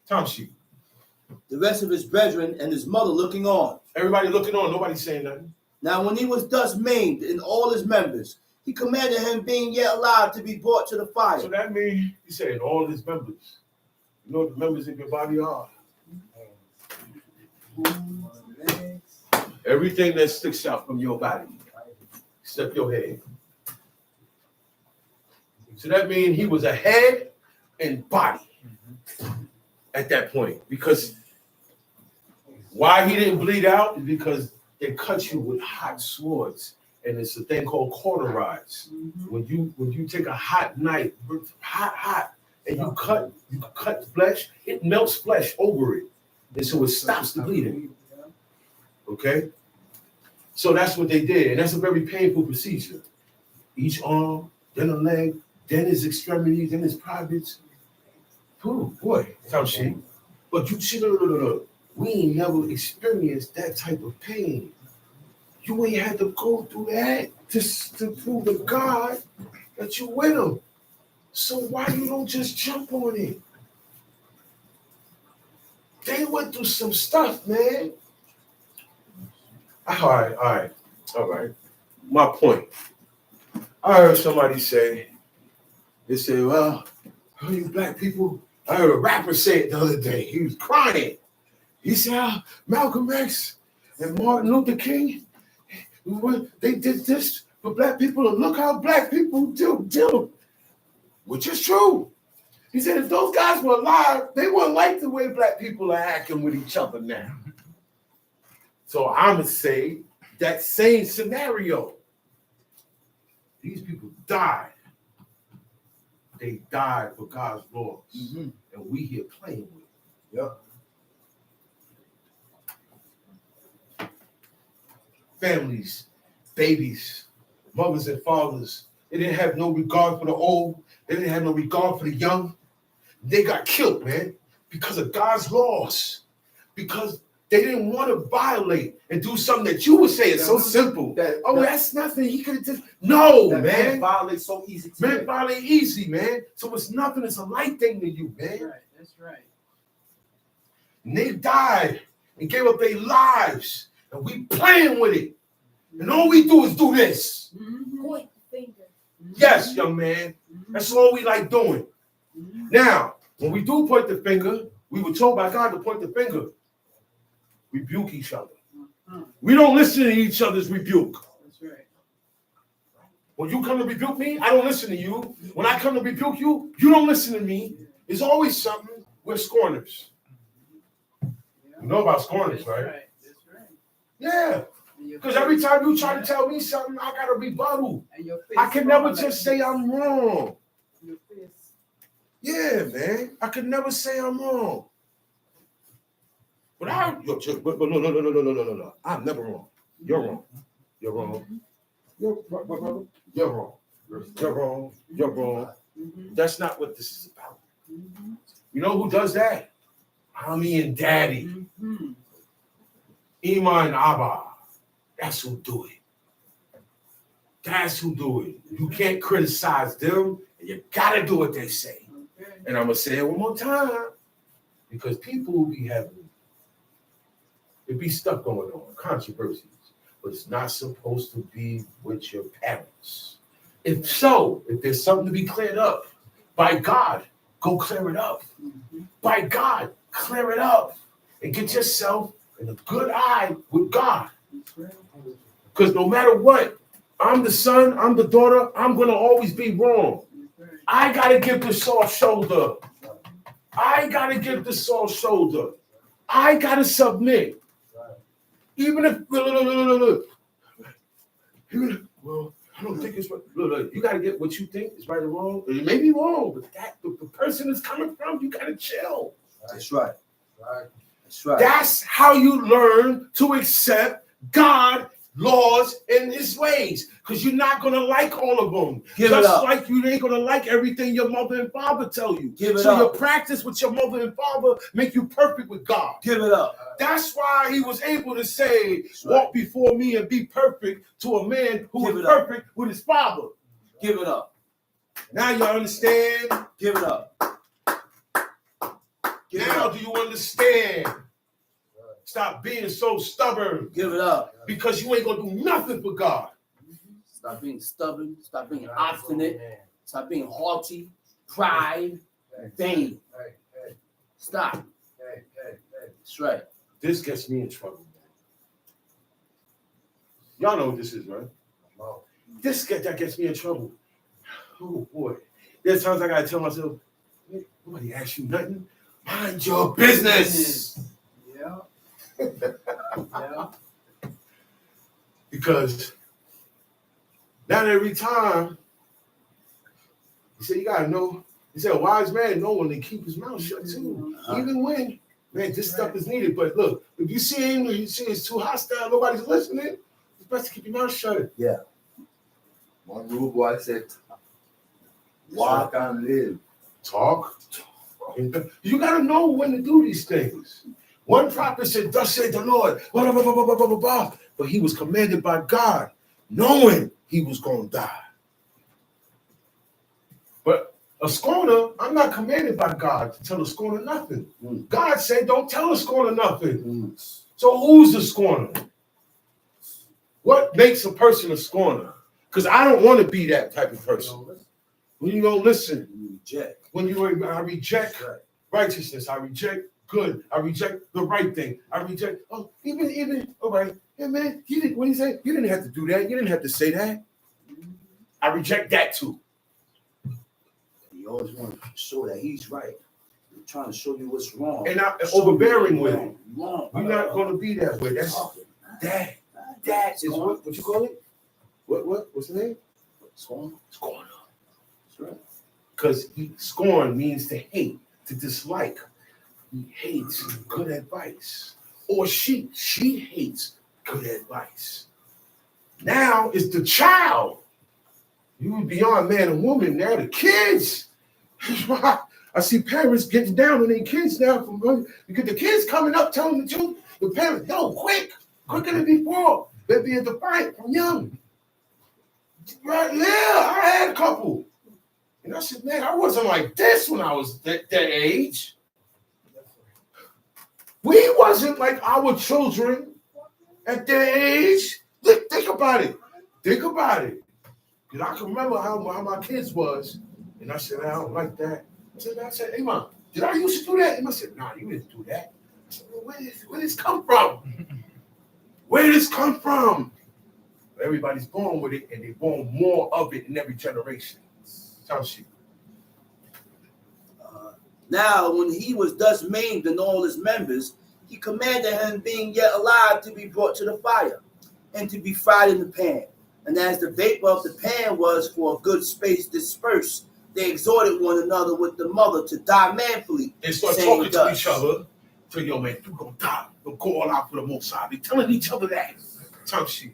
Time sheet. The rest of his brethren and his mother looking on. Everybody looking on. Nobody's saying nothing. Now when he was thus maimed in all his members, he commanded him, being yet alive, to be brought to the fire. So that means he said all his members. You know what the members of your body are? Everything that sticks out from your body, except your head. So that means he was a head and body at that point. Because why he didn't bleed out is because they cut you with hot swords. And it's a thing called cauterize. When you take a hot knife, hot, and you cut flesh, it melts flesh over it. And so it stops the bleeding. Okay? So that's what they did. And that's a very painful procedure. Each arm, then a leg, then his extremities, then his privates. Oh boy, time sheet. But you see, no. We ain't never experienced that type of pain. You ain't had to go through that to prove to God that you with him. So why you don't just jump on it? They went through some stuff, man. All right. My point. I heard somebody say, they said, well, you black people, I heard a rapper say it the other day. He was crying. He said, Malcolm X and Martin Luther King, they did this for black people, and look how black people do, which is true. He said, if those guys were alive, they wouldn't like the way black people are acting with each other now. So I'm going to say that same scenario. These people died. They died for God's laws. And we here playing with it. Yep. Families, babies, mothers and fathers, they didn't have no regard for the old. They didn't have no regard for the young. They got killed, man, because of God's laws. Because they didn't want to violate and do something that you would say is so simple. That's nothing. He could have just man. Violate so easy. Man, violate easy, man. So it's nothing. It's a light thing to you, man. That's right. And they died and gave up their lives. And we playing with it. And all we do is do this. Point the finger. Yes, young man. That's all we like doing. Now, when we do point the finger, we were told by God to point the finger. Rebuke each other. We don't listen to each other's rebuke. That's right. When you come to rebuke me, I don't listen to you. When I come to rebuke you, you don't listen to me. There's always something. We're scorners. You know about scorners, right? That's right. Yeah. Because every time you try to tell me something, I got to rebuttal. I can never just say I'm wrong. Yeah, man. I could never say I'm wrong. But no. I'm never wrong. You're wrong. You're wrong. You're wrong. You're wrong. You're wrong. That's not what this is about. You know who does that? Mommy and Daddy. Ima and Abba. That's who do it. That's who do it. You can't criticize them, and you gotta do what they say. And I'm gonna say it one more time, because people will be having it be stuff going on, controversies, but it's not supposed to be with your parents. If so, if there's something to be cleared up, by God, go clear it up. By God, clear it up and get yourself in a good eye with God. Because no matter what, I'm the son, I'm the daughter, I'm going to always be wrong. I got to give the soft shoulder. I got to give the soft shoulder. I got to submit. Even if, well, I don't think it's right. Look, you got to get what you think is right or wrong. It may be wrong, but the person is coming from, you got to chill. That's right. That's right. That's how you learn to accept God, laws, and his ways. Because you're not going to like all of them. Give Just it up. like you ain't going to like everything your mother and father tell you. Give it so up. your practice with your mother and father make you perfect with God. Give it up. That's why he was able to say, That's right. walk before me and be perfect to a man who Give was it up. perfect with his father. Give it up. Now you understand? Give it up. Give it Now up. do you understand? Stop being so stubborn Give it up. because you ain't going to do nothing for God. Stop being stubborn. Stop being obstinate. Stop being haughty, pride, vain. Stop. That's right. This gets me in trouble. Y'all know what this is, right? That gets me in trouble. Oh boy. There's times I gotta tell myself, nobody asked you nothing. Mind your business. Yeah. Yeah. Because not every time, he said, you gotta know. He said, a wise man know when to keep his mouth shut too. Even when, man, this stuff is needed. But look, if you see him, you see it's too hostile, nobody's listening, it's best to keep your mouth shut. Yeah. One rule boy said, walk and live. Talk. You gotta know when to do these things. One prophet said, thus said the Lord, blah, blah, blah, blah, blah, blah, blah, blah. But he was commanded by God, knowing he was gonna die. But a scorner, I'm not commanded by God to tell a scorner nothing. God said, don't tell a scorner nothing. So who's the scorner? What makes a person a scorner? Because I don't want to be that type of person. When you don't listen, when I reject righteousness, I reject good, I reject the right thing, I reject, even, all right, yeah, man, what he say? You didn't have to do that, you didn't have to say that. I reject that too. He always wants to show that he's right. He's trying to show you what's wrong. And not overbearing with it. Wrong. We're not going to be that way. That is what you call it? What's the name? Scorn. Scorner. That's right. Because scorn means to hate, to dislike. He hates good advice. Or she hates good advice. Now it's the child. You were beyond man and woman. Now the kids. I see parents getting down on their kids now because the kids coming up telling the truth. The parents, yo, quicker than before. They're being defiant from young. Right? Yeah, I had a couple. And I said, man, I wasn't like this when I was that age. We wasn't like our children at their age. Think about it. Think about it. Because I can remember how my kids was. And I said, I don't like that. I said, hey, Mom, did I used to do that? And I said, nah, you didn't do that. I said, well, where did this come from? Where did this come from? Everybody's born with it, and they're born more of it in every generation. Tell she. Now, when he was thus maimed in all his members, he commanded him, being yet alive, to be brought to the fire, and to be fried in the pan. And as the vapor of the pan was for a good space dispersed, they exhorted one another with the mother to die manfully. They start saying talking to each other. Tell yo, man, you're going to die. You'll go all out for the Most High. They're telling each other that. Tell she.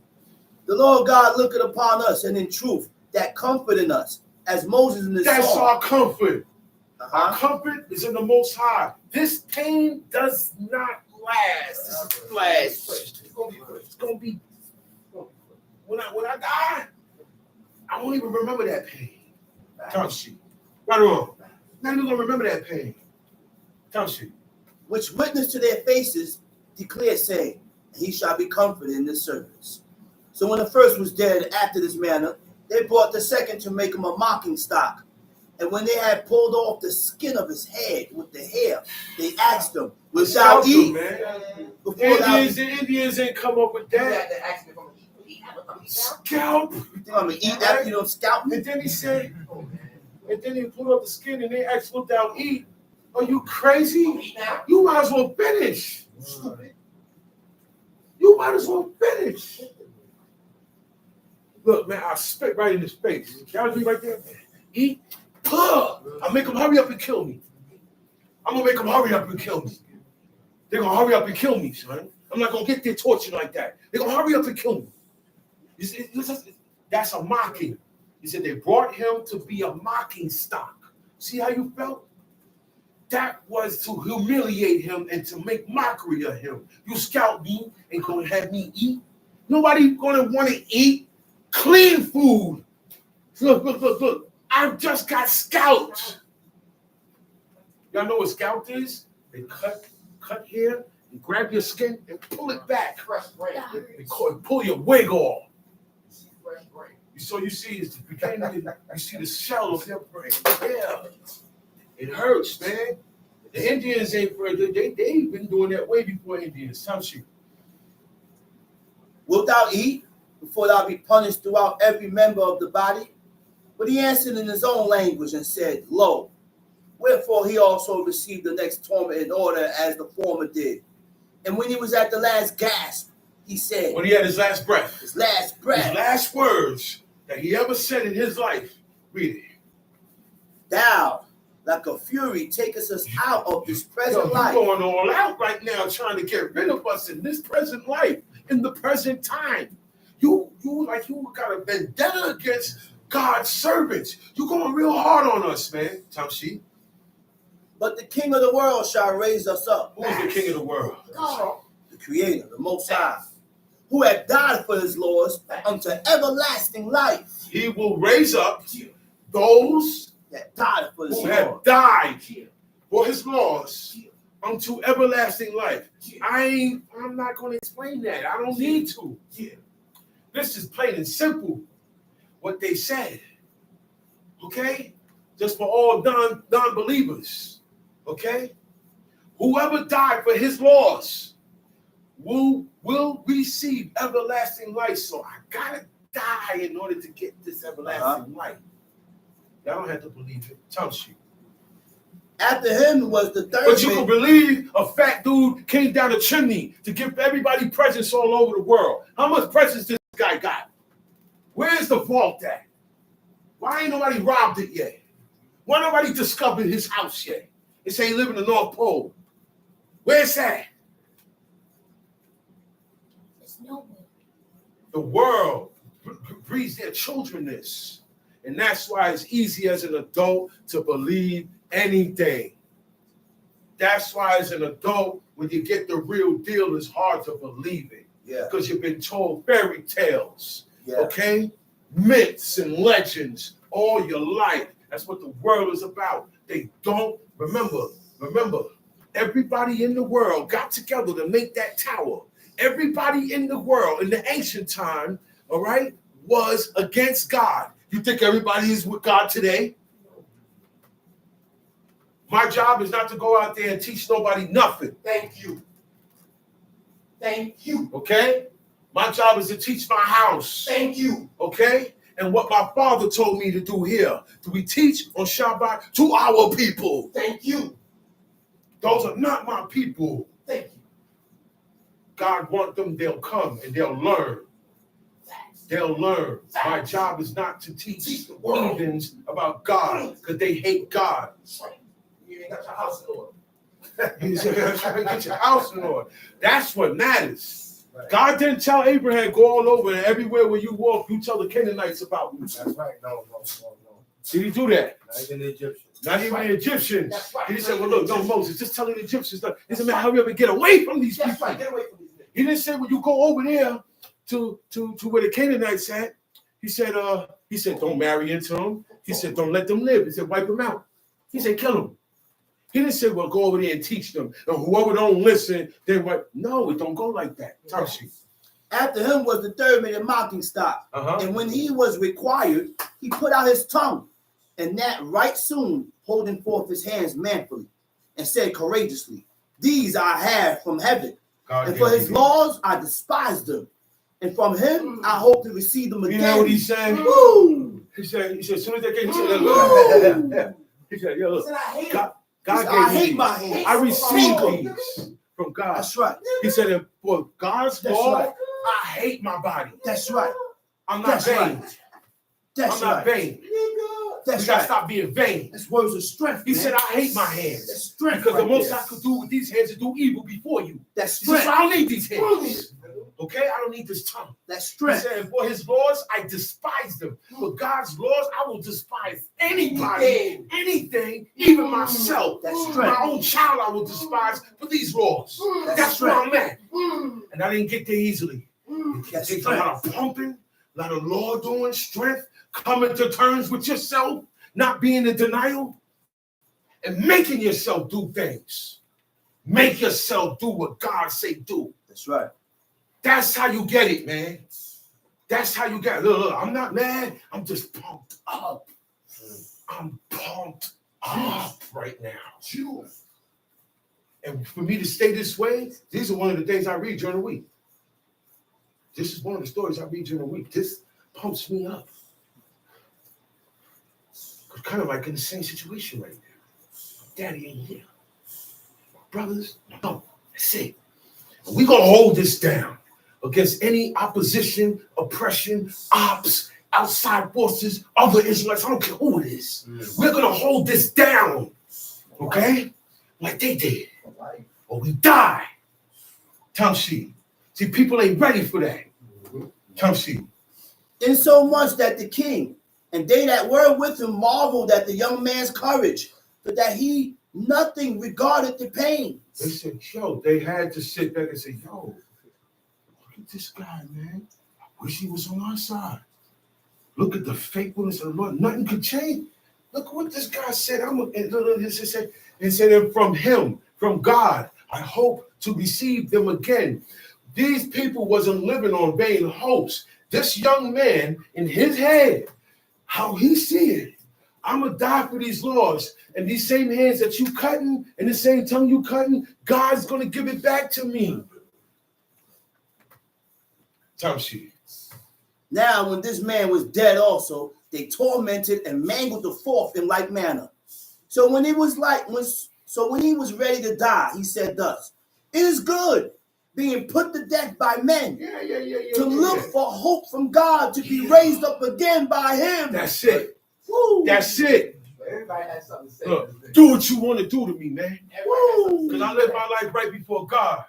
The Lord God looketh upon us, and in truth, that comfort in us, as Moses in the That's song. our comfort. Our comfort is in the Most High. This pain does not last. This is flash. It's gonna be. When I die, I won't even remember that pain. Tell she. Right or wrong? Not even gonna remember that pain. Tell she. Which witness to their faces declare, saying, he shall be comforted in this service. So when the first was dead after this manner, they brought the second to make him a mocking stock. And when they had pulled off the skin of his head with the hair, they asked him, "Wilt thou eat?" The Indians ain't come up with that. Scalp. You think I'm gonna eat after you don't scalp me? And then he said, and then he pulled up the skin and they asked, "Wilt thou eat?" Are you crazy? You might as well finish. You might as well finish. Look, man, I spit right in his face. That was me right there. Eat. I'll make him hurry up and kill me. I'm gonna make him hurry up and kill me. They're gonna hurry up and kill me, son. I'm not gonna get there tortured like that. They're gonna hurry up and kill me. You see, that's a mocking. He said they brought him to be a mocking stock. See how you felt? That was to humiliate him and to make mockery of him. You scout me and gonna have me eat. Nobody gonna want to eat clean food. Look. I've just got scalped. Y'all know what scalp is? They cut here and grab your skin and pull it back. They pull your wig off. So you see it's the beginning. You see the shell of your brain. Yeah, it hurts, man. The Indians ain't they've been doing that way before Indians. Tell you. Wilt thou eat before thou be punished throughout every member of the body? But he answered in his own language and said, Lo, wherefore he also received the next torment in order as the former did. And when he was at the last gasp, he said, when he had his last breath, his last words that he ever said in his life, read it. Thou, like a fury, takest us out of this present life. You're going all out right now trying to get rid of us in this present life, in the present time. You got a vendetta against God's servants. You're going real hard on us, man. Tamshi. But the King of the world shall raise us up. Who is the King of the world? God. The Creator, the Most High, who had died for his laws unto everlasting life. He will raise up those That died for his who laws. have died for his laws unto everlasting life. I'm not going to explain that. I don't need to. This is plain and simple what they said. Okay? Just for all non-believers. Okay? Whoever died for his laws will receive everlasting life. So I gotta die in order to get this everlasting life. Y'all don't have to believe it. Tells you. After him was the third. But you can believe a fat dude came down a chimney to give everybody presents all over the world. How much presents this guy got? Where's the vault at? Why ain't nobody robbed it yet? Why nobody discovered his house yet? They say he live in the North Pole. Where's that? It's nowhere. The world breeds their children this. And that's why it's easy as an adult to believe anything. That's why as an adult, when you get the real deal, it's hard to believe it. Yeah. Because you've been told fairy tales, Yeah. okay? Myths and legends all your life. That's what the world is about. They don't remember, everybody in the world got together to make that tower. Everybody in the world in the ancient time, all right, was against God. You think everybody is with God today? My job is not to go out there and teach nobody nothing. Thank you. Thank you. Okay? My job is to teach my house. Thank you. Okay? And what my father told me to do here. Do we teach on Shabbat to our people? Thank you. Those are not my people. Thank you. God want them, they'll come and they'll learn. They'll learn. My job is not to teach heathens about God because they hate God. You ain't got your house in order. You say, get your house in order. That's what matters. God didn't tell Abraham, go all over and everywhere where you walk, you tell the Canaanites about me. That's right. No. Did he do that? Not even the Egyptians. Not even the Egyptians. That's right. He said, well, look, no, Moses, just tell the Egyptians. He said, man, hurry up and get away from these That's people. right. Get away from these niggas. He didn't say, when you go over there to where the Canaanites at, he said, don't marry into them. He said, don't let them live. He said, wipe them out. He said, kill them. He didn't say, well, go over there and teach them. And whoever don't listen, then what? No, it don't go like that. Tarshi. After him was the third man in mocking stock. And when he was required, he put out his tongue, and that right soon, holding forth his hands manfully, and said courageously, these I have from heaven. And for his laws, I despise them. And from him, I hope to receive them again. You know what he said? Woo! He said, as soon as they came, he said, look. He said, yo, look. God I gave hate me my these. hands. I received Oh, these from God. That's right. He said, and for God's That's law, right. I hate my body. That's right. I'm not That's vain. right. That's I'm not right. vain. That's We gotta right. stop being vain. That's words of strength. He man. said, I hate my hands. That's strength. Because the right most there. I could do with these hands is do evil before you. That's He said, so strength. I don't need these hands. Okay? I don't need this tongue. That's He strength. said, for his laws, I despise them. For God's laws, I will despise anybody, anything, even myself. That's My strength. own child, I will despise for these laws. That's where I'm at. And I didn't get there easily. It That's takes a lot of pumping, a lot of law doing, strength, coming to terms with yourself, not being in denial, and making yourself do things. Make yourself do what God say do. That's right. That's how you get it, man. That's how you get it. Look, I'm not mad. I'm just pumped up. I'm pumped up right now. And for me to stay this way, these are one of the things I read during the week. This is one of the stories I read during the week. This pumps me up. Kind of like in the same situation right now. Daddy ain't here. My brothers, no, that's it. And we're going to hold this down against any opposition, oppression, ops, outside forces, other Israelites. I don't care who it is. We're going to hold this down, okay? Like they did. Or we die. Tamshi. See, people ain't ready for that. Tamshi. In so much that the king and they that were with him marveled at the young man's courage, but that he nothing regarded the pain. They said, yo, they had to sit back and say, yo, look at this guy, man. I wish he was on our side. Look at the faithfulness of the Lord. Nothing could change. Look what this guy said. And said, from him, from God, I hope to receive them again. These people wasn't living on vain hopes. This young man in his head, how he see it, I'm going to die for these laws. And these same hands that you cutting and the same tongue you cutting, God's going to give it back to me. Tamshi. Now, when this man was dead also, they tormented and mangled the fourth in like manner. So when he was ready to die, he said thus, it is good being put to death by men to look for hope from God to be raised up again by him. That's it. Woo. That's it. Everybody has something to say. Look, do what you want to do to me, man. Because I live my life right before God.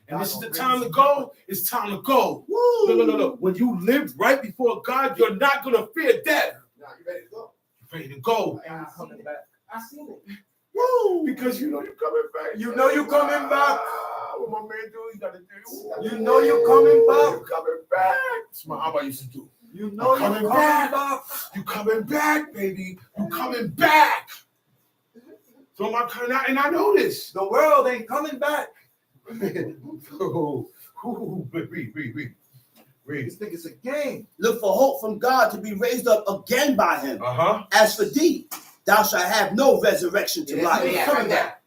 And this is the time to go. It's time to go. Woo. No. When you live right before God, you're not going to fear death. Now you ready to go? You're ready to go. I'm coming back. I seen it. Woo. Because you know you're coming back. You know you coming back. What my man do, he got to do. You know you coming back. You're coming back. That's what Abba used to do. You know you coming coming back. back. You coming back, baby. You coming back. So and I know this. The world ain't coming back. Read. This think it's a game. Look for hope from God to be raised up again by him. As for thee, thou shalt have no resurrection to life. Yeah, coming back.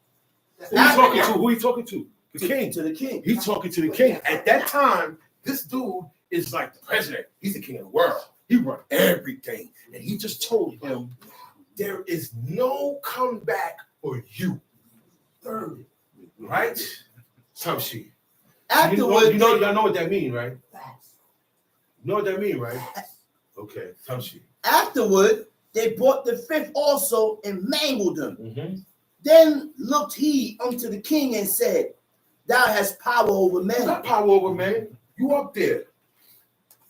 Who he talking to? Who he talking to? The king. To the king. He's talking to the king. At that time, this dude is like the president. He's the king of the world. He run everything. And he just told him, there is no comeback for you. Right? Tamshi. Afterwards, Y'all know what that means, right? You know what that means, right? Okay, Tamshi. afterward, they brought the fifth also and mangled him. Mm-hmm. Then looked he unto the king and said, thou hast power over You men. got power over, man. You up there.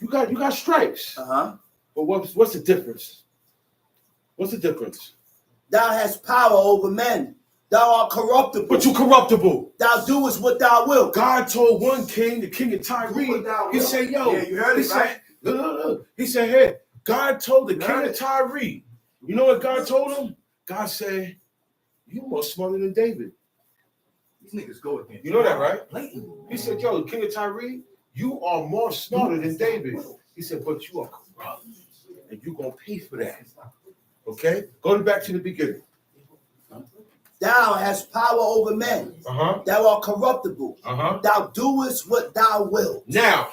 You got stripes. Uh-huh. But what's the difference? What's the difference? Thou hast power over men. Thou art corruptible. But you corruptible. Thou doest what thou wilt. God told one king, the king of Tyre, he said, yo, Yeah, you heard it, right? No. He said, hey, God told the king of Tyre, you know what God told him? God said, you more smarter than David. These niggas go again. You know that, right? He said, yo, the king of Tyre, you are more smarter than David. He said, but you are corrupt. And you're going to pay for that. Okay? Going back to the beginning. Thou hast power over men. Thou art corruptible. Thou doest what thou wilt. Now,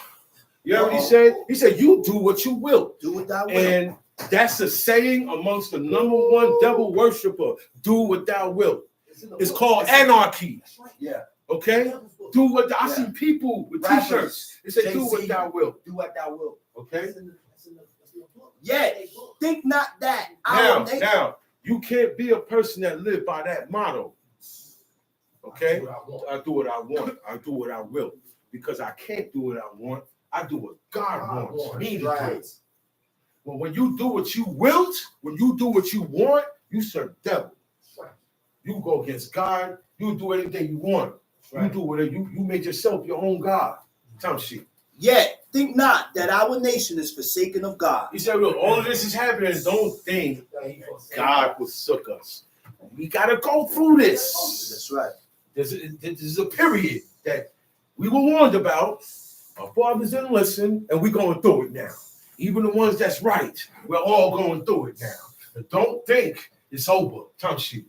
you heard what he said? He said, you do what you will. Do what thou wilt. And that's a saying amongst the number one devil worshiper. Do what thou wilt. It's called anarchy. Yeah. Okay? Do what I see people with t-shirts. They say, do what thou wilt. Do what thou wilt. Okay? Yet think not that our nation. Now, you can't be a person that live by that motto. Okay? I do what I want. I do what I will. Because I can't do what I want. I do what God wants me to do. Well, when you do what you wilt, when you do what you want, you serve the devil. You go against God. You do anything you want. You do whatever. You make yourself your own God. Time sheet. Yet think not that our nation is forsaken of God. He said, look, all of this is happening. Don't think God forsook us. We got to go through this. That's right. This is a period that we were warned about. Our fathers didn't listen, and we're going through it now. Even the ones that's right, we're all going through it now. But don't think it's over. Time sheet.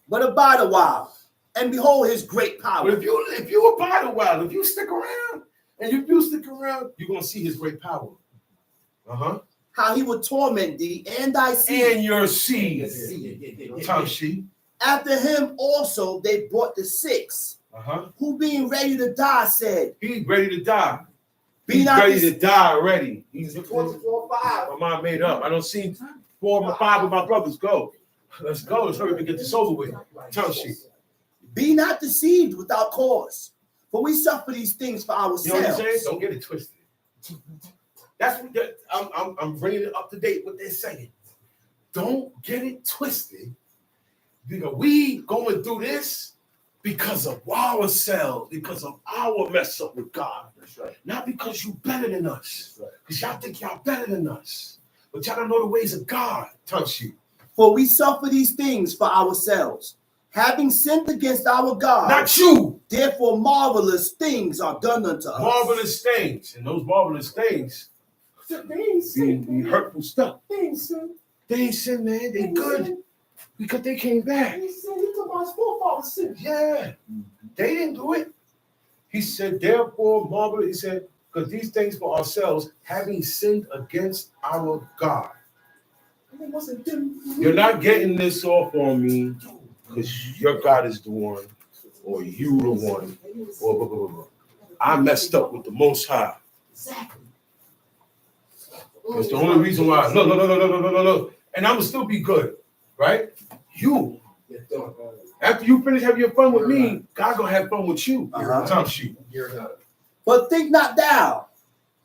But abide a while, and behold his great power. But if you abide a while, if you stick around, you're going to see his great power. How he will torment thee and thy seed. And your seed. Time sheet. After him also they brought the six, who being ready to die said, He's ready to die. Be He's not ready dis- to die already. He's 24, 5. my mind made up. I don't see 4 or 5 of my brothers go. Let's go. Let's hurry up and get this over with. Time sheet. Be not deceived without cause, for we suffer these things for ourselves. You know what I'm saying? Don't get it twisted. That's what I'm bringing it up to date. What they're saying. Don't get it twisted. Because we going through this because of ourselves, because of our mess up with God. That's right. Not because you better than us. Because y'all think y'all better than us. But y'all don't know the ways of God. Time sheet. For we suffer these things for ourselves, having sinned against our God. Not you. Therefore marvelous things are done unto us. Marvelous things. And those marvelous things be hurtful stuff. They ain't sin, man. They good. Because they came back. Yeah. They didn't do it. He said, therefore, marvelous. He said, because these things for ourselves, having sinned against our God. You're not getting this off on me because your God is the one, or you the one, or blah, blah, blah, blah. I messed up with the Most High. That's the only reason why. No. And I'm going to still be good, right? You. After you finish having your fun with me, God going to have fun with you. Time sheet. But think not thou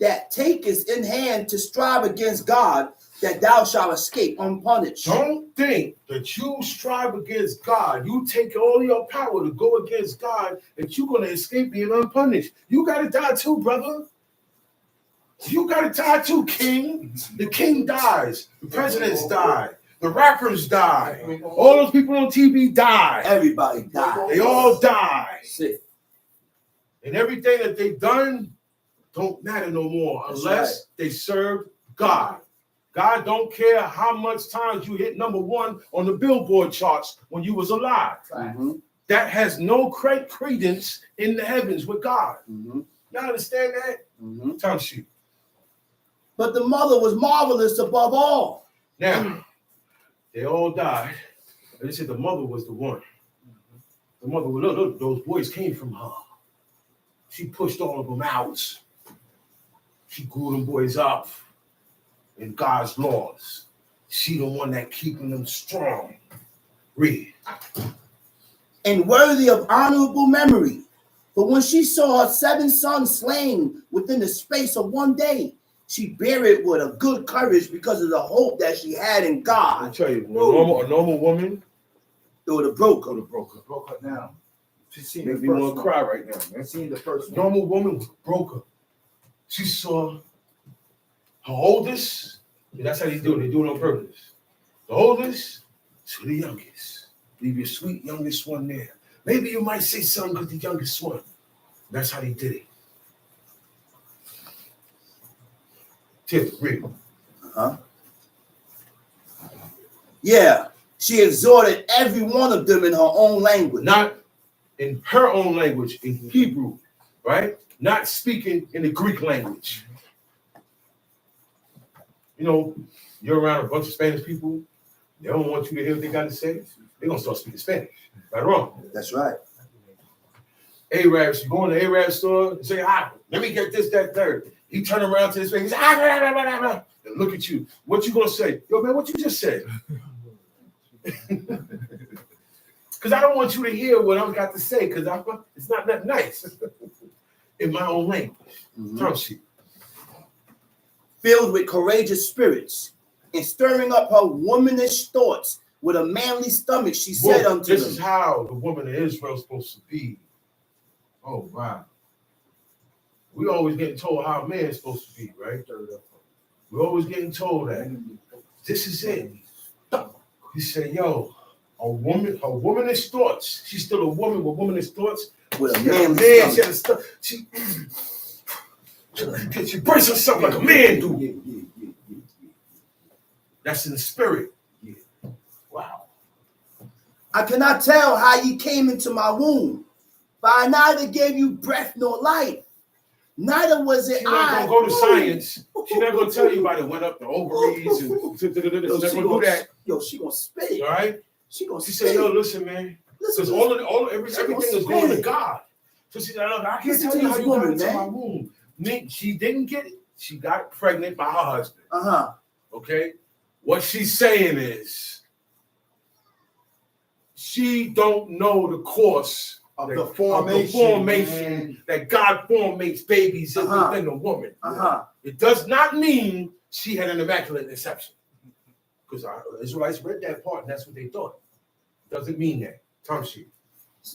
that takest in hand to strive against God, that thou shalt escape unpunished. Don't think that you strive against God. You take all your power to go against God, that you're going to escape being unpunished. You got to die too, brother. You got to die too, king. The king dies. The presidents die. The rappers die. All those people on TV die. Everybody died. They all die. Shit. And everything that they've done don't matter no more unless they serve God. God don't care how much times you hit number 1 on the Billboard charts when you was alive. That has no credence in the heavens with God. Y'all understand that? Time sheet. But the mother was marvelous above all. Now, they all died. And they said the mother was the one. The mother, look, those boys came from her. She pushed all of them out. She grew them boys up in God's laws. She the one that keeping them strong. Read. And worthy of honorable memory. But when she saw her 7 sons slain within the space of 1 day, she bare it with a good courage because of the hope that she had in God. I'll tell you, a normal woman, It would have broke her. Broke her down. She seen make the me first want to one. cry right now, man. Seen the first one. Normal woman broke her. She saw her oldest, and that's how they do it. They do it on purpose. The oldest to the youngest. Leave your sweet youngest one there. Maybe you might say something because the youngest one. That's how they did it. Tip, read. Yeah, she exhorted every one of them in her own language. Not in her own language, in Hebrew, right? Not speaking in the Greek language. You know, you're around a bunch of Spanish people. They don't want you to hear what they got to say. They're going to start speaking Spanish. Right or wrong? That's right. Arabs, you go in the Arab store and say, let me get this, that, third. He turn around to his face. He say, and look at you. What you gonna say? Yo, man, what you just said? Because I don't want you to hear what I've got to say, because it's not that nice in my own language. Don't she? Filled with courageous spirits and stirring up her womanish thoughts with a manly stomach, she said unto this them. is how the woman of Israel is supposed to be. Oh, wow. We always getting told how a man is supposed to be, right? We're always getting told that. This is it. He said, yo, a womanish thoughts. She's still a woman with womanish thoughts. With a manly stomach. She breaks herself like a man do. Yeah. That's in the spirit. Yeah. Wow. I cannot tell how ye came into my womb, for I neither gave you breath nor life. Neither was it She's not I. gonna go to science. She's not gonna tell you about it went up the ovaries and she's not gonna do that. Yo, she gonna spit it. All right. She said, yo, listen, man. Because everything is going to God. So she said, look, I can't tell you how you got into my womb. She didn't get it. She got pregnant by her husband. Okay. What she's saying is she don't know the course of the formation that God formates babies within a woman. It does not mean she had an immaculate conception. Because our Israelites read that part and that's what they thought. Doesn't mean that. Tom sheet.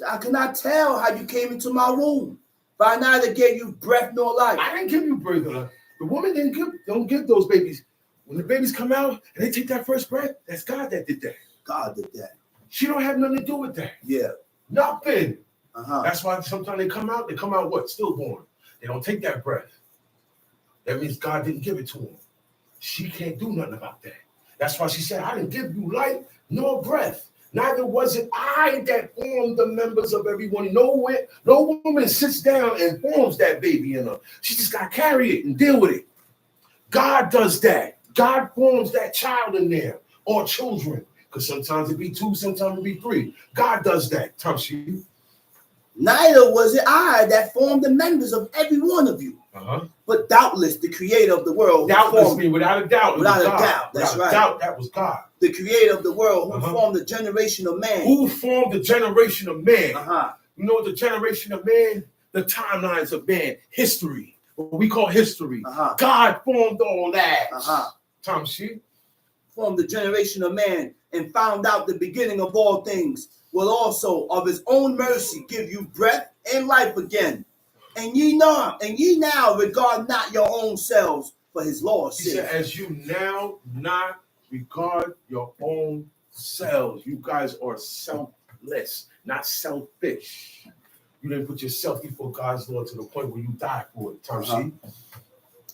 I cannot tell how you came into my womb, but I neither gave you breath nor life. I didn't give you breath. The woman don't give those babies. When the babies come out and they take that first breath, that's God that did that. God did that. She don't have nothing to do with that. Yeah. Nothing. That's why sometimes they come out what? Stillborn. They don't take that breath. That means God didn't give it to them. She can't do nothing about that. That's why she said, I didn't give you life nor breath. Neither was it I that formed the members of everyone. No woman sits down and forms that baby in her. She just got to carry it and deal with it. God does that. God forms that child in there, or children. Because sometimes it be two, sometimes it be three. God does that. Tamshi. Neither was it I that formed the members of every one of you. But doubtless the creator of the world. Doubtless mean without a doubt. Without a doubt. That's right. Doubt, that was God. The creator of the world who formed the generation of man. Who formed the generation of man? You know the generation of man? The timelines of man. History. What we call history. God formed all that. Tom Sheep. Formed the generation of man and found out the beginning of all things, will also of his own mercy give you breath and life again. And ye now regard not your own selves for his law's sake. He said, as you now not regard your own selves. You guys are selfless, not selfish. You didn't put yourself before God's law to the point where you die for it. Tamshi.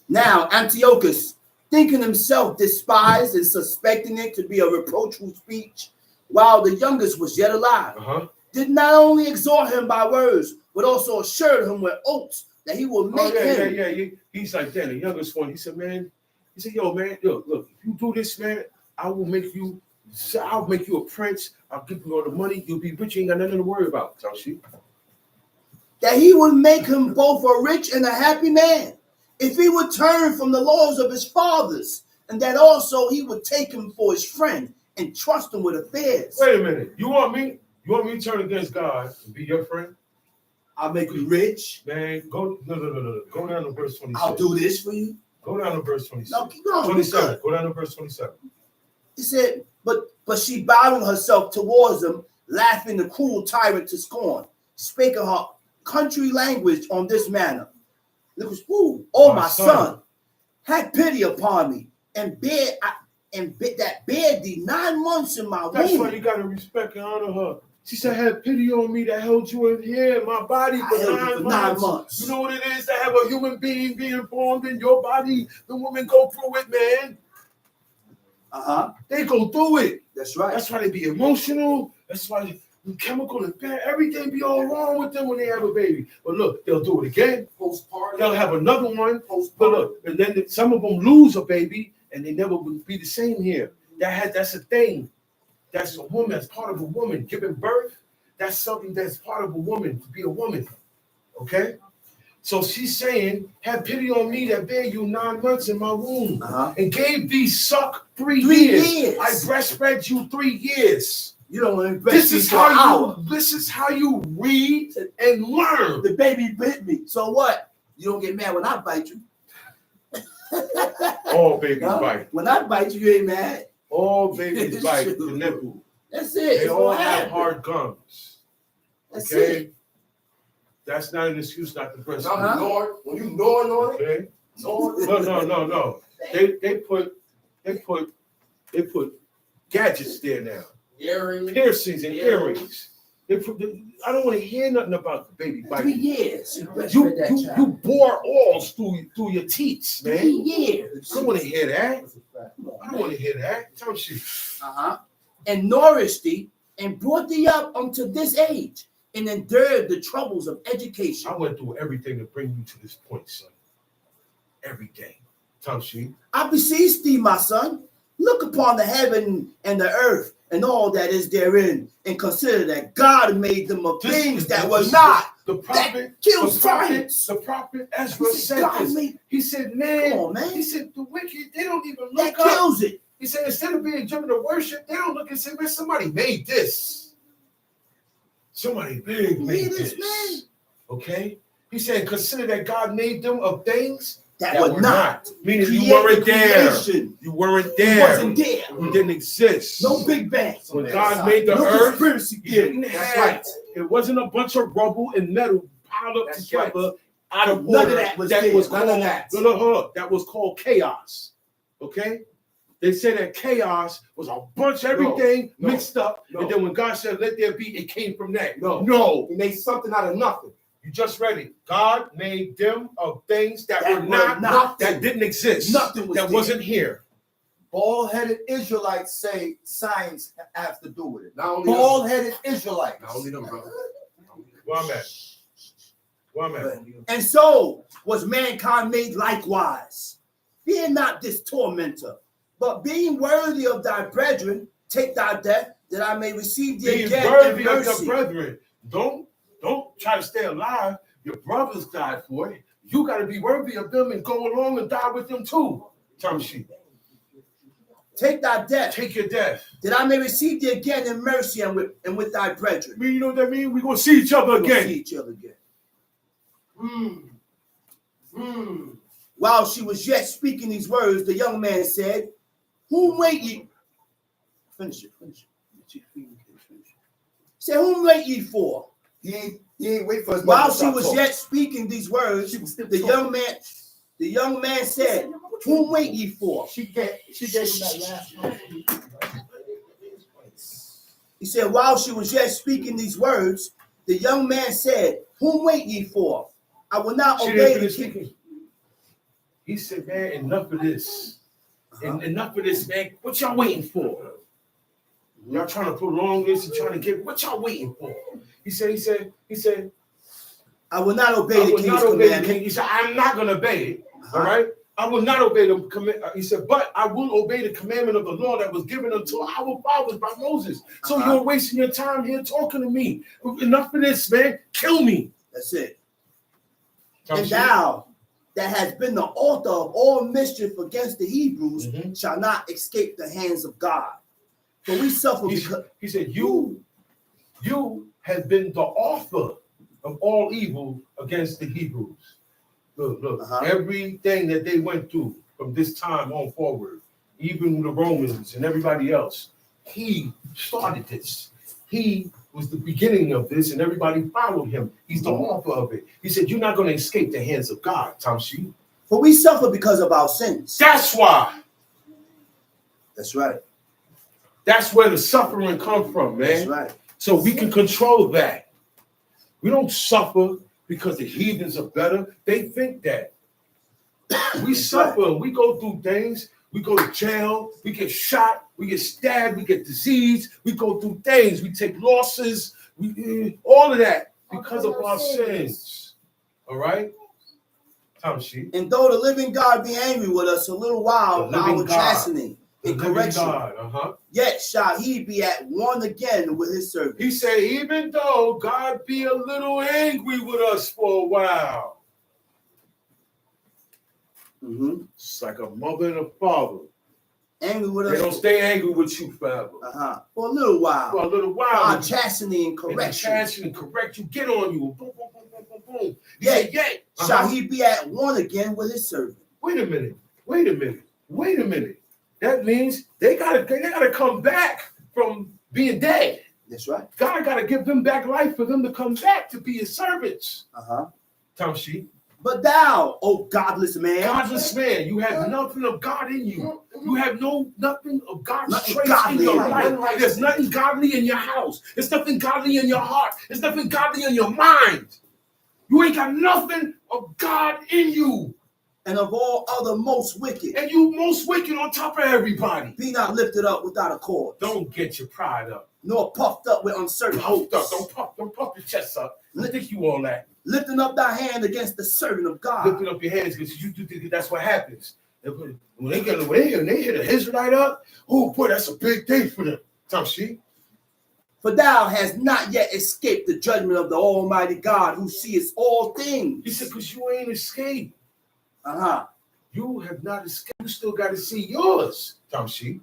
Now Antiochus, thinking himself despised and suspecting it to be a reproachful speech, while the youngest was yet alive, did not only exhort him by words, but also assured him with oaths that he will make him. He's like that. The youngest one, he said, yo, man, look, if you do this, man, I'll make you a prince. I'll give you all the money. You'll be rich. You ain't got nothing to worry about. That he would make him both a rich and a happy man, if he would turn from the laws of his fathers, and that also he would take him for his friend and trust him with affairs. Wait a minute. You want me to turn against God and be your friend? I'll make you rich. Man, no. Go down to verse 27. I'll do this for you. Go down to verse 27. No, keep going. 27. Go down to verse 27. He said, but she bowed herself towards him, laughing the cruel tyrant to scorn, spake in her country language on this manner. Look, my son, have pity upon me, and that bear thee 9 months in my womb. That's why you gotta respect and honor her. She said, have pity on me that held you in here, my body, for 9 months. You know what it is to have a human being being formed in your body? The women go through it, man. They go through it. That's right. That's why they be emotional. That's why the chemical and everything be all wrong with them when they have a baby. But look, they'll do it again. Postpartum. They'll have another one. But look, and then some of them lose a baby and they never would be the same here. That's a thing. That's a woman. That's part of a woman. Giving birth, that's something that's part of a woman, to be a woman. Okay? So she's saying, have pity on me that bare you 9 months in my womb and gave thee suck 3 years. I breastfed you 3 years. You don't want to This is how you read and learn. The baby bit me. So what? You don't get mad when I bite you. All babies bite. When I bite you, you ain't mad. All babies bite the nipple. That's it. They all have hard gums. That's Okay? it. That's not an excuse not to breastfeed. When you gnawing on it, Okay? No. They put gadgets there now. earrings. Piercings and earrings. I don't want to hear nothing about the baby 3 biting. years. You bore alls through your teeth, man. 3 years. I don't want to hear that. I don't want to hear that. Tell me shit. And nourished thee and brought thee up unto this age and endured the troubles of education. I went through everything to bring you to this point, son. Everything. Tell me. I beseech thee, my son, look upon the heaven and the earth and all that is therein, and consider that God made them of things that were not. The prophet Ezra said this. He said, man, Come on, man. He said, the wicked, they don't even That look up. kills it. He said, instead of being driven to worship, they don't look and say, man, somebody made this. Somebody big made this. Man. Okay? He said, consider that God made them of things That were not. Meaning you Create weren't the there. creation. You weren't It there. wasn't there. You didn't exist. No Big Bang. When God made the No earth, conspiracy he theory. didn't That's have, right. it wasn't a bunch of rubble and metal piled up That's together out of None order. of that was that there. was None of called, that. No, hold up. That was called chaos. Okay? They said that chaos was a bunch of everything mixed up. No. And then when God said, let there be, it came from that. No. He made something out of nothing. You just read it. God made them of things that That were were not, that didn't exist. Nothing was that there. wasn't here. Bald-headed Israelites say science has to do with it. Not only them. Bald-headed Israelites. Not only them, brother. Where I'm at. Where I'm at. And so was mankind made likewise. Fear not this tormentor, but being worthy of thy brethren, take thy death, that I may receive thee Being again in worthy of mercy. the brethren. Don't try to stay alive. Your brothers died for it. You got to be worthy of them and go along and die with them too. Term sheet. Take thy death, Take your death. that I may receive thee again in mercy and with thy brethren. I mean, you know what that means? We're going to see each other We'll again. see each other again. While she was yet speaking these words, the young man said, whom wait ye? Finish it. He said, whom wait ye for? He ain't wait for his mother While to she stop was talking. yet speaking these words, She was still the young man said, whom wait ye for? She gave him that last one. He said, while she was yet speaking these words, the young man said, whom wait ye for? I will not She obey didn't the finish king. speaking. He said, man, enough of this. Enough of this, man. What y'all waiting for? Y'all trying to prolong this and trying to get, what y'all waiting for? He said, I will not obey I the will king's not obey the commandment. king. He said, I'm not going to obey it. All right? I will not obey the commandment. He said, but I will obey the commandment of the law that was given unto our fathers by Moses. So you're wasting your time here talking to me. Enough of this, man. Kill me. That's it. And thou that has been the author of all mischief against the Hebrews shall not escape the hands of God. For we suffer because He said, you have been the author of all evil against the Hebrews. Look, everything that they went through from this time on forward, even the Romans and everybody else, he started this. He was the beginning of this, and everybody followed him. He's the author of it. He said, you're not going to escape the hands of God, Tamshi. For we suffer because of our sins. That's why. That's right. That's where the suffering comes from, man. That's right. So we can control that. We don't suffer because the heathens are better. They think that. We suffer. We go through things. We go to jail. We get shot. We get stabbed. We get disease. We go through things. We take losses. All of that because of our sins. All right? Tamshi. And though the living God be angry with us a little while, our chastening and correction, yet shall he be at one again with his servants. He said, even though God be a little angry with us for a while, Mm-hmm. It's like a mother and a father. Angry with They don't us stay angry with you forever. for a little while. For a little while. Our chastening and correction. And correct you, get on you. Boom, boom, boom, boom, boom, boom. Yet Yay. shall he be at one again with his servant. Wait a minute. That means they gotta come back from being dead. That's right. God gotta give them back life for them to come back to be his servants. Tamshi. But thou, O godless man, you have nothing of God in you. You have nothing of God's Nothing traits godly in your in life. There's nothing godly in your house. There's nothing godly in your heart. There's nothing godly in your mind. You ain't got nothing of God in you. and of all other most wicked, And you most wicked on top of everybody. be not lifted up without a cause, Don't get your pride up. nor puffed up with uncertain Puffed up. hopes, Don't puff your chest up. I think you all that. lifting up thy hand against the servant of God. Lifting up your hands because you think that's what happens. When they hit a Israelite up, oh boy, that's a big day for them. Tamshi. For thou hast not yet escaped the judgment of the Almighty God, who seeth all things. He said, because you ain't escaped. Uh-huh. You have not escaped. You still got to see yours, Tamshi.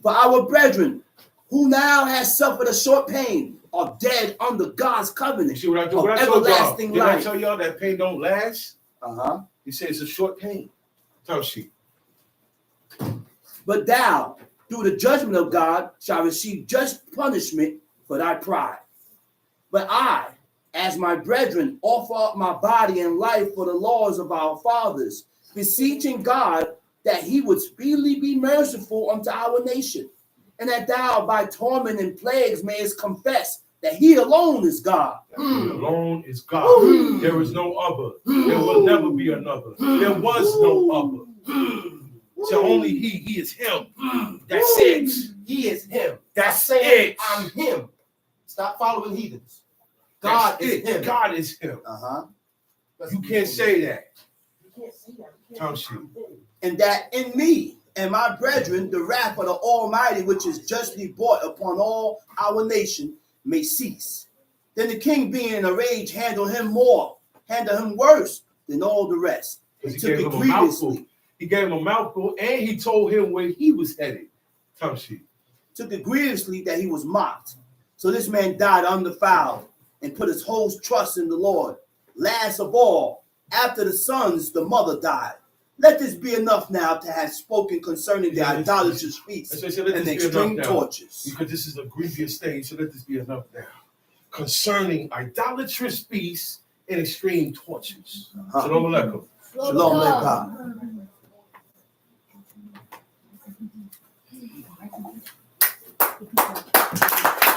For our brethren, who now has suffered a short pain, are dead under God's You covenant see what I do? of What I told y'all? everlasting Did I life. tell y'all that pain don't last? Uh-huh. He said it's a short pain. Tamshi. But thou, through the judgment of God, shall receive just punishment for thy pride. But I, as my brethren, offer up my body and life for the laws of our fathers, beseeching God that he would speedily be merciful unto our nation, and that thou by torment and plagues mayest confess that he alone is God. He alone is God. There is no other. There will never be another. There was no other. So only he is him. That's it. He is him. That's saying it. I'm him. Stop following heathens. God That's is it. him. God is him. Uh-huh. You can't say that. You can't see that. Tamshi. And that in me and my brethren, the wrath of the Almighty, which is justly brought upon all our nation, may cease. Then the king, being in a rage, handled him worse than all the rest, and Because took he it gave him a mouthful. grievously. He gave him a mouthful and he told him where he was headed. Tamshi. Took it grievously that he was mocked. So this man died undefiled and put his whole trust in the Lord. Last of all, after the sons, the mother died. Let this be enough now to have spoken concerning the idolatrous feasts That's why I said, let and the this be extreme enough now. tortures. Because this is a grievous thing, so let this be enough now. Concerning idolatrous feasts and extreme tortures. Shalom Aleichem. Shalom Aleichem. God.